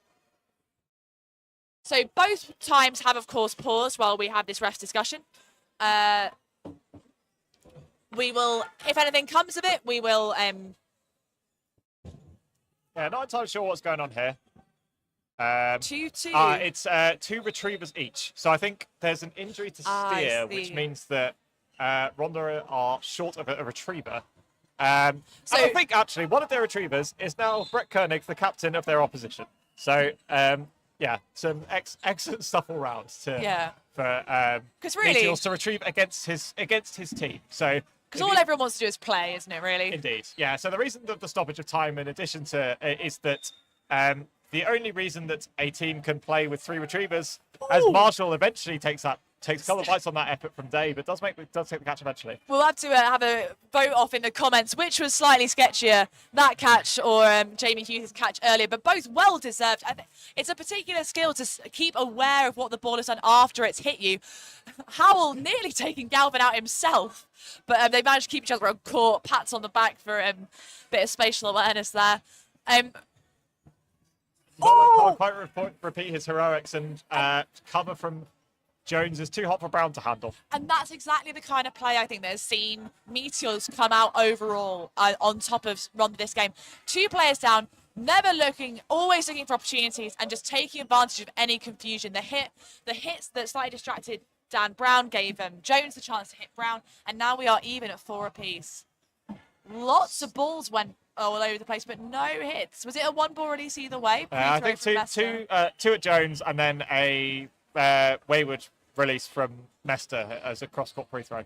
Speaker 5: So both times have, of course, paused while we have this ref discussion. We will, if anything comes of it, we will...
Speaker 4: Yeah, not entirely sure what's going on here.
Speaker 5: 2-2.
Speaker 4: It's 2 retrievers each. So I think there's an injury to steer, which means that Ronda are short of a retriever. And I think, actually, one of their retrievers is now Brett Koenig, the captain of their opposition. So, yeah, some excellent stuff all round for
Speaker 5: really,
Speaker 4: Meteors to retrieve against his team. So
Speaker 5: because all everyone wants to do is play, isn't it, really?
Speaker 4: Indeed, yeah. So the reason that the stoppage of time, in addition to, is that the only reason that a team can play with 3 retrievers, as Marshall eventually takes a couple of bites on that effort from Day, but does take the catch eventually.
Speaker 5: We'll have to have a vote off in the comments which was slightly sketchier, that catch or Jamie Hughes' catch earlier, but both well deserved. I think it's a particular skill to keep aware of what the ball has done after it's hit you. Howell nearly taking Galvin out himself, but they managed to keep each other on court. Pats on the back for a bit of spatial awareness there.
Speaker 4: Can't quite repeat his heroics, and cover from Jones is too hot for Brown to handle.
Speaker 5: And that's exactly the kind of play I think that has seen Meteors come out overall on top of Ronda this game. 2 players down, always looking for opportunities and just taking advantage of any confusion. The hits that slightly distracted Dan Brown gave Jones the chance to hit Brown, and now we are even at 4 apiece. Lots of balls went all over the place, but no hits. Was it a 1-ball release either way?
Speaker 4: I think two at Jones, and then a wayward release from Mester as a cross-court free throw.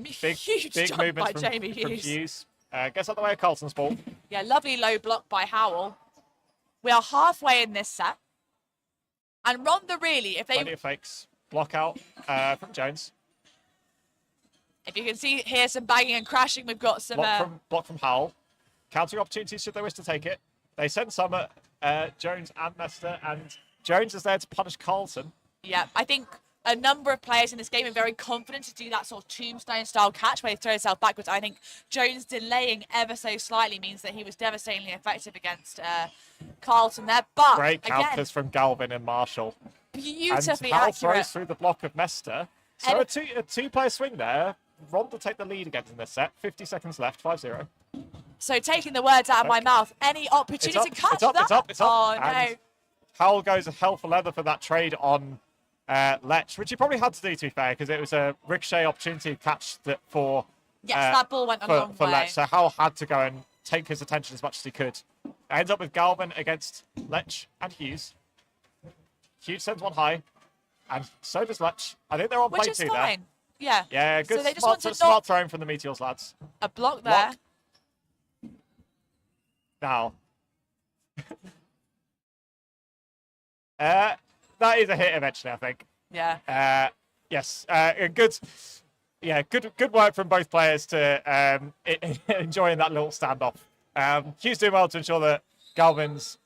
Speaker 5: Huge
Speaker 4: big
Speaker 5: jump
Speaker 4: movements
Speaker 5: by Jamie Hughes.
Speaker 4: Gets out the way of Carlton's ball.
Speaker 5: Yeah, lovely low block by Howell. We are halfway in this set. And Ronda really, if they...
Speaker 4: Plenty of fakes. Block out from Jones.
Speaker 5: If you can see here some banging and crashing, we've got some...
Speaker 4: Block from Howell. Countering opportunities should they wish to take it. They send some at Jones and Mester, and Jones is there to punish Carlton.
Speaker 5: Yeah, I think a number of players in this game are very confident to do that sort of tombstone-style catch where they throw himself backwards. I think Jones delaying ever so slightly means that he was devastatingly effective against Carlton there. But
Speaker 4: great counters from Galvin and Marshall.
Speaker 5: Beautifully
Speaker 4: and Howell
Speaker 5: accurate.
Speaker 4: Throws through the block of Mester. So a two-player swing there. Ronda take the lead again in this set. 50 seconds left, 5-0.
Speaker 5: So taking the words out of my mouth, any opportunity to catch that?
Speaker 4: It's up.
Speaker 5: Oh,
Speaker 4: and
Speaker 5: no.
Speaker 4: Howell goes a hell for leather for that trade on Lech, which he probably had to do, to be fair, because it was a ricochet opportunity catch for...
Speaker 5: Yes, that ball went a long
Speaker 4: for
Speaker 5: way.
Speaker 4: Lech, so Howell had to go and take his attention as much as he could. Ends up with Galvin against Lech and Hughes. Hughes sends one high, and so does Lech. I think they're on play two there.
Speaker 5: Yeah.
Speaker 4: Yeah, good
Speaker 5: So they just want to
Speaker 4: smart throwing from the Meteors lads.
Speaker 5: A block there.
Speaker 4: Now. That is a hit eventually, I think.
Speaker 5: Yeah.
Speaker 4: Yes. Good work from both players to enjoying that little standoff. Hughes doing well to ensure that Galvin's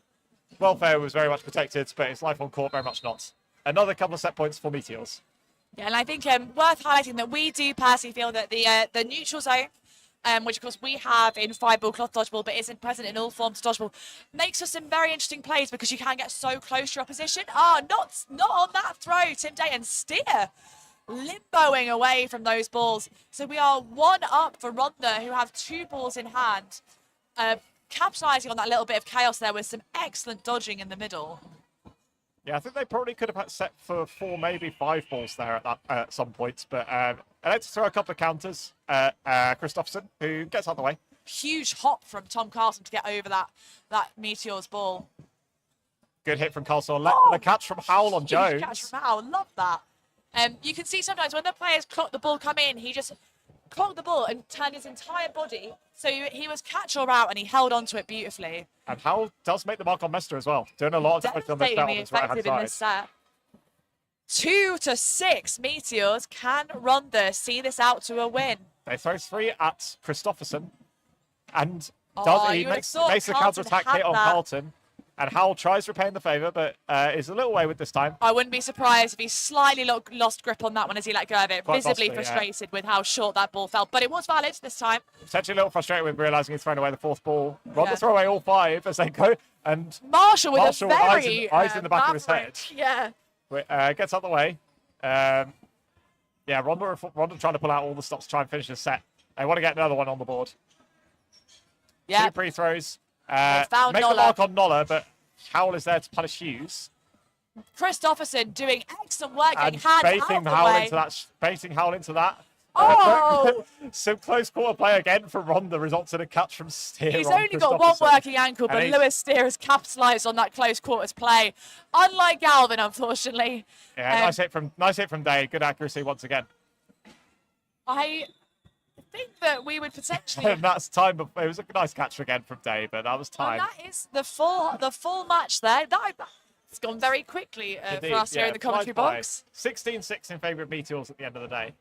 Speaker 4: welfare was very much protected, but his life on court very much not. Another couple of set points for Meteors.
Speaker 5: Yeah, and I think worth highlighting that we do personally feel that the neutral zone, which of course we have in 5-ball cloth dodgeball, but isn't present in all forms of dodgeball, makes for some very interesting plays because you can get so close to your opposition. Not on that throw. Tim Day and Steer limboing away from those balls. So we are 1 up for Ronda, who have 2 balls in hand, capitalising on that little bit of chaos there with some excellent dodging in the middle.
Speaker 4: Yeah, I think they probably could have had set for 4, maybe 5 balls there at some points. But I like to throw a couple of counters. Christopherson, who gets out of the way.
Speaker 5: Huge hop from Tom Carlson to get over that Meteor's ball.
Speaker 4: Good hit from Carlson. The catch from Howell on Jones.
Speaker 5: Catch from Howell, love that. You can see sometimes when the players clock the ball come in, he just clocked the ball and turned his entire body. So he was catch or out, and he held onto it beautifully.
Speaker 4: And Howell does make the mark on Mester as well, doing a lot of damage on this on his right-hand
Speaker 5: in this set. 2-6 Meteors. Can Ronda see this out to a win?
Speaker 4: They throw 3 at Christopherson, and he makes the counter-attack hit on Carlton. And Howell tries repaying the favour, but is a little wayward this time.
Speaker 5: I wouldn't be surprised if he slightly lost grip on that one as he let go of it.
Speaker 4: Quite
Speaker 5: Visibly
Speaker 4: possibly, yeah.
Speaker 5: frustrated with how short that ball felt. But it was valid this time.
Speaker 4: Potentially a little frustrated with realising he's thrown away the fourth ball. Ronda
Speaker 5: Yeah.
Speaker 4: throw away all 5 as they go. And
Speaker 5: Marshall with
Speaker 4: Marshall
Speaker 5: a
Speaker 4: with
Speaker 5: very
Speaker 4: eyes in the back of his head.
Speaker 5: maverick, Yeah.
Speaker 4: Gets out the way. Yeah, Ronda trying to pull out all the stops to try and finish the set. They want to get another one on the board.
Speaker 5: Yeah.
Speaker 4: 2 pre-throws.
Speaker 5: found
Speaker 4: Make the
Speaker 5: Nola.
Speaker 4: mark on Nola, but Howell is there to punish Hughes.
Speaker 5: Christopherson doing excellent work,
Speaker 4: And
Speaker 5: getting hands out
Speaker 4: baiting
Speaker 5: of the
Speaker 4: Howell
Speaker 5: way.
Speaker 4: into that. Baiting Howell into that.
Speaker 5: Oh!
Speaker 4: Some close quarter play again from Ronda results in a catch from Steer.
Speaker 5: He's
Speaker 4: on
Speaker 5: only got one
Speaker 4: Christopherson.
Speaker 5: working ankle, but
Speaker 4: And he's-
Speaker 5: Lewis Steer has capitalised on that close quarters play. Unlike Galvin, unfortunately.
Speaker 4: Yeah, nice hit from Day. Good accuracy once again.
Speaker 5: I think that we would potentially.
Speaker 4: And that's time. It was a nice catch again from Day, but that was time.
Speaker 5: And that is the full match there. It's gone very quickly for
Speaker 4: Indeed,
Speaker 5: us here
Speaker 4: yeah,
Speaker 5: in the commentary
Speaker 4: flies by.
Speaker 5: box.
Speaker 4: 16-6 in favour of Meteors at the end of the day.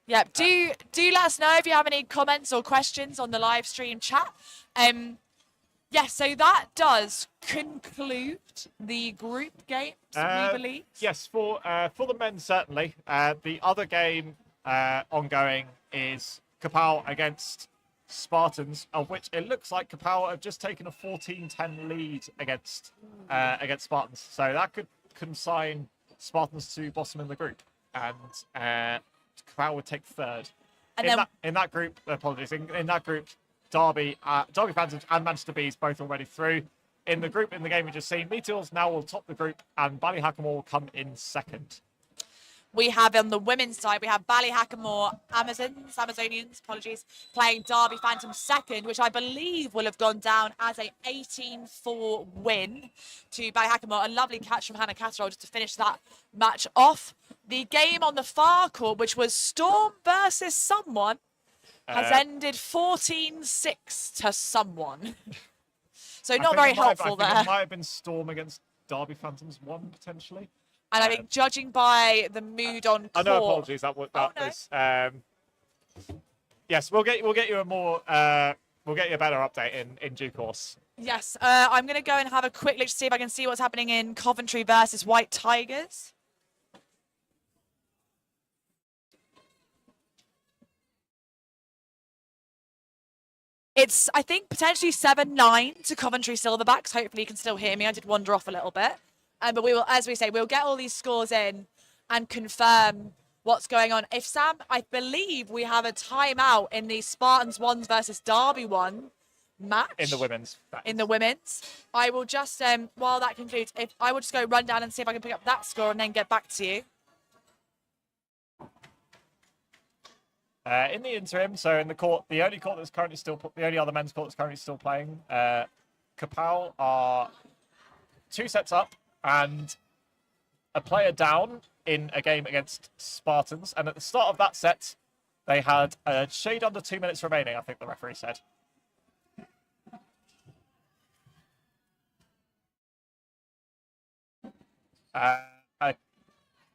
Speaker 5: Yeah, do let us know if you have any comments or questions on the live stream chat. So that does conclude the group games, we believe.
Speaker 4: Yes, for the men certainly. The other game ongoing is Kapow against Spartans, of which it looks like Kapow have just taken a 14-10 lead against Spartans. So that could consign Spartans to bottom in the group, and Kapow would take third.
Speaker 5: And
Speaker 4: In that group, apologies. In that group, Derby Phantoms and Manchester Bees both already through. In the group, in the game we just seen, Meteors now will top the group, and Ballyhackamore will come in second.
Speaker 5: We have on the women's side, we have Ballyhackamore Amazonians, playing Derby Phantom second, which I believe will have gone down as a 18-4 win to Ballyhackamore. A lovely catch from Hannah Catterall just to finish that match off. The game on the far court, which was Storm versus someone, has ended 14-6 to someone. So not very helpful there.
Speaker 4: It might have been Storm against Derby Phantoms 1, potentially.
Speaker 5: And I think judging by the mood on court...
Speaker 4: I know, apologies. That was. Yes, we'll get you a more. We'll get you a better update in due course.
Speaker 5: Yes, I'm going to go and have a quick look to see if I can see what's happening in Coventry versus White Tigers. It's, I think, potentially 7-9 to Coventry Silverbacks. Hopefully you can still hear me. I did wander off a little bit. But we will, as we say, we'll get all these scores in and confirm what's going on. If Sam, I believe we have a timeout in the Spartans 1 versus Derby 1 match.
Speaker 4: In the women's.
Speaker 5: In the women's. I will just, while that concludes, if I will just go run down and see if I can pick up that score and then get back to you.
Speaker 4: In the interim, so in the court, the only other men's court that's currently still playing, Kapow are 2 sets up and a player down in a game against Spartans. And at the start of that set, they had a shade under 2 minutes remaining, I think the referee said.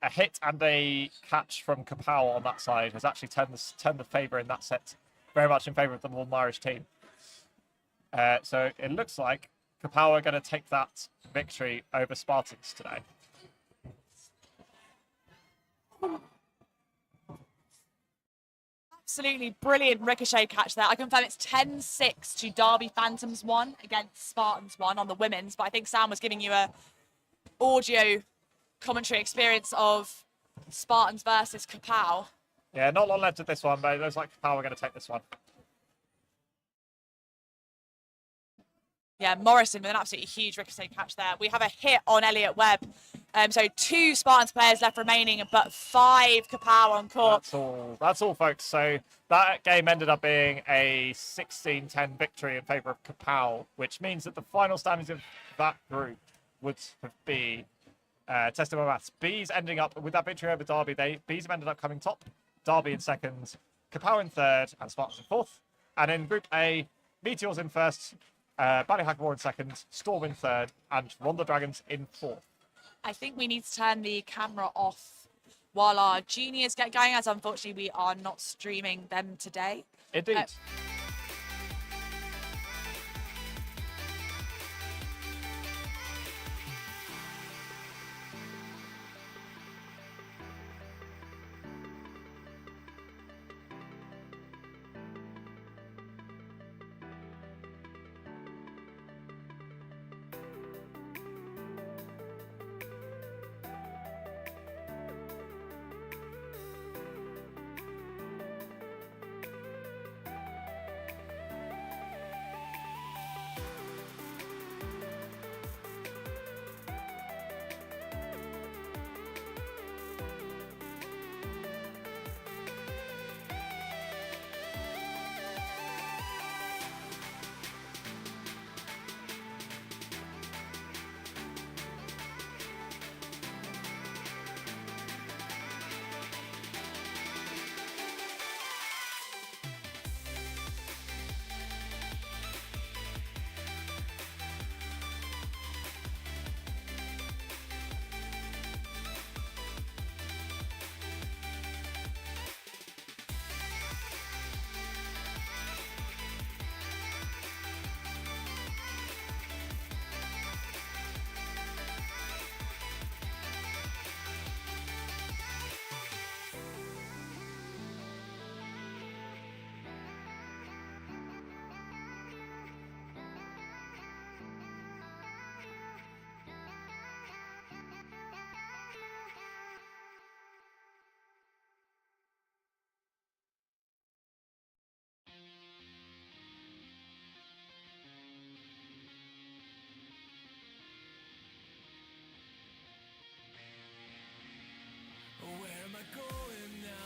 Speaker 4: A hit and a catch from Kapow on that side has actually turned the favour in that set very much in favour of the Northern Irish team. So it looks like Kapow are going to take that victory over Spartans today.
Speaker 5: Absolutely brilliant ricochet catch there. I confirm it's 10-6 to Derby Phantoms 1 against Spartans 1 on the women's, but I think Sam was giving you a audio commentary experience of Spartans versus Kapow.
Speaker 4: Yeah, not long left of this one, but it looks like Kapow are going to take this one.
Speaker 5: Yeah, Morrison with an absolutely huge ricochet catch there. We have a hit on Elliot Webb. So 2 Spartans players left remaining, but 5 Kapow on court.
Speaker 4: That's all, folks. So that game ended up being a 16-10 victory in favour of Kapow, which means that the final standings of that group would be tested by maths. Bees ending up with that victory over Derby. Bees have ended up coming top. Derby in second, Kapow in third, and Spartans in fourth. And in Group A, Meteors in first, Ballyhackamore in second, Storm in third, and Ronda Dragons in fourth.
Speaker 5: I think we need to turn the camera off while our juniors get going, as unfortunately we are not streaming them today.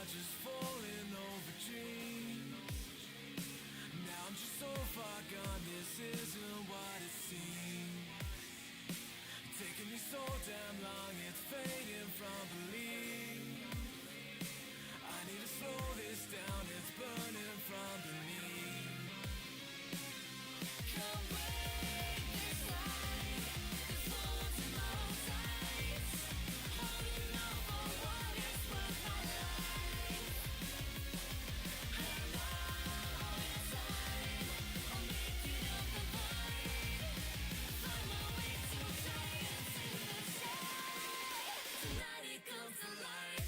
Speaker 7: just falling over dreams. Now I'm just so far gone, this isn't what it seems. Taking me so damn long, it's fading from belief. I need to slow this down, it's burning from beneath. Come break this line, this wounds in my own sights. Holding on for what is worth my life. And now it's time, I'll make it up the vine. Find my way to giants in the sky. Tonight it comes alive.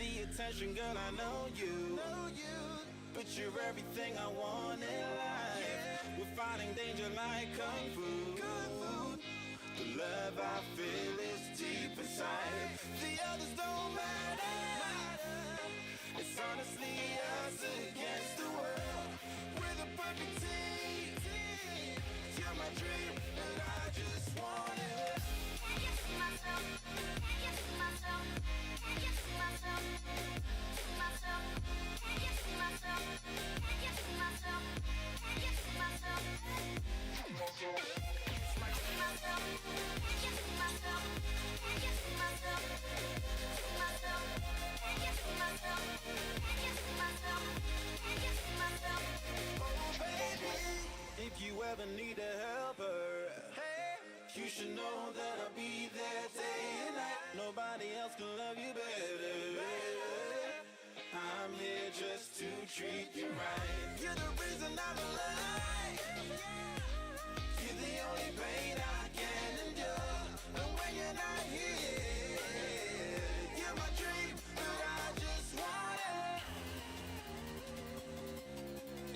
Speaker 9: the attention, girl, I know you. But you're everything I want in life. We're fighting danger like kung fu. The love I feel is deep inside. The others don't matter. It's honestly us against the world. We're the perfect team. You're my dream, and I just want it.
Speaker 8: Can you see myself? Can you see myself? Can you see myself? See myself? Can you see myself? Can you see myself? Can you see myself? See myself? Can you see myself? Can you see myself? See myself? Can you see myself? Can you see myself? Can you see myself?
Speaker 9: Oh, baby, if you ever need a helper, you should know that I'll be there day and night. Nobody else can love you better. I'm here just to treat you right. You're the reason I'm alive. You're the only pain I can endure. And when you're not here, you're my dream, but I just want it.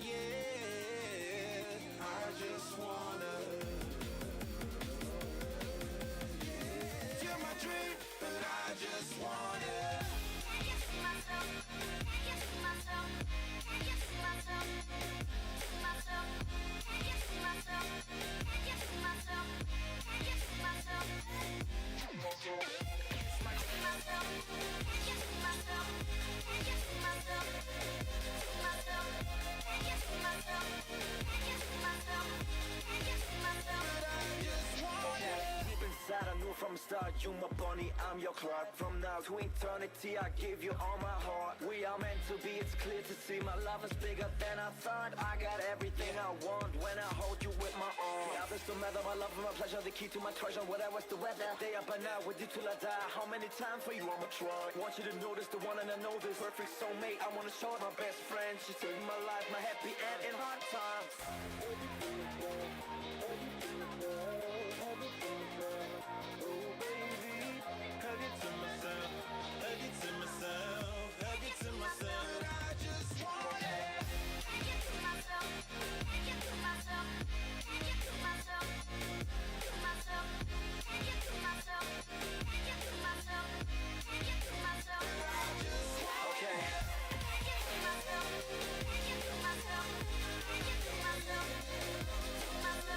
Speaker 9: Yeah, I just wanna. You're my dream, but I just want it.
Speaker 8: Can you see myself? Can you see myself? Can you see myself? See myself? Can you see myself? Can you see myself? Can you see myself? See myself? See myself? Can you see myself? Can you see myself? See myself? Can you see myself? Can you see myself? Can you see myself?
Speaker 9: Deep inside, I knew from the start, you my bunny, I'm your Clark. From now to eternity, I give you all my heart. We are meant to be, it's clear to see. My love is bigger than I thought. I got everything I want when I hold you with my arms. Now this don't matter, my love and my pleasure, the key to my treasure. Whatever's the weather, day up and out with you till I die. How many times for you I'ma try? Want you to notice the one and I know this perfect soulmate. I wanna show it my best friend. She saved my life, my happy end in hard times. Hug it to myself, hug it to myself, hug it to myself. I just want it.
Speaker 8: Can you see myself? Can you see myself? Can you see myself? See myself? Can you see myself? Can you see myself? Can you see myself?
Speaker 9: Okay.
Speaker 8: Can you see myself? Can you see myself? Can you see myself? See myself?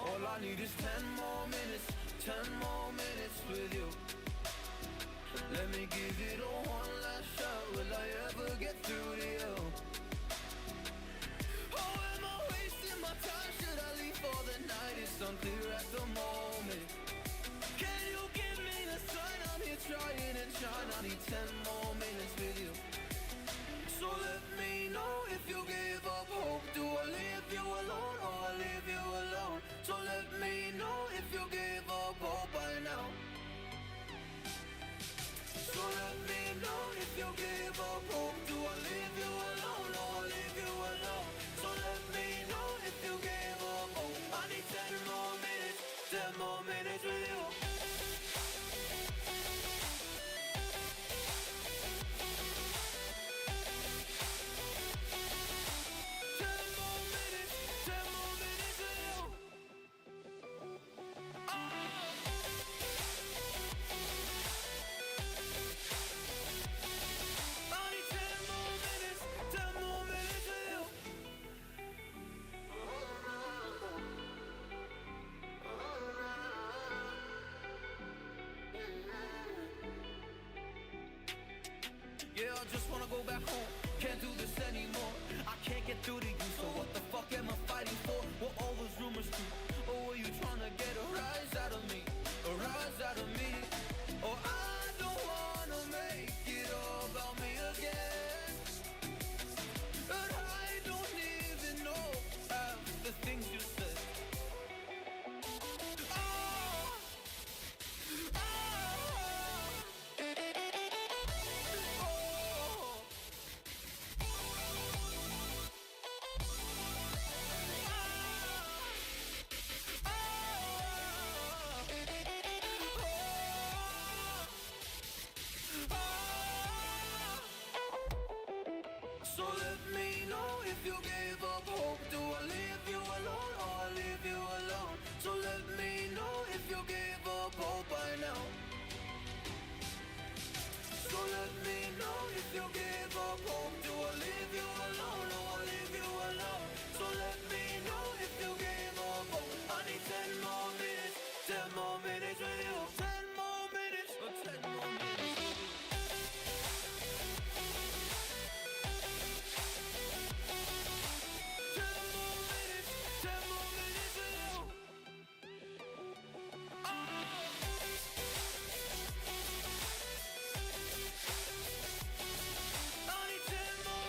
Speaker 1: All I need is 10 more minutes, 10 more minutes with you. Let me give it a one last shot. Will I ever get through to you? Oh, am I wasting my time? Should I leave for the night? It's unclear at the moment. Can you give me the sign? I'm here trying and trying. I need 10 more minutes with you. So let me know if you give up hope. Do I leave you alone or I leave you alone? So let me know if you give up hope by now. So let me know if you give up hope. Do I leave you alone or I leave you alone? So let me know if you give up hope. I need 10 more minutes, 10 more minutes with you. Yeah, I just wanna go back home. Can't do this anymore. I can't get through to you, so what the fuck am I fighting for? What all those rumors do? Or were you trying to get a rise out of me? A rise out of me? Or I don't wanna make it all about me again. But I don't even know half the things you said. So let me know if you gave up hope. Do I leave you alone or I leave you alone? So let me know if you gave up hope by now. So let me know if you gave up hope. Do I leave you alone or I leave you alone? So let me know if you gave up hope. I need 10 more minutes, 10 more minutes with you. 10 more minutes, or 10 more minutes with you. I need 10 more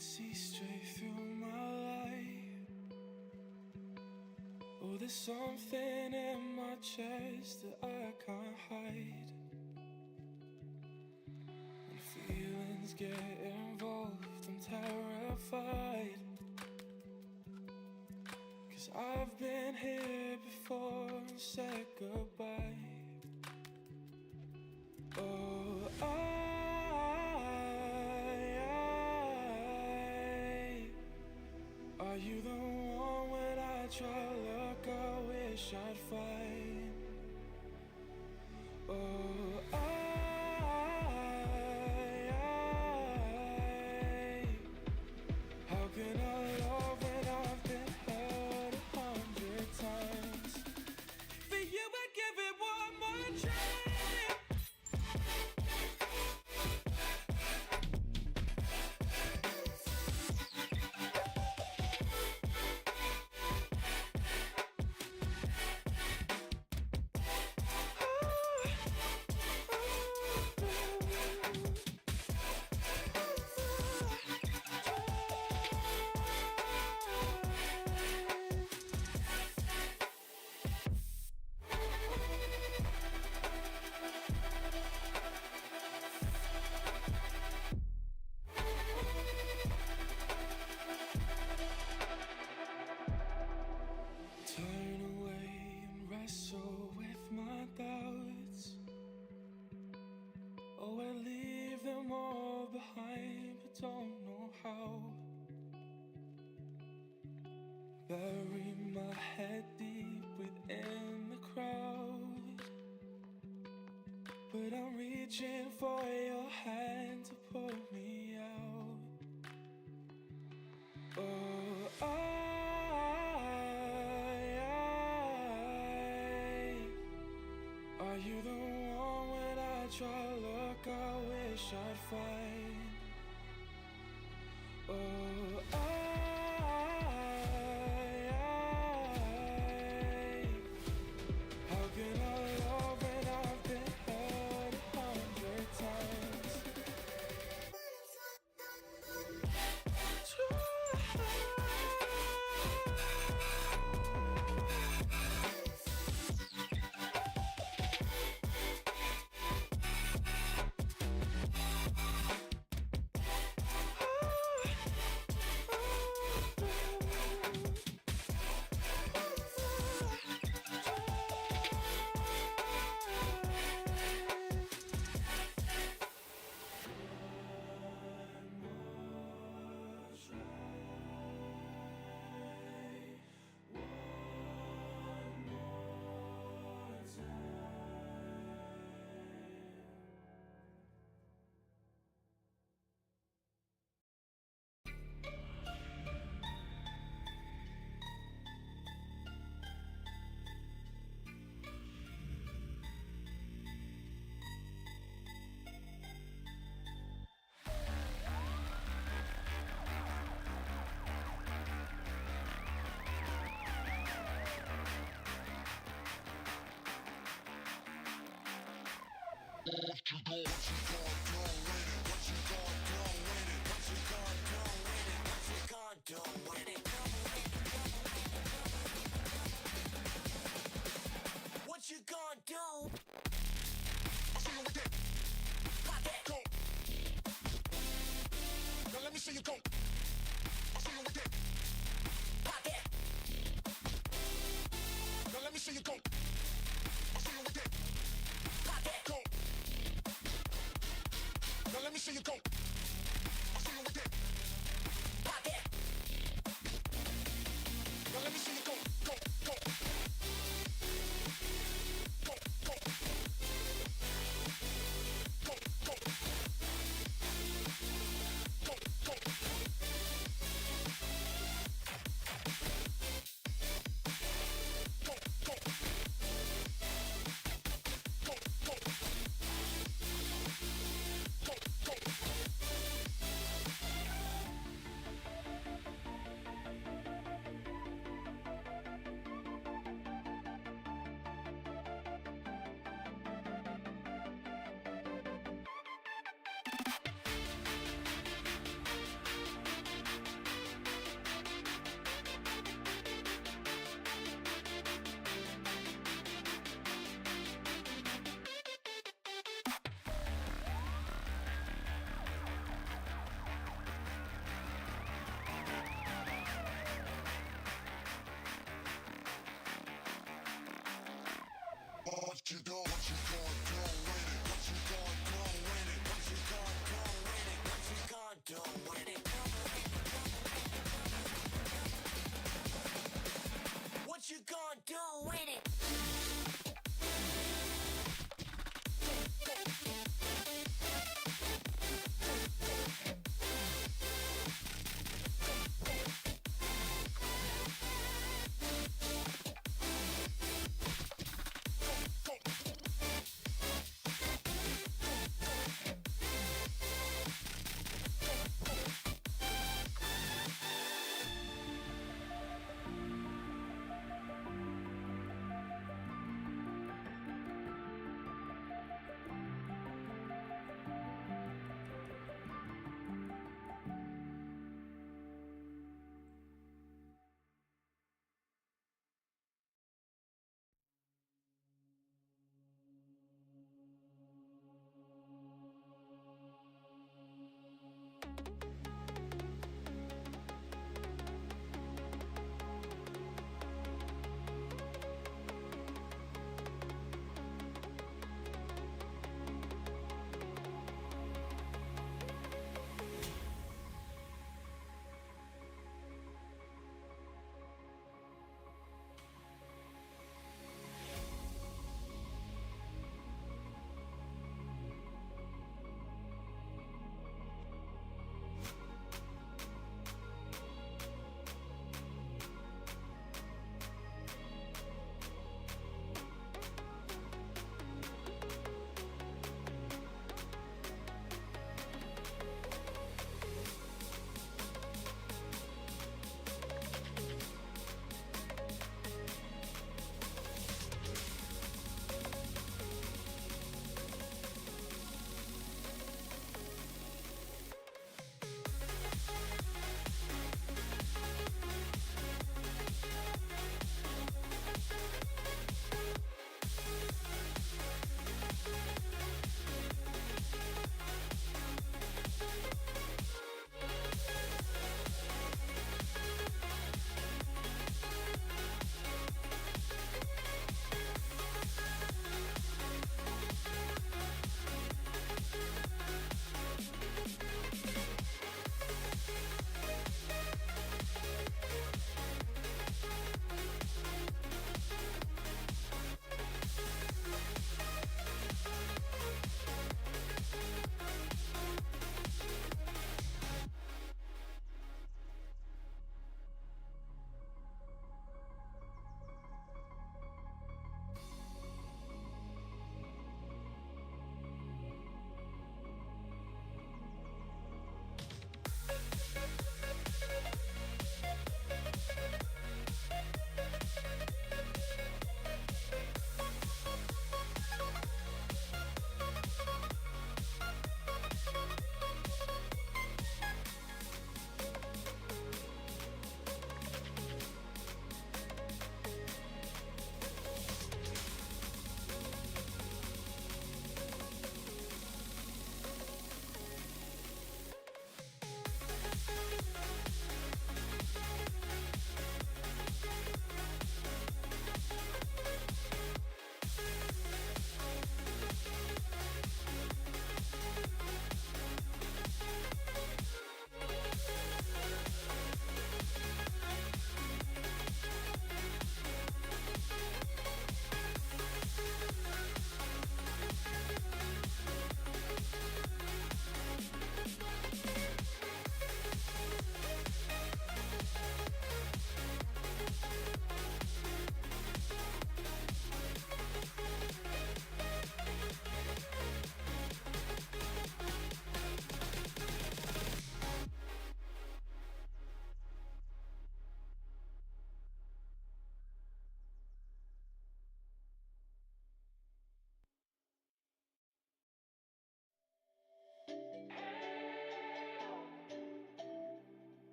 Speaker 3: see straight through my life. Oh, there's something in my chest that I can't hide. When feelings get involved, I'm terrified. 'Cause I've been here before and said goodbye. Oh, are you the one when I try look I wish I'd find? Oh, how can I love when I've been hurt 100 times? For you I give it one more try. Turn away and wrestle with my doubts. Oh, I leave them all behind, but don't know how. Bury my head deep within the crowd, but I'm reaching for your hand to pull me out. Oh, are you the one when I try look I wish I'd find? Oh, how can I love when I've been hurt 100 times?
Speaker 9: What you gonna do? I see you with that. Pop that. Go. Now let me see you go. I see you with that. Pop that. Now let me see you go. I see you with that. Pop that. Go. Now let me see you go. I see you with that. Pop that. Now let me see you go. Go. Go. Go. Go. Go. Go. Go. Go. Go. Go. Go. Go. Go. Go.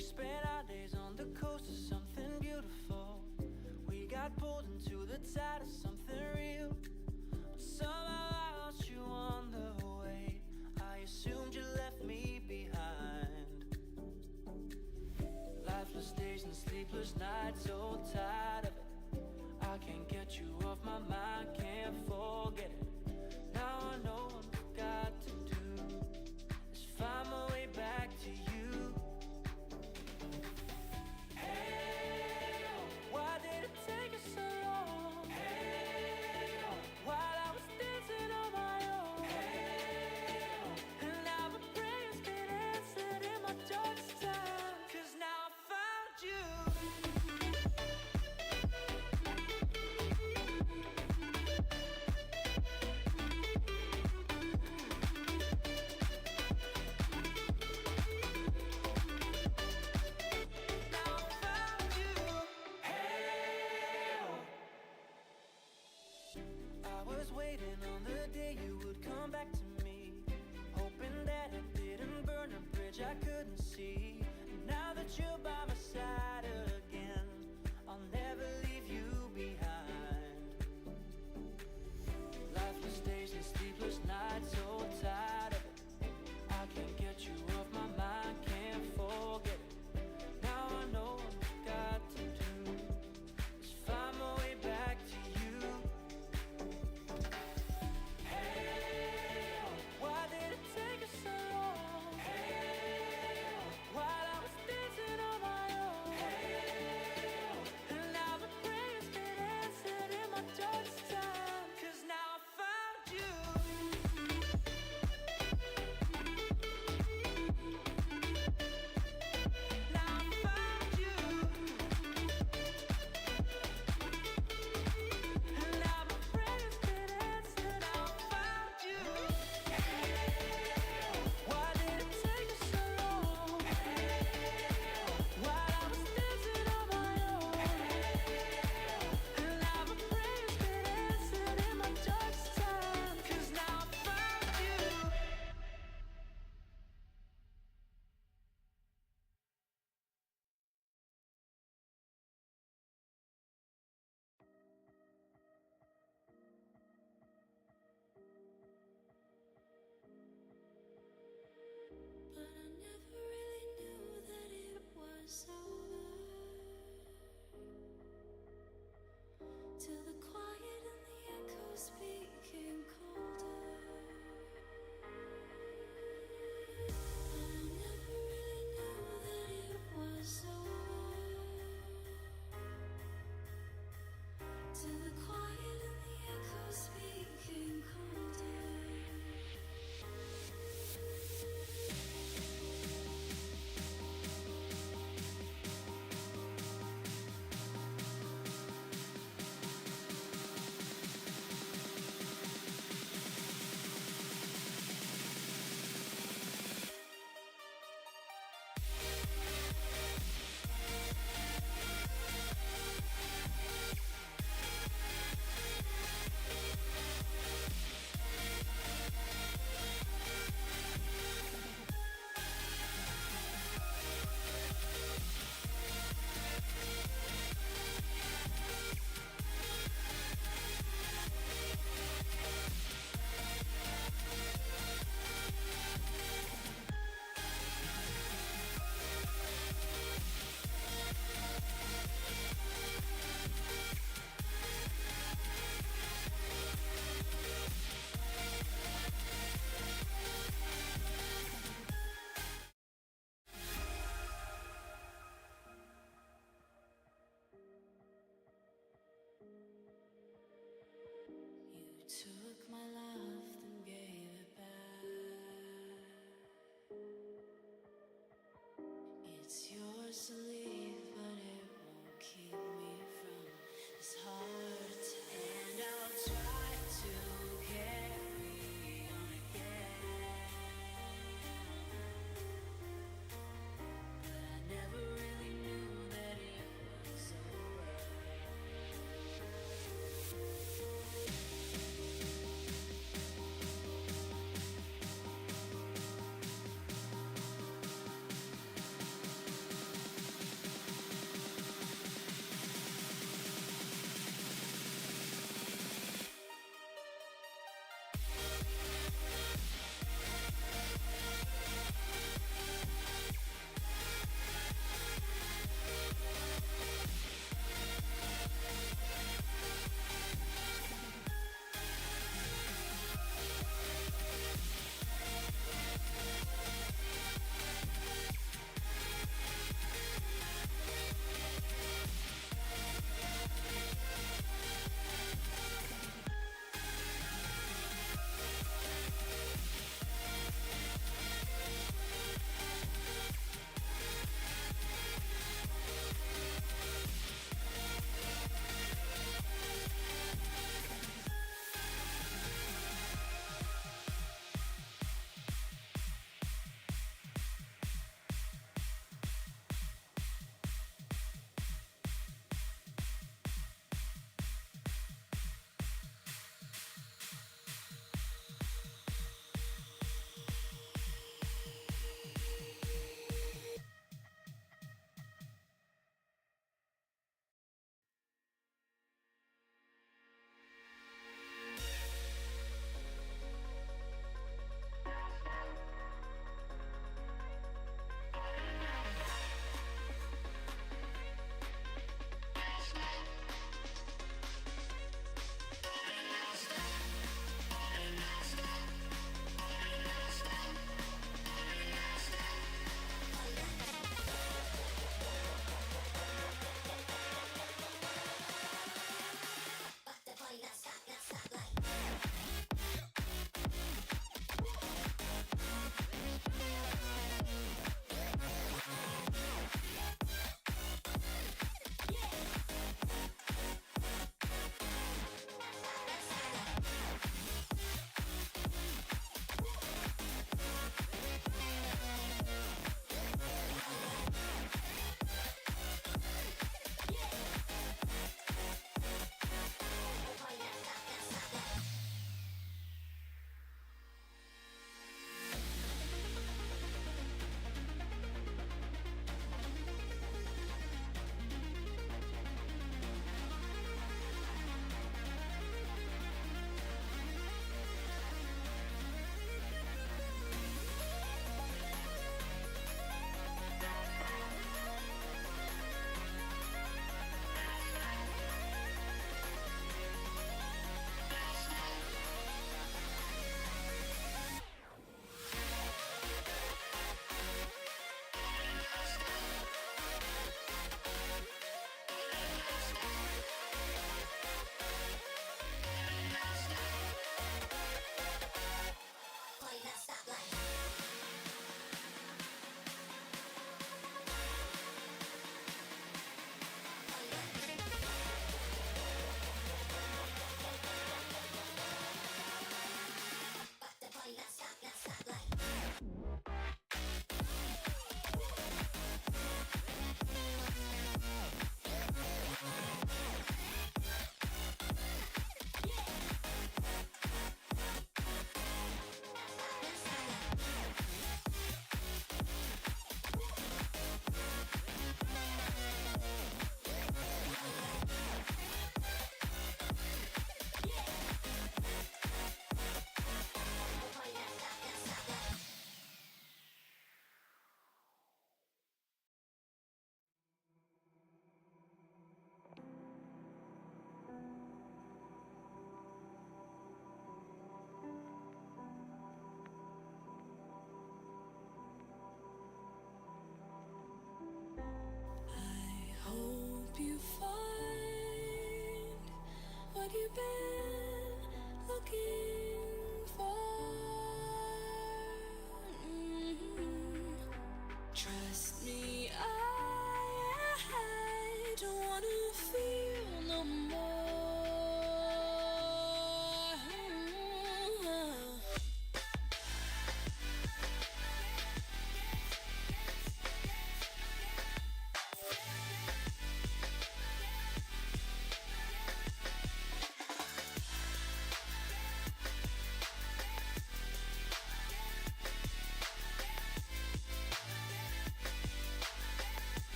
Speaker 6: We spent our days on the coast of something beautiful. We got pulled into the tide of something real. But somehow I lost you on the way. I assumed you left me behind. Lifeless days and sleepless nights, so tired of it. I can't get you off my mind, can't forget it. Now I know what I've got to do is find my way back to you. Hey, why did it take us so long? Hey, while I was dancing on my own. Hey, and now my prayers been answered in my darkest time. 'Cause now I found you. Now I found you. Hey, I was waiting on the day you would come back to me, hoping that I didn't burn a bridge I couldn't see. Now that you're by my side again, I'll never leave you behind. Lifeless days and sleepless nights, so tired of it. I can't get you off my mind, can't forget it. Now I know what I've got to do is find my way back to you. Hey, why did it take us so long? Hey, while I was dancing on my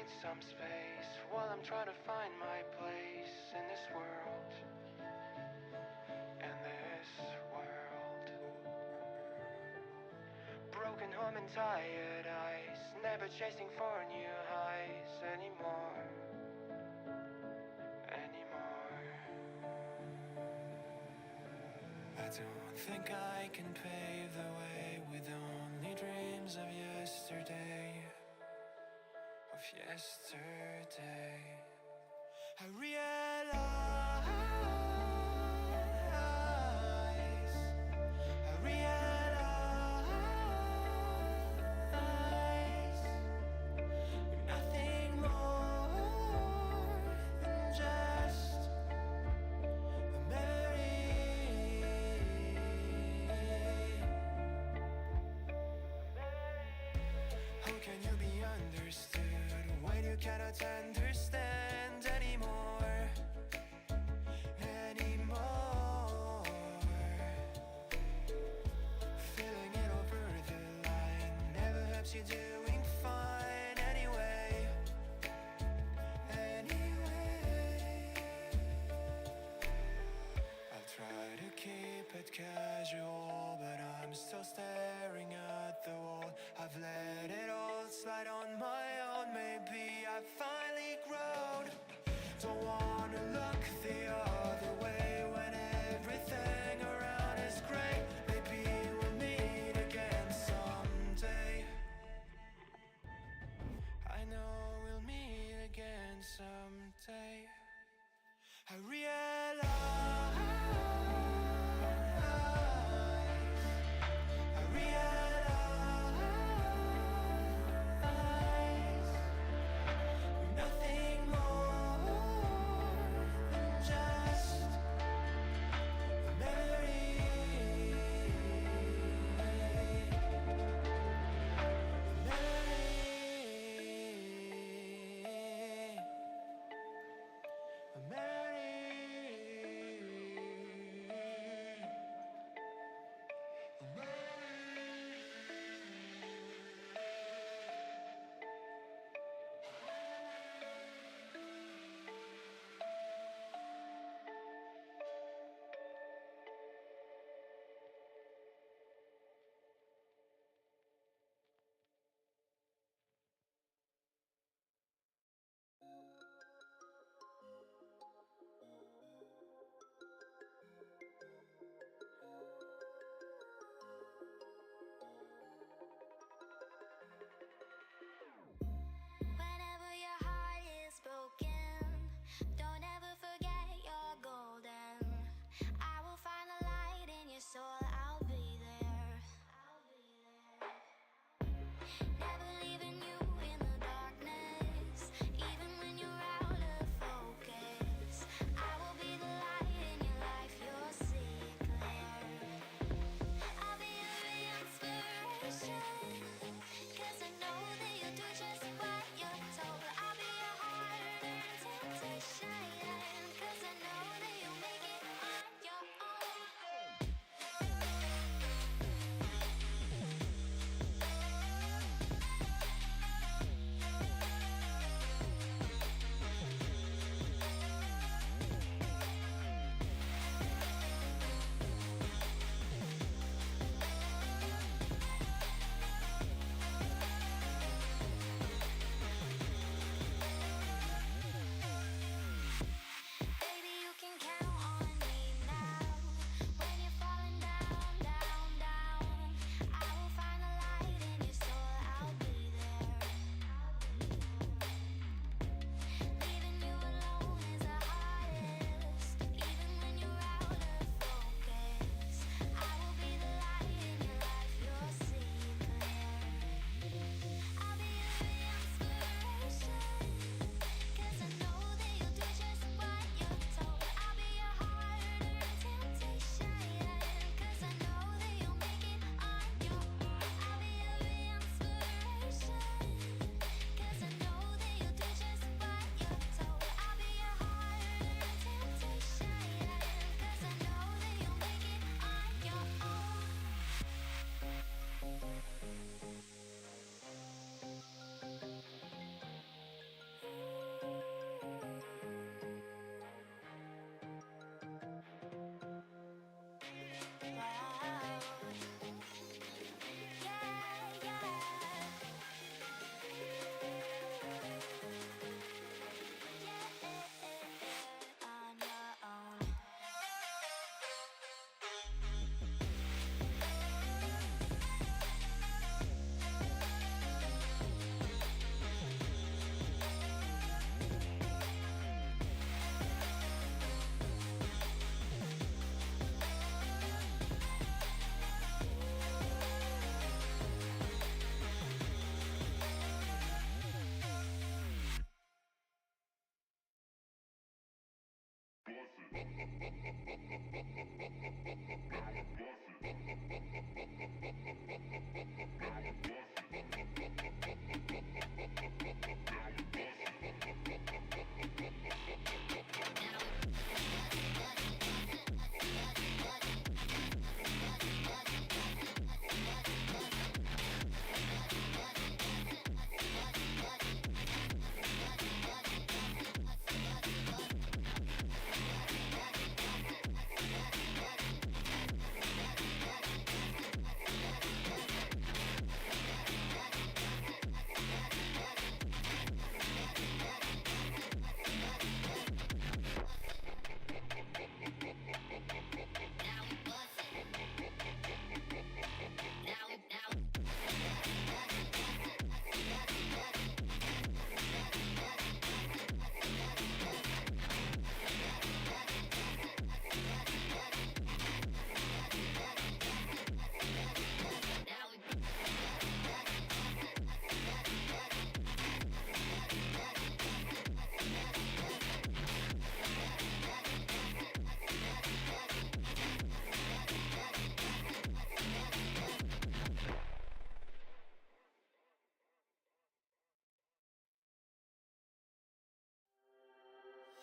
Speaker 10: need some space while I'm trying to find my place in this world. In this world. Broken home and tired eyes, never chasing for new highs anymore. I don't think I can pave the way with only dreams of yesterday. Of yesterday. I realize we're nothing more than just a memory. How can you be understood when you cannot understand anymore? Anymore. Filling it over the line never helps you doing fine anyway. Anyway. I'll try to keep it casual, but I'm still staring at the wall. I've let it all slide on my own. Maybe I've finally grown. Don't wanna look the other way when everything around is great. Maybe we'll meet again someday. I know we'll meet again someday. I realize we're nothing more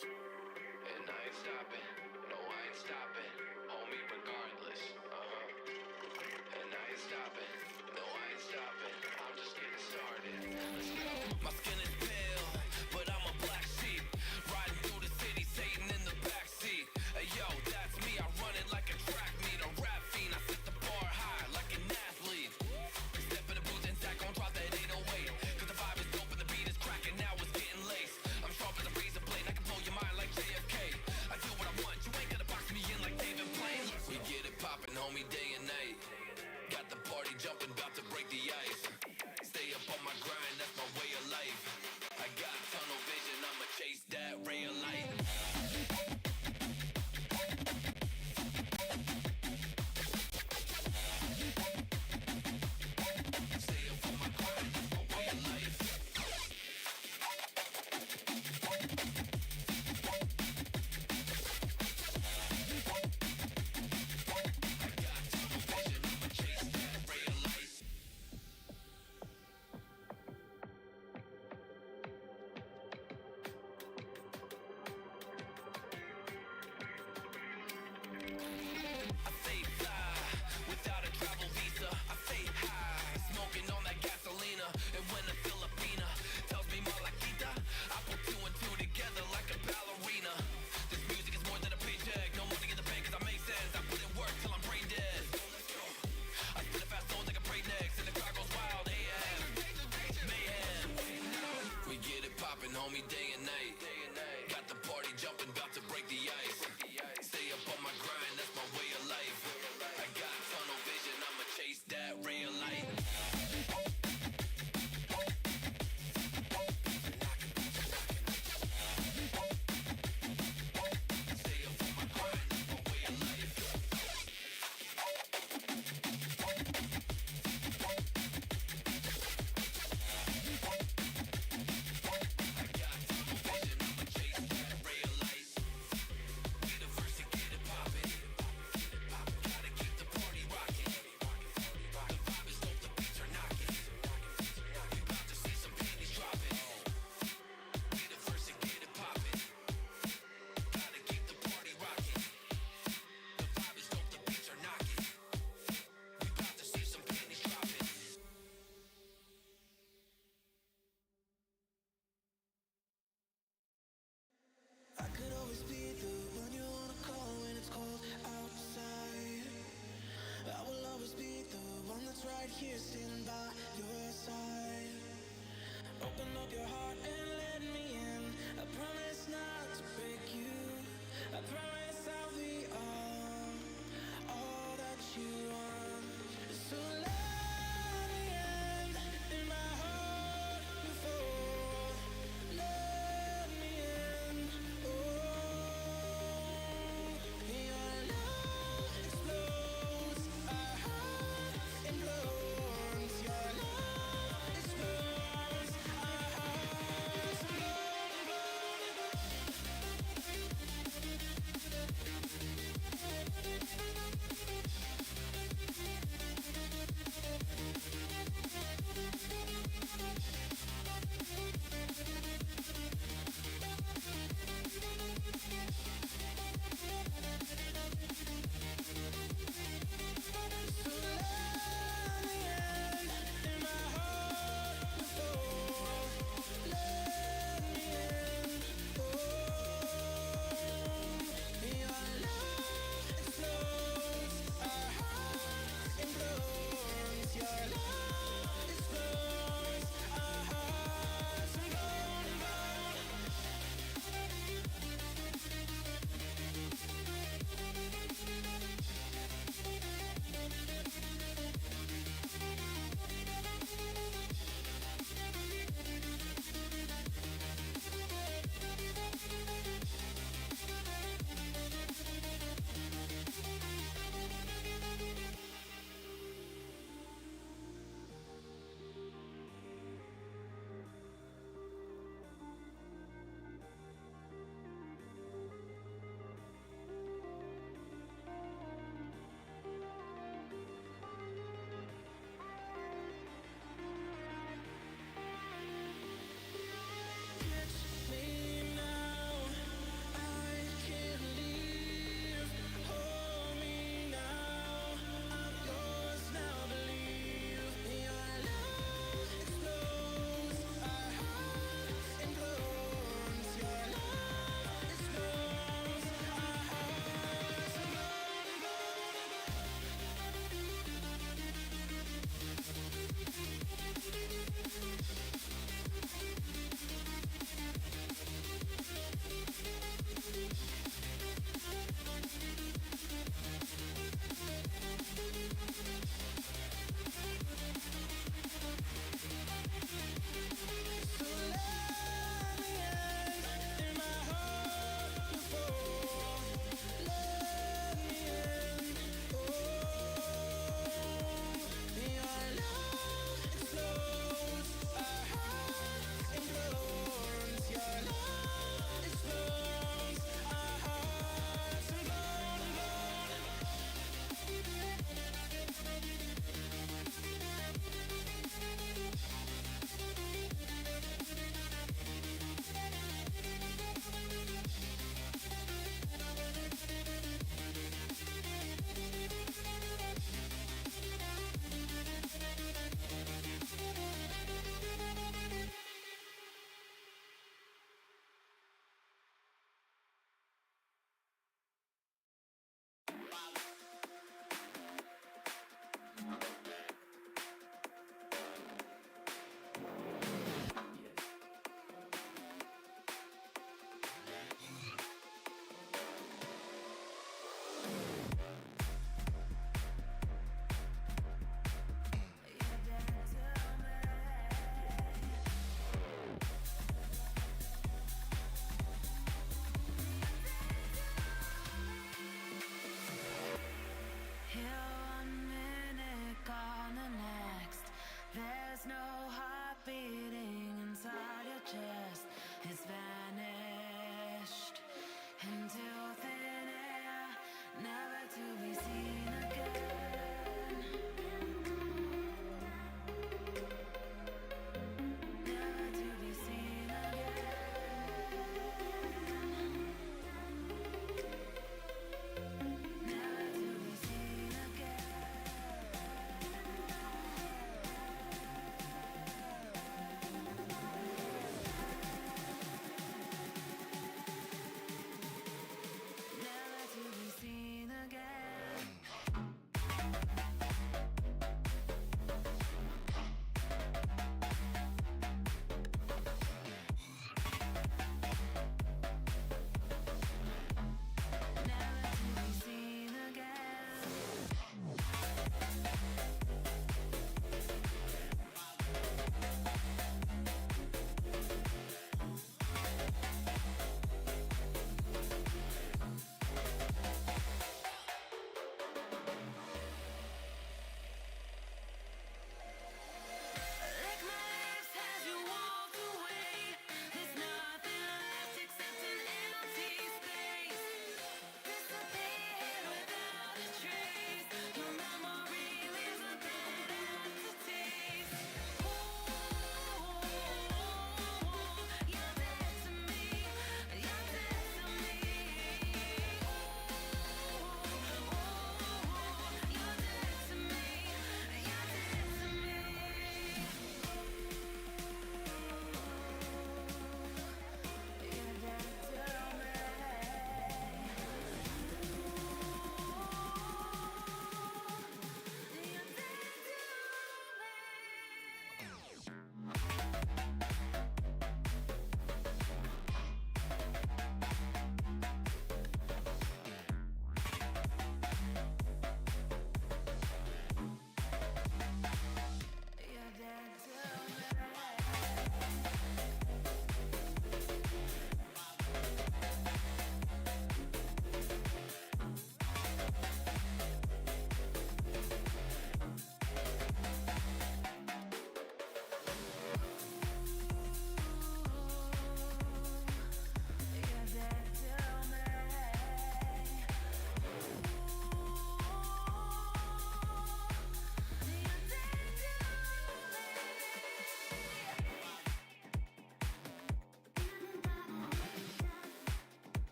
Speaker 1: And I ain't stopping, no I ain't stopping, homie regardless, And I ain't stopping, no I ain't stopping, I'm just getting started, let's go. My skin is pale, but I'm a black sheep, riding through the city, Satan in the backseat. Hey yo, that's me, I run it like a track meet, a rap fiend, I set the bar high like an athlete. Step in the booth and Zach gon' drop that 808, cause the vibe is dope and the beat is cracking, now it's getting laced. I'm sharp as a razor blade, I can blow your mind like JFK. I do what I want, you ain't gonna box me in like David Blaine. We get it poppin', homie, day and night. Got the party jumping, about to break the ice. Stay up on my grind, that's my way of life. I got tunnel vision, I'ma chase that ray of light. Stay up on my grind, that's my way of life. I stay fly, without a travel visa. I stay high, smoking on that gasolina. And when a Filipina tells me Malakita, I put two and two together like a ballerina. This music is more than a paycheck, no money in the bank cause I make sense. I put in work till I'm brain dead. I spit a fast zone like a break next, and the crowd goes wild. AM, mayhem. We get it poppin', homie, day and night. Got the party jumping, about to break the ice. Stay up on my grind, that's my way of life. I got tunnel vision, I'ma chase that ray of light. Stay up on my grind, that's my way of life. I got tunnel vision, I'ma chase that ray of light. Be the first to get it poppin'. Gotta keep the party rockin'. The vibe is dope, the beats are knockin'. We about to see some panties droppin'. Be the first to get it poppin'. Gotta keep the party rockin'. The vibe is dope, the beats are knockin'. We about to see some panties droppin'.
Speaker 10: I could always be the one you wanna call when it's cold outside. I will always be the one that's right here standing by your side. Open up your heart and let me in. I promise not to break you. I promise I'll be all that you want. So let me in my heart before. Let me in. Your love explodes. Our heart implodes. Your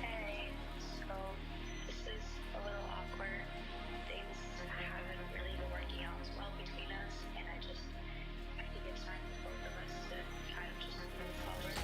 Speaker 11: Hey, so this is a little awkward. Things haven't really been working out as well between us, and I think it's time for both of us to kind of just move forward.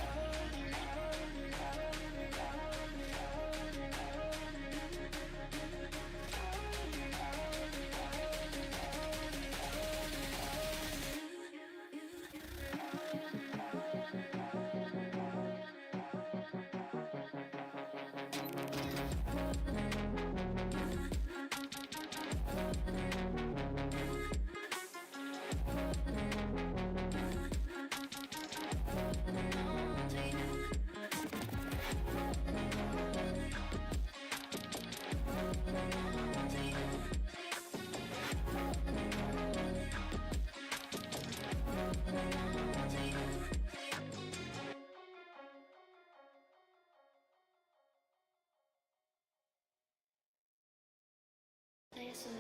Speaker 8: Play a song.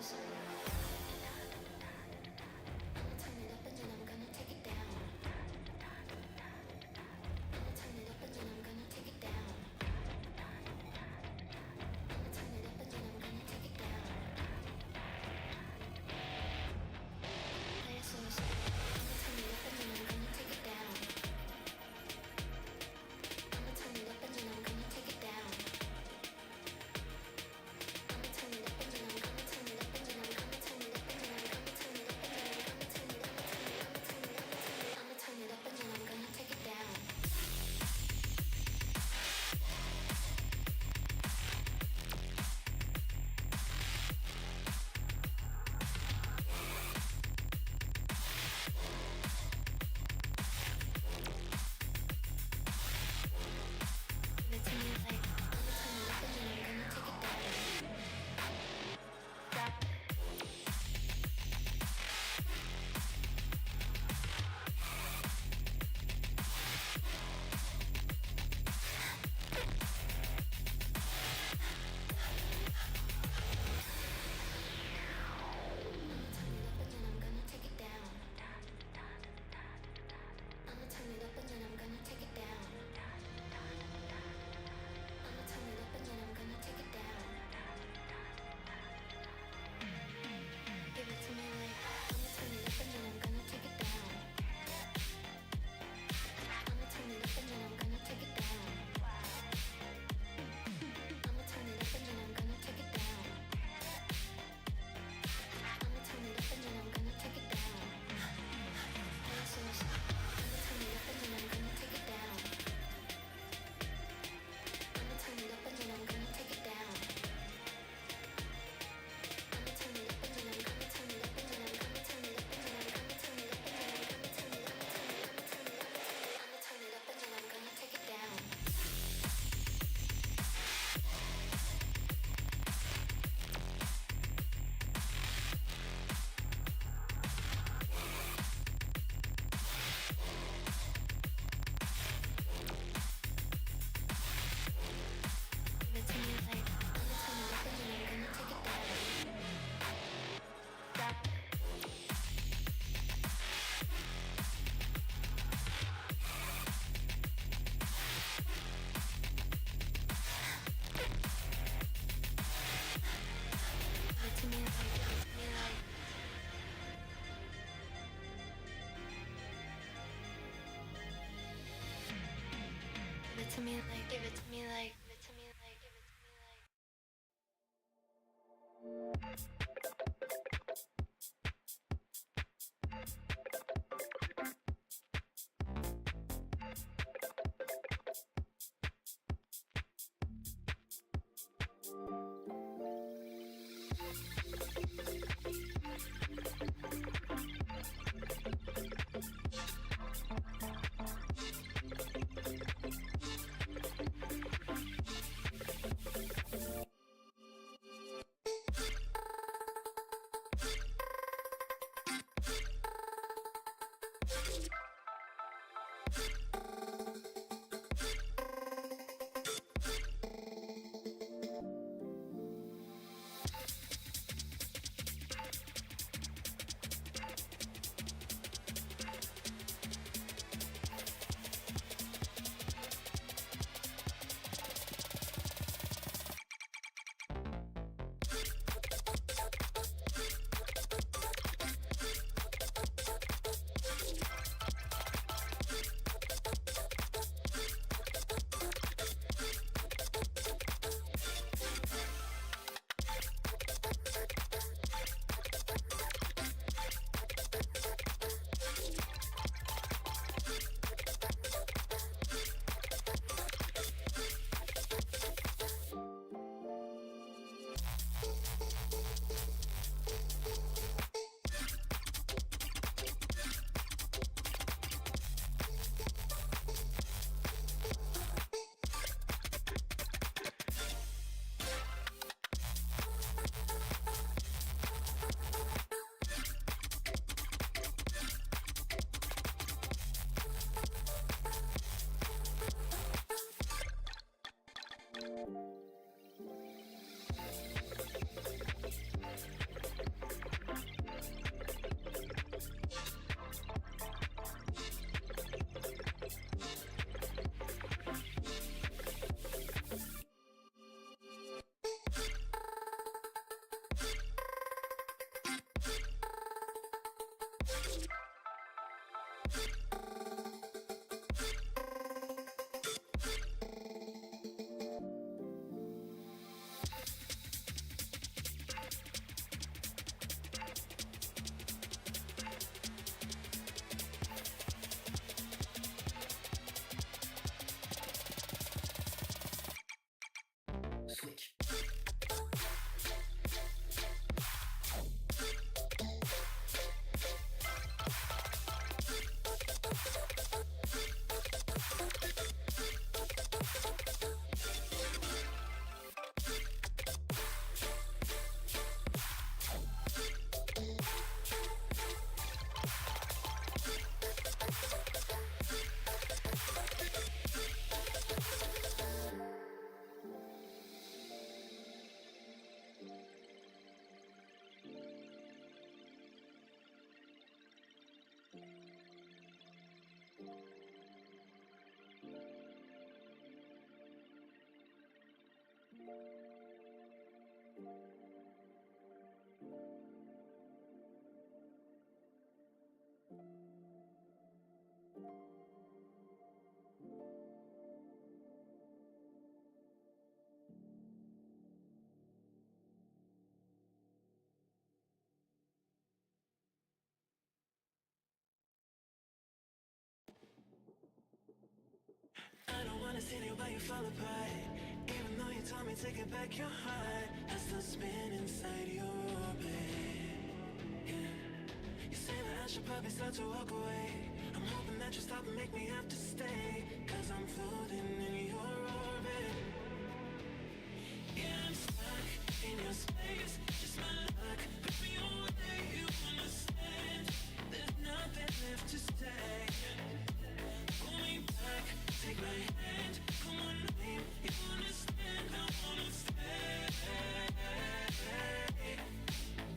Speaker 8: I'ma turn it up and then I'm gonna take it down. I'ma turn it up and then I'm gonna take it down. I'ma turn it up and then I'm gonna take it down. Play a song. I'ma turn it up and then I'm gonna take it down. I'ma turn it up and then I'm gonna take it down. I'ma turn it up and then I'm gonna turn it up and then I'm gonna turn it up and then I'm gonna turn it up and then I'm gonna turn it up and then I'm gonna turn it up I'ma turn it up and then I'm gonna take it down. Give it to me like I'ma turn it up and then I'm gonna take it down. I'ma turn it up and then I'm gonna take it down. I'ma turn it up and then I'm gonna take it down. I'ma turn it up and then I'm gonna take it down. Give it to me like I'ma turn it up and then I'm gonna take it down. I'ma turn it up and then I'm gonna take it down. I'ma turn it up and then I'm gonna take it down. I'ma turn it up and then I'm gonna take it down. Play a song. I'ma turn it up and then I'm gonna take it down. I'ma turn it up and then I'm gonna take it down. I'ma turn it up and then I'm gonna turn it up and then I'm gonna turn it up and then I'm gonna turn it up and then I'm gonna turn it up and then I'm gonna turn it up I'ma turn it up and then I'm gonna take it down. Give it to me like I'ma turn it up and then I'm gonna take it down. Give it to me like Give it to me like Give it to me like Give it to me like Give it to me like
Speaker 10: understand you, but you fall apart. Even though you told me take it back, your heart I still spin inside your orbit. Yeah. You say that I should probably start to walk away. I'm hoping that you stop and make me have to stay, 'cause I'm floating in your orbit. Yeah, I'm stuck in your space, just my luck. Put me away, you understand. There's nothing left to say. Pull me back, take my hand. Come on, name, you understand. I wanna stay,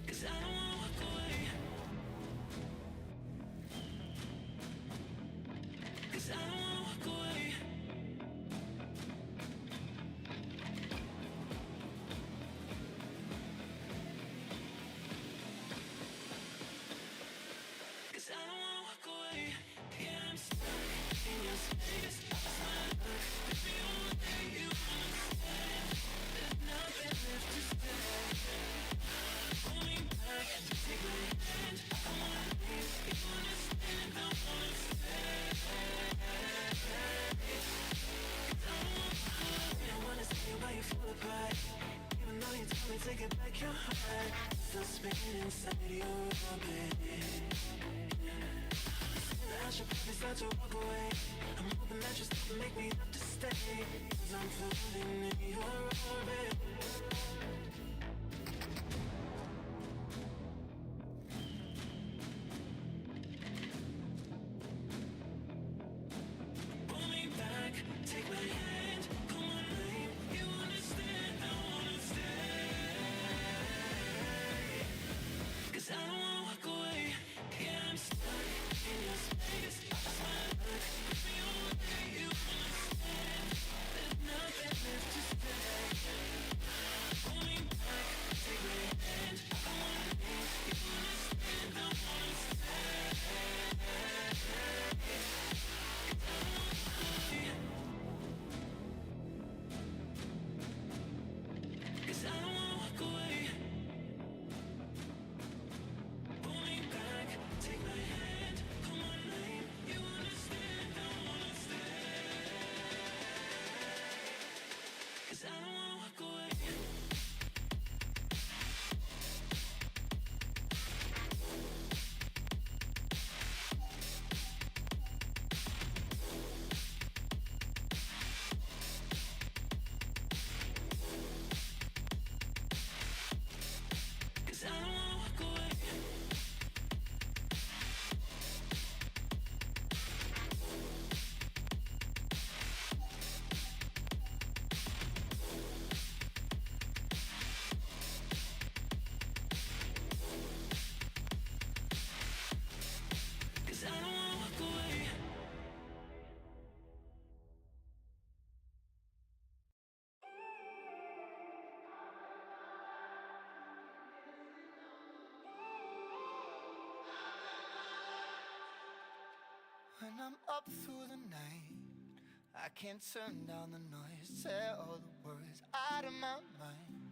Speaker 10: 'cause I don't wanna walk away. 'Cause I don't wanna walk away. 'Cause I don't wanna walk away. Yeah, I'm stuck in your space. It's my luck. Put me away, you understand. There's nothing left to say. Pull me back, take my hand. I wanna leave, you understand. I wanna stay. 'Cause I don't wanna walk away. I wanna see you, but you fall apart. Even though you told me take it back, your heart still spinning inside your orbit. I should probably start to walk away. I'm hoping that you stop and make me have to stay, 'cause I'm floating in your orbit. Pull me back, take my hand. Come on, name, you understand. I wanna stay, 'cause I don't wanna walk away. Yeah, I'm stuck in your space. It's my luck. Put me away, you understand. There's nothing left to say. Pull me back, take my hand. I wanna leave, you understand. I wanna stay, 'cause I don't wanna walk away. 'Cause I don't wanna walk away. Pull me back, take my hand. Come on, name, you understand. I wanna stay, 'cause I don't wanna walk away. Cause I don't wanna walk away. Cause I don't wanna walk away.
Speaker 12: When I'm up through the night, I can't turn down the noise. Tear all the worries out of my mind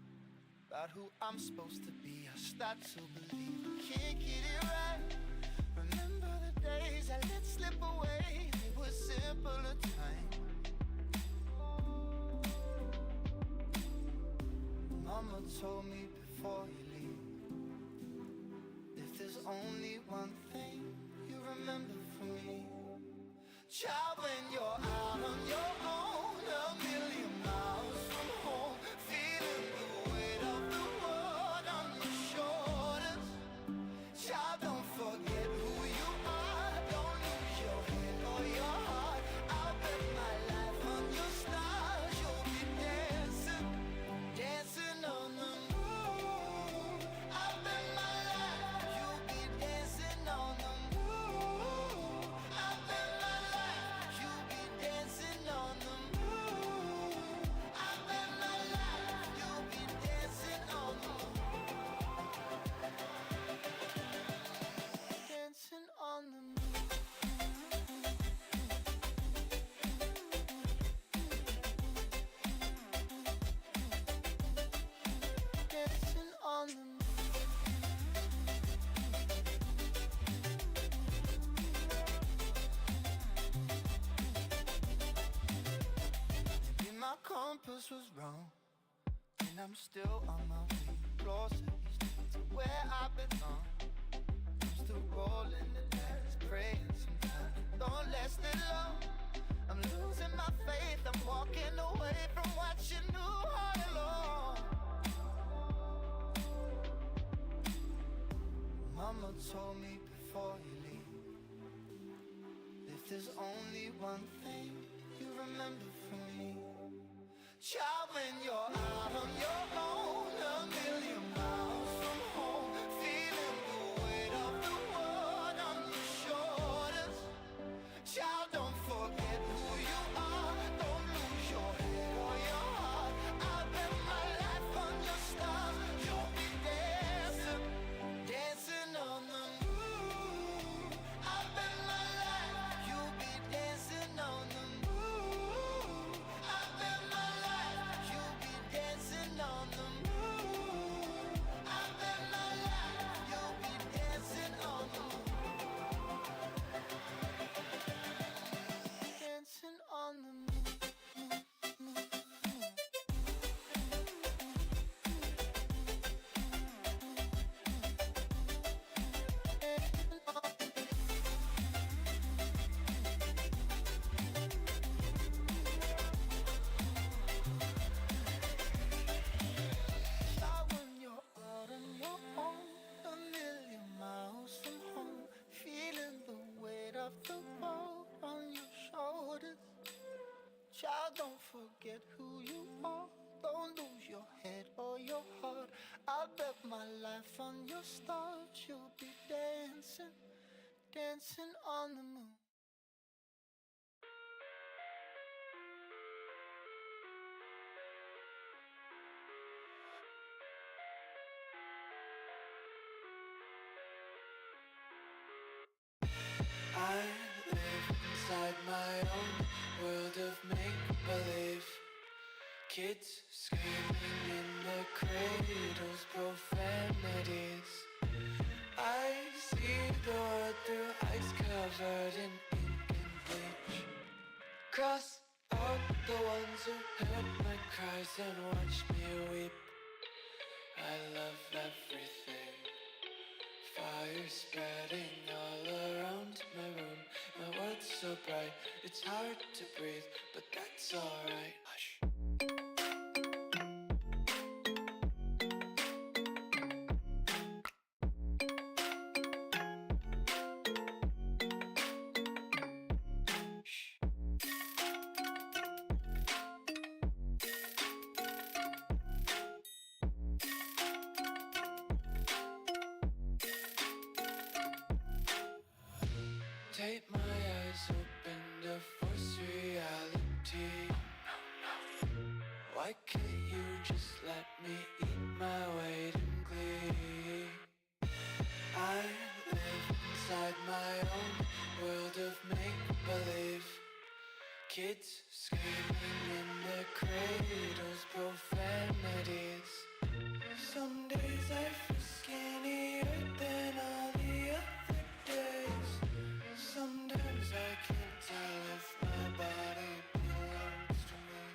Speaker 12: about who I'm supposed to be. I start to believe I can't get it right. Remember the days I let slip away. They were simpler times. Mama told me before you leave, if there's only one thing you remember from me, child, when you're out on your own, a million miles from home, feeling the weight of the world on your shoulders. Child, don't forget who you are. Don't lose your head or your heart. I'll bet my life on your stars. You'll be dancing, dancing on the moon. I'll bet my life you'll be dancing on the moon. I'll bet my life you'll be dancing. compass was wrong, and I'm still on my way closer to where I belong. I'm still rolling the dice, praying sometimes don't last it long. I'm losing my faith, I'm walking away from what you knew all along. Mama told me before you leave, if there's only one thing you remember from me, child, when you're out on your own, a million miles from home, feeling the weight of the world on your shoulders. Child, don't forget who you are, don't lose your head or your heart. I'll bet my life on your stars, you'll be dancing, dancing on the moon. I'll bet my life, you'll be dancing on the moon. I'll bet my life, you'll be dancing on the moon. I'll bet my life, you'll be dancing on the moon. Dancing on the moon. Child, when you're out on your own, a million miles from home, feeling the weight of the world on your shoulders. Child, don't forget who you are, don't lose your head or your heart. I'll bet my life on your stars, you'll be dancing, dancing on the moon.
Speaker 10: I live inside my own world of make-believe. Kids screaming in their cradles, profanities. I see the world through ice covered in ink and bleach. Cross out the ones who heard my cries and watched me weep. I love everything. Fire spreading all around my room. My world's so bright, it's hard to breathe, but that's alright. Hush. Take my eyes open to force reality. Why can't you just let me eat my weight in glee? I live inside my own world of make-believe. Kids screaming in their cradles, profanities. Some days I feel skinnier than all the other days. Sometimes I can't tell if my body belongs to me.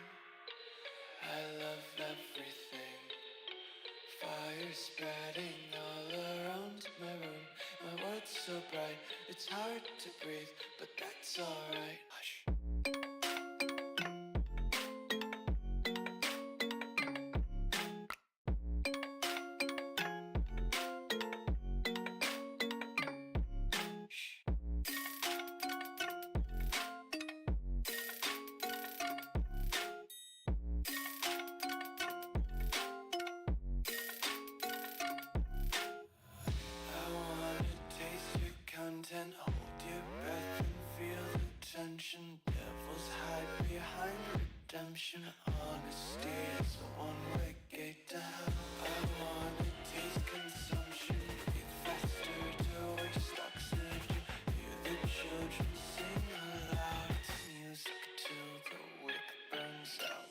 Speaker 10: I love everything. Fire spreading all around my room. My world's so bright, it's hard to breathe, but that's alright. Hush. I wanna taste your content, hold your breath and feel the tension. Devils hide behind redemption. Honesty is a one-way gate to hell. I wanna taste consumption, breathe faster to waste oxygen. Hear the children sing aloud. It's music till the wick burns out.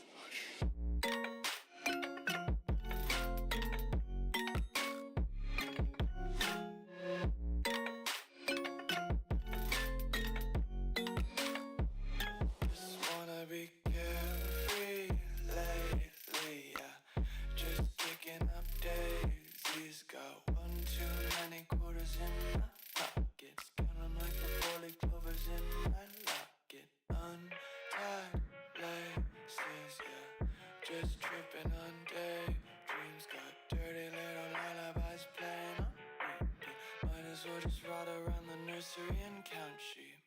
Speaker 10: Just wanna be carefree, let just tripping on day. Dreams got dirty little lullabies playing on repeat. Might as well just ride around the nursery and count sheep.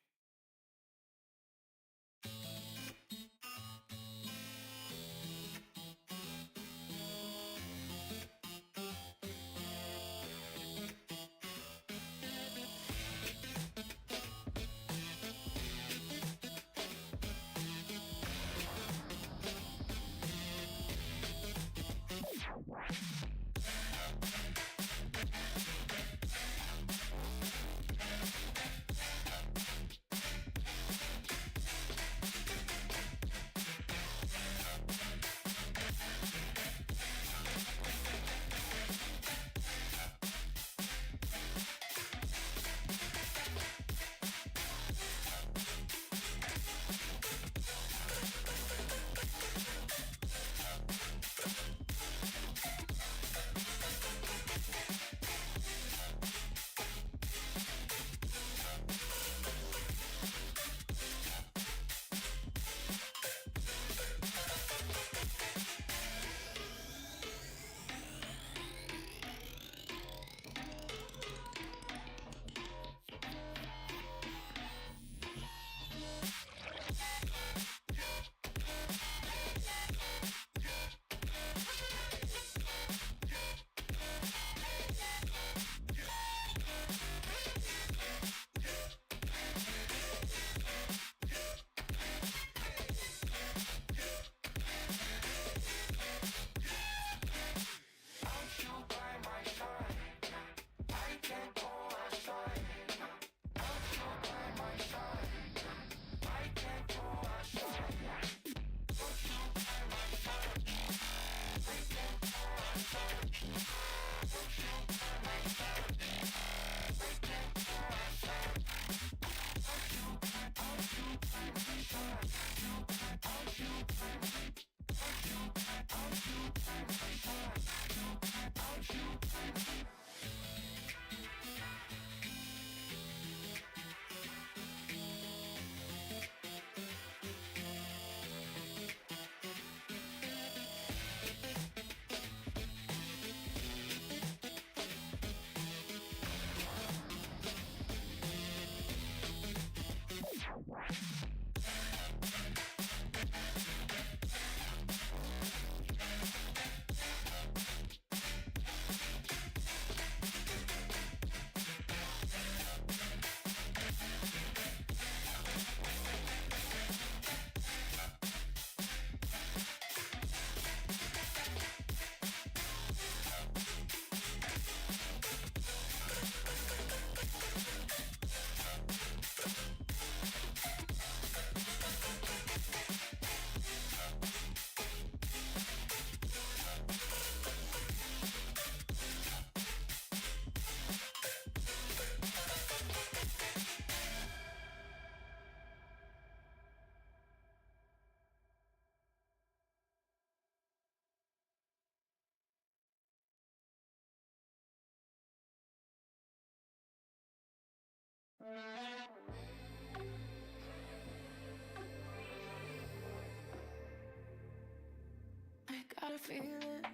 Speaker 8: I gotta feel it,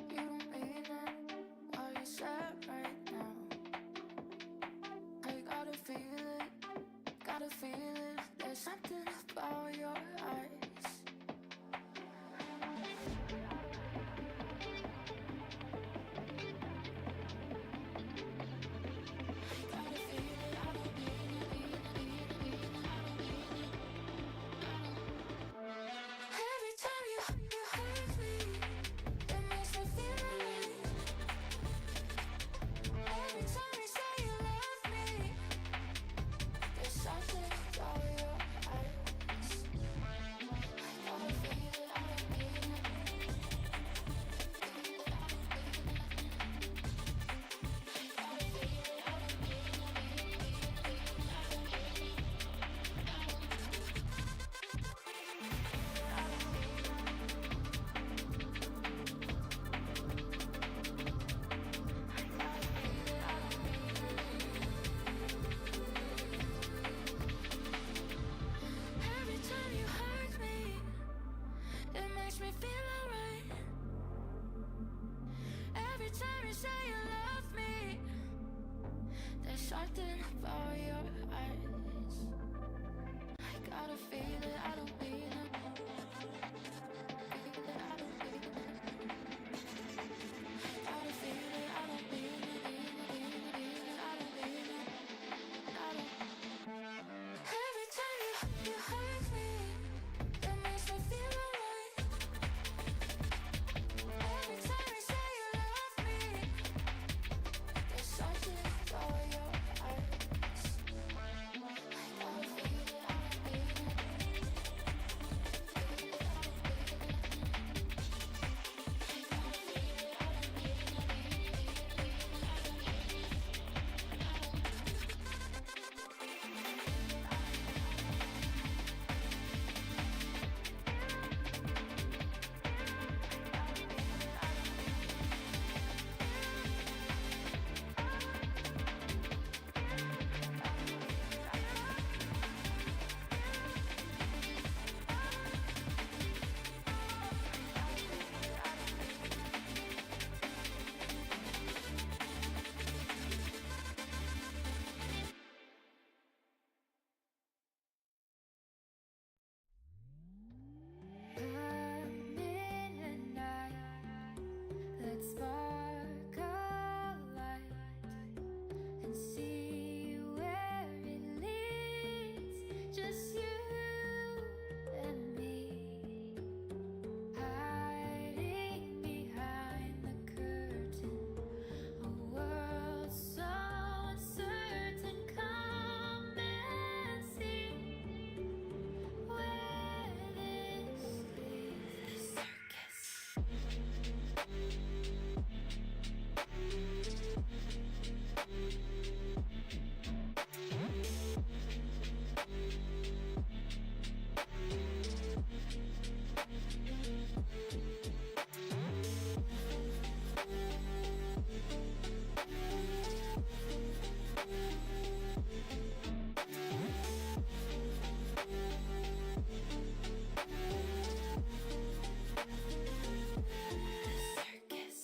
Speaker 8: you don't mean it. Why you sad right now? I gotta feel it. There's something about your eyes. Every time you hurt me, it makes me feel alive. Every time you say you love me, there's something about your eyes. Every time you say you love me, there's something about your eyes. I gotta feel it, I don't mean it. Feel it, I don't mean it. I gotta feel it, I don't mean it. I don't mean it. I don't. Every time you hurt me, that makes me feel alright. Every time you say you love me, there's something about your eyes. I gotta feel it, I don't mean it. Feel it, I don't mean it. I gotta feel it, I don't mean it. Midnight, let's spark a light and see where it leads. Just you and me, hiding behind the curtain. A world so uncertain. Come and see where this leads. Circus. Circus.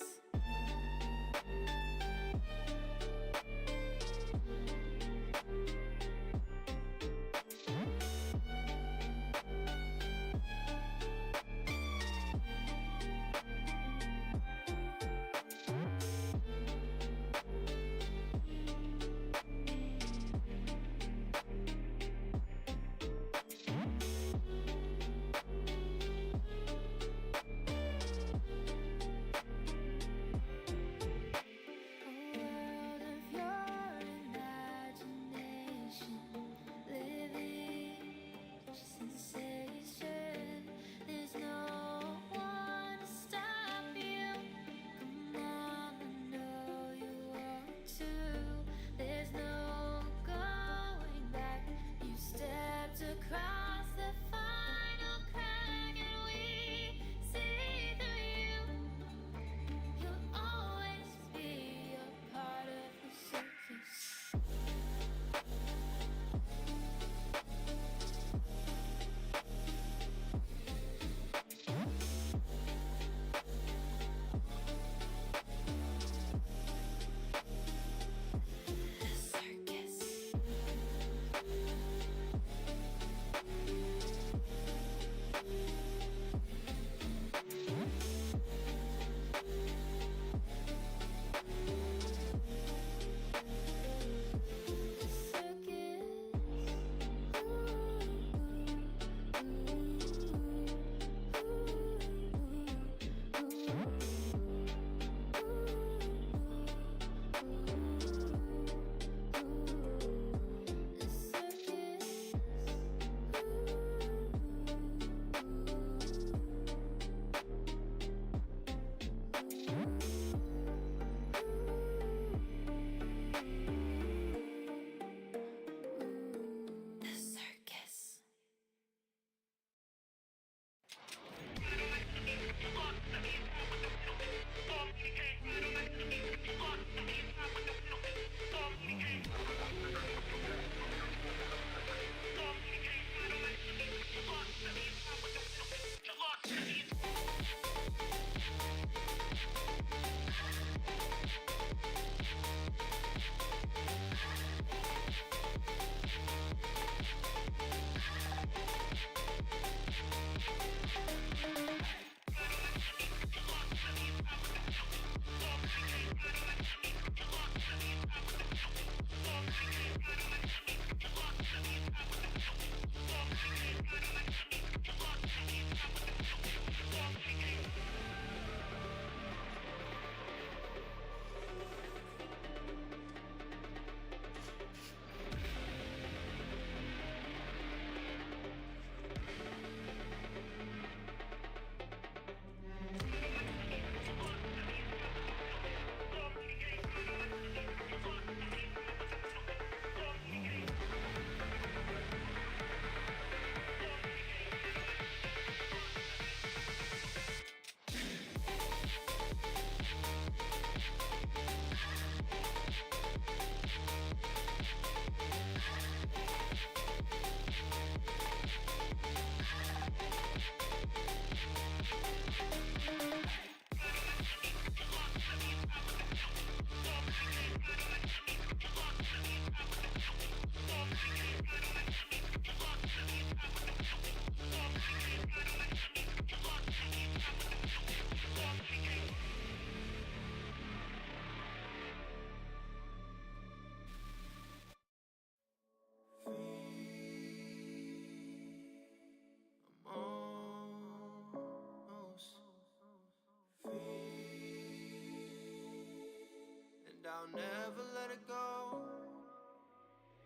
Speaker 10: never let it go.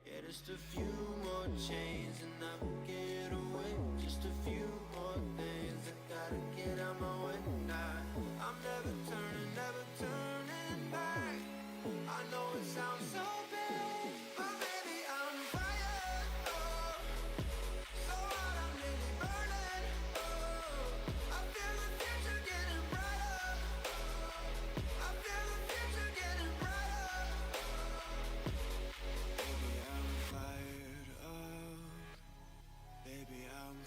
Speaker 10: Yeah, just a few more chains and I will get away. Just a few more things I gotta get out my way. I'm never turning back. I know it sounds so bad, but baby I'm fired. Oh, so hot I'm really burning. Oh, I feel the future getting brighter. I feel the future getting brighter. Baby, I'm fired up. Baby, I'm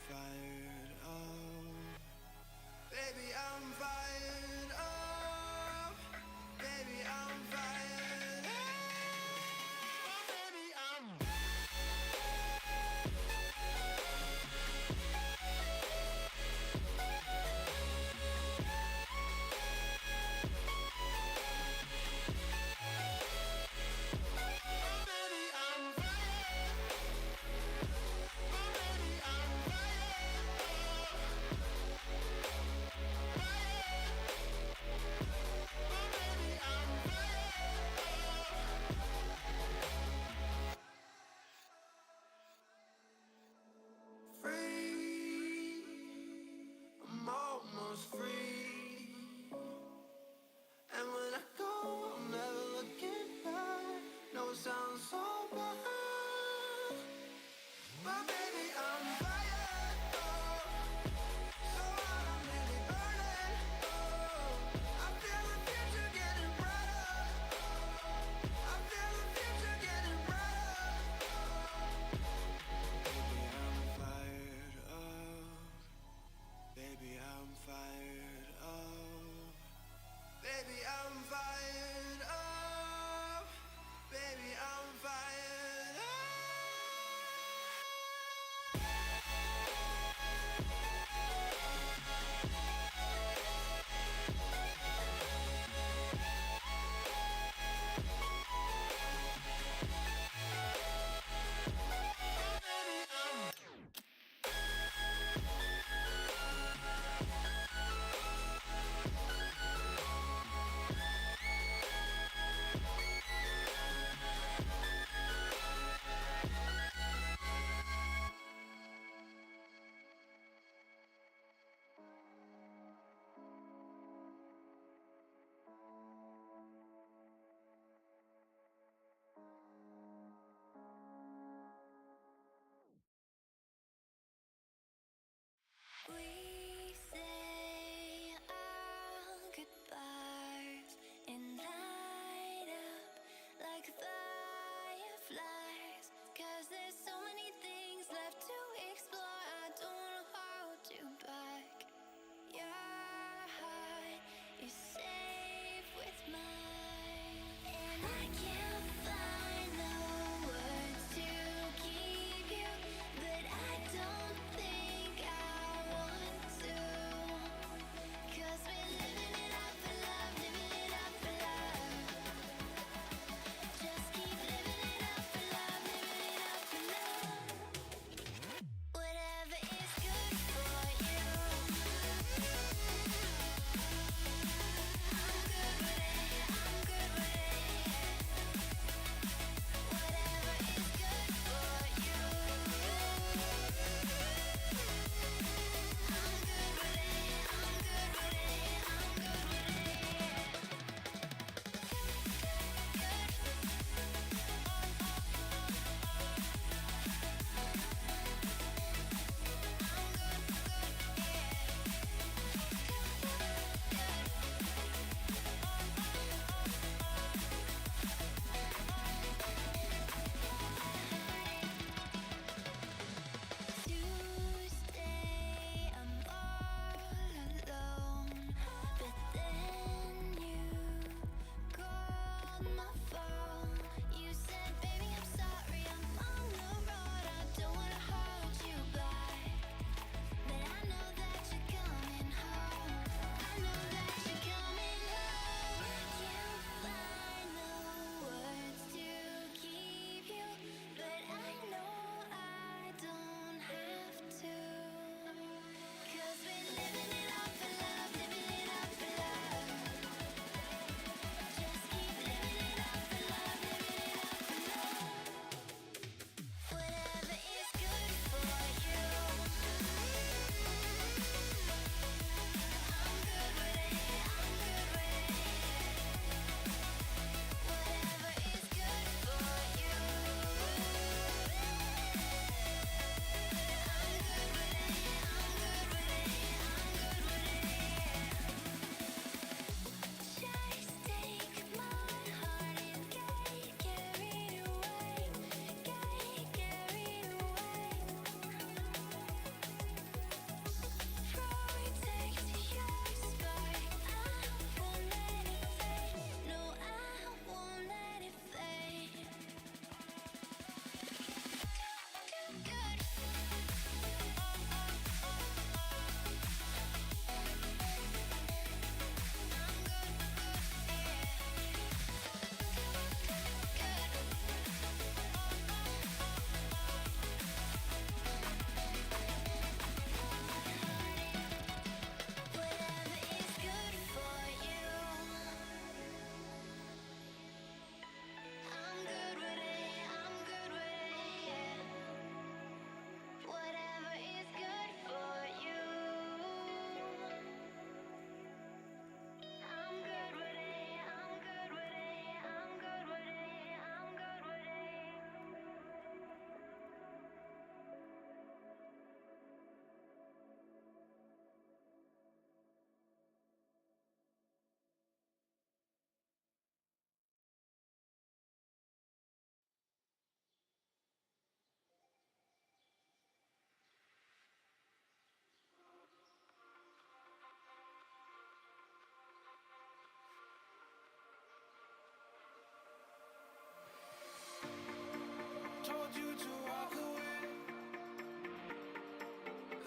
Speaker 6: told you to walk away.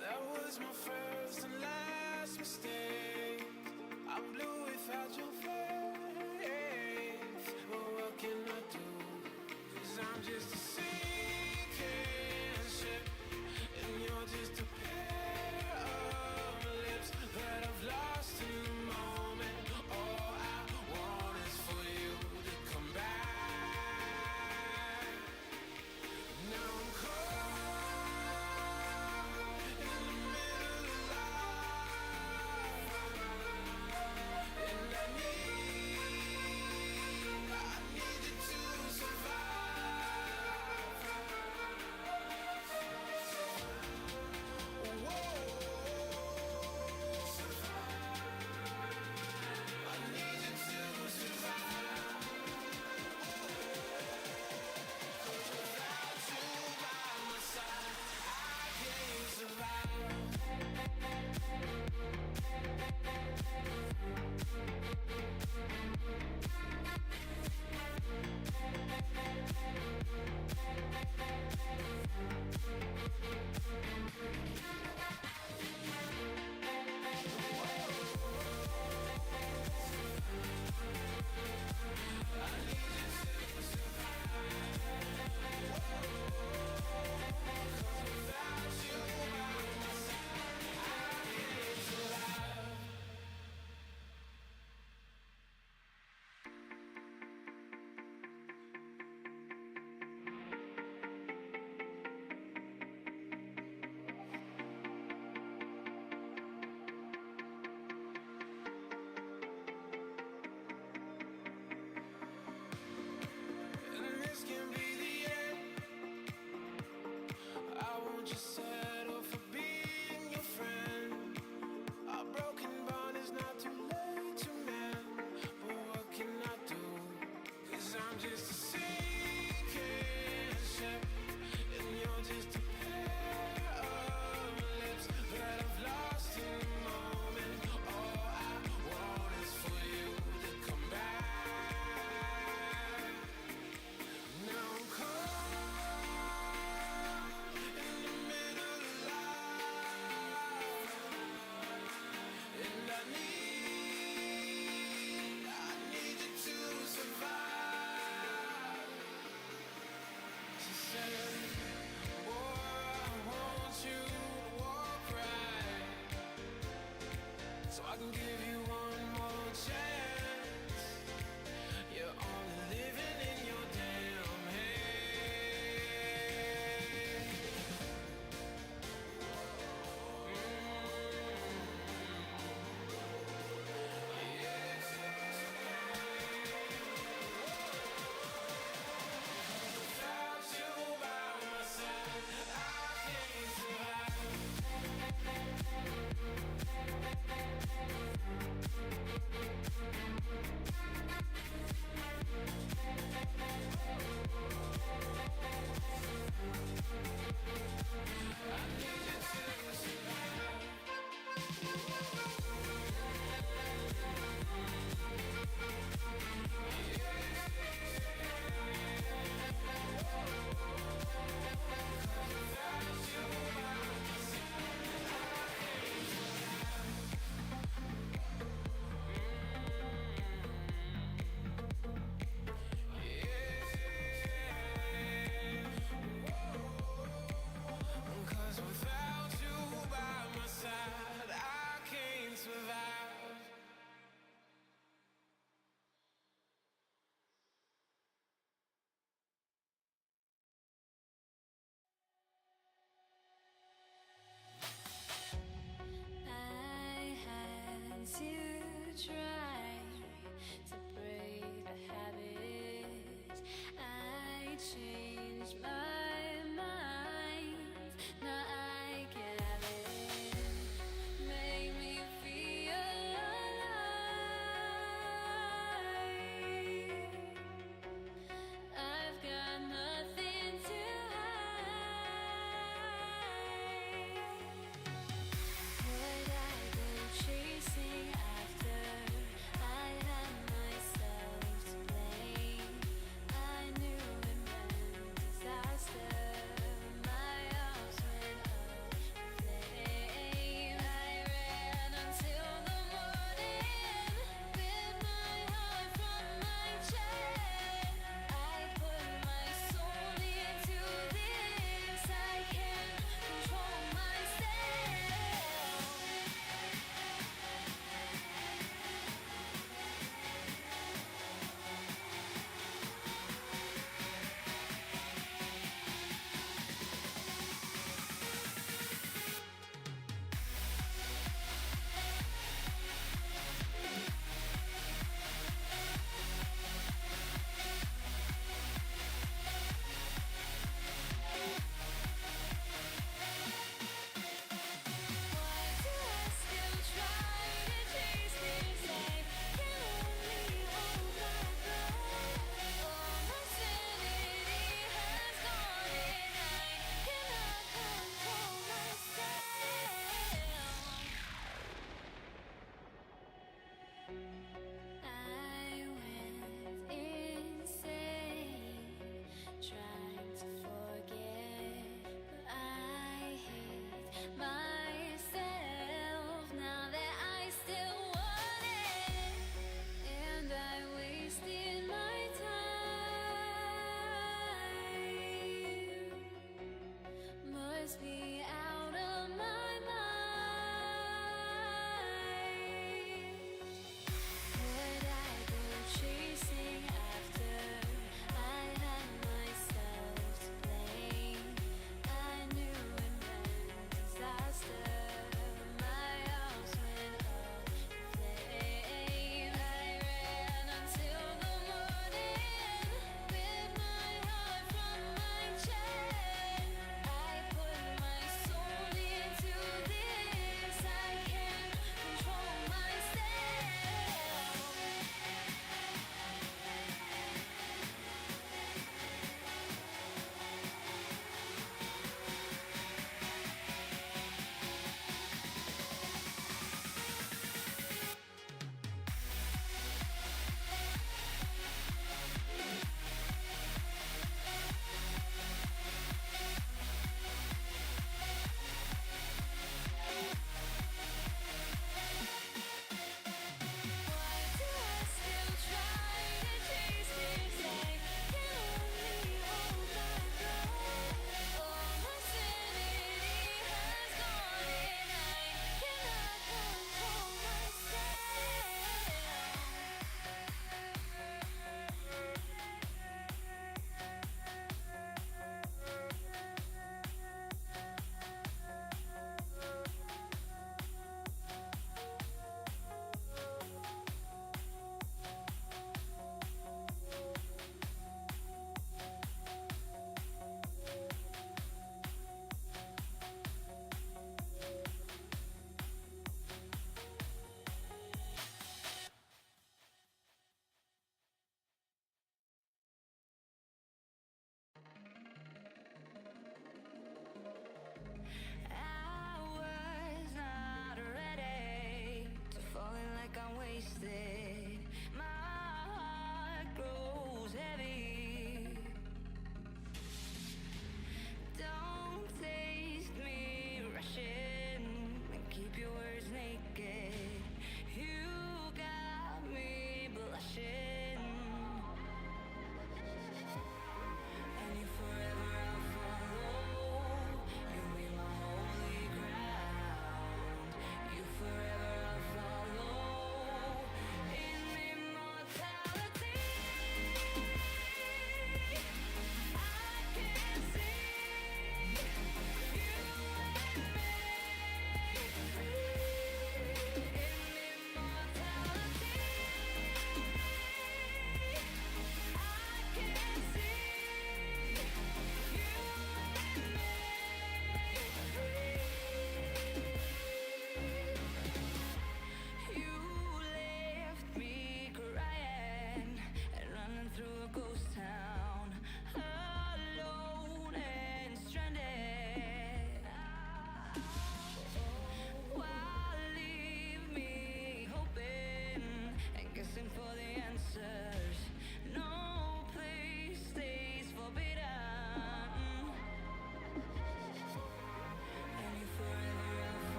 Speaker 6: That was my first and last mistake. I'm blue without your faith. But what can I do? 'Cause I'm just a sinking ship, and you're just a pair of lips that I've lost in the moment. All I want is for you to come back. Now I'm caught in the middle of life, and I need you to survive.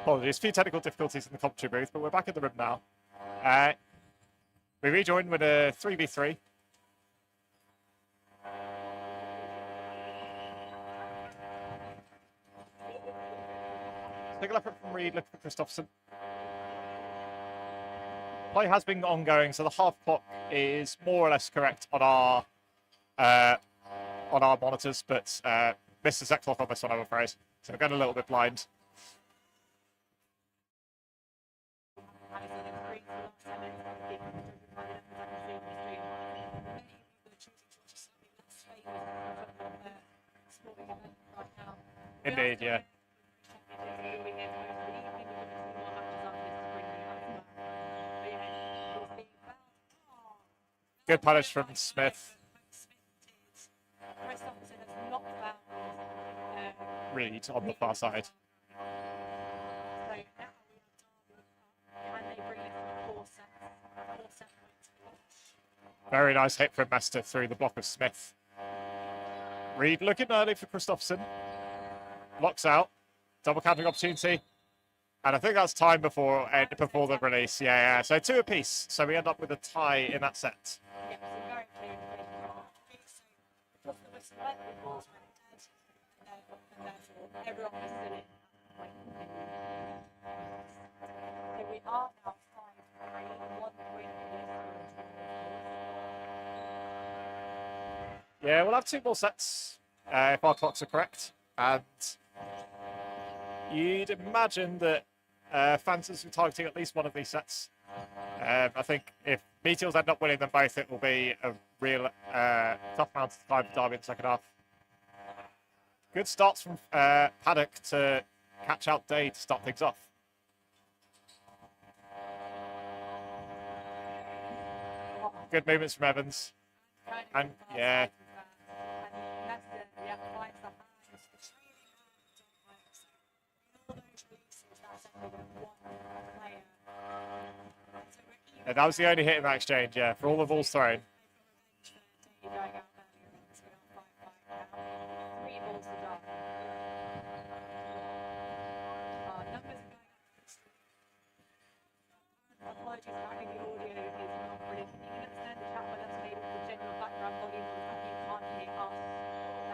Speaker 4: Apologies, a few technical difficulties in the commentary booth, but we're back in the room now. We rejoin with a 3v3. Take a look from Reed, look for Christopherson. Play has been ongoing, so the half clock is more or less correct on our monitors, but missed the set clock on this one, I'm afraid. So we're getting a little bit blind. Indeed, yeah. Good punish from Smith. Reed on the far side. Very nice hit from Mester through the block of Smith. Reed looking early for Christopherson. Blocks out. Double counting opportunity. And I think that's time before the release. Yeah. So 2 apiece. So we end up with a tie in that set. Yeah, we'll have 2 more sets if our clocks are correct. And you'd imagine that Phantoms are targeting at least one of these sets. I think if Meteors end up winning them both, it will be a real tough amount of time for Derby in the second half. Good starts from Paddock to catch out Day to start things off. Good movements from Evans. And yeah. Yeah, that was the only hit in that exchange, yeah, for all the balls thrown.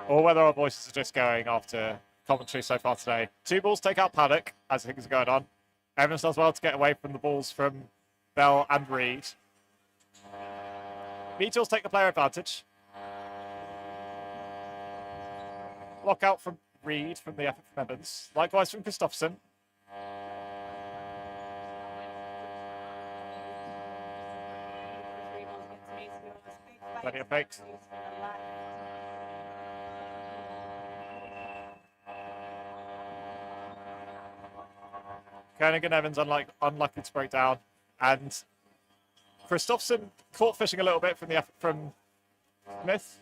Speaker 4: Or whether our voices are just going after commentary so far today. 2 balls take out Paddock as things are going on. Evans does well to get away from the balls from Bell and Reed. Meteors take the player advantage. Block out from Reed from the effort from Evans. Likewise from Christopherson. Plenty of fakes. Koenig and Evans unlucky to break down. And Christopherson caught fishing a little bit from the effort from Smith.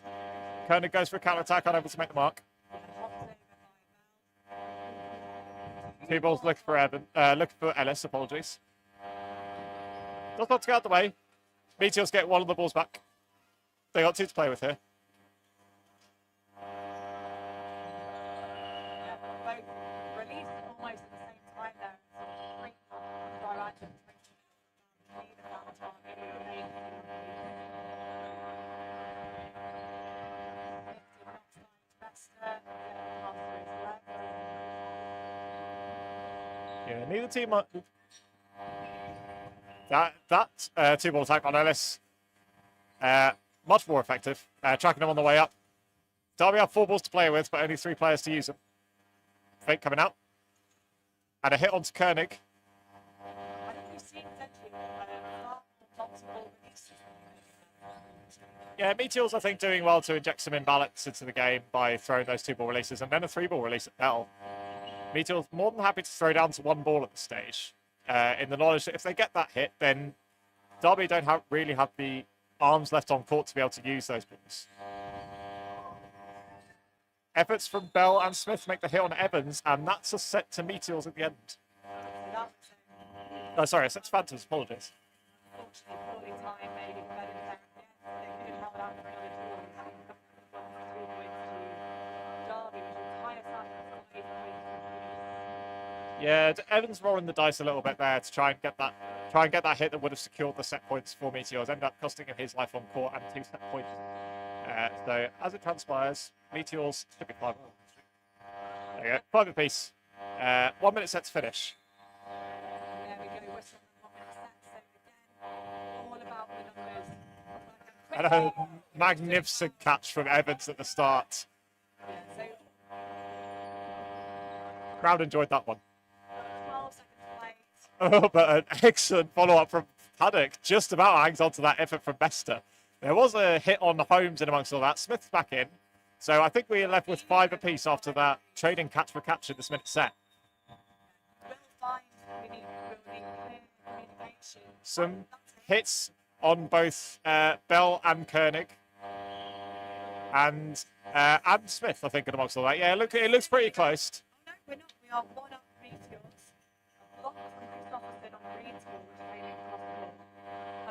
Speaker 4: Koenig goes for a counter attack, unable to make the mark. 2 balls looking for Ellis, apologies. Does not to get out of the way. Meteors get 1 of the balls back. They got 2 to play with here. Yeah, neither team. That 2 ball attack on Ellis, much more effective. Tracking them on the way up. Derby have 4 balls to play with, but only 3 players to use them. Fake coming out, and a hit onto Koenig. Yeah, Meteors, I think, doing well to inject some imbalance into the game by throwing those 2 ball releases and then a 3 ball release at Bell. Meteors more than happy to throw down to 1 ball at this stage, in the knowledge that if they get that hit, then Derby don't really have the arms left on court to be able to use those balls. Efforts from Bell and Smith make the hit on Evans, and that's a set to Meteors at the end. Oh, sorry, a set to Phantoms, apologies. Yeah, Evans rolling the dice a little bit there to try and get that hit that would have secured the set points for Meteors. Ended up costing him his life on court and 2 set points. So as it transpires, Meteors should be 5. There you go, 5 apiece. 1 minute set to finish.
Speaker 5: There we go. Whistle on the 1 minute set. So again, all about the numbers.
Speaker 4: And a magnificent catch from Evans at the start.
Speaker 5: Yeah, so
Speaker 4: Crowd enjoyed that one.
Speaker 5: 12 seconds late.
Speaker 4: Oh, but an excellent follow-up from Paddock. Just about hangs on to that effort from Bester. There was a hit on Holmes in amongst all that. Smith's back in. So I think we are left with 5 apiece after that trading catch for catch in this minute set.
Speaker 5: We'll find we need clear communication.
Speaker 4: Some hits on both Bell and Koenig. And Smith, I think, in amongst all that. Yeah, look, it looks pretty close.
Speaker 5: No, we're not. We are 1 up Meteors. A block from Christopherson on green score, which came in across the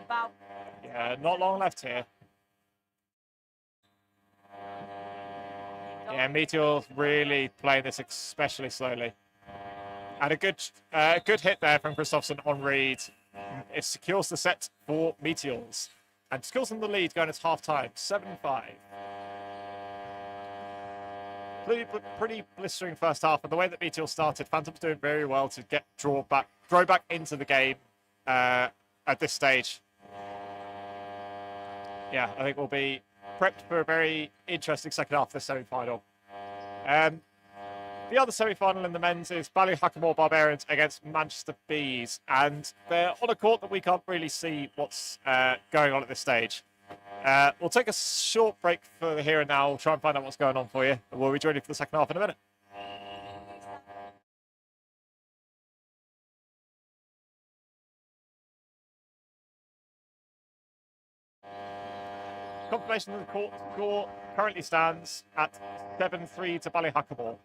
Speaker 5: ball. About
Speaker 4: Yeah, not long left here. Yeah, Meteor really playing this especially slowly. And a good hit there from Christopherson on read. It secures the set for Meteors. And secures them the lead going into half-time, 7-5. Pretty blistering first half, and the way that Meteor started, Phantom's doing very well to get draw back into the game at this stage. Yeah, I think we'll be prepped for a very interesting second half of the semi-final. The other semi-final in the men's is Ballyhackamore Barbarians against Manchester Bees, and they're on a court that we can't really see what's going on at this stage. We'll take a short break for the here and now. We'll try and find out what's going on for you. We'll be joining for the second half in a minute. Confirmation of the court score currently stands at 7-3 to Ballyhackamore.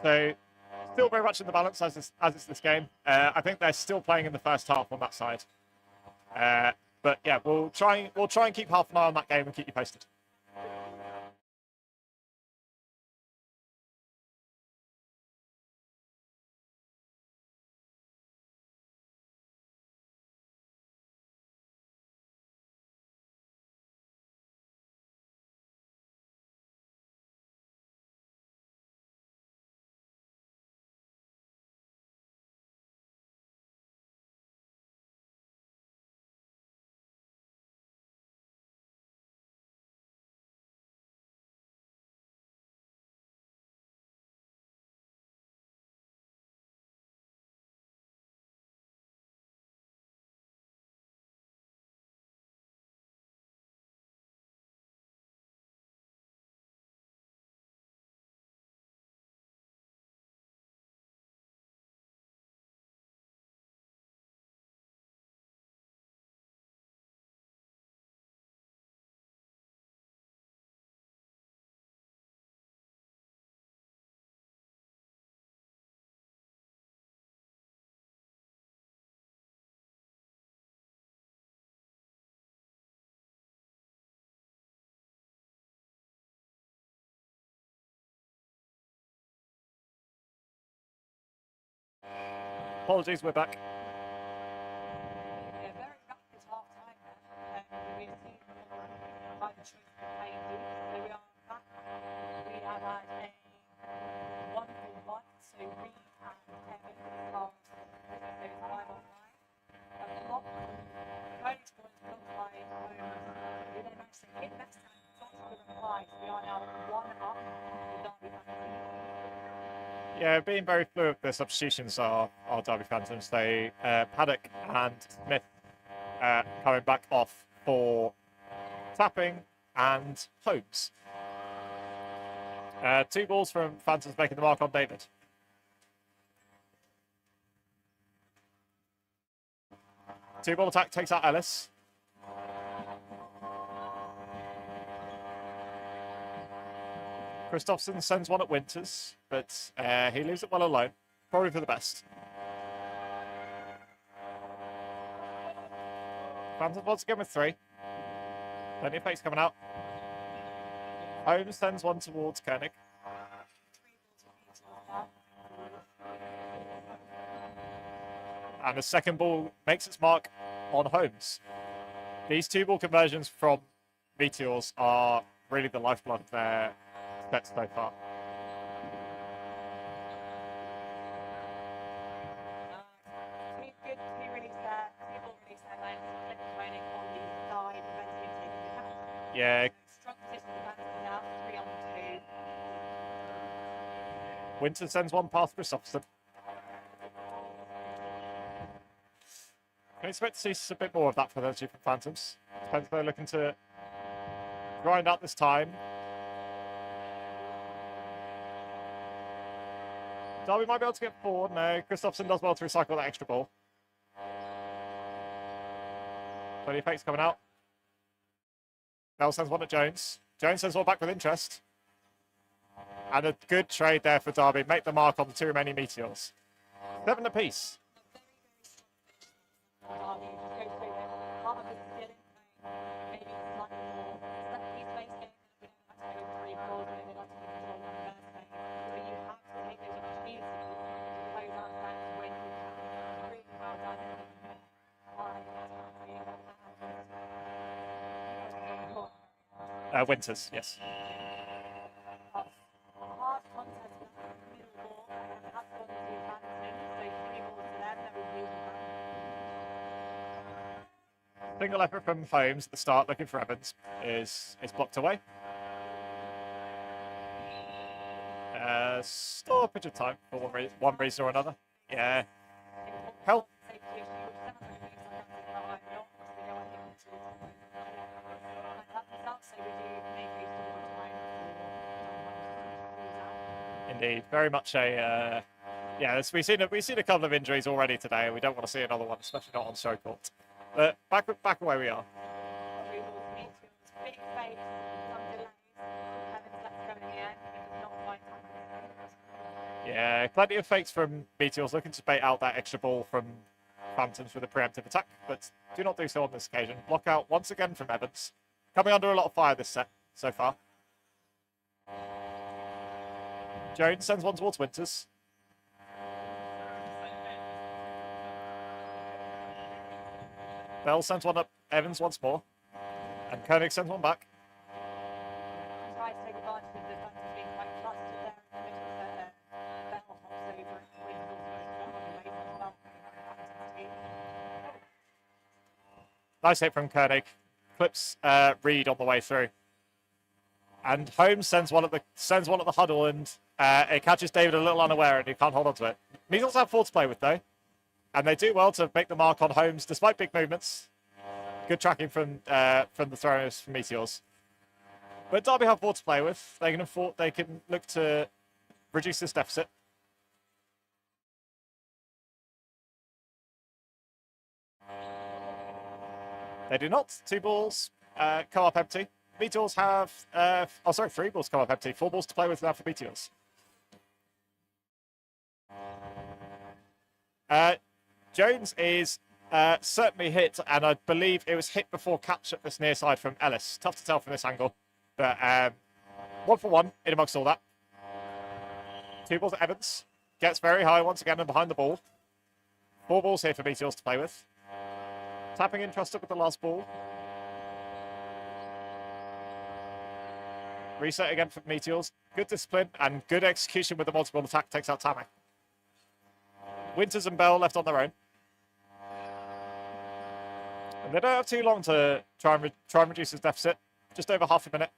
Speaker 4: So still very much in the balance as it's this game. I think they're still playing in the first half on that side. But yeah, we'll try and keep half an eye on that game and keep you posted. Apologies, we're back.
Speaker 5: yeah, very rapid half time there. We've seen by the choice of playing deep. So we are back. We have had a 1-1, so Reed and Evans are those 5-on-5. A block from Cody's points blocked by Holmes. We then managed to hit Best and Fox with a 5. So we are now 1 up with Derby Phantoms.
Speaker 4: Yeah, being very fluid, the substitutions are Derby Phantoms. They Paddock and Smith coming back off for Tapping and Holmes. 2 balls from Phantoms making the mark on David. Two-ball attack takes out Ellis. Christopherson sends one at Winters, but he leaves it well alone. Probably for the best. Phantom once again with 3. Plenty of pace coming out. Holmes sends one towards Koenig. And the second ball makes its mark on Holmes. These 2-ball conversions from Meteors are really the lifeblood of their sets so far. Yeah. Winter sends one past Christopherson. Can expect to see a bit more of that for those two Phantoms. Depends if they're looking to grind out this time. Derby might be able to get forward. No, Christopherson does well to recycle that extra ball. So the effects coming out. Bell sends one at Jones. Jones sends one back with interest. And a good trade there for Derby. Make the mark on the 2 remaining Meteors. 7 apiece. Winters, yes. Single effort from Holmes at the start, looking for Evans, is blocked away. Stoppage of time for one reason or another. Yeah. Help. Indeed, very much a yeah. We've seen a couple of injuries already today. We don't want to see another one, especially not on show court. But back where we are. Yeah, plenty of fakes from Meteors looking to bait out that extra ball from Phantoms with a preemptive attack, but do not do so on this occasion. Block out once again from Evans. Coming under a lot of fire this set so far. Jones sends one towards Winters. Bell sends one up Evans once more. And Koenig sends one back. Nice hit from Koenig. Clips Reed on the way through. And Holmes sends one at the huddle, and it catches David a little unaware, and he can't hold on to it. Measles have 4 to play with, though. And they do well to make the mark on Holmes, despite big movements. Good tracking from the throwers from Meteors. But Derby have 4 to play with. They can look to reduce this deficit. They do not. 2 balls come up empty. Meteors have 3 balls come up empty. 4 balls to play with now for Meteors. Jones is certainly hit, and I believe it was hit before catch at this near side from Ellis. Tough to tell from this angle, but 1 for 1 in amongst all that. 2 balls at Evans. Gets very high once again and behind the ball. 4 balls here for Meteors to play with. Tapping in trusted with the last ball. Reset again for Meteors. Good discipline and good execution with the multiple attack takes out Tamak. Winters and Bell left on their own. And they don't have too long to try and reduce his deficit. Just over half a minute.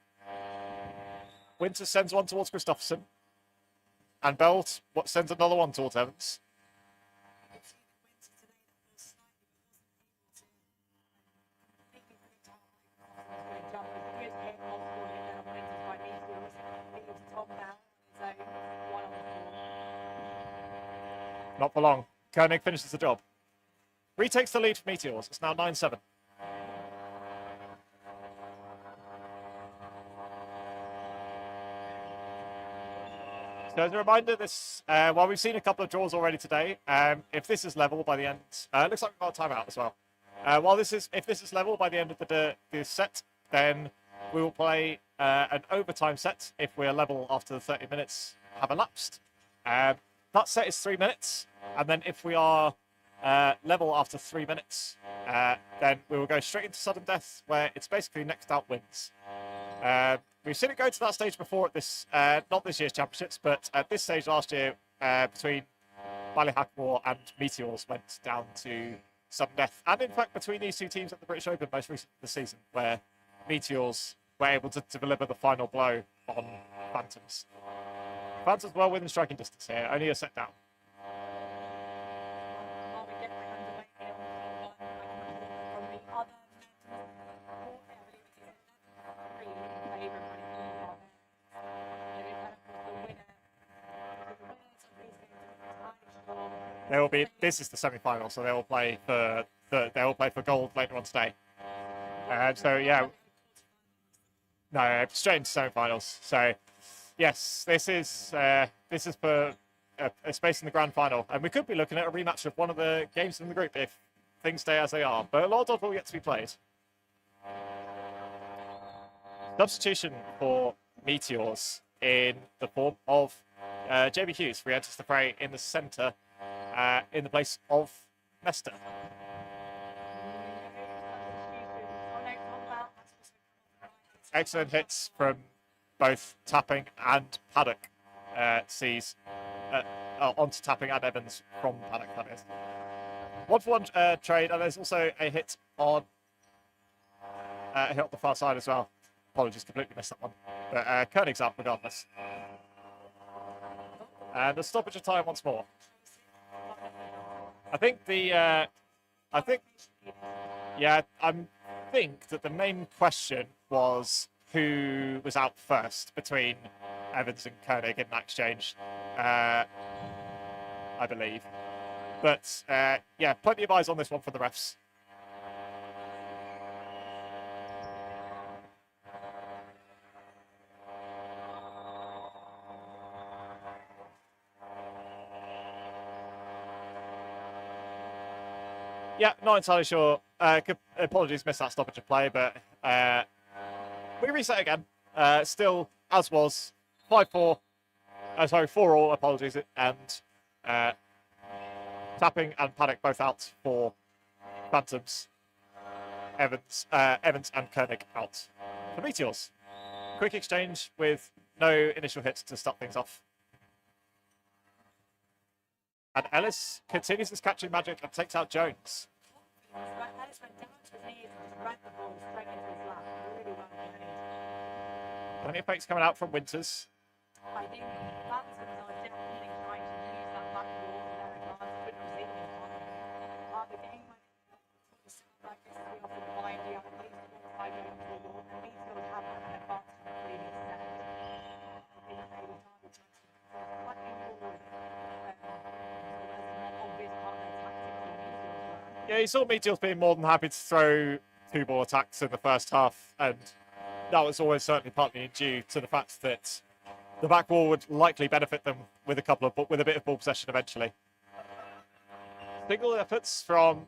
Speaker 4: Winters sends one towards Christopherson. And Bell sends another one towards Evans. Not for long. Koenig finishes the job. Retakes the lead for Meteors. It's now 9-7. So as a reminder, this while we've seen a couple of draws already today, if this is level by the end, it looks like we've got a timeout as well. If this is level by the end of the set, then we will play an overtime set if we are level after the 30 minutes have elapsed. That set is 3 minutes, and then if we are level after 3 minutes, then we will go straight into sudden death, where it's basically next out wins. We've seen it go to that stage before at this, not this year's championships, but at this stage last year, between Ballyhackmore and Meteors went down to sudden death. And in fact, between these two teams at the British Open most recently this season, where Meteors were able to deliver the final blow on Phantoms. Phantoms well within striking distance here, only a set down. They will be. This is the semi-final, so they will play for gold later on today. So yeah, no, straight into semi-finals. So yes, this is for a space in the grand final, and we could be looking at a rematch of one of the games in the group if things stay as they are. But a lot of dodgeball yet to be played. Substitution for Meteors in the form of JB Hughes re-enters the fray in the centre. In the place of Nesta. Excellent hits from both Tapping and Paddock. Sees onto Tapping and Evans from Paddock, that is. 1-for-1 trade, and there's also a hit on the far side as well. Apologies, completely missed that one. But Koenig's up regardless. And a stoppage of time once more. I think that the main question was who was out first between Evans and Koenig in that exchange, I believe. But yeah, plenty of eyes on this one for the refs. Yeah, not entirely sure. Apologies, missed that stoppage of play, but we reset again. Still, as was, 5-4. 4-all, apologies. And Tapping and Paddock both out for Phantoms. Evans and Koenig out for Meteors. Quick exchange with no initial hits to start things off. And Ellis continues his catching magic and takes out Jones. Plenty of fakes coming out from Winters.
Speaker 5: I think Phantoms are definitely trying to use that back wall to their advantage with Brazilian part of the game. Like this, we often find you have at least one side going to a wall, and Meteors have an advantage in the previous set. I think they will target slightly more.
Speaker 4: Yeah, you saw Meteors being more than happy to throw 2-ball attacks in the first half, and that was always certainly partly due to the fact that the back wall would likely benefit them with with a bit of ball possession eventually. Single efforts from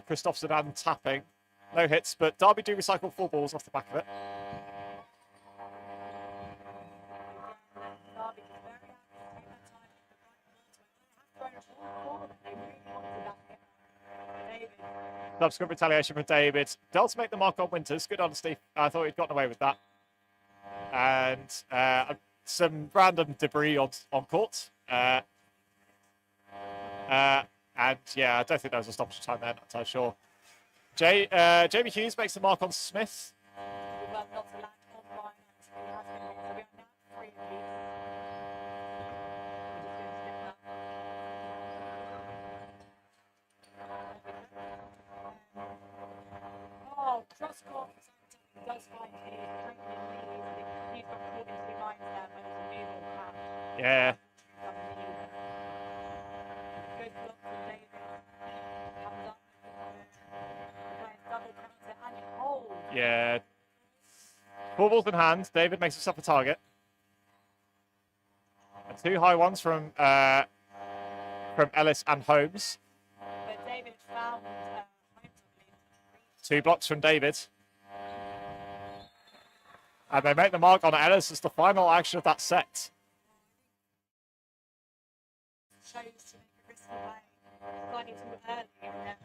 Speaker 4: Christopherson and Tapping, no hits, but Derby do recycle 4 balls off the back of it. Subsequent retaliation from David. Does make the mark on Winters. Good honesty. I thought he'd gotten away with that. And some random debris on court. And yeah, I don't think there was a stoppage time there. Not entirely sure. Jamie Hughes makes the mark on Smith.
Speaker 5: Oh, cross-court does find his strengthening knees. He's got caught into the lines there when it's a new ball pass.
Speaker 4: Yeah.
Speaker 5: Good block from David. Comes up. Playing double counter and it holds.
Speaker 4: Yeah. 4 balls in hand. David makes himself a target. And 2 high ones from Ellis and Holmes.
Speaker 5: But David found Holmes, I believe.
Speaker 4: 2 blocks from David. And they make the mark on Ellis as the final action of that set.
Speaker 5: Shows to make a risky play. slightly too early and then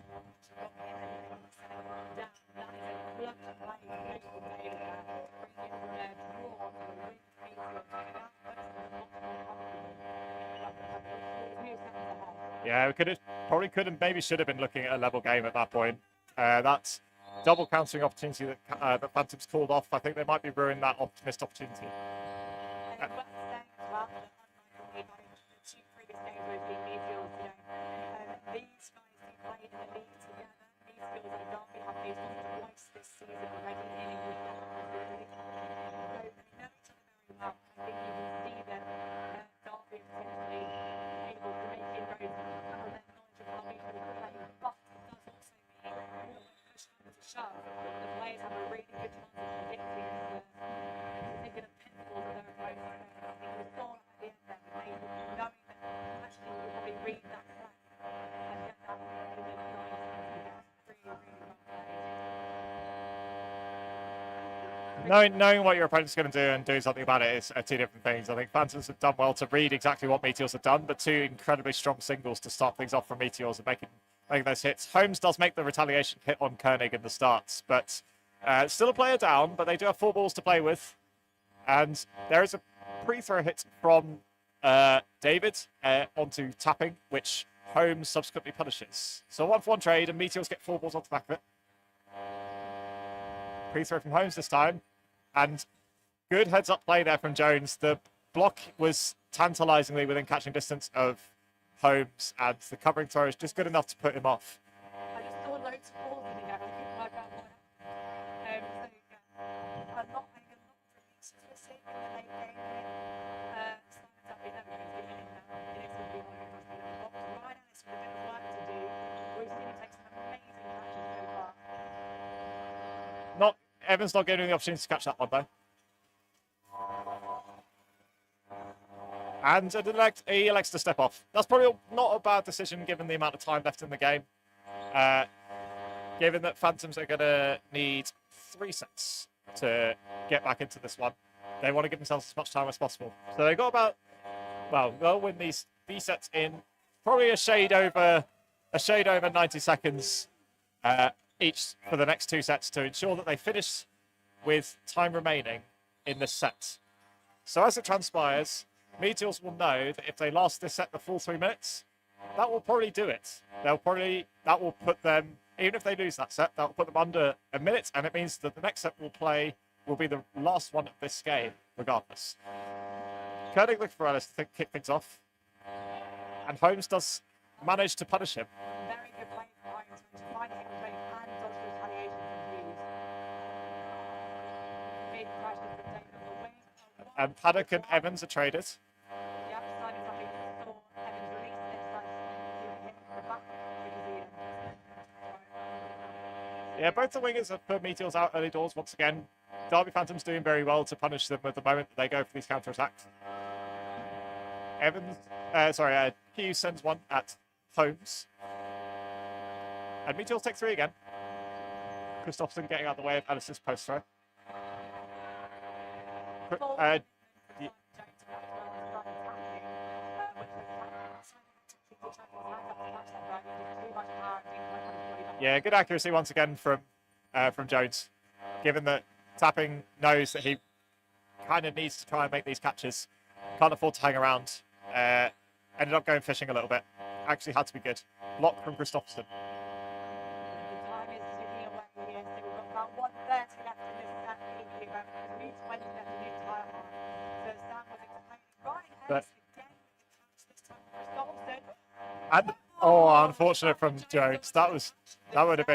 Speaker 5: she got me in and set it down. That is a clutch play from David bringing from a draw to a win for Meteor. So that puts them a lot more comfortable. Few seconds ahead.
Speaker 4: Yeah, we probably could and maybe should have been looking at a level game at that point. That double countering opportunity that Phantom's called off, I think they might be ruining that missed opportunity.
Speaker 5: And worth saying as well that unlike the two previous games where it's been Meteors, these guys do play in the league together. Meteors and Derby have faced twice this season already in a youth league. So they know each other very well. I think you can see that Derby is potentially able to make inroads and their knowledge of how Meteors play. But it does also mean that push comes to shove, the players have a really good chance of predicting particular pitfalls of their opponent. I think we saw at the end there that they knowing that actually you probably read that play and get that within the nice really, really well played.
Speaker 4: Knowing what your opponent's going to do and doing something about it are two different things. I think Phantoms have done well to read exactly what Meteors have done, but two incredibly strong singles to start things off from Meteors and making those hits. Holmes does make the retaliation hit on Koenig in the starts, but still a player down, but they do have 4 balls to play with. And there is a pre-throw hit from David onto tapping, which Holmes subsequently punishes. So 1-for-1 trade, and Meteors get 4 balls off the back of it. Pre-throw from Holmes this time, and good heads-up play there from Jones. The block was tantalizingly within catching distance of Holmes, and the covering throw is just good enough to put him off.
Speaker 5: I just saw loads of balls in there. I couldn't work out what happened. I'm not paying a lot for Meteors this season in the late game here. Simon's up in there because he's getting that. It is going to be one of those in the box. Ryan Ellis with a bit of work to do. We've seen him take some amazing catches so far.
Speaker 4: Evans not getting the opportunity to catch that one though. And he elects to step off. That's probably not a bad decision given the amount of time left in the game. Given that Phantoms are going to need 3 sets to get back into this one, they want to give themselves as much time as possible. So they've got about, they'll win these sets in probably a shade over 90 seconds each for the next 2 sets to ensure that they finish with time remaining in this set. So as it transpires, Meteors will know that if they last this set the full 3 minutes, that will probably do it. That will put them, even if they lose that set, that will put them under a minute, and it means that the next set will be the last one of this game, regardless. Koenig looking for Ellis to kick things off, and Holmes does manage to punish him.
Speaker 5: Very good play from Holmes, finding him both and dodge the retaliation from Hughes. Big pressure from David on the wing.
Speaker 4: And Paddock and Evans are traded.
Speaker 5: The upside is I think saw Evans release this like hit from the back because he
Speaker 4: Yeah, both the wingers have put Meteors out early doors once again. Derby Phantom's doing very well to punish them at the moment that they go for these counter-attacks. Hughes sends one at Holmes. And Meteors take 3 again. Christopherson getting out of the way of Ellis's post throw. Yeah, good accuracy once again from Jones, given that Tapping knows that he kind of needs to try and make these catches. Can't afford to hang around. Ended up going fishing a little bit. Actually had to be good. Block from Christopherson.
Speaker 5: The time is ticking away here, so we've got about 1:30 left in this set. We've got 3:20 left in the entire half. So Sam was explaining Ryan Ellis again with the catch this time for Christopherson.
Speaker 4: And unfortunate from Jones. That would have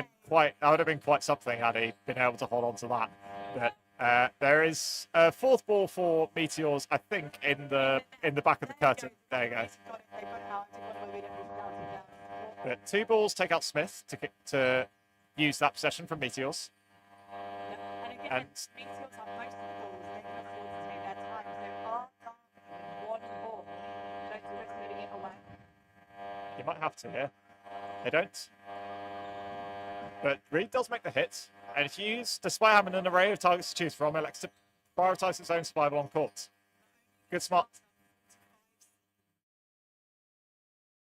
Speaker 4: been quite something had he been able to hold on to that. But there is a 4th ball for Meteors, I think, in the back of the curtain. There you go. But 2 balls take out Smith to use that possession from Meteors.
Speaker 5: And Meteors have most of the balls. They can afford to take their time. So are Derby 1 ball? Don't you risk moving it away?
Speaker 4: You might have to here. They don't. But Reed does make the hit. And Hughes, despite having an array of targets to choose from, elects to prioritise his own survival on court. Good smart.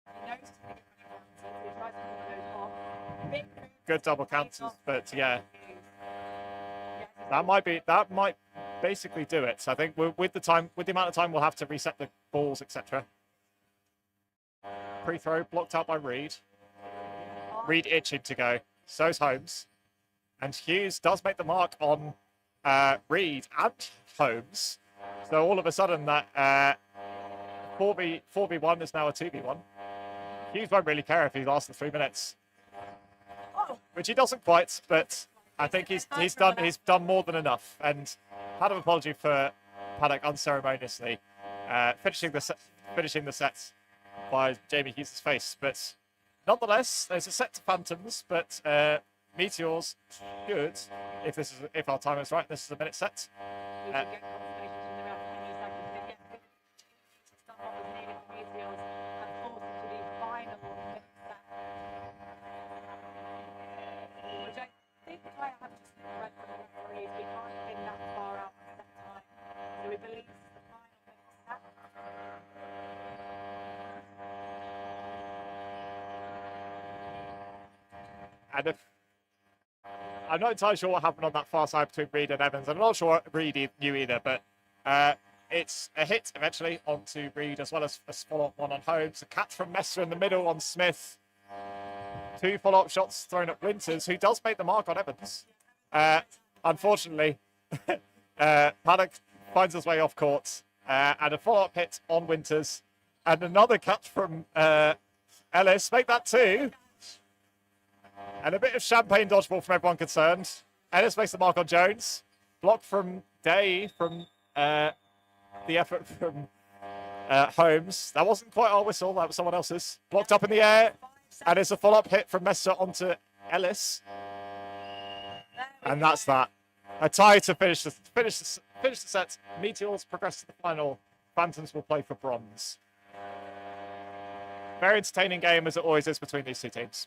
Speaker 5: He knows to make it running down, so
Speaker 4: good double counters, but yeah, that might basically do it. So I think with the amount of time we'll have to reset the balls, etc. Pre-throw blocked out by Reed. Reed itching to go. So's Holmes. And Hughes does make the mark on Reed and Holmes. So all of a sudden that 4v1 is now a 2v1. Hughes won't really care if he lasts the 3 minutes. Which he doesn't quite, but I think he's done more than enough. And had an apology for Paddock unceremoniously finishing the sets by Jamie Hughes' face. But nonetheless, there's a set to Phantoms, but Meteors good if our time is right. This is a minute set. And if I'm not entirely sure what happened on that far side between Reed and Evans. I'm not sure what Reed knew either, but it's a hit eventually onto Reed as well as a follow-up one on Holmes. A catch from Messer in the middle on Smith. 2 follow-up shots thrown at Winters, who does make the mark on Evans. Unfortunately, Paddock finds his way off court and a follow-up hit on Winters. And another catch from Ellis. Make that 2. And a bit of champagne dodgeball from everyone concerned. Ellis makes the mark on Jones. Blocked from Day from the effort from Holmes. That wasn't quite our whistle. That was someone else's. Blocked up in the air. And it's a follow-up hit from Messer onto Ellis. And that's that. A tie to finish the set. Meteors progress to the final. Phantoms will play for bronze. Very entertaining game as it always is between these two teams.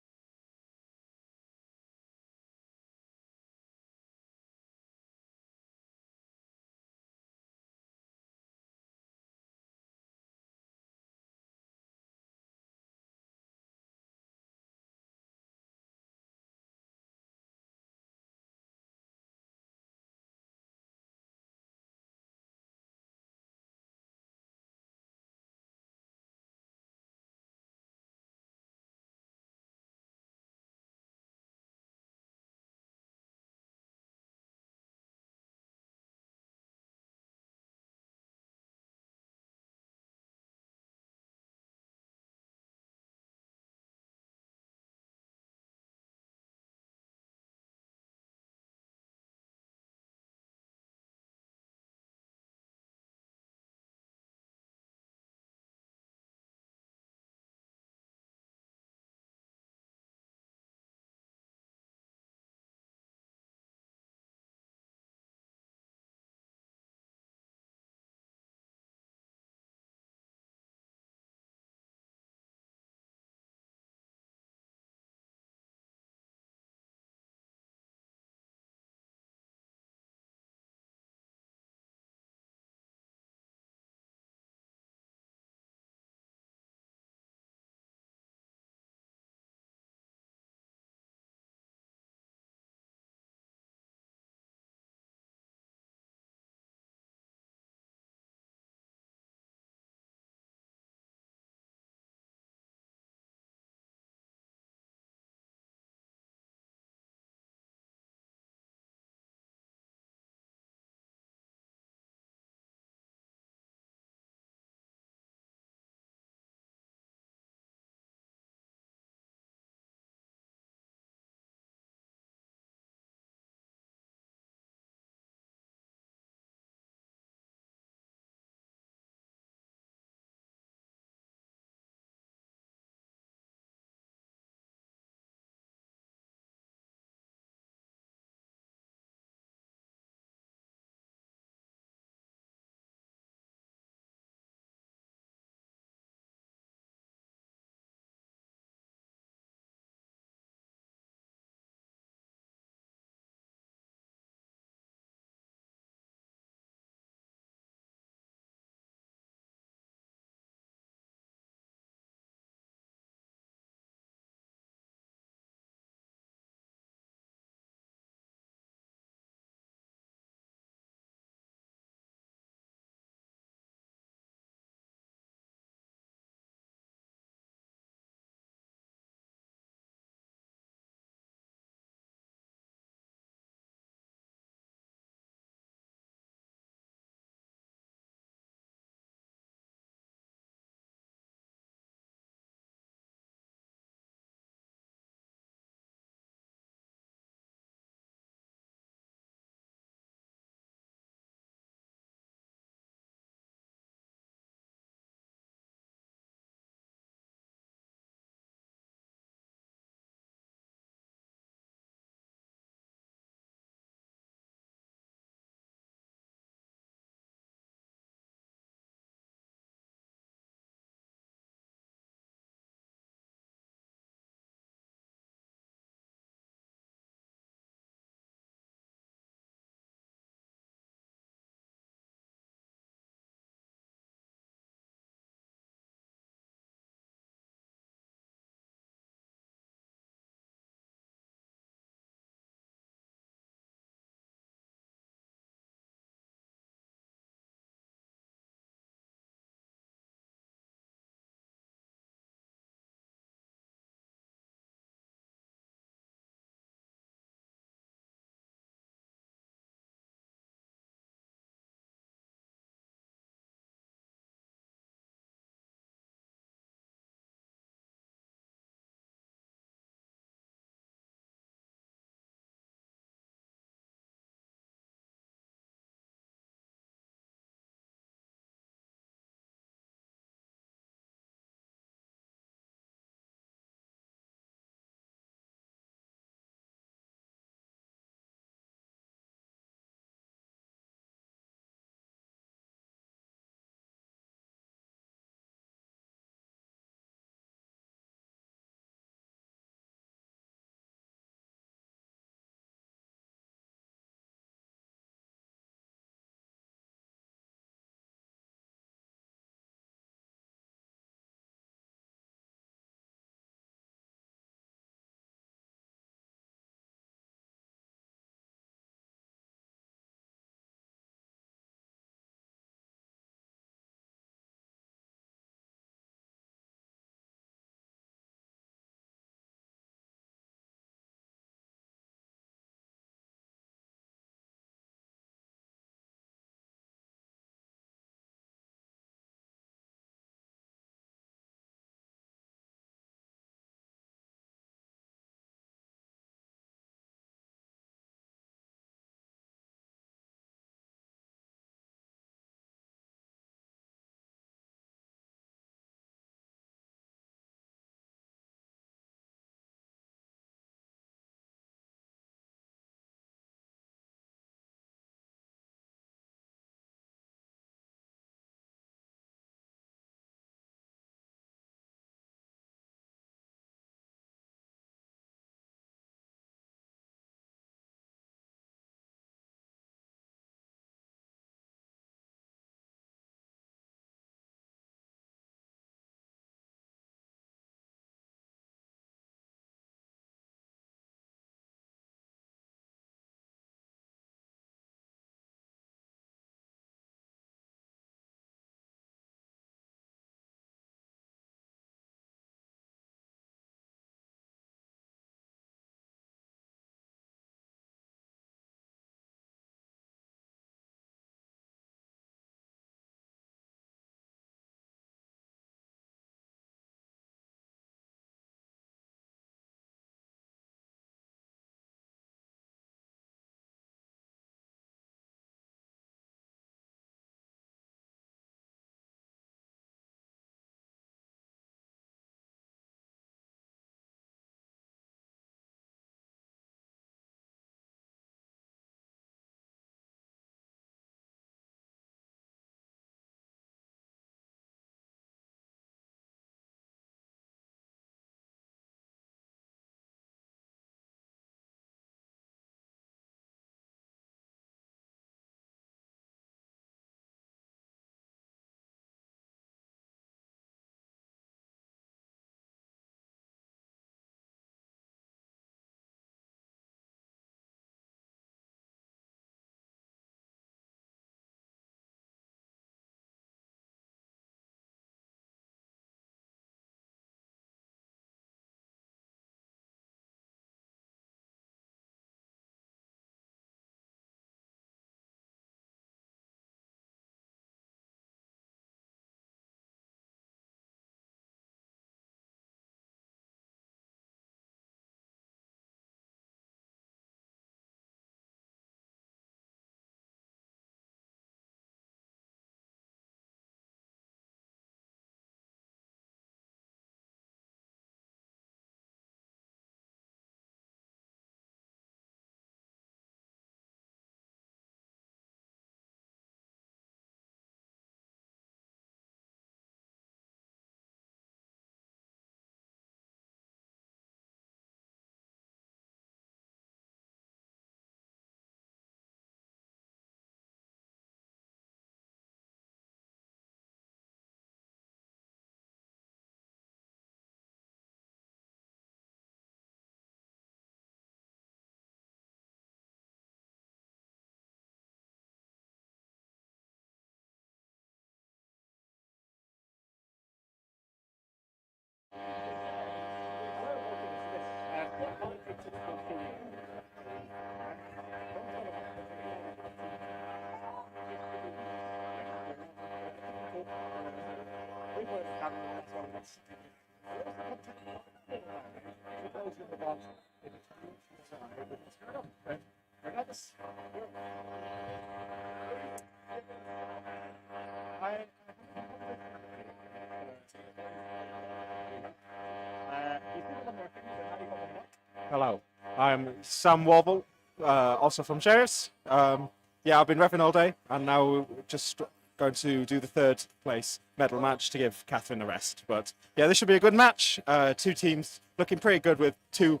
Speaker 13: Hello, I'm Sam Warble, also from Sheriffs. Yeah, I've been repping all day, and now we're just going to do the third place medal match to give Catherine a rest. But yeah, this should be a good match. Two teams looking pretty good with two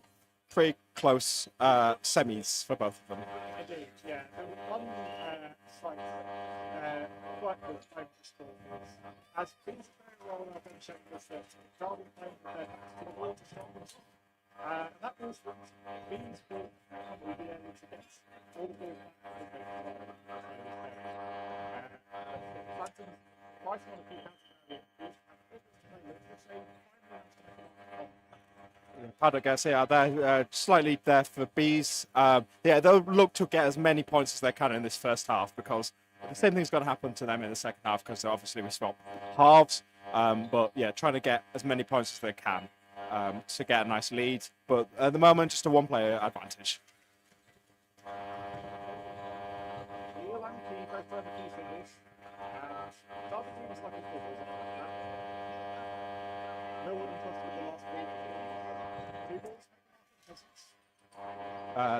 Speaker 13: pretty close semis for both of them.
Speaker 4: Indeed, yeah. One slight as things very well I've been showing this that Derby playing to the water storms. That means that Bees will probably be able to get all the ball back to the Phantom's quite a lot of people
Speaker 13: Paddock Garcia there, slightly there for Bees. Yeah, they'll look to get as many points as they can in this first half because the same thing's going to happen to them in the second half because obviously we swap halves. But yeah, trying to get as many points as they can to get a nice lead. But at the moment, just a one-player advantage.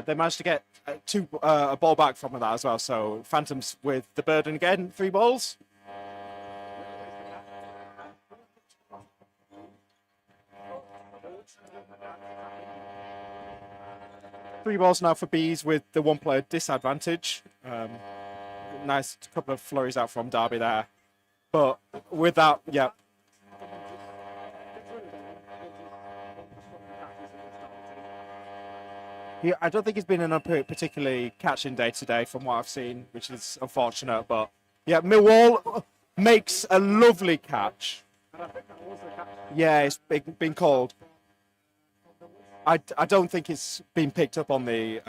Speaker 13: They managed to get a ball back from that as well. So Phantoms with the burden again, 3 balls. Three balls now for Bees with the one-player disadvantage. Nice couple of flurries out from Derby there. But with that, yeah. I don't think he's been in a particularly catching day today from what I've seen, which is unfortunate. But yeah, Millwall makes a lovely catch. Yeah, it's been called. I don't think it's been picked up on the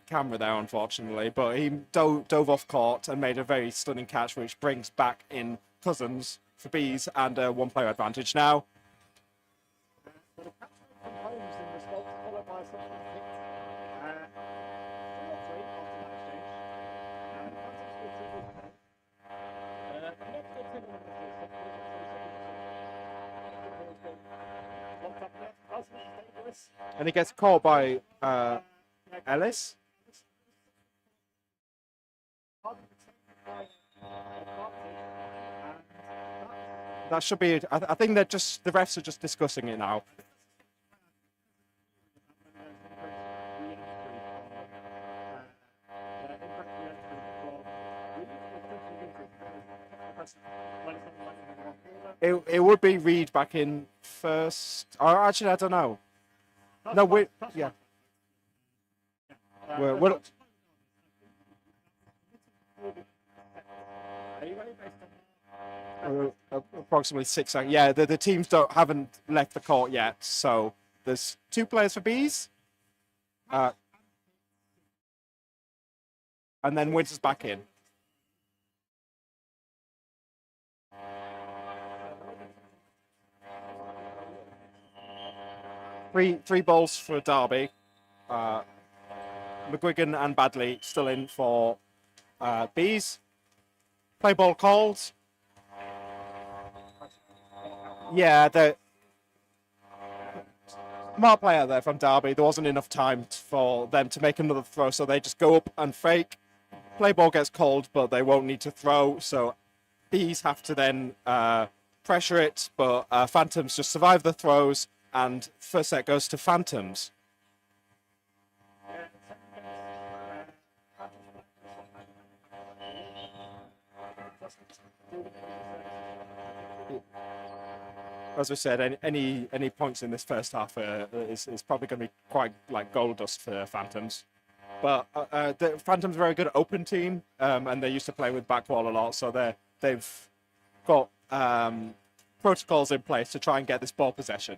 Speaker 13: camera there, unfortunately, but he dove off court and made a very stunning catch, which brings back in Cousins for Bees and a one-player advantage now. And he gets caught by Ellis. That should be it. I think they're just, the refs are just discussing it now. It would be Reed back in first. Or actually, I don't know. No, wait. Yeah. We're approximately 6 seconds. Yeah, the teams haven't left the court yet, so there's 2 players for Bees. And then Winter's back in. Three balls for Derby. McGuigan and Badley still in for Bees. Play ball called. Yeah, the smart player there from Derby. There wasn't enough time for them to make another throw, so they just go up and fake. Play ball gets called, but they won't need to throw, so Bees have to then pressure it, but Phantoms just survive the throws, and first set goes to Phantoms. As I said, any points in this first half is probably going to be quite like gold dust for Phantoms. But the Phantoms are a very good open team, and they used to play with back wall a lot, so they've got protocols in place to try and get this ball possession.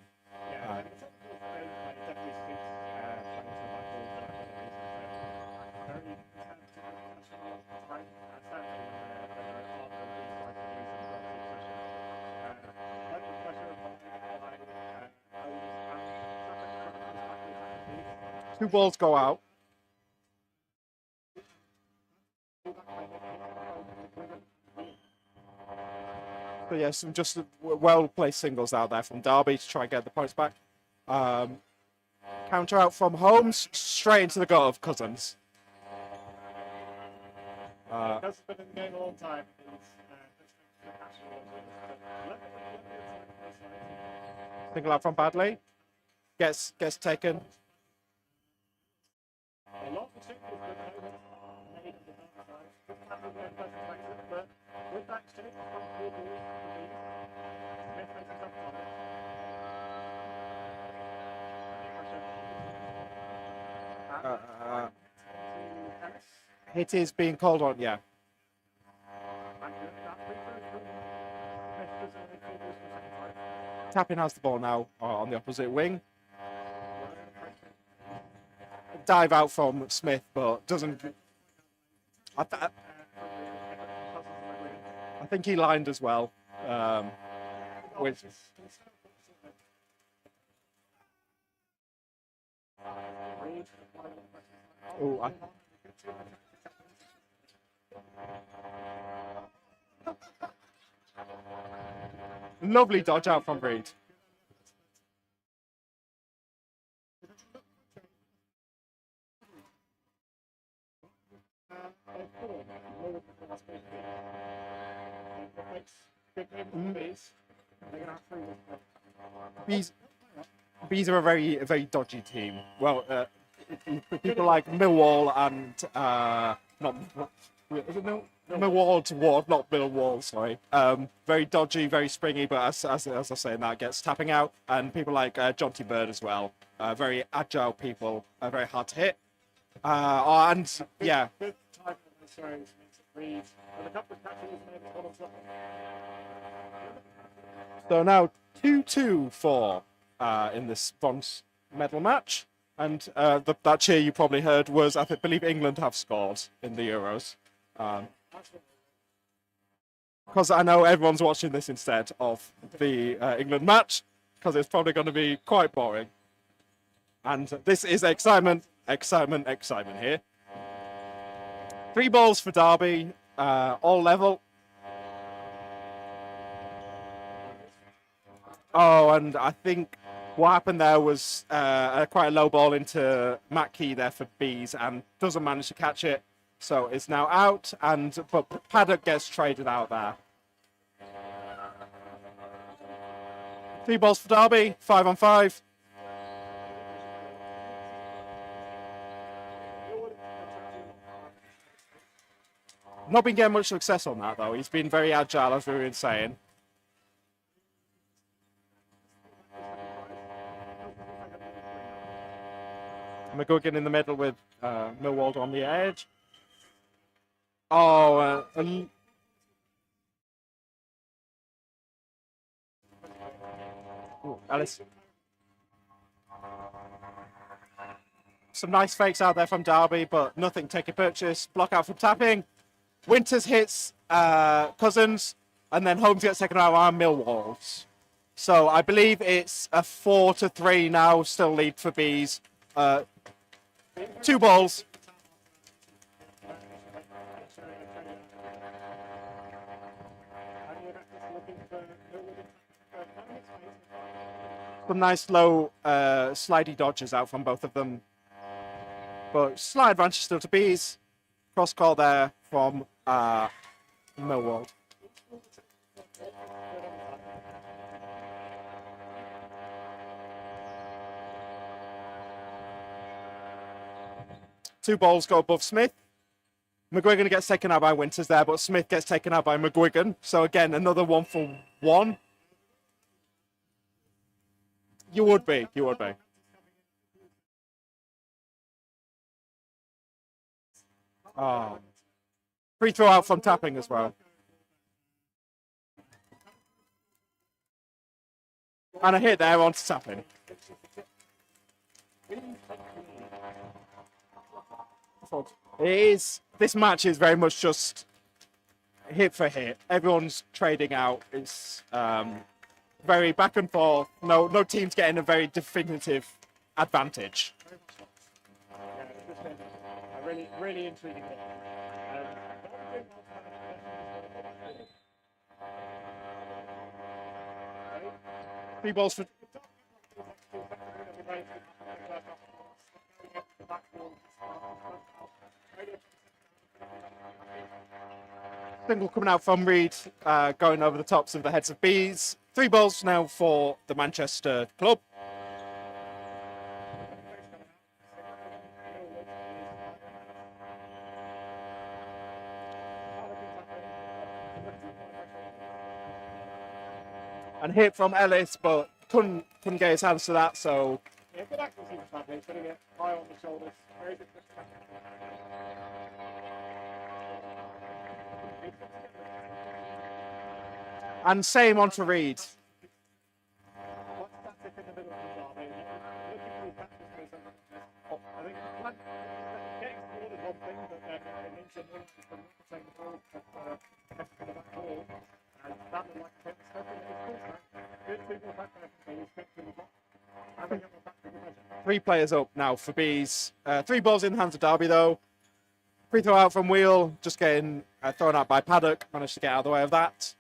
Speaker 13: 2 balls go out. So yeah, some just well-placed singles out there from Derby to try and get the points back. Counter out from Holmes, straight into the gut of Cousins.
Speaker 4: Has been in the game a long time.
Speaker 13: Single out from Badley. Gets taken.
Speaker 4: A lot of the singles that they made the downside. Good counter win, but with that exchange from 4 balls, Smith makes himself on it.
Speaker 13: Hit is being called on, yeah. Tapping has the ball now on the opposite wing. Dive out from Smith, but doesn't. I think he lined as well. With lovely dodge out from Reed. Bees are a very dodgy team. Well, people like Millwall and not is it Millwall to Ward, not Millwall. Sorry. Very dodgy, very springy, but as I say, that gets tapping out. And people like Jonty Bird as well. Very agile people, very hard to hit. And yeah.
Speaker 4: Good time on the show makes it Reed. And a couple of catches made it 1-0.
Speaker 13: So now 2-2 for in this bronze medal match. And that cheer you probably heard was, I believe England have scored in the Euros. Because I know everyone's watching this instead of the England match, because it's probably going to be quite boring. And this is excitement here. 3 balls for Derby, all level. Oh, and I think what happened there was quite a low ball into Matt Key there for Bees and doesn't manage to catch it. So it's now out, but Paddock gets traded out there. 3 balls for Derby, 5-on-5. Not been getting much success on that though. He's been very agile, as we were saying. McGuigan in the middle with Millwall on the edge. Oh, Ellis. Some nice fakes out there from Derby, but nothing take a purchase. Block out from tapping. Winters hits Cousins, and then Holmes gets taken out by Millwall. So I believe it's a 4-3 now, still lead for Bees. 2 balls. Some nice low slidey dodges out from both of them. But slight advantage still to Bees. Cross call there from Millwall. Two balls go above Smith. McGuigan gets taken out by Winters there, but Smith gets taken out by McGuigan. So again, another 1-for-1. You would be. Oh. Free throw out from tapping as well. And a hit there on tapping. This match is very much just hit for hit. Everyone's trading out. It's very back and forth. No team's getting a very definitive advantage.
Speaker 4: really intriguing.
Speaker 13: Three balls for. Single coming out from Reed, going over the tops of the heads of bees. Three balls now for the Manchester club. And hit from Ellis, but couldn't get his hands to that, so.
Speaker 4: Yeah, good accuracy from Paddock. He's going to get high on the shoulders. Very good.
Speaker 13: And same on to Reed. Three players up now for bees. Three balls in the hands of Derby though. Free throw out from Wheel, just getting thrown out by Paddock. Managed to get out of the way of that.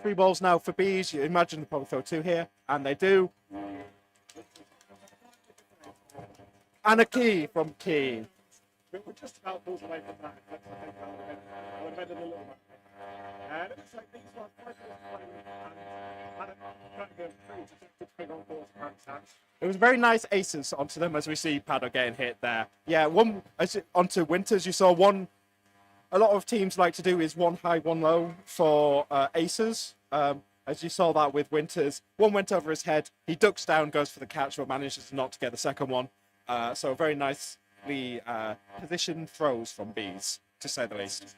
Speaker 13: Three balls now for bees. You imagine they probably throw two here, and they do. And a key from Key.
Speaker 4: We're just about balls away from that. I would have ended a little bit. And it looks like these ones quite
Speaker 13: It was very nice aces onto them as we see Paddock getting hit there. Yeah, one onto Winters. You saw one. A lot of teams like to do is one high, one low for aces. As you saw that with Winters, one went over his head. He ducks down, goes for the catch, but manages not to get the second one. So very nicely positioned throws from bees, to say the least.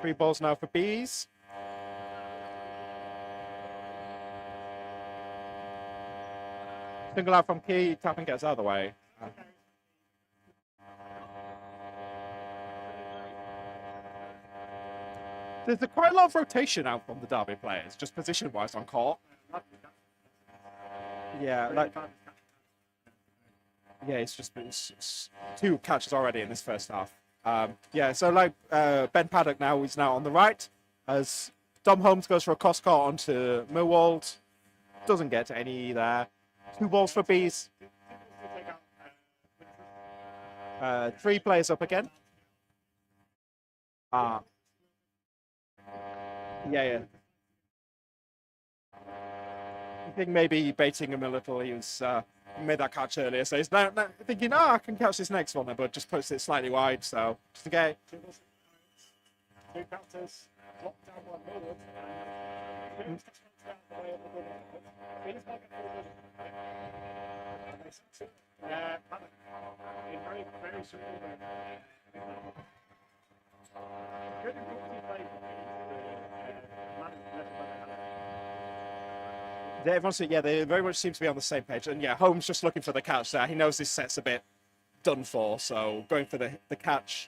Speaker 13: Three balls now for bees. Single out from Key, tapping gets out of the way. There's quite a lot of rotation out from the Derby players, just position-wise on court. Yeah, like. Yeah, it's two catches already in this first half. Yeah, so like Ben Paddock now is now on the right as Dom Holmes goes for a cross court onto Millwall. Doesn't get to any there. Two balls for bees. Three players up again. Yeah. I think maybe baiting him a little. He was made that catch earlier, so he's now thinking, I can catch this next one, but just puts it slightly wide. So just okay.
Speaker 4: Two counters, drop down one forward. Very, very small. Good play.
Speaker 13: They very much seem to be on the same page. And yeah, Holmes just looking for the catch there. He knows this set's a bit done for, so going for the catch.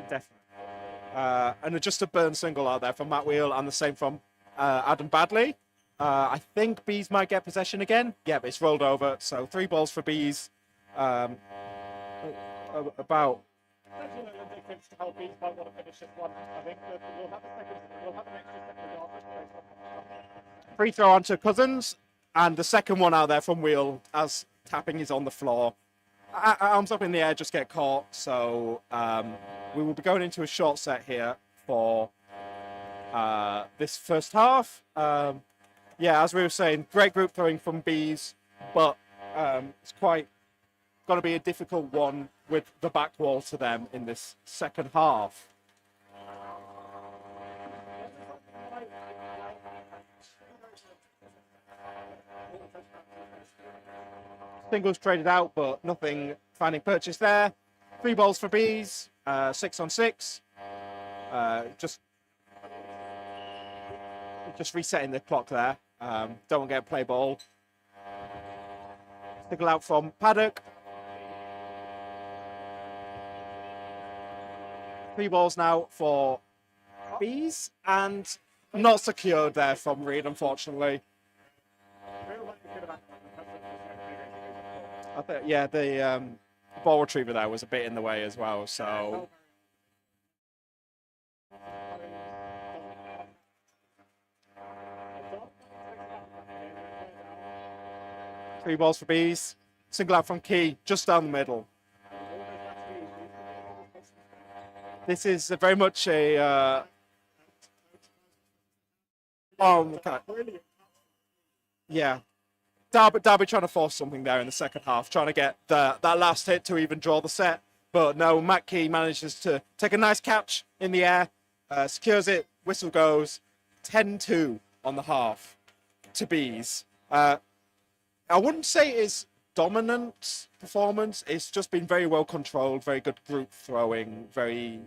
Speaker 13: Definitely. And just a burn single out there from Matt Wheel, and the same from Adam Badley. I think Bees might get possession again. Yeah, but it's rolled over. So three balls for Bees. About. Free throw onto Cousins, and the second one out there from Wheel as tapping is on the floor. Arms up in the air, just get caught. So we will be going into a short set here for this first half. Yeah, as we were saying, great group throwing from Bees, but it's quite going to be a difficult one with the back wall to them in this second half. Singles traded out, but nothing finding purchase there. 3 balls for bees, 6 on 6. Just resetting the clock there. Don't want to get a play ball. Signal out from Paddock. 3 balls now for bees, and not secured there from Reed, unfortunately. I think, yeah, the ball retriever there was a bit in the way as well, so. Three balls for bees. Single out from Key, just down the middle. This is very much a. Okay. Yeah. Derby trying to force something there in the second half, trying to get that last hit to even draw the set. But no, Matt Key manages to take a nice catch in the air, secures it, whistle goes, 10-2 on the half to bees. I wouldn't say it's dominant performance. It's just been very well controlled, very good group throwing, very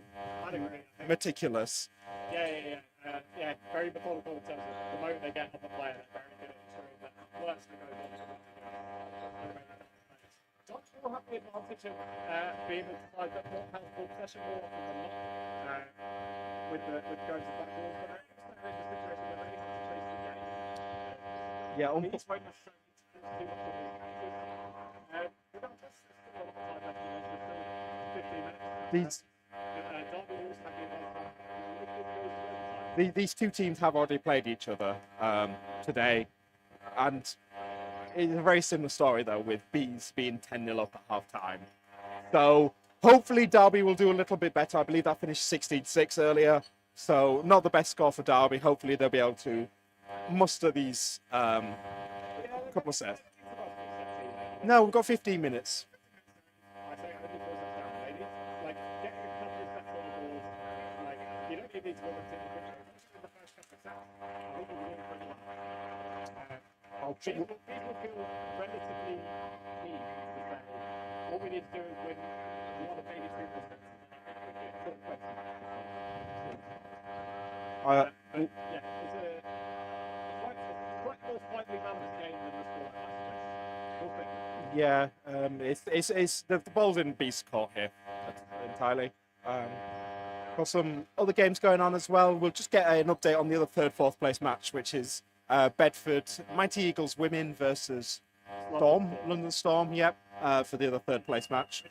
Speaker 13: meticulous.
Speaker 4: Yeah, very methodical in terms of the moment they get on the player, they're very good at ensuring that works to go on to Dodgeball have the advantage of being able to provide that more helpful possession more often than not with going to back balls, but they're in a situation where they need to chase the game.
Speaker 13: Yeah,
Speaker 4: These won't necessarily do what they need to. Regardless, there's still a lot of time left, there's still 15 minutes. Derby also have the advantage.
Speaker 13: These two teams have already played each other today, and it's a very similar story though, with bees being 10-0 up at half time. So hopefully Derby will do a little bit better. I believe that finished 16-6 earlier, so not the best score for Derby. Hopefully they'll be able to muster these couple of sets. No, we've got 15 minutes.
Speaker 4: You don't need to go back to the picture. In the first couple of sets, I think we're really well. People feel relatively mean because what we need to do is win one of 83%. Yeah, it's quite more slightly balanced game than the sport, I suggest. We'll think.
Speaker 13: Yeah, it's the ball's in Beast court here entirely. Got some other games going on as well. We'll just get an update on the other third, fourth place match, which is Bedford Mighty Eagles women versus Storm, London Storm. Yep, for the other third place match.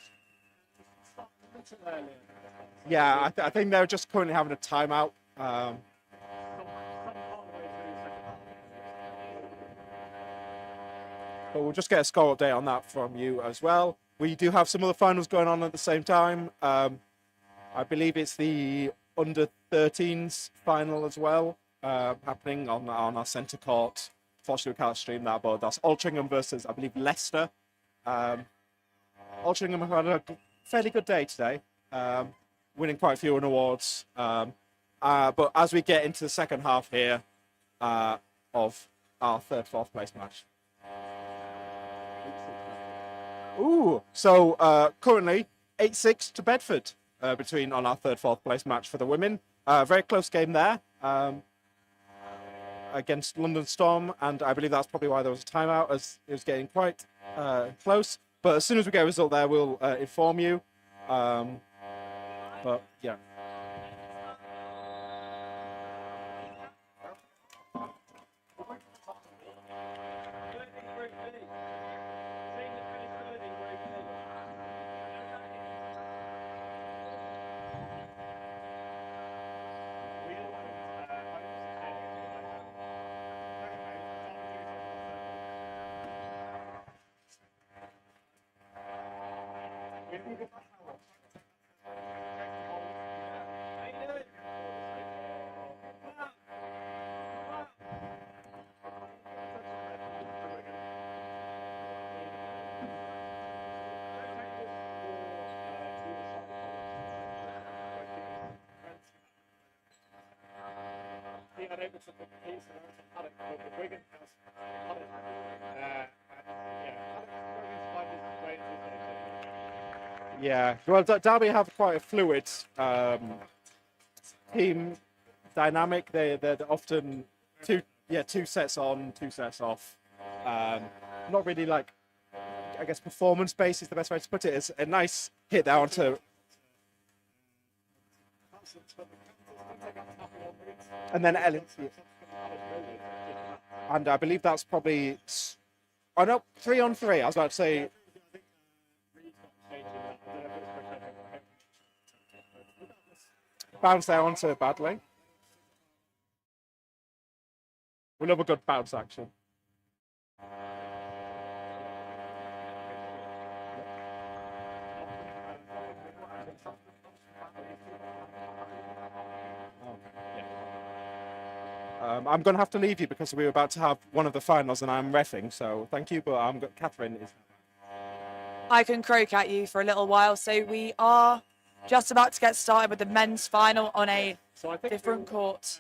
Speaker 13: Yeah, I think they're just currently having a timeout. But we'll just get a score update on that from you as well. We do have some other finals going on at the same time. I believe it's the under-13s final as well, happening on our centre court. Fortunately, we can't stream that, but that's Altrincham versus, I believe, Leicester. Altrincham have had a fairly good day today, winning quite a few awards. But as we get into the second half here of our third, fourth place match. Ooh, so currently 8-6 to Bedford between on our third, fourth place match for the women. Very close game there against London Storm, and I believe that's probably why there was a timeout, as it was getting quite close. But as soon as we get a result there, we'll inform you. But yeah.
Speaker 4: Unable to put the piece around some Paddock, but the Wigan has Paddock. Yeah, Paddock's struggling to find his way into his own.
Speaker 13: Yeah. Well, Derby have quite a fluid team dynamic. They're often two sets on, two sets off. Not really like, I guess, performance based is the best way to put it. It's a nice hit there onto. And then Ellen. And I believe that's probably. Oh no, 3-on-3. I was about to say. Bounce there onto Badley. We love a good bounce action. I'm going to have to leave you because we were about to have one of the finals and I'm reffing, so thank you, but Catherine is.
Speaker 14: I can croak at you for a little while, so we are just about to get started with the men's final on a different court.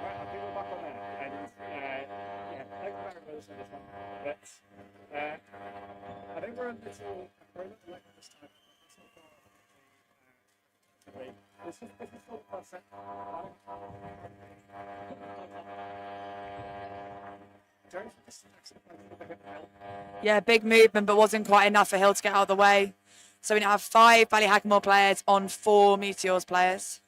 Speaker 4: I think we're back on there. And thank you very much for this one. But I think we're a little late this time. This is still the first set.
Speaker 14: Yeah, big movement, but wasn't quite enough for Hill to get out of the way. So we now have 5 Ballyhackamore players on 4 Meteors players.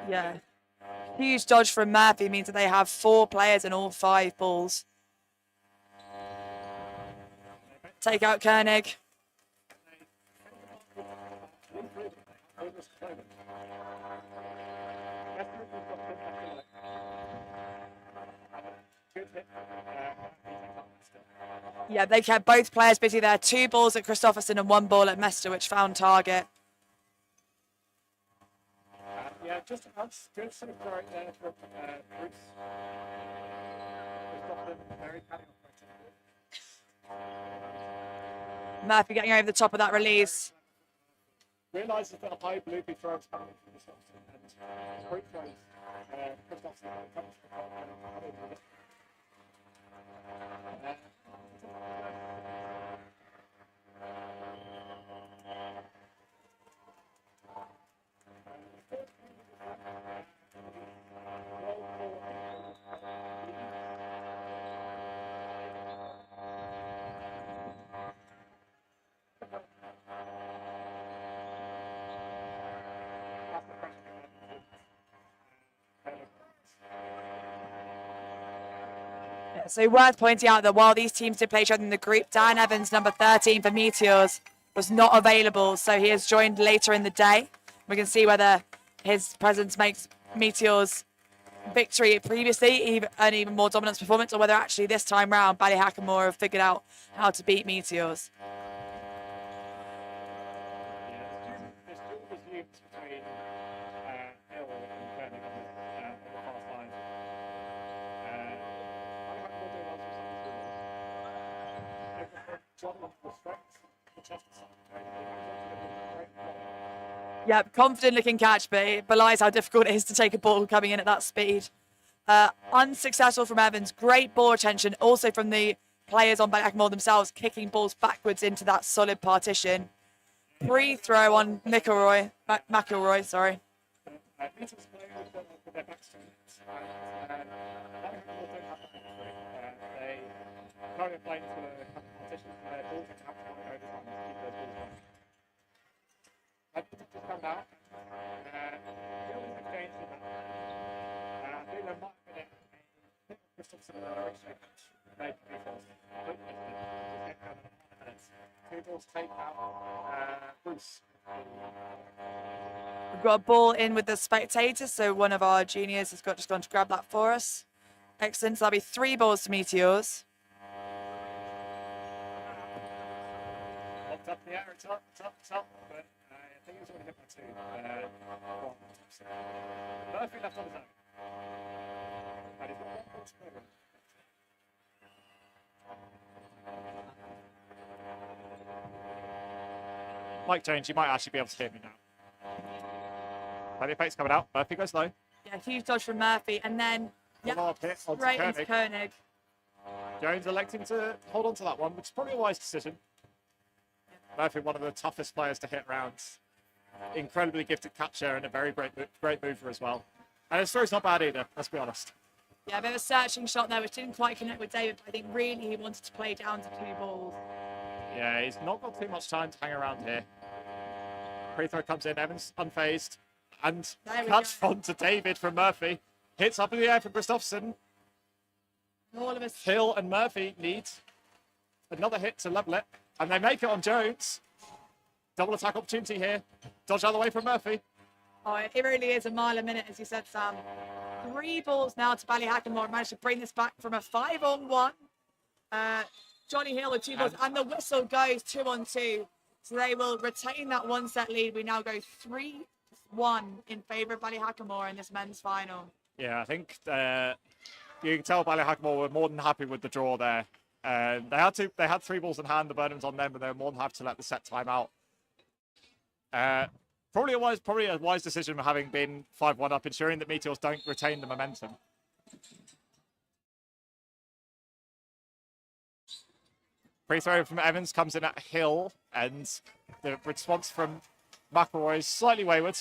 Speaker 14: Yeah. Huge dodge from Murphy means that they have 4 players in all 5 balls. Take out Koenig. Yeah, they kept both players busy there. 2 balls at Christopherson and 1 ball at Mester, which found target.
Speaker 4: Yeah, just a good sort of right there from Bruce. Very
Speaker 14: Murphy getting over the top of that release.
Speaker 4: realises that a high loopy throw is coming from the shots and great throws. Christopherson comes from
Speaker 14: So worth pointing out that while these teams did play each other in the group, Dan Evans, number 13 for Meteors, was not available, so he has joined later in the day. We can see whether his presence makes Meteors victory previously an even more dominant performance, or whether actually this time round Ballyhackamore have figured out how to beat Meteors. Yeah, confident looking catch, but it belies how difficult it is to take a ball coming in at that speed. Unsuccessful from Evans. Great ball retention, also from the players on Ballyhackamore themselves, kicking balls backwards into that solid partition. Free throw on McElroy, sorry. We've got a ball in with the spectators, so one of our juniors has just gone to grab that for us. Excellent. So that'll be 3 balls to Meteors.
Speaker 4: Up the air, it's up, but I think it's already hit by 2. Murphy left on his own. And he's got 1 ball to go. Mike Jones, you might actually be able to hear me now. Plenty of pace coming out. Murphy goes low.
Speaker 14: Yeah, huge dodge from Murphy, and then straight into Koenig.
Speaker 4: Jones electing to hold on to that one, which is probably a wise decision. Murphy, one of the toughest players to hit rounds. Incredibly gifted catcher and a very great mover as well. And his throw's not bad either, let's be honest.
Speaker 14: Yeah, a bit of a searching shot there, which didn't quite connect with David, but I think really he wanted to play down to 2 balls.
Speaker 4: Yeah, he's not got too much time to hang around here. Free throw comes in, Evans unfazed. And catch on to David from Murphy. Hits up in the air from Christopherson.
Speaker 14: All of us.
Speaker 4: Hill and Murphy need another hit to level it. And they make it on Jones. Double attack opportunity here. Dodge out of the way from Murphy.
Speaker 14: Oh, it really is a mile a minute, as you said, Sam. 3 balls now to Ballyhackamore. Managed to bring this back from a 5-on-1. Johnny Hill with 2 balls. And the whistle goes 2-on-2. So they will retain that 1-set lead. We now go 3-1 in favour of Ballyhackamore in this men's final.
Speaker 4: Yeah, I think you can tell Ballyhackamore were more than happy with the draw there. They had 3 balls in hand, the burden was on them, but they were more than happy to let the set time out. Probably a wise decision having been 5-1 up, ensuring that Meteors don't retain the momentum. Free throw from Evans comes in at Hill, and the response from McElroy is slightly wayward.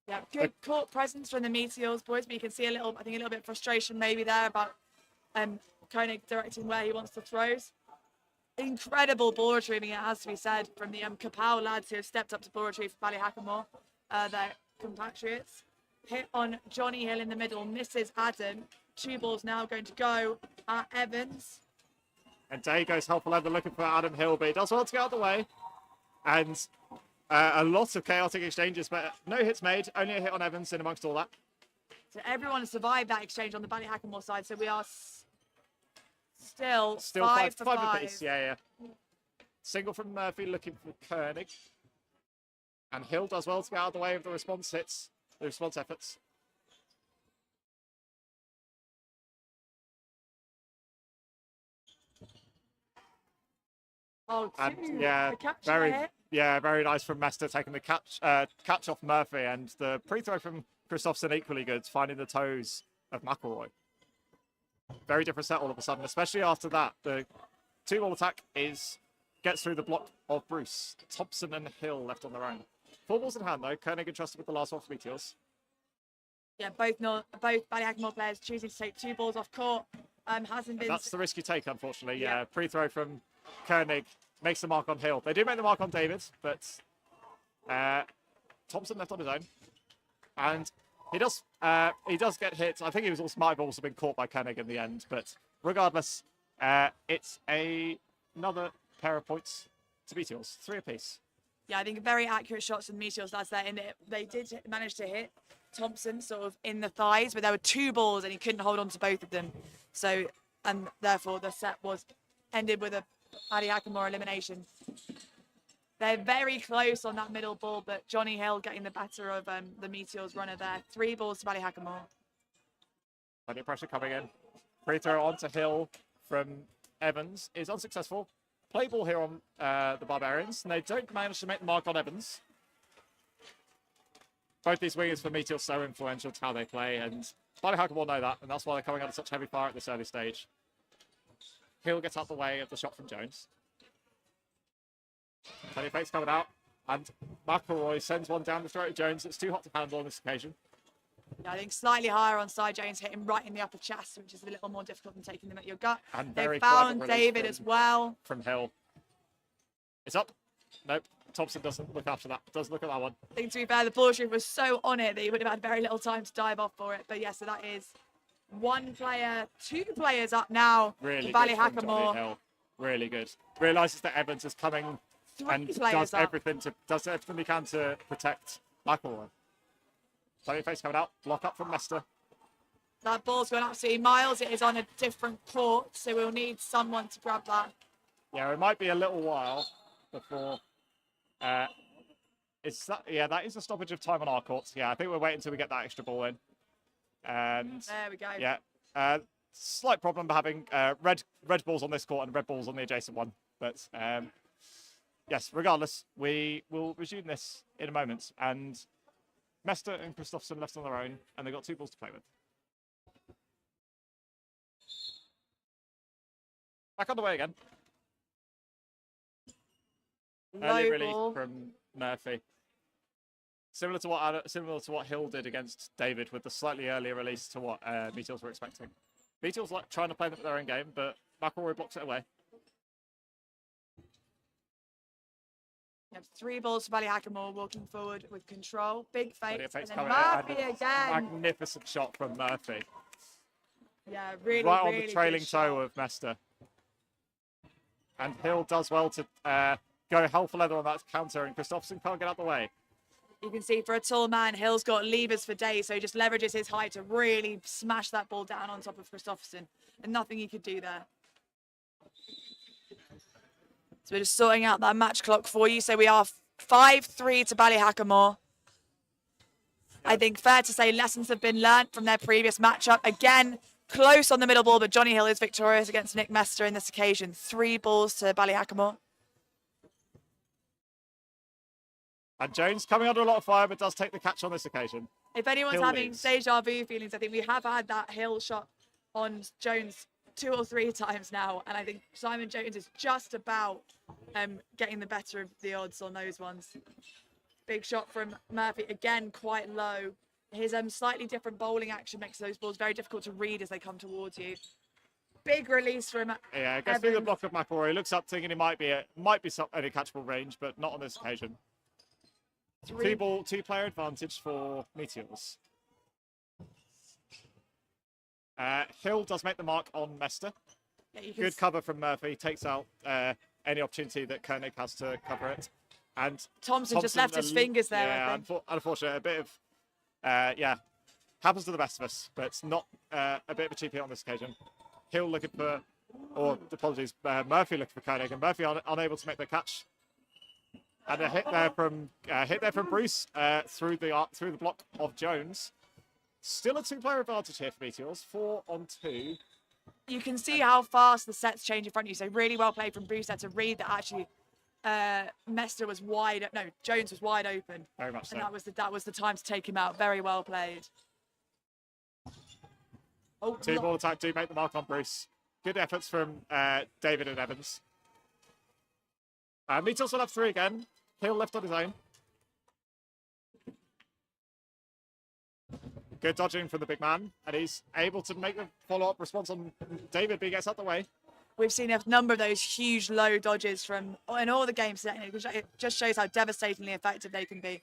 Speaker 14: Yeah, good court presence from the Meteors boys, but you can see a little bit of frustration maybe there about Koenig directing where he wants the throws. Incredible ball retrieving, it has to be said, from the Kapow lads who have stepped up to ball retrieve for Ballyhackamore, their compatriots. Hit on Johnny Hill in the middle, misses Adam. 2 balls now going to go at Evans.
Speaker 4: And Day goes helpful leather looking for Adam Hill, but he does well to get out of the way. And a lot of chaotic exchanges, but no hits made, only a hit on Evans in amongst all that.
Speaker 14: So everyone has survived that exchange on the Ballyhackamore side, so we are still 5 for 5.
Speaker 4: Apiece. Yeah. Single from Murphy looking for Koenig. And Hill does well to get out of the way of the response efforts.
Speaker 14: Oh,
Speaker 4: and very nice from Mester taking the catch off Murphy, and the free throw from Christopherson equally good, finding the toes of McElroy. Very different set all of a sudden, especially after that. The 2-ball attack gets through the block of Bruce. Thompson and Hill left on their own. 4 balls in hand though. Koenig entrusted with the last one for Meteors.
Speaker 14: Yeah, both Ballyhackamore players choosing to take 2 balls off court. Hasn't been.
Speaker 4: That's the risk you take, unfortunately. Yeah, free throw from Koenig makes the mark on Hill. They do make the mark on David, but Thompson left on his own. And He does get hit. I think he was also might have also been caught by Koenig in the end, but regardless, it's another pair of points to Meteors, 3 apiece.
Speaker 14: Yeah, I think very accurate shots from Meteors lads there. And they did manage to hit Thompson sort of in the thighs, but there were 2 balls and he couldn't hold on to both of them. So, and therefore the set was ended with a Paddy Hackamore elimination. They're very close on that middle ball, but Johnny Hill getting the better of the Meteors runner there. 3 balls to Paddy Hackamore.
Speaker 4: Plenty of pressure coming in. Free throw onto Hill from Evans is unsuccessful. Play ball here on the Barbarians, and they don't manage to make the mark on Evans. Both these wingers for Meteor so influential to how they play, and Paddy Hackamore know that, and that's why they're coming under such heavy fire at this early stage. Hill gets out the way of the shot from Jones. Plenty of fakes coming out, and McElroy sends one down the throat of Jones. It's too hot to handle on this occasion.
Speaker 14: Yeah, I think slightly higher on side Jones, hit him right in the upper chest, which is a little more difficult than taking them at your gut.
Speaker 4: And
Speaker 14: They
Speaker 4: very
Speaker 14: found
Speaker 4: clever release
Speaker 14: David as well.
Speaker 4: From Hill. It's up. Nope. Thompson doesn't look after that. Doesn't look at that one.
Speaker 14: I think to be fair, the ball retriever was so on it that he would have had very little time to dive off for it. But yeah, so that is 1 player, 2 players up now.
Speaker 4: Really
Speaker 14: for Paddy
Speaker 4: good from Johnny
Speaker 14: Hackamore.
Speaker 4: Hill. Really good. Realises that Evans is coming
Speaker 14: 3
Speaker 4: and
Speaker 14: players
Speaker 4: does
Speaker 14: up.
Speaker 4: everything he can to protect McElroy. Plenty of face coming out. Block up from Mester.
Speaker 14: That ball's gone absolutely miles. It is on a different court, so we'll need someone to grab that.
Speaker 4: Yeah, it might be a little while before. That is a stoppage of time on our courts. Yeah, I think we're waiting until we get that extra ball in. And
Speaker 14: there we go.
Speaker 4: Yeah, slight problem having red balls on this court and red balls on the adjacent one. But yes, regardless, we will resume this in a moment. And Mester and Christopherson left on their own, and they've got 2 balls to play with. Back on the way again. Early release
Speaker 14: ball.
Speaker 4: from Murphy. Similar to what Hill did against David, with the slightly earlier release to what Meteors were expecting. Meteors like trying to play them at their own game, but McElroy blocks it away.
Speaker 14: You have 3 balls for Paddy Hackamore walking forward with control. Big
Speaker 4: Plenty
Speaker 14: fake.
Speaker 4: of fakes
Speaker 14: And then
Speaker 4: coming in,
Speaker 14: Murphy
Speaker 4: and
Speaker 14: again.
Speaker 4: magnificent shot from Murphy.
Speaker 14: Yeah, really,
Speaker 4: Right
Speaker 14: really
Speaker 4: on the trailing
Speaker 14: good
Speaker 4: toe
Speaker 14: shot.
Speaker 4: of Mester. And Hill does well to go hell for leather on that counter, and Christopherson can't get out the way.
Speaker 14: You can see for a tall man, Hill's got levers for days, so he just leverages his height to really smash that ball down on top of Christopherson. And nothing he could do there. So we're just sorting out that match clock for you. So we are 5-3 to Paddy Hackamore. I think fair to say lessons have been learnt from their previous matchup. Again, close on the middle ball, but Johnny Hill is victorious against Nick Mester in this occasion. 3 balls to Paddy Hackamore.
Speaker 4: And Jones coming under a lot of fire, but does take the catch on this occasion.
Speaker 14: If anyone's
Speaker 4: Hill
Speaker 14: having
Speaker 4: leads.
Speaker 14: deja vu feelings, I think we have had that Hill shot on Jones 2 or 3 times now. And I think Simon Jones is just about getting the better of the odds on those ones. Big shot from Murphy, again, quite low. His slightly different bowling action makes those balls very difficult to read as they come towards you. Big release from
Speaker 4: Yeah, gets through the block of McElroy. He looks up thinking it might be a catchable range, but not on this occasion. 2-player advantage for Meteors. Hill does make the mark on Mester.
Speaker 14: Yeah, you can
Speaker 4: Good cover from Murphy. Takes out any opportunity that Koenig has to cover it. And
Speaker 14: Thompson just left his fingers there, I
Speaker 4: Yeah,
Speaker 14: think.
Speaker 4: unfortunate. A bit of, happens to the best of us, but it's not a bit of a cheap hit on this occasion. Hill looking for, apologies, Murphy looking for Koenig, and Murphy unable to make the catch. And a hit there from Bruce through the block of Jones. Still a 2-player advantage here for Meteors. 4-on-2.
Speaker 14: You can see how fast the sets change in front of you. So really well played from Bruce there to read that actually Mester was Jones was wide open.
Speaker 4: Very much so.
Speaker 14: And that was the time to take him out. Very well played. Oh,
Speaker 4: 2-ball attack do make the mark on Bruce. Good efforts from David and Evans. Meteors will have 3 again. Hill left on his own. Good dodging from the big man, and he's able to make the follow-up response on David, but he gets out the way.
Speaker 14: we've seen a number of those huge low dodges from in all the games today. It just shows how devastatingly effective they can be.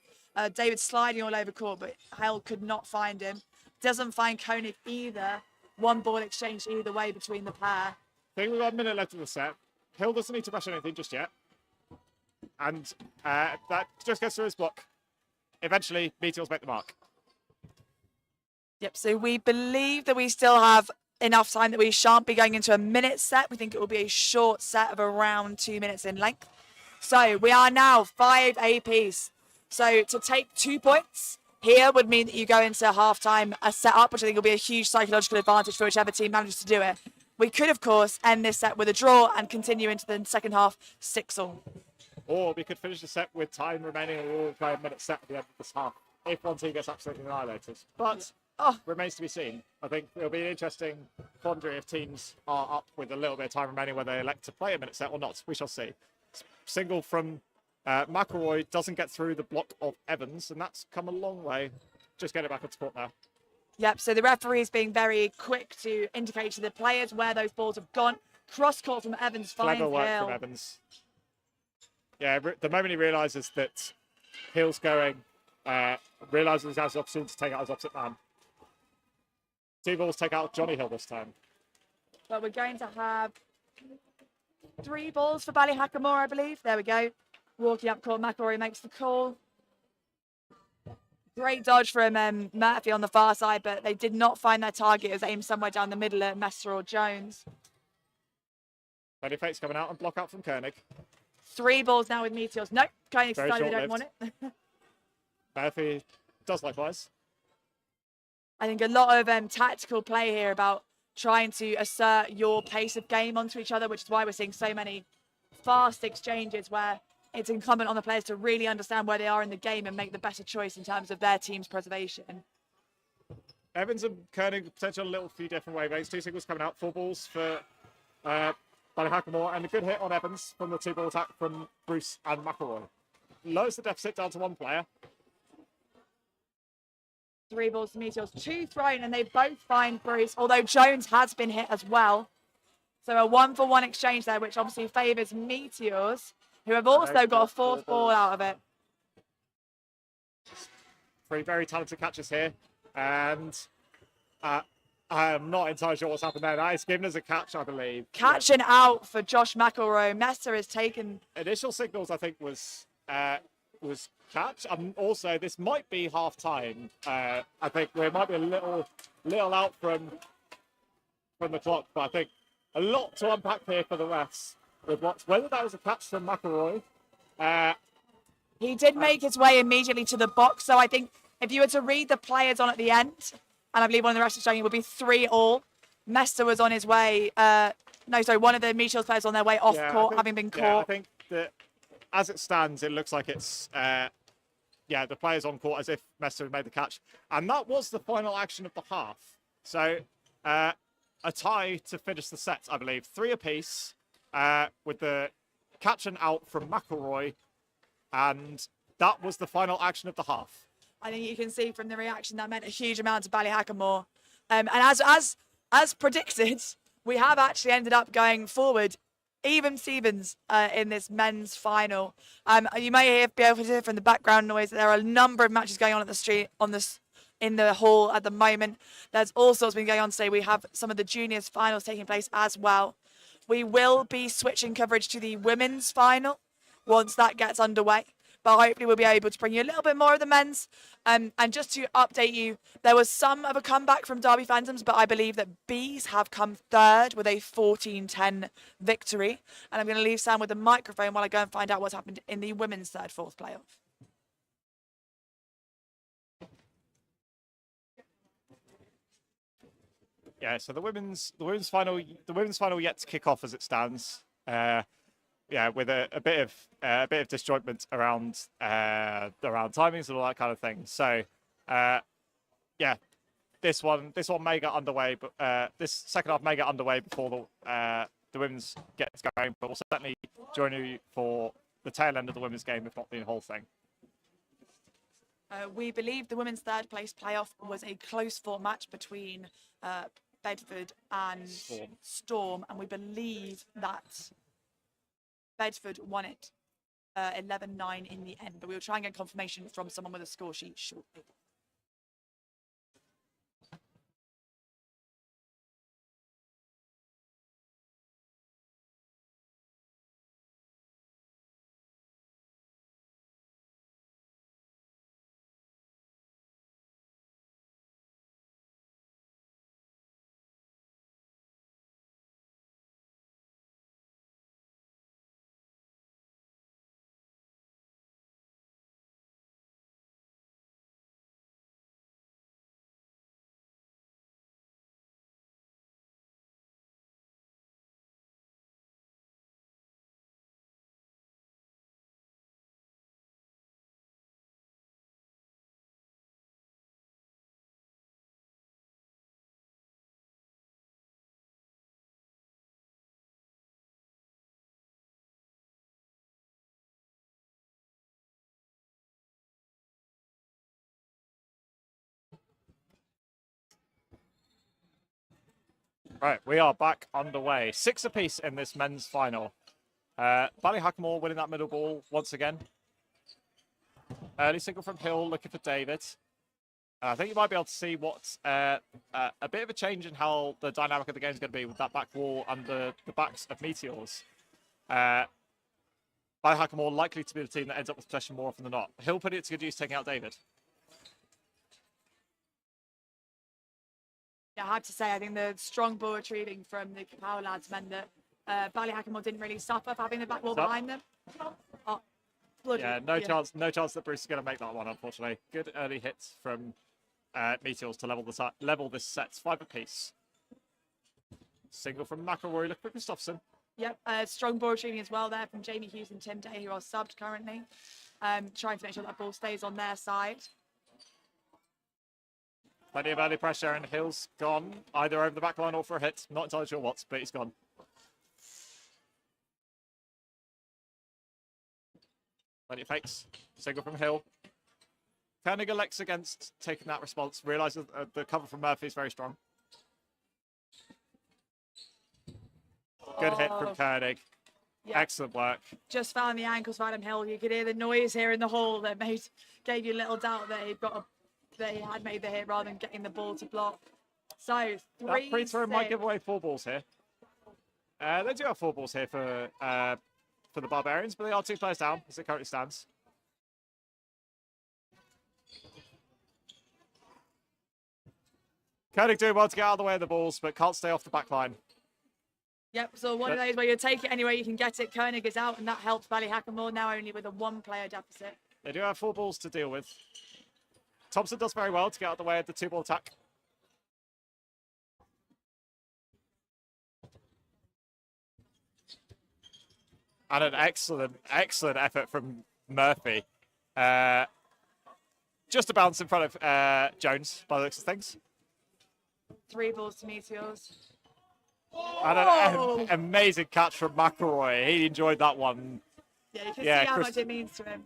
Speaker 14: David sliding all over court, but Hill could not find him. Doesn't find Koenig either. One ball exchange either way between the pair.
Speaker 4: I think we've got a minute left of the set. Hill doesn't need to rush anything just yet. And that just gets through his block. Eventually, Meteors make the mark.
Speaker 14: Yep, so we believe that we still have enough time that we shan't be going into a minute set. We think it will be a short set of around 2 minutes in length. So we are now 5 apiece. So to take 2 points here would mean that you go into halftime a set up, which I think will be a huge psychological advantage for whichever team manages to do it. We could, of course, end this set with a draw and continue into the second half 6-all.
Speaker 4: Or we could finish the set with time remaining and we'll play a minute set at the end of this half if one team gets absolutely annihilated. But remains to be seen. I think it'll be an interesting quandary if teams are up with a little bit of time remaining whether they elect to play a minute set or not. We shall see. Single from McElroy doesn't get through the block of Evans, and that's come a long way. Just get it back on court now.
Speaker 14: Yep, so the referee is being very quick to indicate to the players where those balls have gone. Cross court from Evans finds
Speaker 4: Clever work
Speaker 14: Hill.
Speaker 4: from Evans. Yeah, the moment he realises that Hill's going, realises he has the opportunity to take out his opposite man. 2 balls take out Johnny Hill this time.
Speaker 14: But we're going to have 3 balls for Ballyhackamore, I believe. There we go. Walking up court, McElroy makes the call. Great dodge from Murphy on the far side, but they did not find their target. It was aimed somewhere down the middle at Messer or Jones.
Speaker 4: Penny Fate's coming out and block out from Koenig.
Speaker 14: 3 balls now with Meteors. Nope, Koenig
Speaker 4: Very
Speaker 14: decided they don't want
Speaker 4: short-lived.
Speaker 14: it.
Speaker 4: Murphy does likewise.
Speaker 14: I think a lot of tactical play here about trying to assert your pace of game onto each other, which is why we're seeing so many fast exchanges where it's incumbent on the players to really understand where they are in the game and make the better choice in terms of their team's preservation.
Speaker 4: Evans and Koenig potential a little few different wavelengths. 2 singles coming out, 4 balls for Ballyhackamore, and a good hit on Evans from the 2-ball attack from Bruce and McElroy. Lowers the deficit down to 1 player.
Speaker 14: 3 balls to Meteors, 2 thrown, and they both find Bruce, although Jones has been hit as well. So a 1-for-1 exchange there, which obviously favours Meteors, who have also got a 4th ball out of it.
Speaker 4: 3 very talented catches here, and I am not entirely sure what's happened there. That is given as a catch, I believe.
Speaker 14: Catch and out for Josh McElroy. Messer has taken...
Speaker 4: Initial signals, I think, was catch. And also, this might be half time. I think we might be a little out from the clock, but I think a lot to unpack here for the refs. With whether that was a catch from McElroy.
Speaker 14: He did make his way immediately to the box, so I think if you were to read the players on at the end, and I believe one of the refs is showing it would be 3-all. Messer was on his way. One of the Meteors players on their way off court, having been caught.
Speaker 4: Yeah, I think that as it stands, it looks like it's the players on court as if Messer had made the catch. And that was the final action of the half. So a tie to finish the set, I believe. 3 apiece with the catch and out from McElroy. And that was the final action of the half.
Speaker 14: I think you can see from the reaction that meant a huge amount to Ballyhackamore. And as predicted, we have actually ended up going forward even Stevens in this men's final. You may be able to hear from the background noise that there are a number of matches going on at the street in the hall at the moment. There's all sorts been going on today. We have some of the juniors finals taking place as well. We will be switching coverage to the women's final once that gets underway. But hopefully we'll be able to bring you a little bit more of the men's. And just to update you, there was some of a comeback from Derby Phantoms, but I believe that Bees have come 3rd with a 14-10 victory. And I'm going to leave Sam with the microphone while I go and find out what's happened in the women's 3rd-4th playoff.
Speaker 4: Yeah, so the women's final yet to kick off as it stands. With a bit of disjointment around timings and all that kind of thing. So, this one may get underway, but this second half may get underway before the women's gets going. But we'll certainly join you for the tail end of the women's game, if not the whole thing.
Speaker 14: We believe the women's 3rd place playoff was a close fought match between Bedford and Storm, and we believe that Bedford won it 11-9 in the end. But we'll try and get confirmation from someone with a score sheet shortly.
Speaker 4: Right, we are back underway. 6 apiece in this men's final. Ballyhackamore winning that middle ball once again. Early single from Hill, looking for David. I think you might be able to see what's a bit of a change in how the dynamic of the game is going to be with that back wall under the backs of Meteors. Ballyhackamore likely to be the team that ends up with possession more often than not. Hill put it to good use, taking out David.
Speaker 14: Yeah, I have to say, I think the strong ball retrieving from the Kapow lads meant that Ballyhackamore didn't really suffer for having the back wall behind them. Oh, bloody,
Speaker 4: Yeah, no chance that Bruce is going to make that one, unfortunately. Good early hits from Meteors to level this set. 5 apiece. Single from McElroy, look for Gustafsson.
Speaker 14: Yep, strong ball retrieving as well there from Jamie Hughes and Tim Day, who are subbed currently. Trying to make sure that ball stays on their side.
Speaker 4: Plenty of early pressure, and Hill's gone either over the back line or for a hit. Not entirely sure what, but he's gone. Plenty of fakes. Single from Hill. Koenig elects against taking that response. Realises the cover from Murphy is very strong. Good hit from Koenig.
Speaker 14: Yeah.
Speaker 4: Excellent work.
Speaker 14: Just found the ankles of Adam Hill. You could hear the noise here in the hall that gave you a little doubt that he had made the hit rather than getting the ball to block. So
Speaker 4: That free throw might give away 4 balls here. They do have 4 balls here for the Barbarians, but they are 2 players down as it currently stands. Koenig doing well to get out of the way of the balls, but can't stay off the back line.
Speaker 14: Yep, so one of those where you take it anywhere you can get it. Koenig is out, and that helps Ballyhackamore now only with a 1-player deficit.
Speaker 4: They do have 4 balls to deal with. Thompson does very well to get out of the way of the 2-ball attack. And an excellent effort from Murphy. Just a bounce in front of Jones, by the looks of things.
Speaker 14: 3 balls to Meteors.
Speaker 4: And an amazing catch from McElroy. He enjoyed that one.
Speaker 14: Yeah, you can see how much it means to him.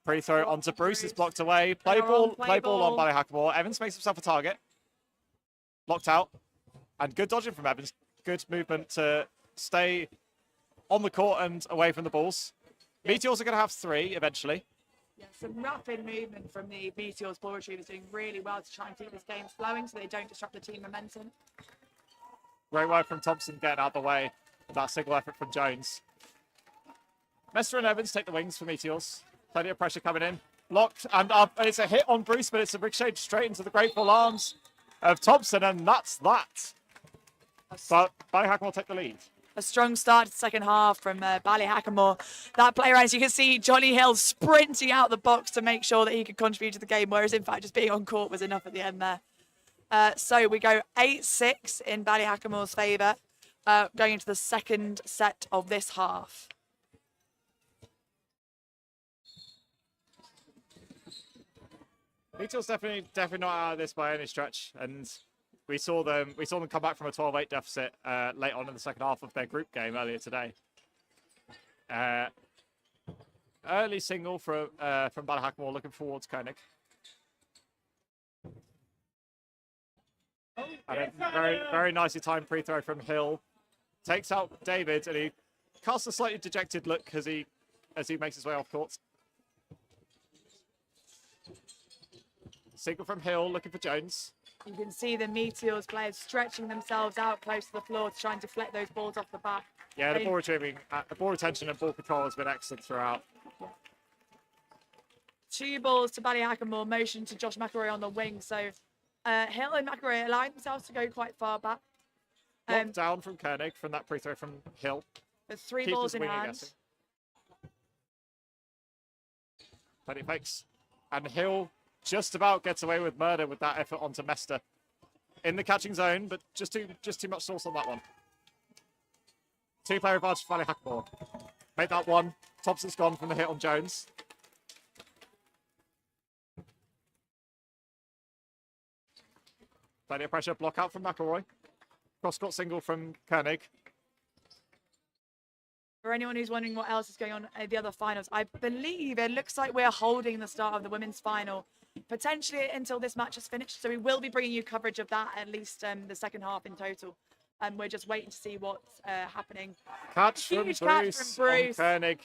Speaker 4: Free throw onto Bruce is blocked away. Play ball on Ballyhackamore. Evans makes himself a target. Blocked out. And good dodging from Evans. Good movement to stay on the court and away from the balls. Yeah. Meteors are going to have 3 eventually.
Speaker 14: Yeah, some rapid movement from the Meteors ball retrievers doing really well to try and keep this game flowing so they don't disrupt the team momentum.
Speaker 4: Great work from Thompson getting out of the way with that single effort from Jones. Messer and Evans take the wings for Meteors. Plenty of pressure coming in. Blocked and up. And it's a hit on Bruce, but it's a ricochet straight into the grateful arms of Thompson, and that's that. But Ballyhackamore will take the lead.
Speaker 14: A strong start to the second half from Ballyhackamore. That player, as you can see, Johnny Hill sprinting out the box to make sure that he could contribute to the game, whereas in fact just being on court was enough at the end there. So we go 8-6 in Ballyhackamore's favour, going into the second set of this half.
Speaker 4: Meteors definitely not out of this by any stretch, and we saw them come back from a 12-8 deficit late on in the second half of their group game earlier today. Early single from Ballyhackamore looking towards Koenig. And a very nicely timed free throw from Hill. Takes out David, and he casts a slightly dejected look as he makes his way off court. Single from Hill, looking for Jones.
Speaker 14: You can see the Meteors players stretching themselves out close to the floor to try and deflect those balls off the back.
Speaker 4: Yeah, the ball retrieving, the ball retention and ball control has been excellent throughout.
Speaker 14: 2 balls to Ballyhackamore, motion to Josh McElroy on the wing. So Hill and McElroy allowing themselves to go quite far back.
Speaker 4: Blocked down from Koenig from that free throw from Hill.
Speaker 14: There's 3
Speaker 4: Keeps
Speaker 14: balls
Speaker 4: his
Speaker 14: in
Speaker 4: wing, I
Speaker 14: hand.
Speaker 4: guess. Plenty of fakes. And Hill just about gets away with murder with that effort onto Mester. In the catching zone, but just too much sauce on that one. 2-player advantage for Ballyhackamore. Make that one. Thompson's gone from the hit on Jones. Plenty of pressure. Block out from McElroy. Cross-court single from Koenig.
Speaker 14: For anyone who's wondering what else is going on at the other finals, I believe it looks like we're holding the start of the women's final potentially until this match is finished. So we will be bringing you coverage of that, at least the second half in total. And we're just waiting to see what's happening.
Speaker 4: Catch from
Speaker 14: Huge
Speaker 4: Bruce,
Speaker 14: catch from Bruce.
Speaker 4: on Koenig.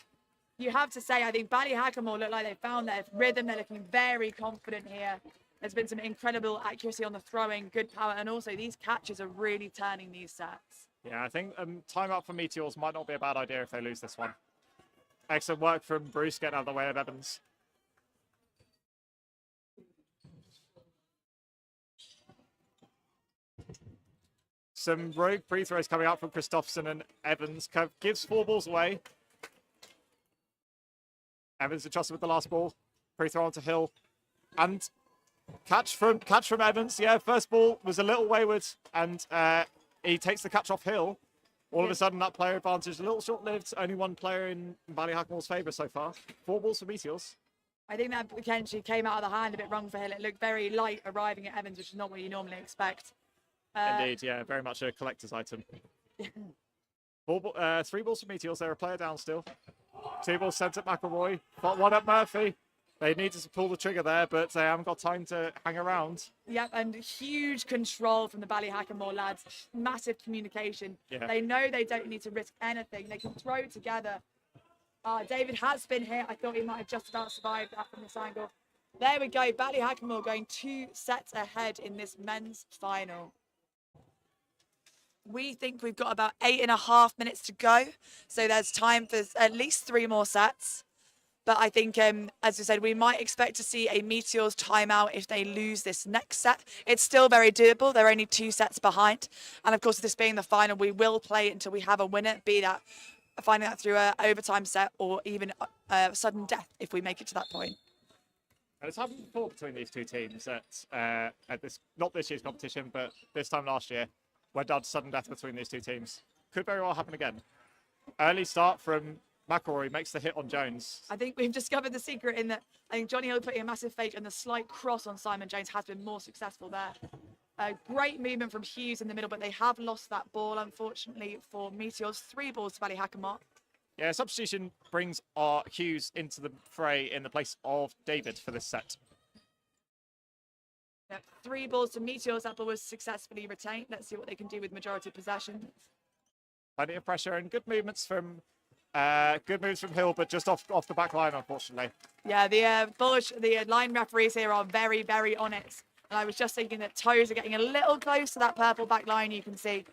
Speaker 14: You have to say, I think Ballyhackamore look like they found their rhythm. They're looking very confident here. There's been some incredible accuracy on the throwing, good power, and also these catches are really turning these sets.
Speaker 4: Yeah, I think timeout for Meteors might not be a bad idea if they lose this one. Excellent work from Bruce getting out of the way of Evans. Some rogue free throws coming out from Christopherson, and Evans gives 4 balls away. Evans entrusted with the last ball. Free throw onto Hill. And catch from Evans. Yeah, first ball was a little wayward, and he takes the catch off Hill. All of a sudden, that player advantage, a little short-lived. Only one player in Ballyhackamore's favour so far. 4 balls for Meteors.
Speaker 14: I think that potentially came out of the hand a bit wrong for Hill. It looked very light arriving at Evans, which is not what you normally expect.
Speaker 4: Indeed, yeah, very much a collector's item. 3 balls for Meteors. They're a player down still. 2 balls sent at McElroy. Got 1 at Murphy. They needed to pull the trigger there, but they haven't got time to hang around.
Speaker 14: Yep, and huge control from the Ballyhackamore lads. Massive communication.
Speaker 4: Yeah.
Speaker 14: They know they don't need to risk anything. They can throw together. David has been hit. I thought he might have just about survived that from this angle. There we go. Ballyhackamore going 2 sets ahead in this men's final. We think we've got about 8.5 minutes to go. So there's time for at least 3 more sets. But I think, as I said, we might expect to see a Meteors timeout if they lose this next set. It's still very doable. They're only 2 sets behind. And of course, this being the final, we will play it until we have a winner, be that finding that through an overtime set or even sudden death if we make it to that point.
Speaker 4: And it's happened before between these 2 teams at this, not this year's competition, but this time last year. Went down to sudden death between these 2 teams. Could very well happen again. Early start from McElroy, makes the hit on Jones.
Speaker 14: I think we've discovered the secret in that I think Johnny Hill putting a massive fake and the slight cross on Simon Jones has been more successful there. Great movement from Hughes in the middle, but they have lost that ball, unfortunately, for Meteors. 3 balls to Ballyhackamore.
Speaker 4: Yeah, substitution brings Hughes into the fray in the place of David for this set.
Speaker 14: Yep, 3 balls to Meteors. That ball was successfully retained. Let's see what they can do with majority possession.
Speaker 4: Plenty of pressure and good movements from Hill, but just off the back line, unfortunately.
Speaker 14: Yeah, the line referees here are very, very on it. And I was just thinking that toes are getting a little close to that purple back line, you can see.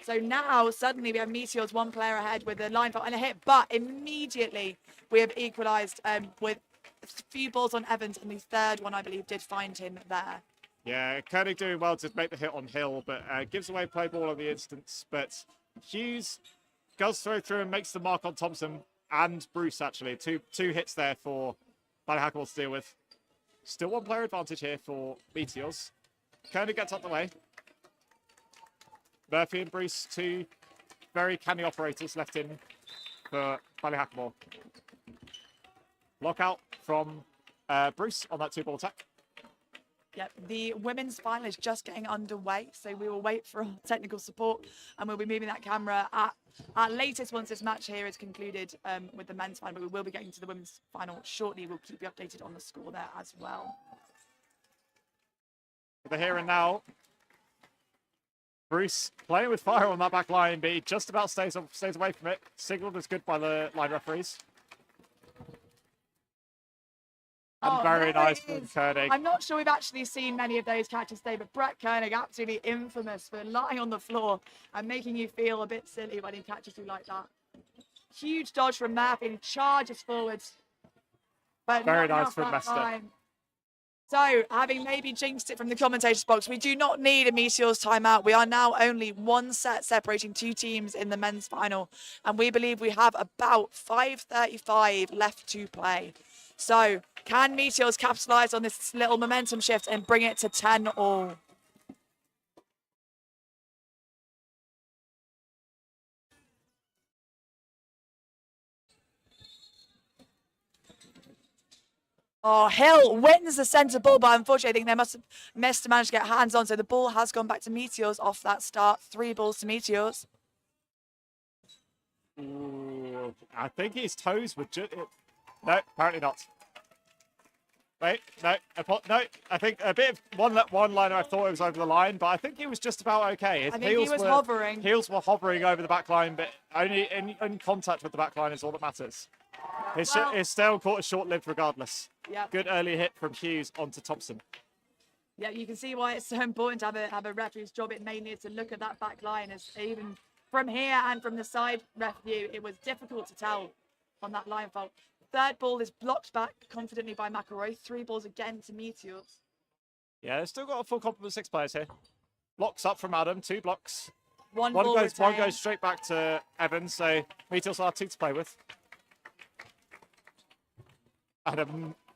Speaker 14: So now, suddenly, we have Meteors 1 player ahead with a line foul and a hit. But immediately, we have equalised with a few balls on Evans. And the third one, I believe, did find him there.
Speaker 4: Yeah, Koenig doing well to make the hit on Hill, but gives away play ball on the instance. But Hughes goes through and makes the mark on Thompson and Bruce, actually. Two hits there for Ballyhackamore to deal with. Still 1 player advantage here for Meteors. Koenig gets up the way. Murphy and Bruce, 2 very canny operators left in for Ballyhackamore. Lockout from Bruce on that 2-ball attack.
Speaker 14: Yep, the women's final is just getting underway, so we will wait for technical support and we'll be moving that camera at latest once this match here is concluded with the men's final, but we will be getting to the women's final shortly. We'll keep you updated on the score there as well.
Speaker 4: For the here and now, Bruce playing with fire on that back line, but he just about stays away from it. Signaled as good by the line referees. And
Speaker 14: Oh,
Speaker 4: very
Speaker 14: there
Speaker 4: nice
Speaker 14: it
Speaker 4: from
Speaker 14: is.
Speaker 4: Koenig.
Speaker 14: I'm not sure we've actually seen many of those catches today, but Brett Koenig, absolutely infamous for lying on the floor and making you feel a bit silly when he catches you like that. Huge dodge from Murphy and he charges forwards. But
Speaker 4: Very
Speaker 14: not
Speaker 4: nice
Speaker 14: enough
Speaker 4: from
Speaker 14: that
Speaker 4: Mester.
Speaker 14: time. So, having maybe jinxed it from the commentator's box, we do not need a Meteors timeout. We are now only one set separating two teams in the men's final, and we believe we have about 5:35 left to play. So, can Meteors capitalise on this little momentum shift and bring it to 10 all? Oh, Hill wins the centre ball, but unfortunately, I think they must have missed to manage to get hands on. So the ball has gone back to Meteors off that start. 3 balls to Meteors.
Speaker 4: Ooh, I think his toes were just... No, apparently not. Wait, no, no. I think a bit of one liner. I thought it was over the line, but I think he was just about okay. His
Speaker 14: I think he was hovering.
Speaker 4: Heels were hovering over the back line, but only in contact with the back line is all that matters. His stale court is short-lived regardless.
Speaker 14: Yeah.
Speaker 4: Good early hit from Hughes onto Thompson.
Speaker 14: Yeah, you can see why it's so important to have a ref whose job it mainly is to look at that back line. As even from here and from the side ref view, it was difficult to tell on that line fault. Third ball is blocked back confidently by McElroy. 3 balls again to Meteors.
Speaker 4: Yeah, they've still got a full complement of 6 players here. Blocks up from Adam, 2 blocks.
Speaker 14: One
Speaker 4: goes
Speaker 14: retained.
Speaker 4: straight back to Evans, so Meteors will have 2 to play with. And a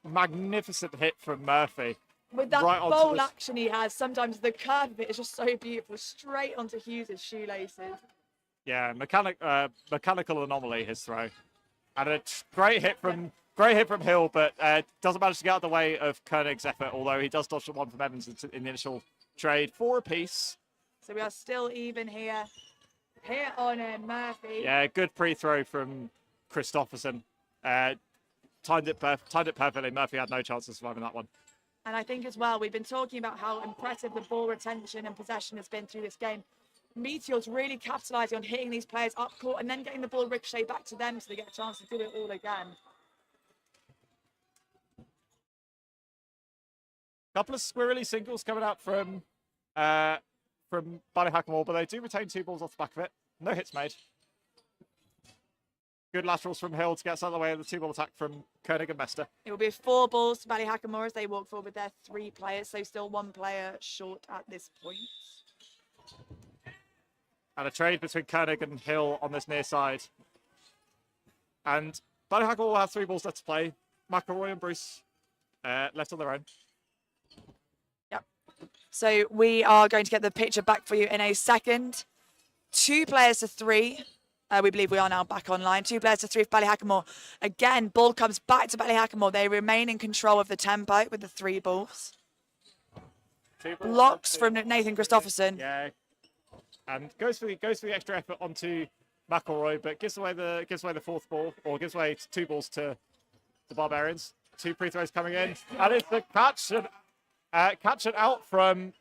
Speaker 4: magnificent hit from Murphy.
Speaker 14: With that
Speaker 4: right onto
Speaker 14: bowl
Speaker 4: the...
Speaker 14: action he has, sometimes the curve of it is just so beautiful. Straight onto Hughes' shoelaces.
Speaker 4: Yeah, mechanical anomaly, his throw. And a great hit from Hill, but doesn't manage to get out of the way of Koenig's effort, although he does dodge the one from Evans in the initial trade. 4 apiece.
Speaker 14: So we are still even here. Here on Murphy.
Speaker 4: Yeah, good pre-throw from Christopherson. Timed it perfectly. Murphy had no chance of surviving that one.
Speaker 14: And I think as well, we've been talking about how impressive the ball retention and possession has been through this game. Meteor's really capitalising on hitting these players up court and then getting the ball ricochet back to them so they get a chance to do it all again.
Speaker 4: Couple of squirrely singles coming out from Ballyhackamore, but they do retain 2 balls off the back of it. No hits made. Good laterals from Hill to get us out of the way of the 2-ball attack from Koenig and Mester.
Speaker 14: It will be 4 balls to Ballyhackamore as they walk forward with their 3 players, so still 1 player short at this point.
Speaker 4: And a trade between Koenig and Hill on this near side. And Ballyhackamore will have 3 balls left to play. McElroy and Bruce left on their own.
Speaker 14: Yep. So we are going to get the picture back for you in a second. 2 players to 3. We believe we are now back online. 2 players to 3 for Ballyhackamore. Again, ball comes back to Ballyhackamore. They remain in control of the tempo with the 3 balls.
Speaker 4: 2 balls
Speaker 14: Blocks from Nathan Christopherson.
Speaker 4: Yeah. And goes for the extra effort onto McElroy, but gives away the 4th ball, or gives away 2 balls to the Barbarians. 2 free throws coming in. And it's the catch and out from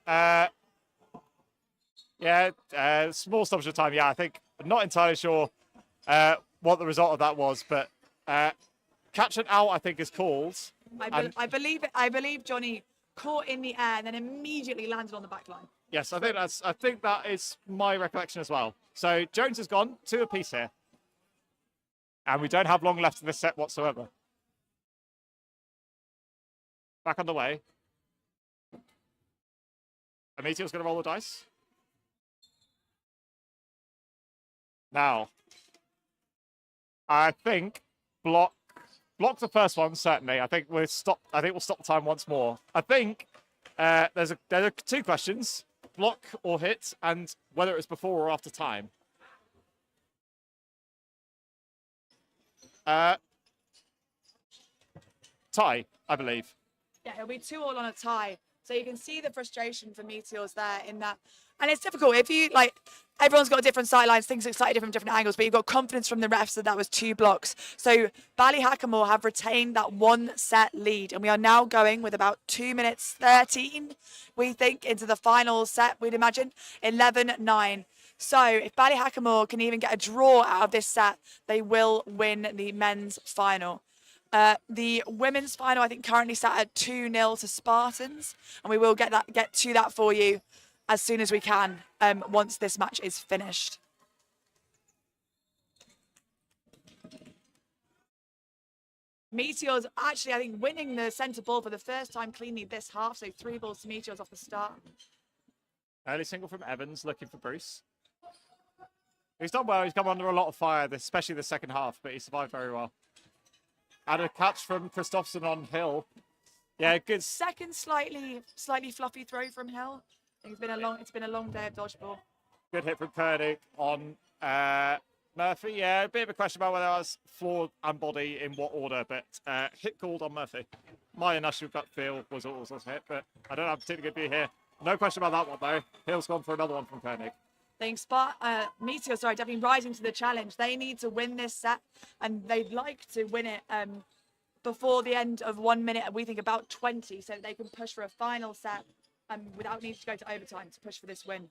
Speaker 4: small stoppage of time. Yeah, I think not entirely sure what the result of that was, but catch and out I think is called.
Speaker 14: I believe Johnny caught in the air and then immediately landed on the back line.
Speaker 4: Yes, I think that is my recollection as well. So Jones has gone 2 apiece here. And we don't have long left in this set whatsoever. Back underway. Meteor's going to roll the dice. Now, I think block the first one, certainly. I think we'll stop the time once more. I think there are 2 questions. Block or hit, and whether it was before or after time. Tie, I believe.
Speaker 14: Yeah, it'll be 2 all on a tie. So you can see the frustration for Meteors there in that. And it's difficult. If you, like, everyone's got different sidelines, things are slightly different from different angles, but you've got confidence from the refs that was 2 blocks. So Ballyhackamore have retained that 1 set lead. And we are now going with about 2 minutes 13, we think, into the final set, we'd imagine, 11-9. So if Ballyhackamore can even get a draw out of this set, they will win the men's final. The women's final, I think, currently sat at 2-0 to Spartans, and we will get to that for you as soon as we can once this match is finished. Meteors actually, I think, winning the centre ball for the first time cleanly this half, so 3 balls to Meteors off the start.
Speaker 4: Early single from Evans, looking for Bruce. He's done well. He's come under a lot of fire, especially the second half, but he survived very well. And a catch from Christopherson on Hill. Yeah, good.
Speaker 14: Second slightly fluffy throw from Hill. I think it's been a long day of dodgeball.
Speaker 4: Good hit from Koenig on Murphy. Yeah, a bit of a question about whether that was floor and body in what order, but hit called on Murphy. My initial gut feel was also a hit, but I don't have a particularly good view here. No question about that one though. Hill's gone for another one from Koenig.
Speaker 14: I think Meteor, definitely rising to the challenge. They need to win this set, and they'd like to win it before the end of 1 minute. We think about 20, so they can push for a final set without needing to go to overtime to push for this win.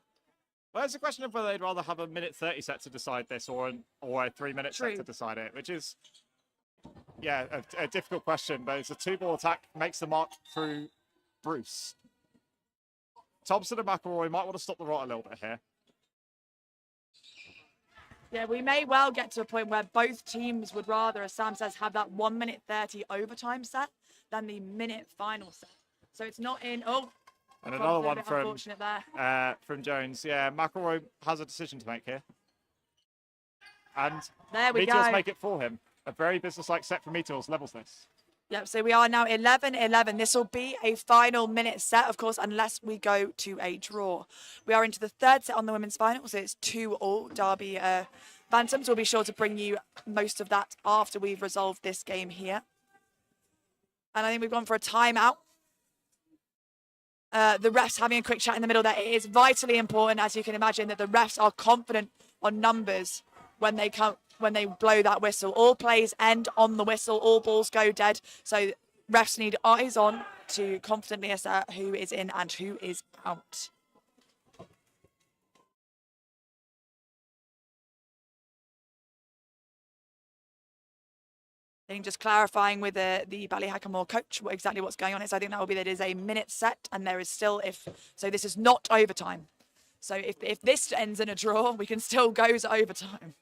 Speaker 4: Well, it's a question of whether they'd rather have a minute 30 set to decide this or a 3 minute set to decide it, which is, yeah, a difficult question. But it's a 2-ball attack, makes the mark through Bruce. Thompson and McElroy might want to stop the rot a little bit here.
Speaker 14: Yeah, we may well get to a point where both teams would rather, as Sam says, have that 1 minute 30 overtime set than the minute final set. So it's not in. Oh,
Speaker 4: and another one
Speaker 14: unfortunate there.
Speaker 4: From Jones. Yeah, McElroy has a decision to make here. And
Speaker 14: there we
Speaker 4: Meteors
Speaker 14: go.
Speaker 4: make it for him. A very business-like set for Meteors levels this.
Speaker 14: Yep, so we are now 11-11. This will be a final minute set, of course, unless we go to a draw. We are into the third set on the women's final, so it's 2-2 Derby Phantoms. We'll be sure to bring you most of that after we've resolved this game here. And I think we've gone for a timeout. The refs having a quick chat in the middle there. It is vitally important, as you can imagine, that the refs are confident on numbers when they blow that whistle. All plays end on the whistle. All balls go dead. So refs need eyes on to confidently assert who is in and who is out. I think just clarifying with the Ballyhackamore coach exactly what's going on is I think that will be that it is a minute set and there is still so this is not overtime. So if this ends in a draw, we can still go to overtime.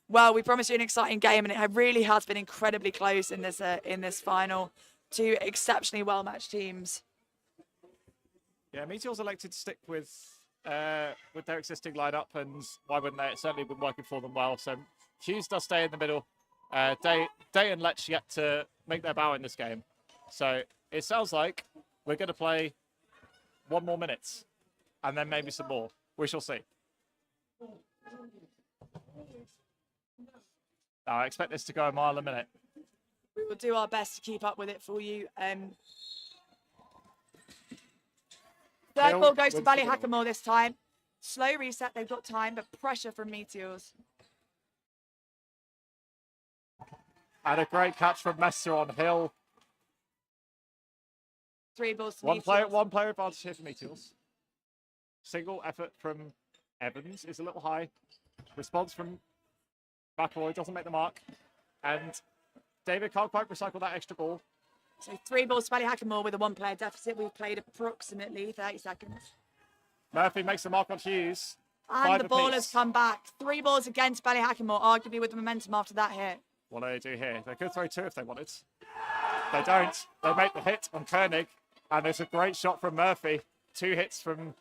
Speaker 14: Well, we promised you an exciting game, and it really has been incredibly close in this final. 2 exceptionally well-matched teams.
Speaker 4: Yeah, Meteors elected to stick with their existing lineup, and why wouldn't they? It's certainly been working for them well. So Hughes does stay in the middle. Day and Letch yet to make their bow in this game. So it sounds like we're going to play 1 more minute, and then maybe some more. We shall see. I expect this to go a mile a minute.
Speaker 14: We will do our best to keep up with it for you. Third ball goes to Ballyhackamore this time. Slow reset, they've got time, but pressure from Meteors.
Speaker 4: And a great catch from Messer on Hill.
Speaker 14: 3 balls to
Speaker 4: One
Speaker 14: Meteors.
Speaker 4: player advantage here for Meteors. Single effort from Evans is a little high. Response from McElroy doesn't make the mark. And David can't quite recycle that extra ball.
Speaker 14: So 3 balls to Ballyhackamore with a 1-player deficit. We've played approximately 30 seconds.
Speaker 4: Murphy makes the mark on Hughes.
Speaker 14: And the ball has come back. 3 balls against Ballyhackamore, arguably with the momentum after that hit.
Speaker 4: What do they do here? They could throw 2 if they wanted. They don't. They make the hit on Koenig. And it's a great shot from Murphy. 2 hits from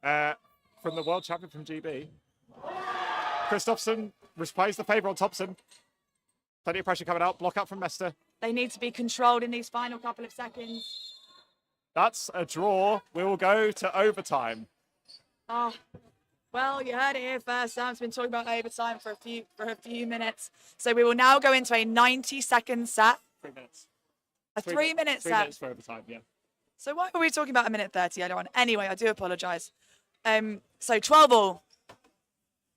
Speaker 4: the world champion from GB. Christopherson plays the favour on Thompson. Plenty of pressure coming out. Block out from Mester.
Speaker 14: They need to be controlled in these final couple of seconds.
Speaker 4: That's a draw. We will go to overtime.
Speaker 14: Oh, well, you heard it here first. Sam's been talking about overtime for a few minutes. So we will now go into a 90-second set.
Speaker 4: 3 minutes.
Speaker 14: A 3-minute
Speaker 4: Three
Speaker 14: set.
Speaker 4: minutes for overtime, yeah.
Speaker 14: So why were we talking about a minute 30 earlier on? Anyway, I do apologise. So 12 all.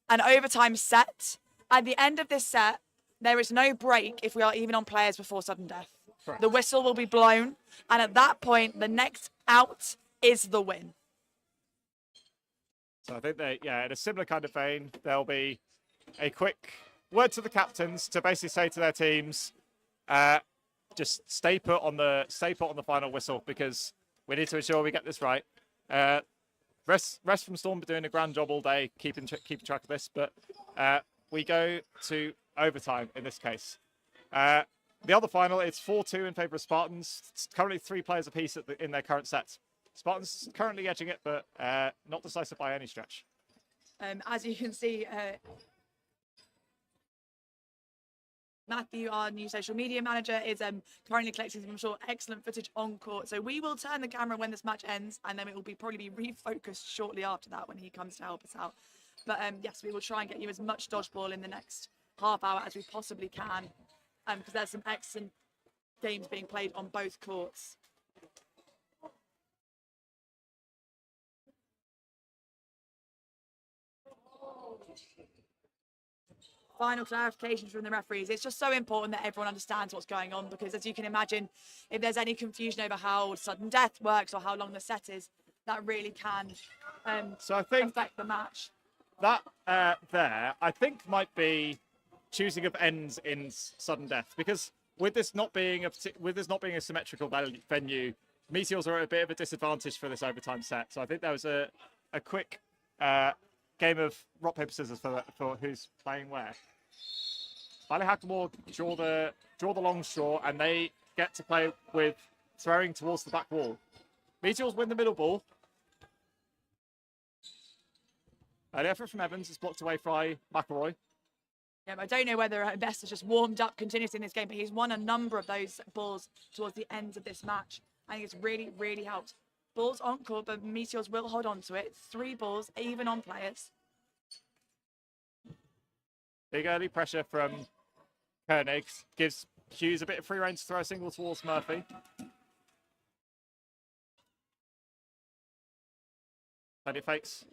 Speaker 14: An overtime set. At the end of this set, there is no break if we are even on players before sudden death.
Speaker 4: Correct.
Speaker 14: The whistle will be blown, and at that point, the next out is the win.
Speaker 4: So I think that, yeah, in a similar kind of vein, there'll be a quick word to the captains to basically say to their teams, just stay put on the final whistle, because we need to ensure we get this right. Rest from Storm for doing a grand job all day keeping track of this, but we go to overtime in this case. The other final, it's 4-2 in favour of Spartans. It's currently 3 players apiece in their current set. Spartans currently edging it, but not decisive by any stretch.
Speaker 14: As you can see, Matthew, our new social media manager, is currently collecting some, I'm sure, excellent footage on court. So we will turn the camera when this match ends, and then it will probably be refocused shortly after that when he comes to help us out. But yes, we will try and get you as much dodgeball in the next half hour as we possibly can, because there's some excellent games being played on both courts. Final clarifications from the referees. It's just so important that everyone understands what's going on, because as you can imagine, if there's any confusion over how sudden death works or how long the set is, that really can
Speaker 4: So I think
Speaker 14: affect the match.
Speaker 4: that there, I think, might be choosing of ends in sudden death, because with this not being a symmetrical venue, Meteors are at a bit of a disadvantage for this overtime set. So I think there was a quick game of rock paper scissors for who's playing where. Ballyhackamore draw the long straw, and they get to play with throwing towards the back wall. Meteors win the middle ball. An effort from Evans is blocked away by McElroy.
Speaker 14: Yeah, I don't know whether Best has just warmed up continuously in this game, but he's won a number of those balls towards the end of this match. I think it's really, really helped. Balls on court, but Meteors will hold on to it. 3 balls, even on players.
Speaker 4: Big early pressure from Koenig gives Hughes a bit of free rein to throw a single towards Murphy. Plenty of fakes.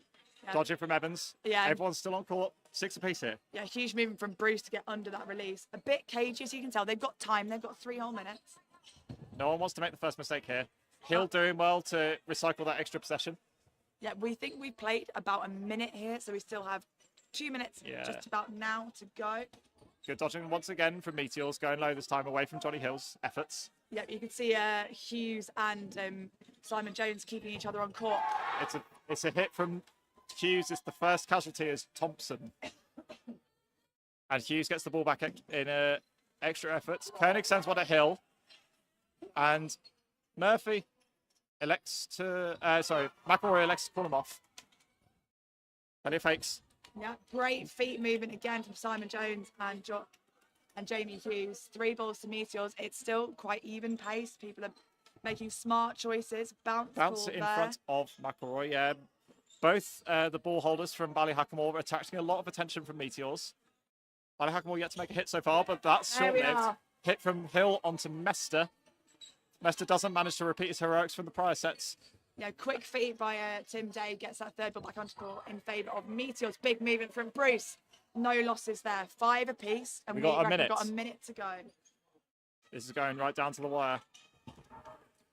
Speaker 14: Yeah.
Speaker 4: Dodging from Evans.
Speaker 14: Yeah.
Speaker 4: Everyone's still on court. 6 apiece here.
Speaker 14: Yeah, huge movement from Bruce to get under that release. A bit cagey, as you can tell. They've got time. They've got 3 whole minutes.
Speaker 4: No one wants to make the first mistake here. Hill doing well to recycle that extra possession.
Speaker 14: Yeah, we think we've played about a minute here, so we still have 2 minutes just about now to go.
Speaker 4: Good dodging once again from Meteors, going low this time away from Johnny Hill's efforts.
Speaker 14: Yeah, you can see Hughes and Simon Jones keeping each other on court.
Speaker 4: It's a hit from Hughes. It's the first casualty is Thompson. And Hughes gets the ball back in extra efforts. Koenig sends one at Hill. And Murphy elects to... McElroy elects to pull him off. Plenty of fakes.
Speaker 14: Yeah, great feet movement again from Simon Jones and Jamie Hughes. 3 balls to Meteors. It's still quite even pace. People are making smart choices. Bounce
Speaker 4: in
Speaker 14: there.
Speaker 4: front of McElroy. Yeah. Both the ball holders from Ballyhackamore are attracting a lot of attention from Meteors. Ballyhackamore yet to make a hit so far, but that's short-lived. Hit from Hill onto Mester. Mester doesn't manage to repeat his heroics from the prior sets.
Speaker 14: Yeah, quick feed by Tim Day gets that 3rd ball back onto court in favour of Meteors. Big movement from Bruce. No losses there. 5 apiece. And
Speaker 4: We've got a
Speaker 14: minute to go.
Speaker 4: This is going right down to the wire.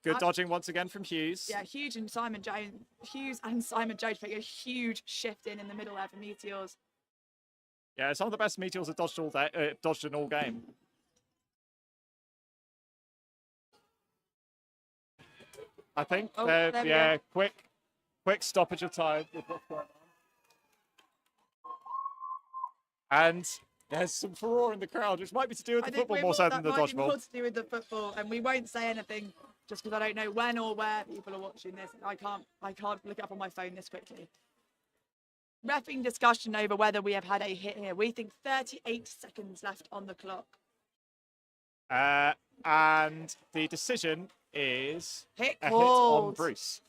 Speaker 4: Good dodging once again from Hughes.
Speaker 14: Yeah, Hughes and Simon Jones make a huge shift in the middle there for Meteors.
Speaker 4: Yeah, some of the best Meteors have dodged in all game. I think, quick stoppage of time. And there's some furore in the crowd, which might be to do with the football more so than the dodgeball.
Speaker 14: More to do with the football, and we won't say anything just because I don't know when or where people are watching this. I can't look it up on my phone this quickly. Reffing discussion over whether we have had a hit here. We think 38 seconds left on the clock.
Speaker 4: And the decision is
Speaker 14: hit
Speaker 4: on Bruce.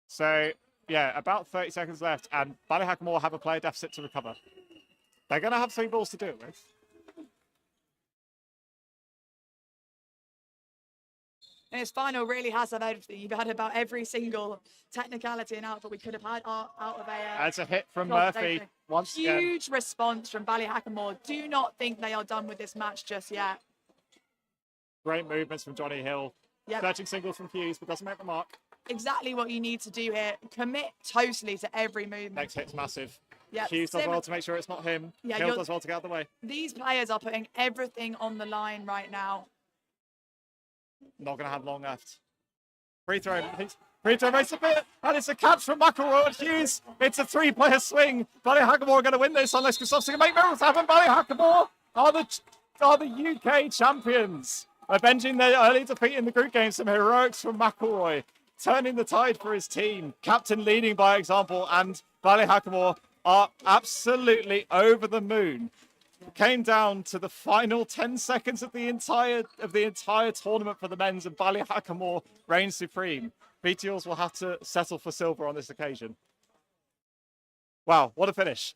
Speaker 4: So, yeah, about 30 seconds left, and Ballyhackamore have a player deficit to recover. They're going to have 3 balls to do it with.
Speaker 14: And his final really has had everything. You've had about every single technicality and output we could have had out of a.
Speaker 4: That's a hit from
Speaker 14: God,
Speaker 4: Murphy
Speaker 14: they-
Speaker 4: once again.
Speaker 14: Huge response from Ballyhackamore. Do not think they are done with this match just yet.
Speaker 4: Great movements from Johnny Hill.
Speaker 14: Yep.
Speaker 4: Searching singles from Hughes, but doesn't make the mark.
Speaker 14: Exactly what you need to do here. Commit totally to every movement.
Speaker 4: Next hit's massive.
Speaker 14: Yep,
Speaker 4: Hughes does
Speaker 14: sim-
Speaker 4: well to make sure it's not him.
Speaker 14: Yeah,
Speaker 4: Hill
Speaker 14: you're-
Speaker 4: does well to get out of the way.
Speaker 14: These players are putting everything on the line right now.
Speaker 4: Not going to have long left. Free throw. Free throw makes a bit, and it's a catch from McElroy and Hughes. It's a three-player swing. Ballyhackamore are going to win this unless Christoph's can make miracles happen. Ballyhackamore are the UK champions, avenging their early defeat in the group game. Some heroics from McElroy, turning the tide for his team. Captain leading by example, and Ballyhackamore are absolutely over the moon. Came down to the final 10 seconds of the entire tournament for the men's, and Ballyhackamore reigns supreme. BTOs will have to settle for silver on this occasion. Wow, what a finish.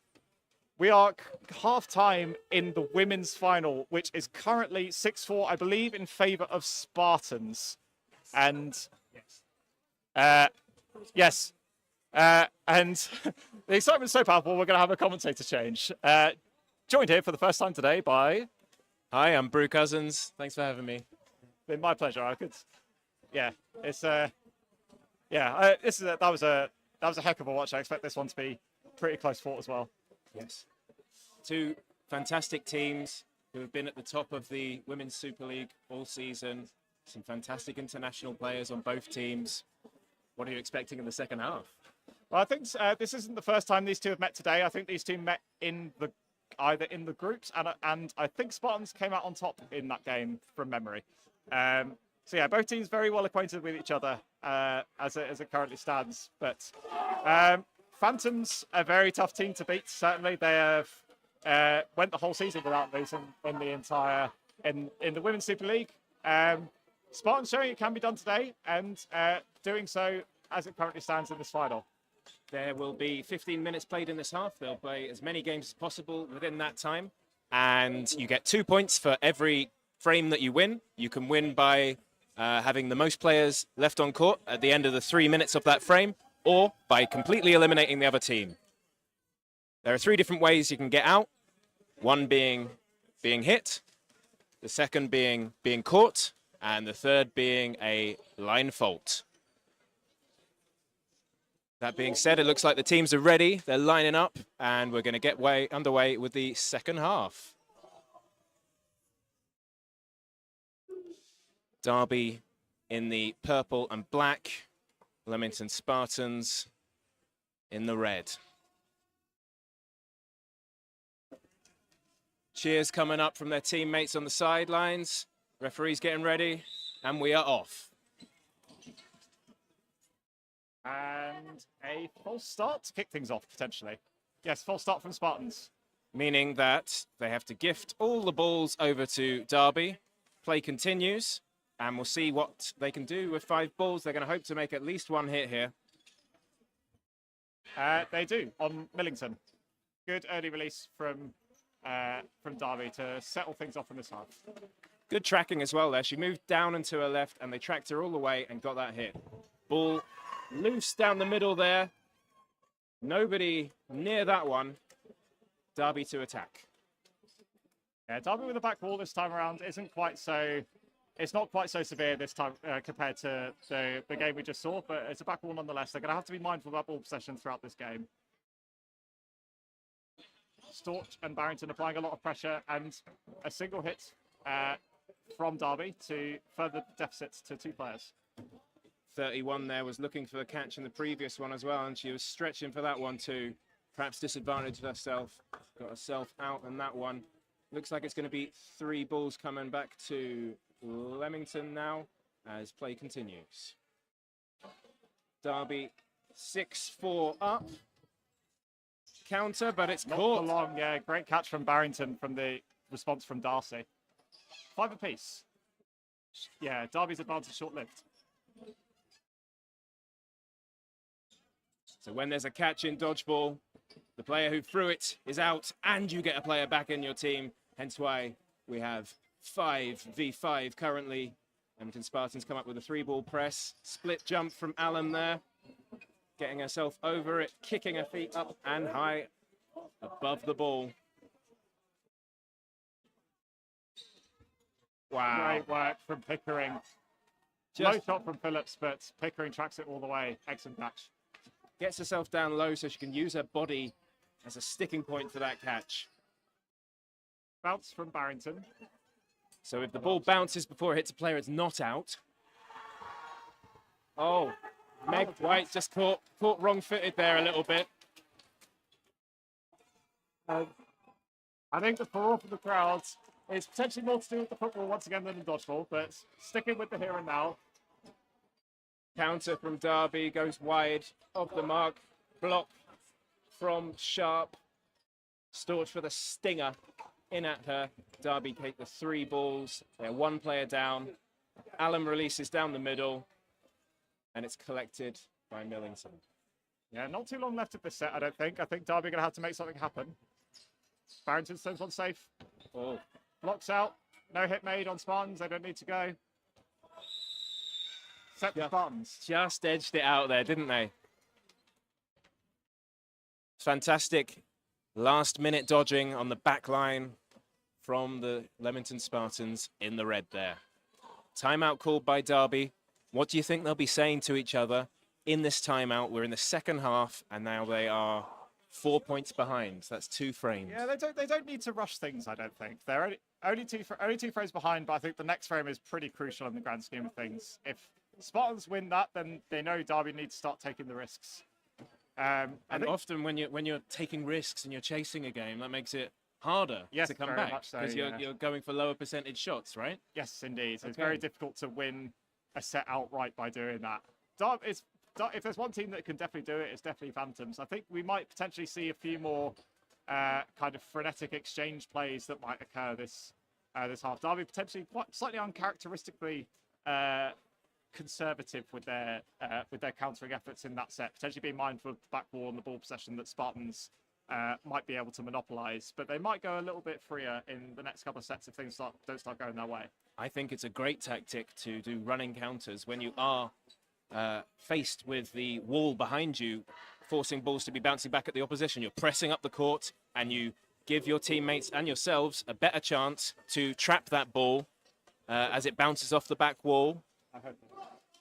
Speaker 4: We are half-time in the women's final, which is currently 6-4, I believe, in favour of Spartans. And yes. And the excitement's so palpable, we're going to have a commentator change. Joined here for the first time today by...
Speaker 15: Hi, I'm Brew Cousins. Thanks for having me.
Speaker 4: Been my pleasure. I could... Yeah, it's... that was a heck of a watch. I expect this one to be pretty close fought as well.
Speaker 15: Yes. Two fantastic teams who have been at the top of the Women's Super League all season. Some fantastic international players on both teams. What are you expecting in the second half?
Speaker 4: Well, I think this isn't the first time these two have met today. I think these two met either in the groups, and I think Spartans came out on top in that game from memory. So yeah, both teams very well acquainted with each other as it currently stands. But Phantoms, a very tough team to beat. Certainly, they have went the whole season without losing in the Women's Super League. Spartans showing it can be done today, and doing so as it currently stands in this final.
Speaker 15: There will be 15 minutes played in this half. They'll play as many games as possible within that time. And you get 2 points for every frame that you win. You can win by having the most players left on court at the end of the 3 minutes of that frame, or by completely eliminating the other team. There are 3 different ways you can get out. One being hit, the second being caught, and the third being a line fault. That being said, it looks like the teams are ready. They're lining up, and we're going to get underway with the second half. Derby in the purple and black. Leamington Spartans in the red. Cheers coming up from their teammates on the sidelines. Referee's getting ready, and we are off.
Speaker 4: And a false start to kick things off, potentially. Yes, false start from Spartans.
Speaker 15: Meaning that they have to gift all the balls over to Derby. Play continues, and we'll see what they can do with 5 balls. They're going to hope to make at least 1 hit here.
Speaker 4: They do, on Millington. Good early release from Derby to settle things off in this half.
Speaker 15: Good tracking as well there. She moved down and to her left, and they tracked her all the way and got that hit. Ball loose down the middle there. Nobody near that one. Derby to attack.
Speaker 4: Yeah, Derby with the back wall this time around isn't quite so... It's not quite so severe this time compared to the game we just saw, but it's a back wall nonetheless. They're going to have to be mindful about ball possession throughout this game. Storch and Barrington applying a lot of pressure, and a single hit from Derby to further deficits to 2 players.
Speaker 15: 31 there was looking for the catch in the previous one as well, and she was stretching for that one too. Perhaps disadvantaged herself, got herself out in that one. Looks like it's going to be 3 balls coming back to Leamington now as play continues. Derby 6-4 up. Counter, but it's
Speaker 4: Not
Speaker 15: caught.
Speaker 4: for long, yeah. Great catch from Barrington from the response from Darcy. 5 apiece. Yeah, Derby's advantage short-lived.
Speaker 15: So when there's a catch in dodgeball, the player who threw it is out, and you get a player back in your team. Hence why we have 5v5 currently Leamington Spartans come up with a 3-ball press. Split jump from Allen there. Getting herself over it, kicking her feet up and high above the ball. Wow.
Speaker 4: Great work from Pickering. Low shot from Phillips, but Pickering tracks it all the way. Excellent catch.
Speaker 15: Gets herself down low so she can use her body as a sticking point for that catch.
Speaker 4: Bounce from Barrington.
Speaker 15: So if the ball bounces before it hits a player, it's not out. Oh, Meg White just caught wrong-footed there a little bit.
Speaker 4: I think the furore from the crowd is potentially more to do with the football once again than the dodgeball, but sticking with the here and now.
Speaker 15: Counter from Derby goes wide of the mark. Block from Sharp. Storch for the stinger in at her. Derby take the 3 balls. They're 1 player down. Allen releases down the middle, and it's collected by Millington.
Speaker 4: Yeah, not too long left of this set, I don't think. I think Derby are going to have to make something happen. Barrington stones one safe.
Speaker 15: Oh.
Speaker 4: Blocks out. No hit made on Spartans. They don't need to go. Set the Spartans.
Speaker 15: Just edged it out there, didn't they? Fantastic last-minute dodging on the back line from the Leamington Spartans in the red there. Timeout called by Derby. What do you think they'll be saying to each other in this timeout? We're in the second half, and now they are 4 points behind. That's 2 frames.
Speaker 4: Yeah, they don't need to rush things, I don't think. They're only two frames behind, but I think the next frame is pretty crucial in the grand scheme of things. If Spartans win that, then they know Derby need to start taking the risks.
Speaker 15: And often when you're taking risks and you're chasing a game, that makes it harder to come
Speaker 4: very
Speaker 15: back
Speaker 4: much so,
Speaker 15: because
Speaker 4: yeah.
Speaker 15: you're going for lower percentage shots, right?
Speaker 4: Yes, indeed.
Speaker 15: Okay.
Speaker 4: It's very difficult to win a set outright by doing that. If there's one team that can definitely do it, it's definitely Phantoms. I think we might potentially see a few more kind of frenetic exchange plays that might occur this half. Derby potentially quite slightly uncharacteristically conservative with their countering efforts in that set, potentially being mindful of the back wall and the ball possession that Spartans might be able to monopolise, but they might go a little bit freer in the next couple of sets if things don't start going their way.
Speaker 15: I think it's a great tactic to do running counters when you are faced with the wall behind you, forcing balls to be bouncing back at the opposition. You're pressing up the court and you give your teammates and yourselves a better chance to trap that ball as it bounces off the back wall.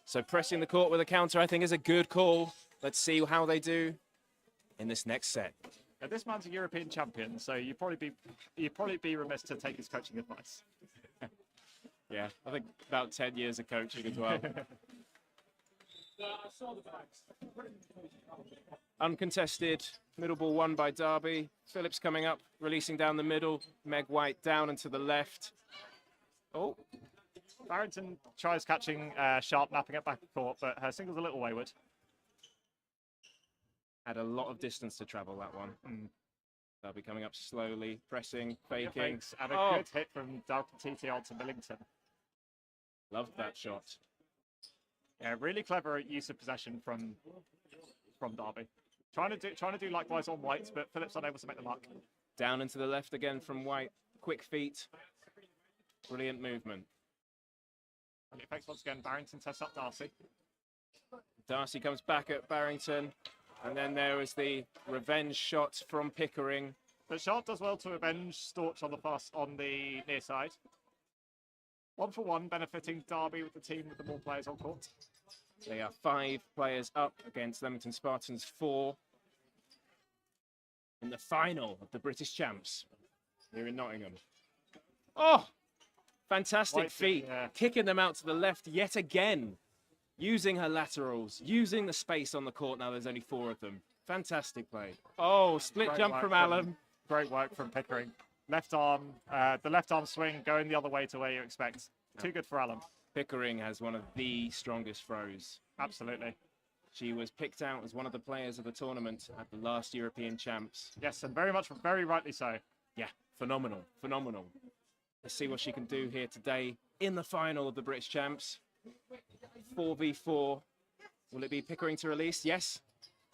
Speaker 15: So pressing the court with a counter, I think, is a good call. Let's see how they do in this next set.
Speaker 4: Now, this man's a European champion, so you'd probably be remiss to take his coaching advice.
Speaker 15: Yeah, I think about 10 years of coaching as well. Uncontested, middle ball won by Derby. Phillips coming up, releasing down the middle. Meg White down and to the left. Oh.
Speaker 4: Barrington tries catching Sharp, napping it back at court, but her single's a little wayward.
Speaker 15: Had a lot of distance to travel, that one. Derby coming up slowly, pressing, faking.
Speaker 4: And a good hit from TT onto Millington.
Speaker 15: Loved that shot.
Speaker 4: Yeah, really clever use of possession from Derby. Trying to do likewise on White, but Phillips unable to make the mark.
Speaker 15: Down into the left again from White. Quick feet. Brilliant movement.
Speaker 4: And it affects once again. Barrington tests up Darcy.
Speaker 15: Darcy comes back at Barrington. And then there is the revenge shot from Pickering.
Speaker 4: But Sharp does well to avenge Storch on the near side. 1-for-1, benefiting Derby with the team with the more players on court.
Speaker 15: They are 5 players up against Leamington Spartans 4 in the final of the British Champs here in Nottingham. Oh, fantastic
Speaker 4: White,
Speaker 15: feet.
Speaker 4: yeah.
Speaker 15: Kicking them out to the left yet again. Using her laterals, using the space on the court. Now there's only 4 of them. Fantastic play. Oh, split
Speaker 4: Great
Speaker 15: jump
Speaker 4: work
Speaker 15: from Allen.
Speaker 4: Great work from Pickering. Left arm, the left arm swing going the other way to where you expect. Too good for Allen.
Speaker 15: Pickering has one of the strongest throws.
Speaker 4: Absolutely.
Speaker 15: She was picked out as one of the players of the tournament at the last European Champs.
Speaker 4: Yes, and very rightly so.
Speaker 15: Yeah, phenomenal, phenomenal. Let's see what she can do here today in the final of the British Champs. 4v4. Will it be Pickering to release? Yes.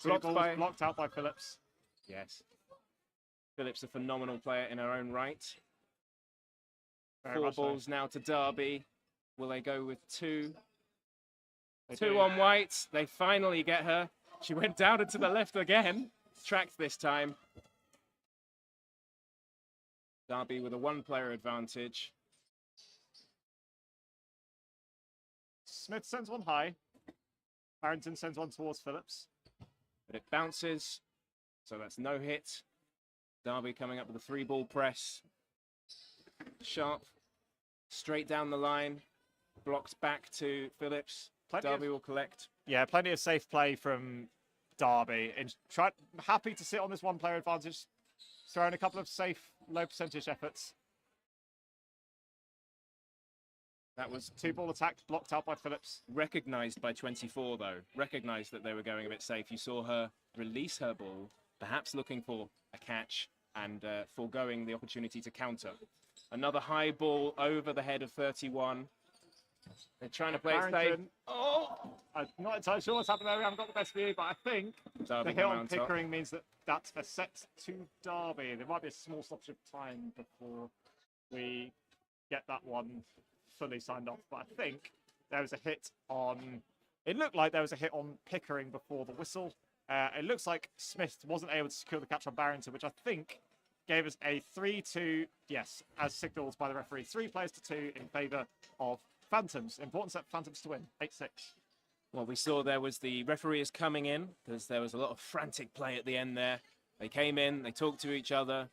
Speaker 4: Blocked out by Phillips.
Speaker 15: Yes. Phillips, a phenomenal player in her own right.
Speaker 4: Very
Speaker 15: 4
Speaker 4: much so.
Speaker 15: balls now to Derby. Will they go with two? Two on white. They finally get her. She went down and to the left again. Tracked this time. Derby with a one-player advantage.
Speaker 4: Smith sends one high. Barrington sends one towards Phillips.
Speaker 15: But it bounces, so that's no hit. Derby coming up with a three-ball press. Sharp, straight down the line. Blocked back to Phillips. Derby will collect.
Speaker 4: Yeah, plenty of safe play from Derby. Happy to sit on this one-player advantage. Throwing a couple of safe, low-percentage efforts. That was two-ball attack blocked out by Phillips.
Speaker 15: Recognised by 24, though. Recognised that they were going a bit safe. You saw her release her ball, perhaps looking for a catch and foregoing the opportunity to counter. Another high ball over the head of 31. They're trying to play it safe.
Speaker 4: Oh! I'm not entirely sure what's happened there. We haven't got the best view, but I think
Speaker 15: Derby
Speaker 4: the hit
Speaker 15: come
Speaker 4: on
Speaker 15: on top.
Speaker 4: Pickering means that that's a set to Derby. There might be a small stoppage of time before we get that one fully signed off, but I think there was a hit on... It looked like there was a hit on Pickering before the whistle. It looks like Smith wasn't able to secure the catch on Barrington, which I think gave us a 3-2, yes, as signalled by the referee. 3 players to 2 in favour of Phantoms. Important set for Phantoms to win. 8-6.
Speaker 15: What we saw there was the referees coming in because there was a lot of frantic play at the end there. They came in, they talked to each other,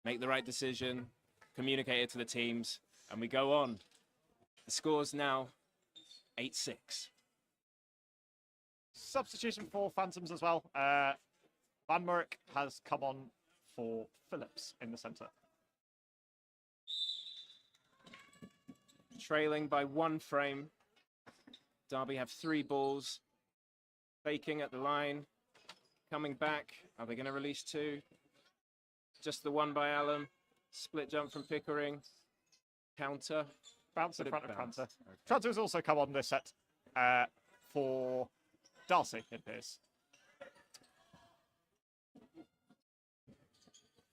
Speaker 15: make the right decision, communicated to the teams, and we go on. The score's now 8-6.
Speaker 4: Substitution for Phantoms as well. Van Murk has come on for Phillips in the centre.
Speaker 15: Trailing by 1 frame. Derby have 3 balls. Faking at the line. Coming back. Are they going to release 2? Just the one by Allen. Split jump from Pickering. Counter.
Speaker 4: Bounce in front of Tranter. Tranter has also come on this set for Darcy, it appears.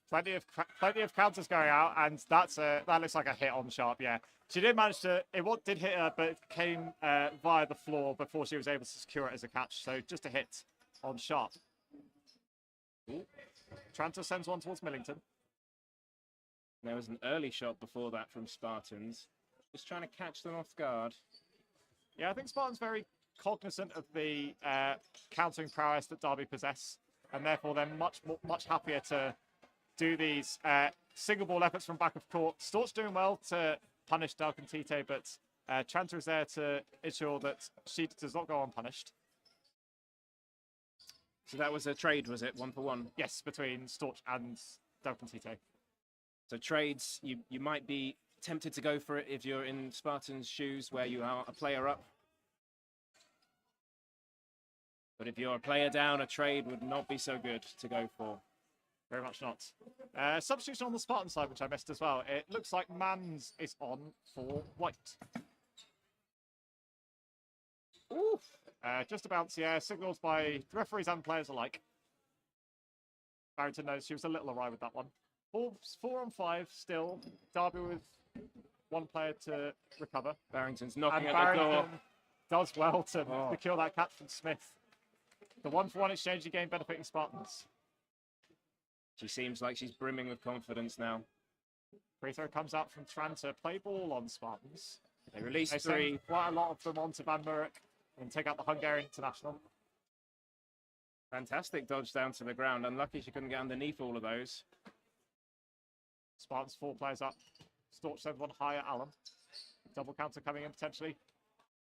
Speaker 4: Plenty of counters going out, and that looks like a hit on Sharp. Yeah, she did manage to. Did hit her, but it came via the floor before she was able to secure it as a catch. So just a hit on Sharp. Tranter sends one towards Millington.
Speaker 15: There was an early shot before that from Spartans. Just trying to catch them off guard.
Speaker 4: Yeah, I think Spartan's very cognizant of the countering prowess that Derby possess, and therefore they're much happier to do these single ball efforts from back of court. Storch doing well to punish Dalkin Tite, but Tranter is there to ensure that she does not go unpunished.
Speaker 15: So that was a trade, was it? 1 for 1?
Speaker 4: Yes, between Storch and Dalkin Tite.
Speaker 15: So trades, you might be tempted to go for it if you're in Spartan's shoes where you are a player up. But if you're a player down, a trade would not be so good to go for.
Speaker 4: Very much not. Substitution on the Spartan side, which I missed as well. It looks like Mans is on for white. Oof. Just about, yeah, signals by referees and players alike. Barrington knows she was a little awry with that one. 4 on 5 still. Derby with 1 player to recover.
Speaker 15: Barrington's knocking
Speaker 4: and
Speaker 15: at the door.
Speaker 4: Does well to secure that catch from Smith. The 1-for-1 exchange again benefiting Spartans.
Speaker 15: She seems like she's brimming with confidence now.
Speaker 4: Free throw comes out from Tranter. Play ball on Spartans.
Speaker 15: They release
Speaker 4: They
Speaker 15: 3.
Speaker 4: send quite a lot of them onto Van Murk and take out the Hungarian international.
Speaker 15: Fantastic dodge down to the ground. Unlucky she couldn't get underneath all of those.
Speaker 4: Spartans 4 players up. Storch sends one higher, Allen. Double counter coming in potentially.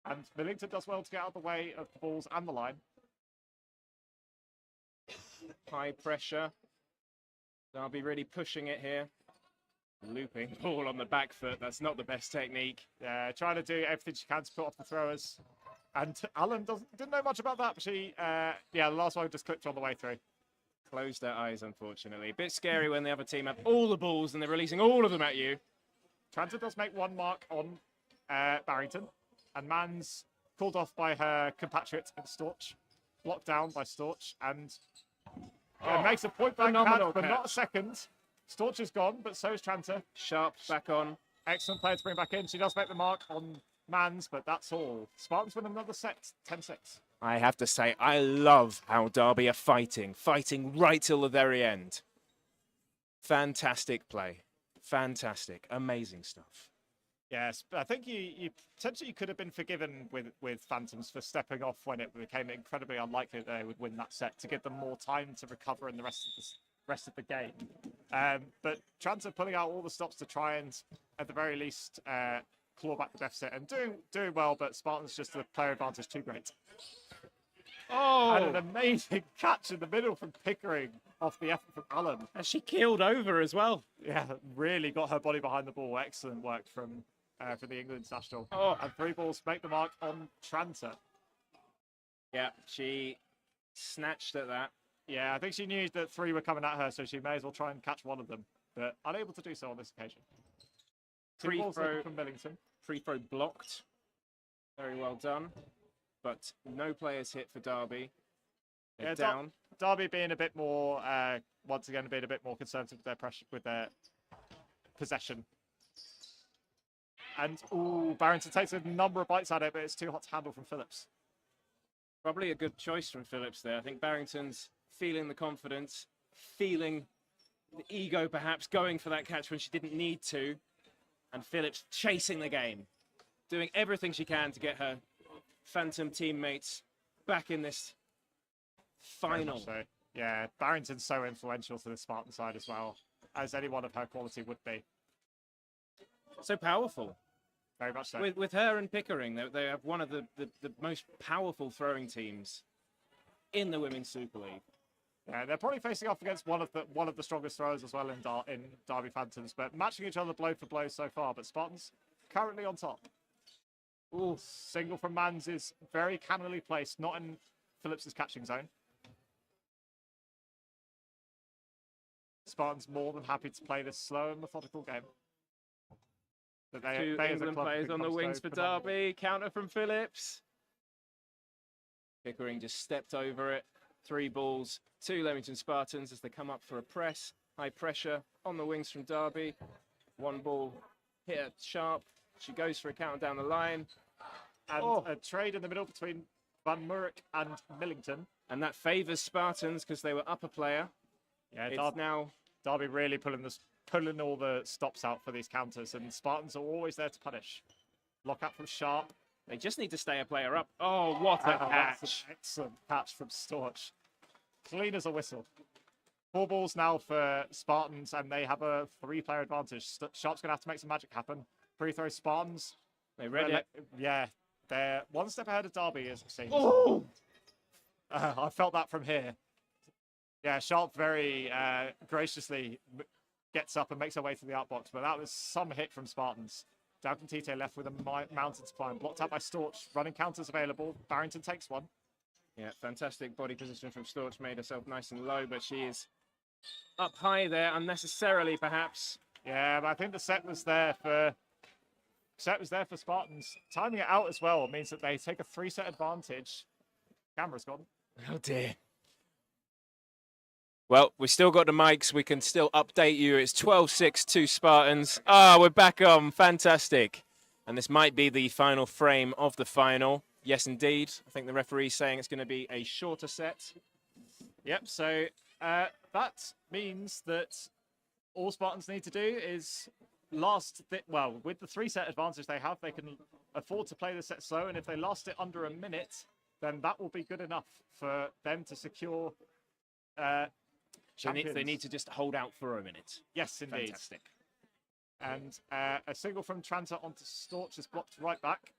Speaker 4: And Millington does well to get out of the way of the balls and the line.
Speaker 15: High pressure. Derby really pushing it here. Looping ball on the back foot. That's not the best technique.
Speaker 4: Yeah, trying to do everything she can to put off the throwers. And Allen didn't know much about that, but she, the last one just clipped on the way through.
Speaker 15: Closed their eyes, unfortunately. A bit scary when the other team have all the balls and they're releasing all of them at you.
Speaker 4: Tranter does make 1 mark on Barrington. And Mans called off by her compatriot in Storch. Blocked down by Storch. And makes a point blank catch, but not a second. Storch is gone, but so is Tranter.
Speaker 15: Sharp back on.
Speaker 4: Excellent player to bring back in. She does make the mark on Mans, but that's all. Spartans win another set, 10-6.
Speaker 15: I have to say, I love how Derby are fighting right till the very end. Fantastic play. Fantastic. Amazing stuff.
Speaker 4: Yes, but I think you potentially could have been forgiven with Phantoms for stepping off when it became incredibly unlikely that they would win that set to give them more time to recover in the rest of the game. But Tranta pulling out all the stops to try and, at the very least, claw back the deficit and doing well, but Spartans just the player advantage too great.
Speaker 15: Oh!
Speaker 4: And an amazing catch in the middle from Pickering off the effort from Allen.
Speaker 15: And she keeled over as well.
Speaker 4: Yeah, really got her body behind the ball. Excellent work from the England national.
Speaker 15: Oh.
Speaker 4: And 3 balls make the mark on Tranta.
Speaker 15: Yeah, she snatched at that.
Speaker 4: Yeah, I think she knew that 3 were coming at her, so she may as well try and catch one of them, but unable to do so on this occasion. 2 balls from Millington.
Speaker 15: Free throw blocked. Very well done. But no players hit for Derby. They're down.
Speaker 4: Derby being a bit more, once again, being a bit more conservative with their pressure, with their possession. And Barrington takes a number of bites at it, but it's too hot to handle from Phillips.
Speaker 15: Probably a good choice from Phillips there. I think Barrington's feeling the confidence, feeling the ego perhaps, going for that catch when she didn't need to. And Phillips chasing the game, doing everything she can to get her Phantom teammates back in this final.
Speaker 4: So. Yeah, Barrington's so influential to the Spartan side as well, as anyone of her quality would be.
Speaker 15: So powerful.
Speaker 4: Very much so.
Speaker 15: With her and Pickering, they have one of the most powerful throwing teams in the Women's Super League.
Speaker 4: Yeah, they're probably facing off against one of the strongest throwers as well in Derby Phantoms, but matching each other blow for blow so far. But Spartans currently on top. Ooh, single from Mans is very cannily placed, not in Phillips's catching zone. Spartans more than happy to play this slow and methodical game. But
Speaker 15: Two England players on the wings for Derby. Counter from Phillips. Pickering just stepped over it. 3 balls, 2 Leamington Spartans as they come up for a press. High pressure on the wings from Derby. 1 ball hit her sharp. She goes for a counter down the line.
Speaker 4: And a trade in the middle between Van Murk and Millington.
Speaker 15: And that favours Spartans because they were up a player.
Speaker 4: Yeah,
Speaker 15: it's now
Speaker 4: Derby really pulling all the stops out for these counters, and Spartans are always there to punish. Lockout from Sharp.
Speaker 15: They just need to stay a player up. Oh, what a catch.
Speaker 4: Excellent catch from Storch. Clean as a whistle. 4 balls now for Spartans, and they have a 3-player advantage. Sharp's going to have to make some magic happen. Free throw Spartans.
Speaker 15: They read it.
Speaker 4: Yeah, they're 1 step ahead of Derby, as it seems.
Speaker 15: Oh!
Speaker 4: I felt that from here. Yeah, Sharp very graciously gets up and makes her way to the outbox, but that was some hit from Spartans. Dalton Tite left with a mountain to climb. Blocked out by Storch. Running counters available. Barrington takes one.
Speaker 15: Yeah, fantastic body position from Storch. Made herself nice and low, but she is up high there, unnecessarily perhaps.
Speaker 4: Yeah, but I think the set was there for Spartans. Timing it out as well means that they take a 3-set advantage. Camera's gone.
Speaker 15: Oh dear. Well, we've still got the mics. We can still update you. It's 12-6 to Spartans. We're back on. Fantastic. And this might be the final frame of the final. Yes, indeed. I think the referee's saying it's going to be a shorter set.
Speaker 4: Yep, so that means that all Spartans need to do is with the 3-set advantage they have, they can afford to play the set slow, and if they last it under a minute, then that will be good enough for them to secure champions.
Speaker 15: They need to just hold out for a minute.
Speaker 4: Yes, indeed.
Speaker 15: Fantastic.
Speaker 4: And a single from Tranta onto Storch is blocked right back.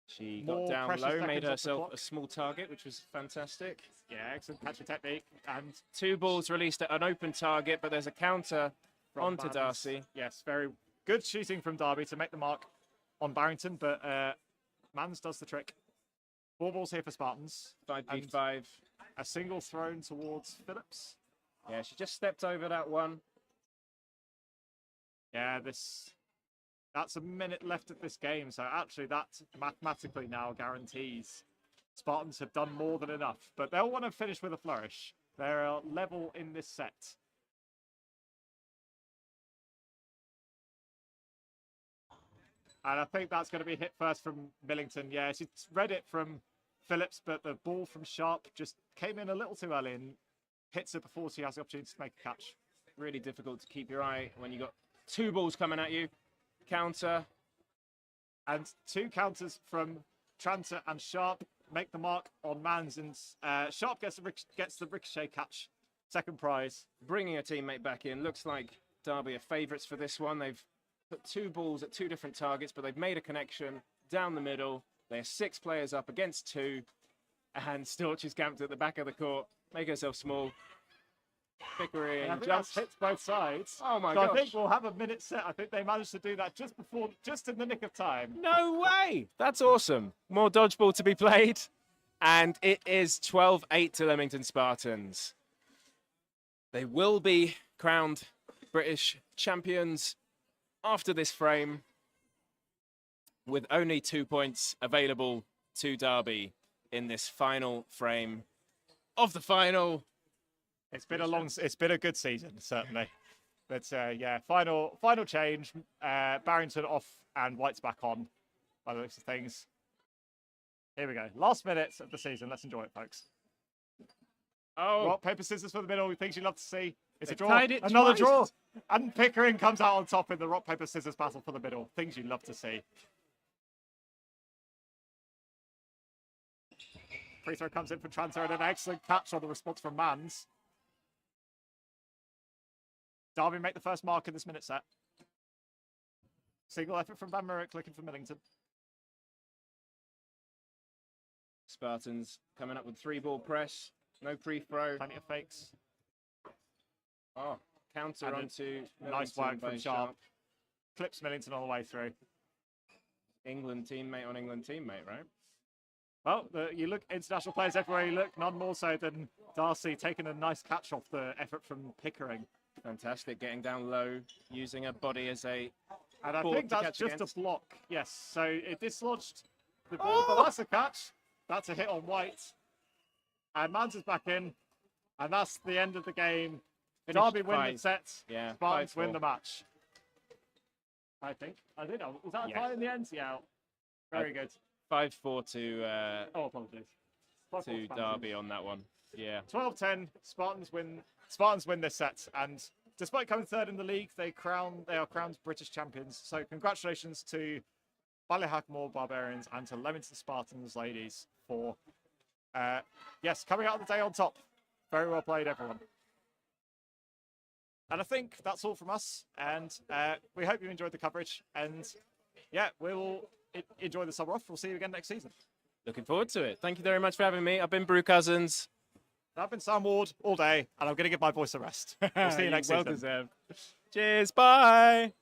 Speaker 15: She got down low, made herself a small target, which was fantastic.
Speaker 4: Yeah, excellent catching technique. And
Speaker 15: 2 balls released at an open target, but there's a counter onto
Speaker 4: Mans.
Speaker 15: Darcy.
Speaker 4: Yes, very good shooting from Derby to make the mark on Barrington, but Mans does the trick. 4 balls here for Spartans.
Speaker 15: 5v5.
Speaker 4: A single thrown towards Phillips.
Speaker 15: Yeah, she just stepped over that one.
Speaker 4: Yeah, that's a minute left of this game, so actually that mathematically now guarantees Spartans have done more than enough, but they'll want to finish with a flourish. They're level in this set. And I think that's going to be hit first from Millington. Yeah, she read it from Phillips, but the ball from Sharp just came in a little too early and hits her before she has the opportunity to make a catch.
Speaker 15: Really difficult to keep your eye when you got two balls coming at you. Counter.
Speaker 4: And two counters from Tranter and Sharp make the mark on Mans, and Sharp gets the ricochet catch. Second prize.
Speaker 15: Bringing a teammate back in. Looks like Derby are favourites for this one. They've put two balls at two different targets, but they've made a connection down the middle. They're 6 players up against 2, and Storch is camped at the back of the court. Make herself small. Pickering
Speaker 4: And I think
Speaker 15: jumps.
Speaker 4: that's hits both sides.
Speaker 15: Oh my
Speaker 4: so
Speaker 15: gosh.
Speaker 4: I think we'll have a minute set. I think they managed to do that just in the nick of time.
Speaker 15: No way! That's awesome. More dodgeball to be played. And it is 12-8 to Leamington Spartans. They will be crowned British champions after this frame, with only 2 points available to Derby in this final frame of the final.
Speaker 4: It's been a good season, certainly. But yeah, final change. Barrington off and White's back on by the looks of things. Here we go. Last minutes of the season. Let's enjoy it, folks.
Speaker 15: Oh.
Speaker 4: Rock, paper, scissors for the middle. Things you love to see. It's a
Speaker 15: They've
Speaker 4: draw.
Speaker 15: tied it
Speaker 4: Another
Speaker 15: twice.
Speaker 4: draw. And Pickering comes out on top in the rock, paper, scissors battle for the middle. Things you love to see. Free throw comes in from Tranter and an excellent catch on the response from Mans. Derby make the first mark in this minute set. Single effort from Van Murray, clicking for Millington.
Speaker 15: Spartans coming up with 3-ball press. No pre-throw.
Speaker 4: Plenty of fakes.
Speaker 15: Oh, counter
Speaker 4: And
Speaker 15: onto
Speaker 4: nice
Speaker 15: Millington
Speaker 4: work
Speaker 15: by
Speaker 4: from Sharp. Clips Millington all the way through.
Speaker 15: England teammate on England teammate, right?
Speaker 4: Well, you look international players everywhere you look, none more so than Darcy taking a nice catch off the effort from Pickering.
Speaker 15: Fantastic, getting down low, using her body as a
Speaker 4: And I
Speaker 15: board
Speaker 4: think
Speaker 15: to
Speaker 4: that's
Speaker 15: catch
Speaker 4: just
Speaker 15: against.
Speaker 4: a block. Yes, so it dislodged the ball, but that's a catch. That's a hit on White. And Mans is back in, and that's the end of the game.
Speaker 15: Finished
Speaker 4: Derby win the
Speaker 15: 5.
Speaker 4: set.
Speaker 15: Yeah,
Speaker 4: Spartans
Speaker 15: 5-4.
Speaker 4: win the match. I think. I don't know. Was that a
Speaker 15: Yeah.
Speaker 4: tie in the end? Yeah. Very good.
Speaker 15: 5-4 to
Speaker 4: Oh, apologies.
Speaker 15: to Derby on that one. Yeah.
Speaker 4: 12-10. Spartans win this set, and despite coming third in the league, they are crowned British champions. So congratulations to Ballyhackmore Barbarians and to Leamington Spartans ladies for yes, coming out of the day on top. Very well played, everyone. And I think that's all from us. And we hope you enjoyed the coverage. And yeah, we'll enjoy the summer off. We'll see you again next season.
Speaker 15: Looking forward to it. Thank you very much for having me. I've been Brew Cousins.
Speaker 4: I've been Sam Ward all day, and I'm going to give my voice a rest. We'll see you next
Speaker 15: well
Speaker 4: season.
Speaker 15: deserved. Cheers. Bye.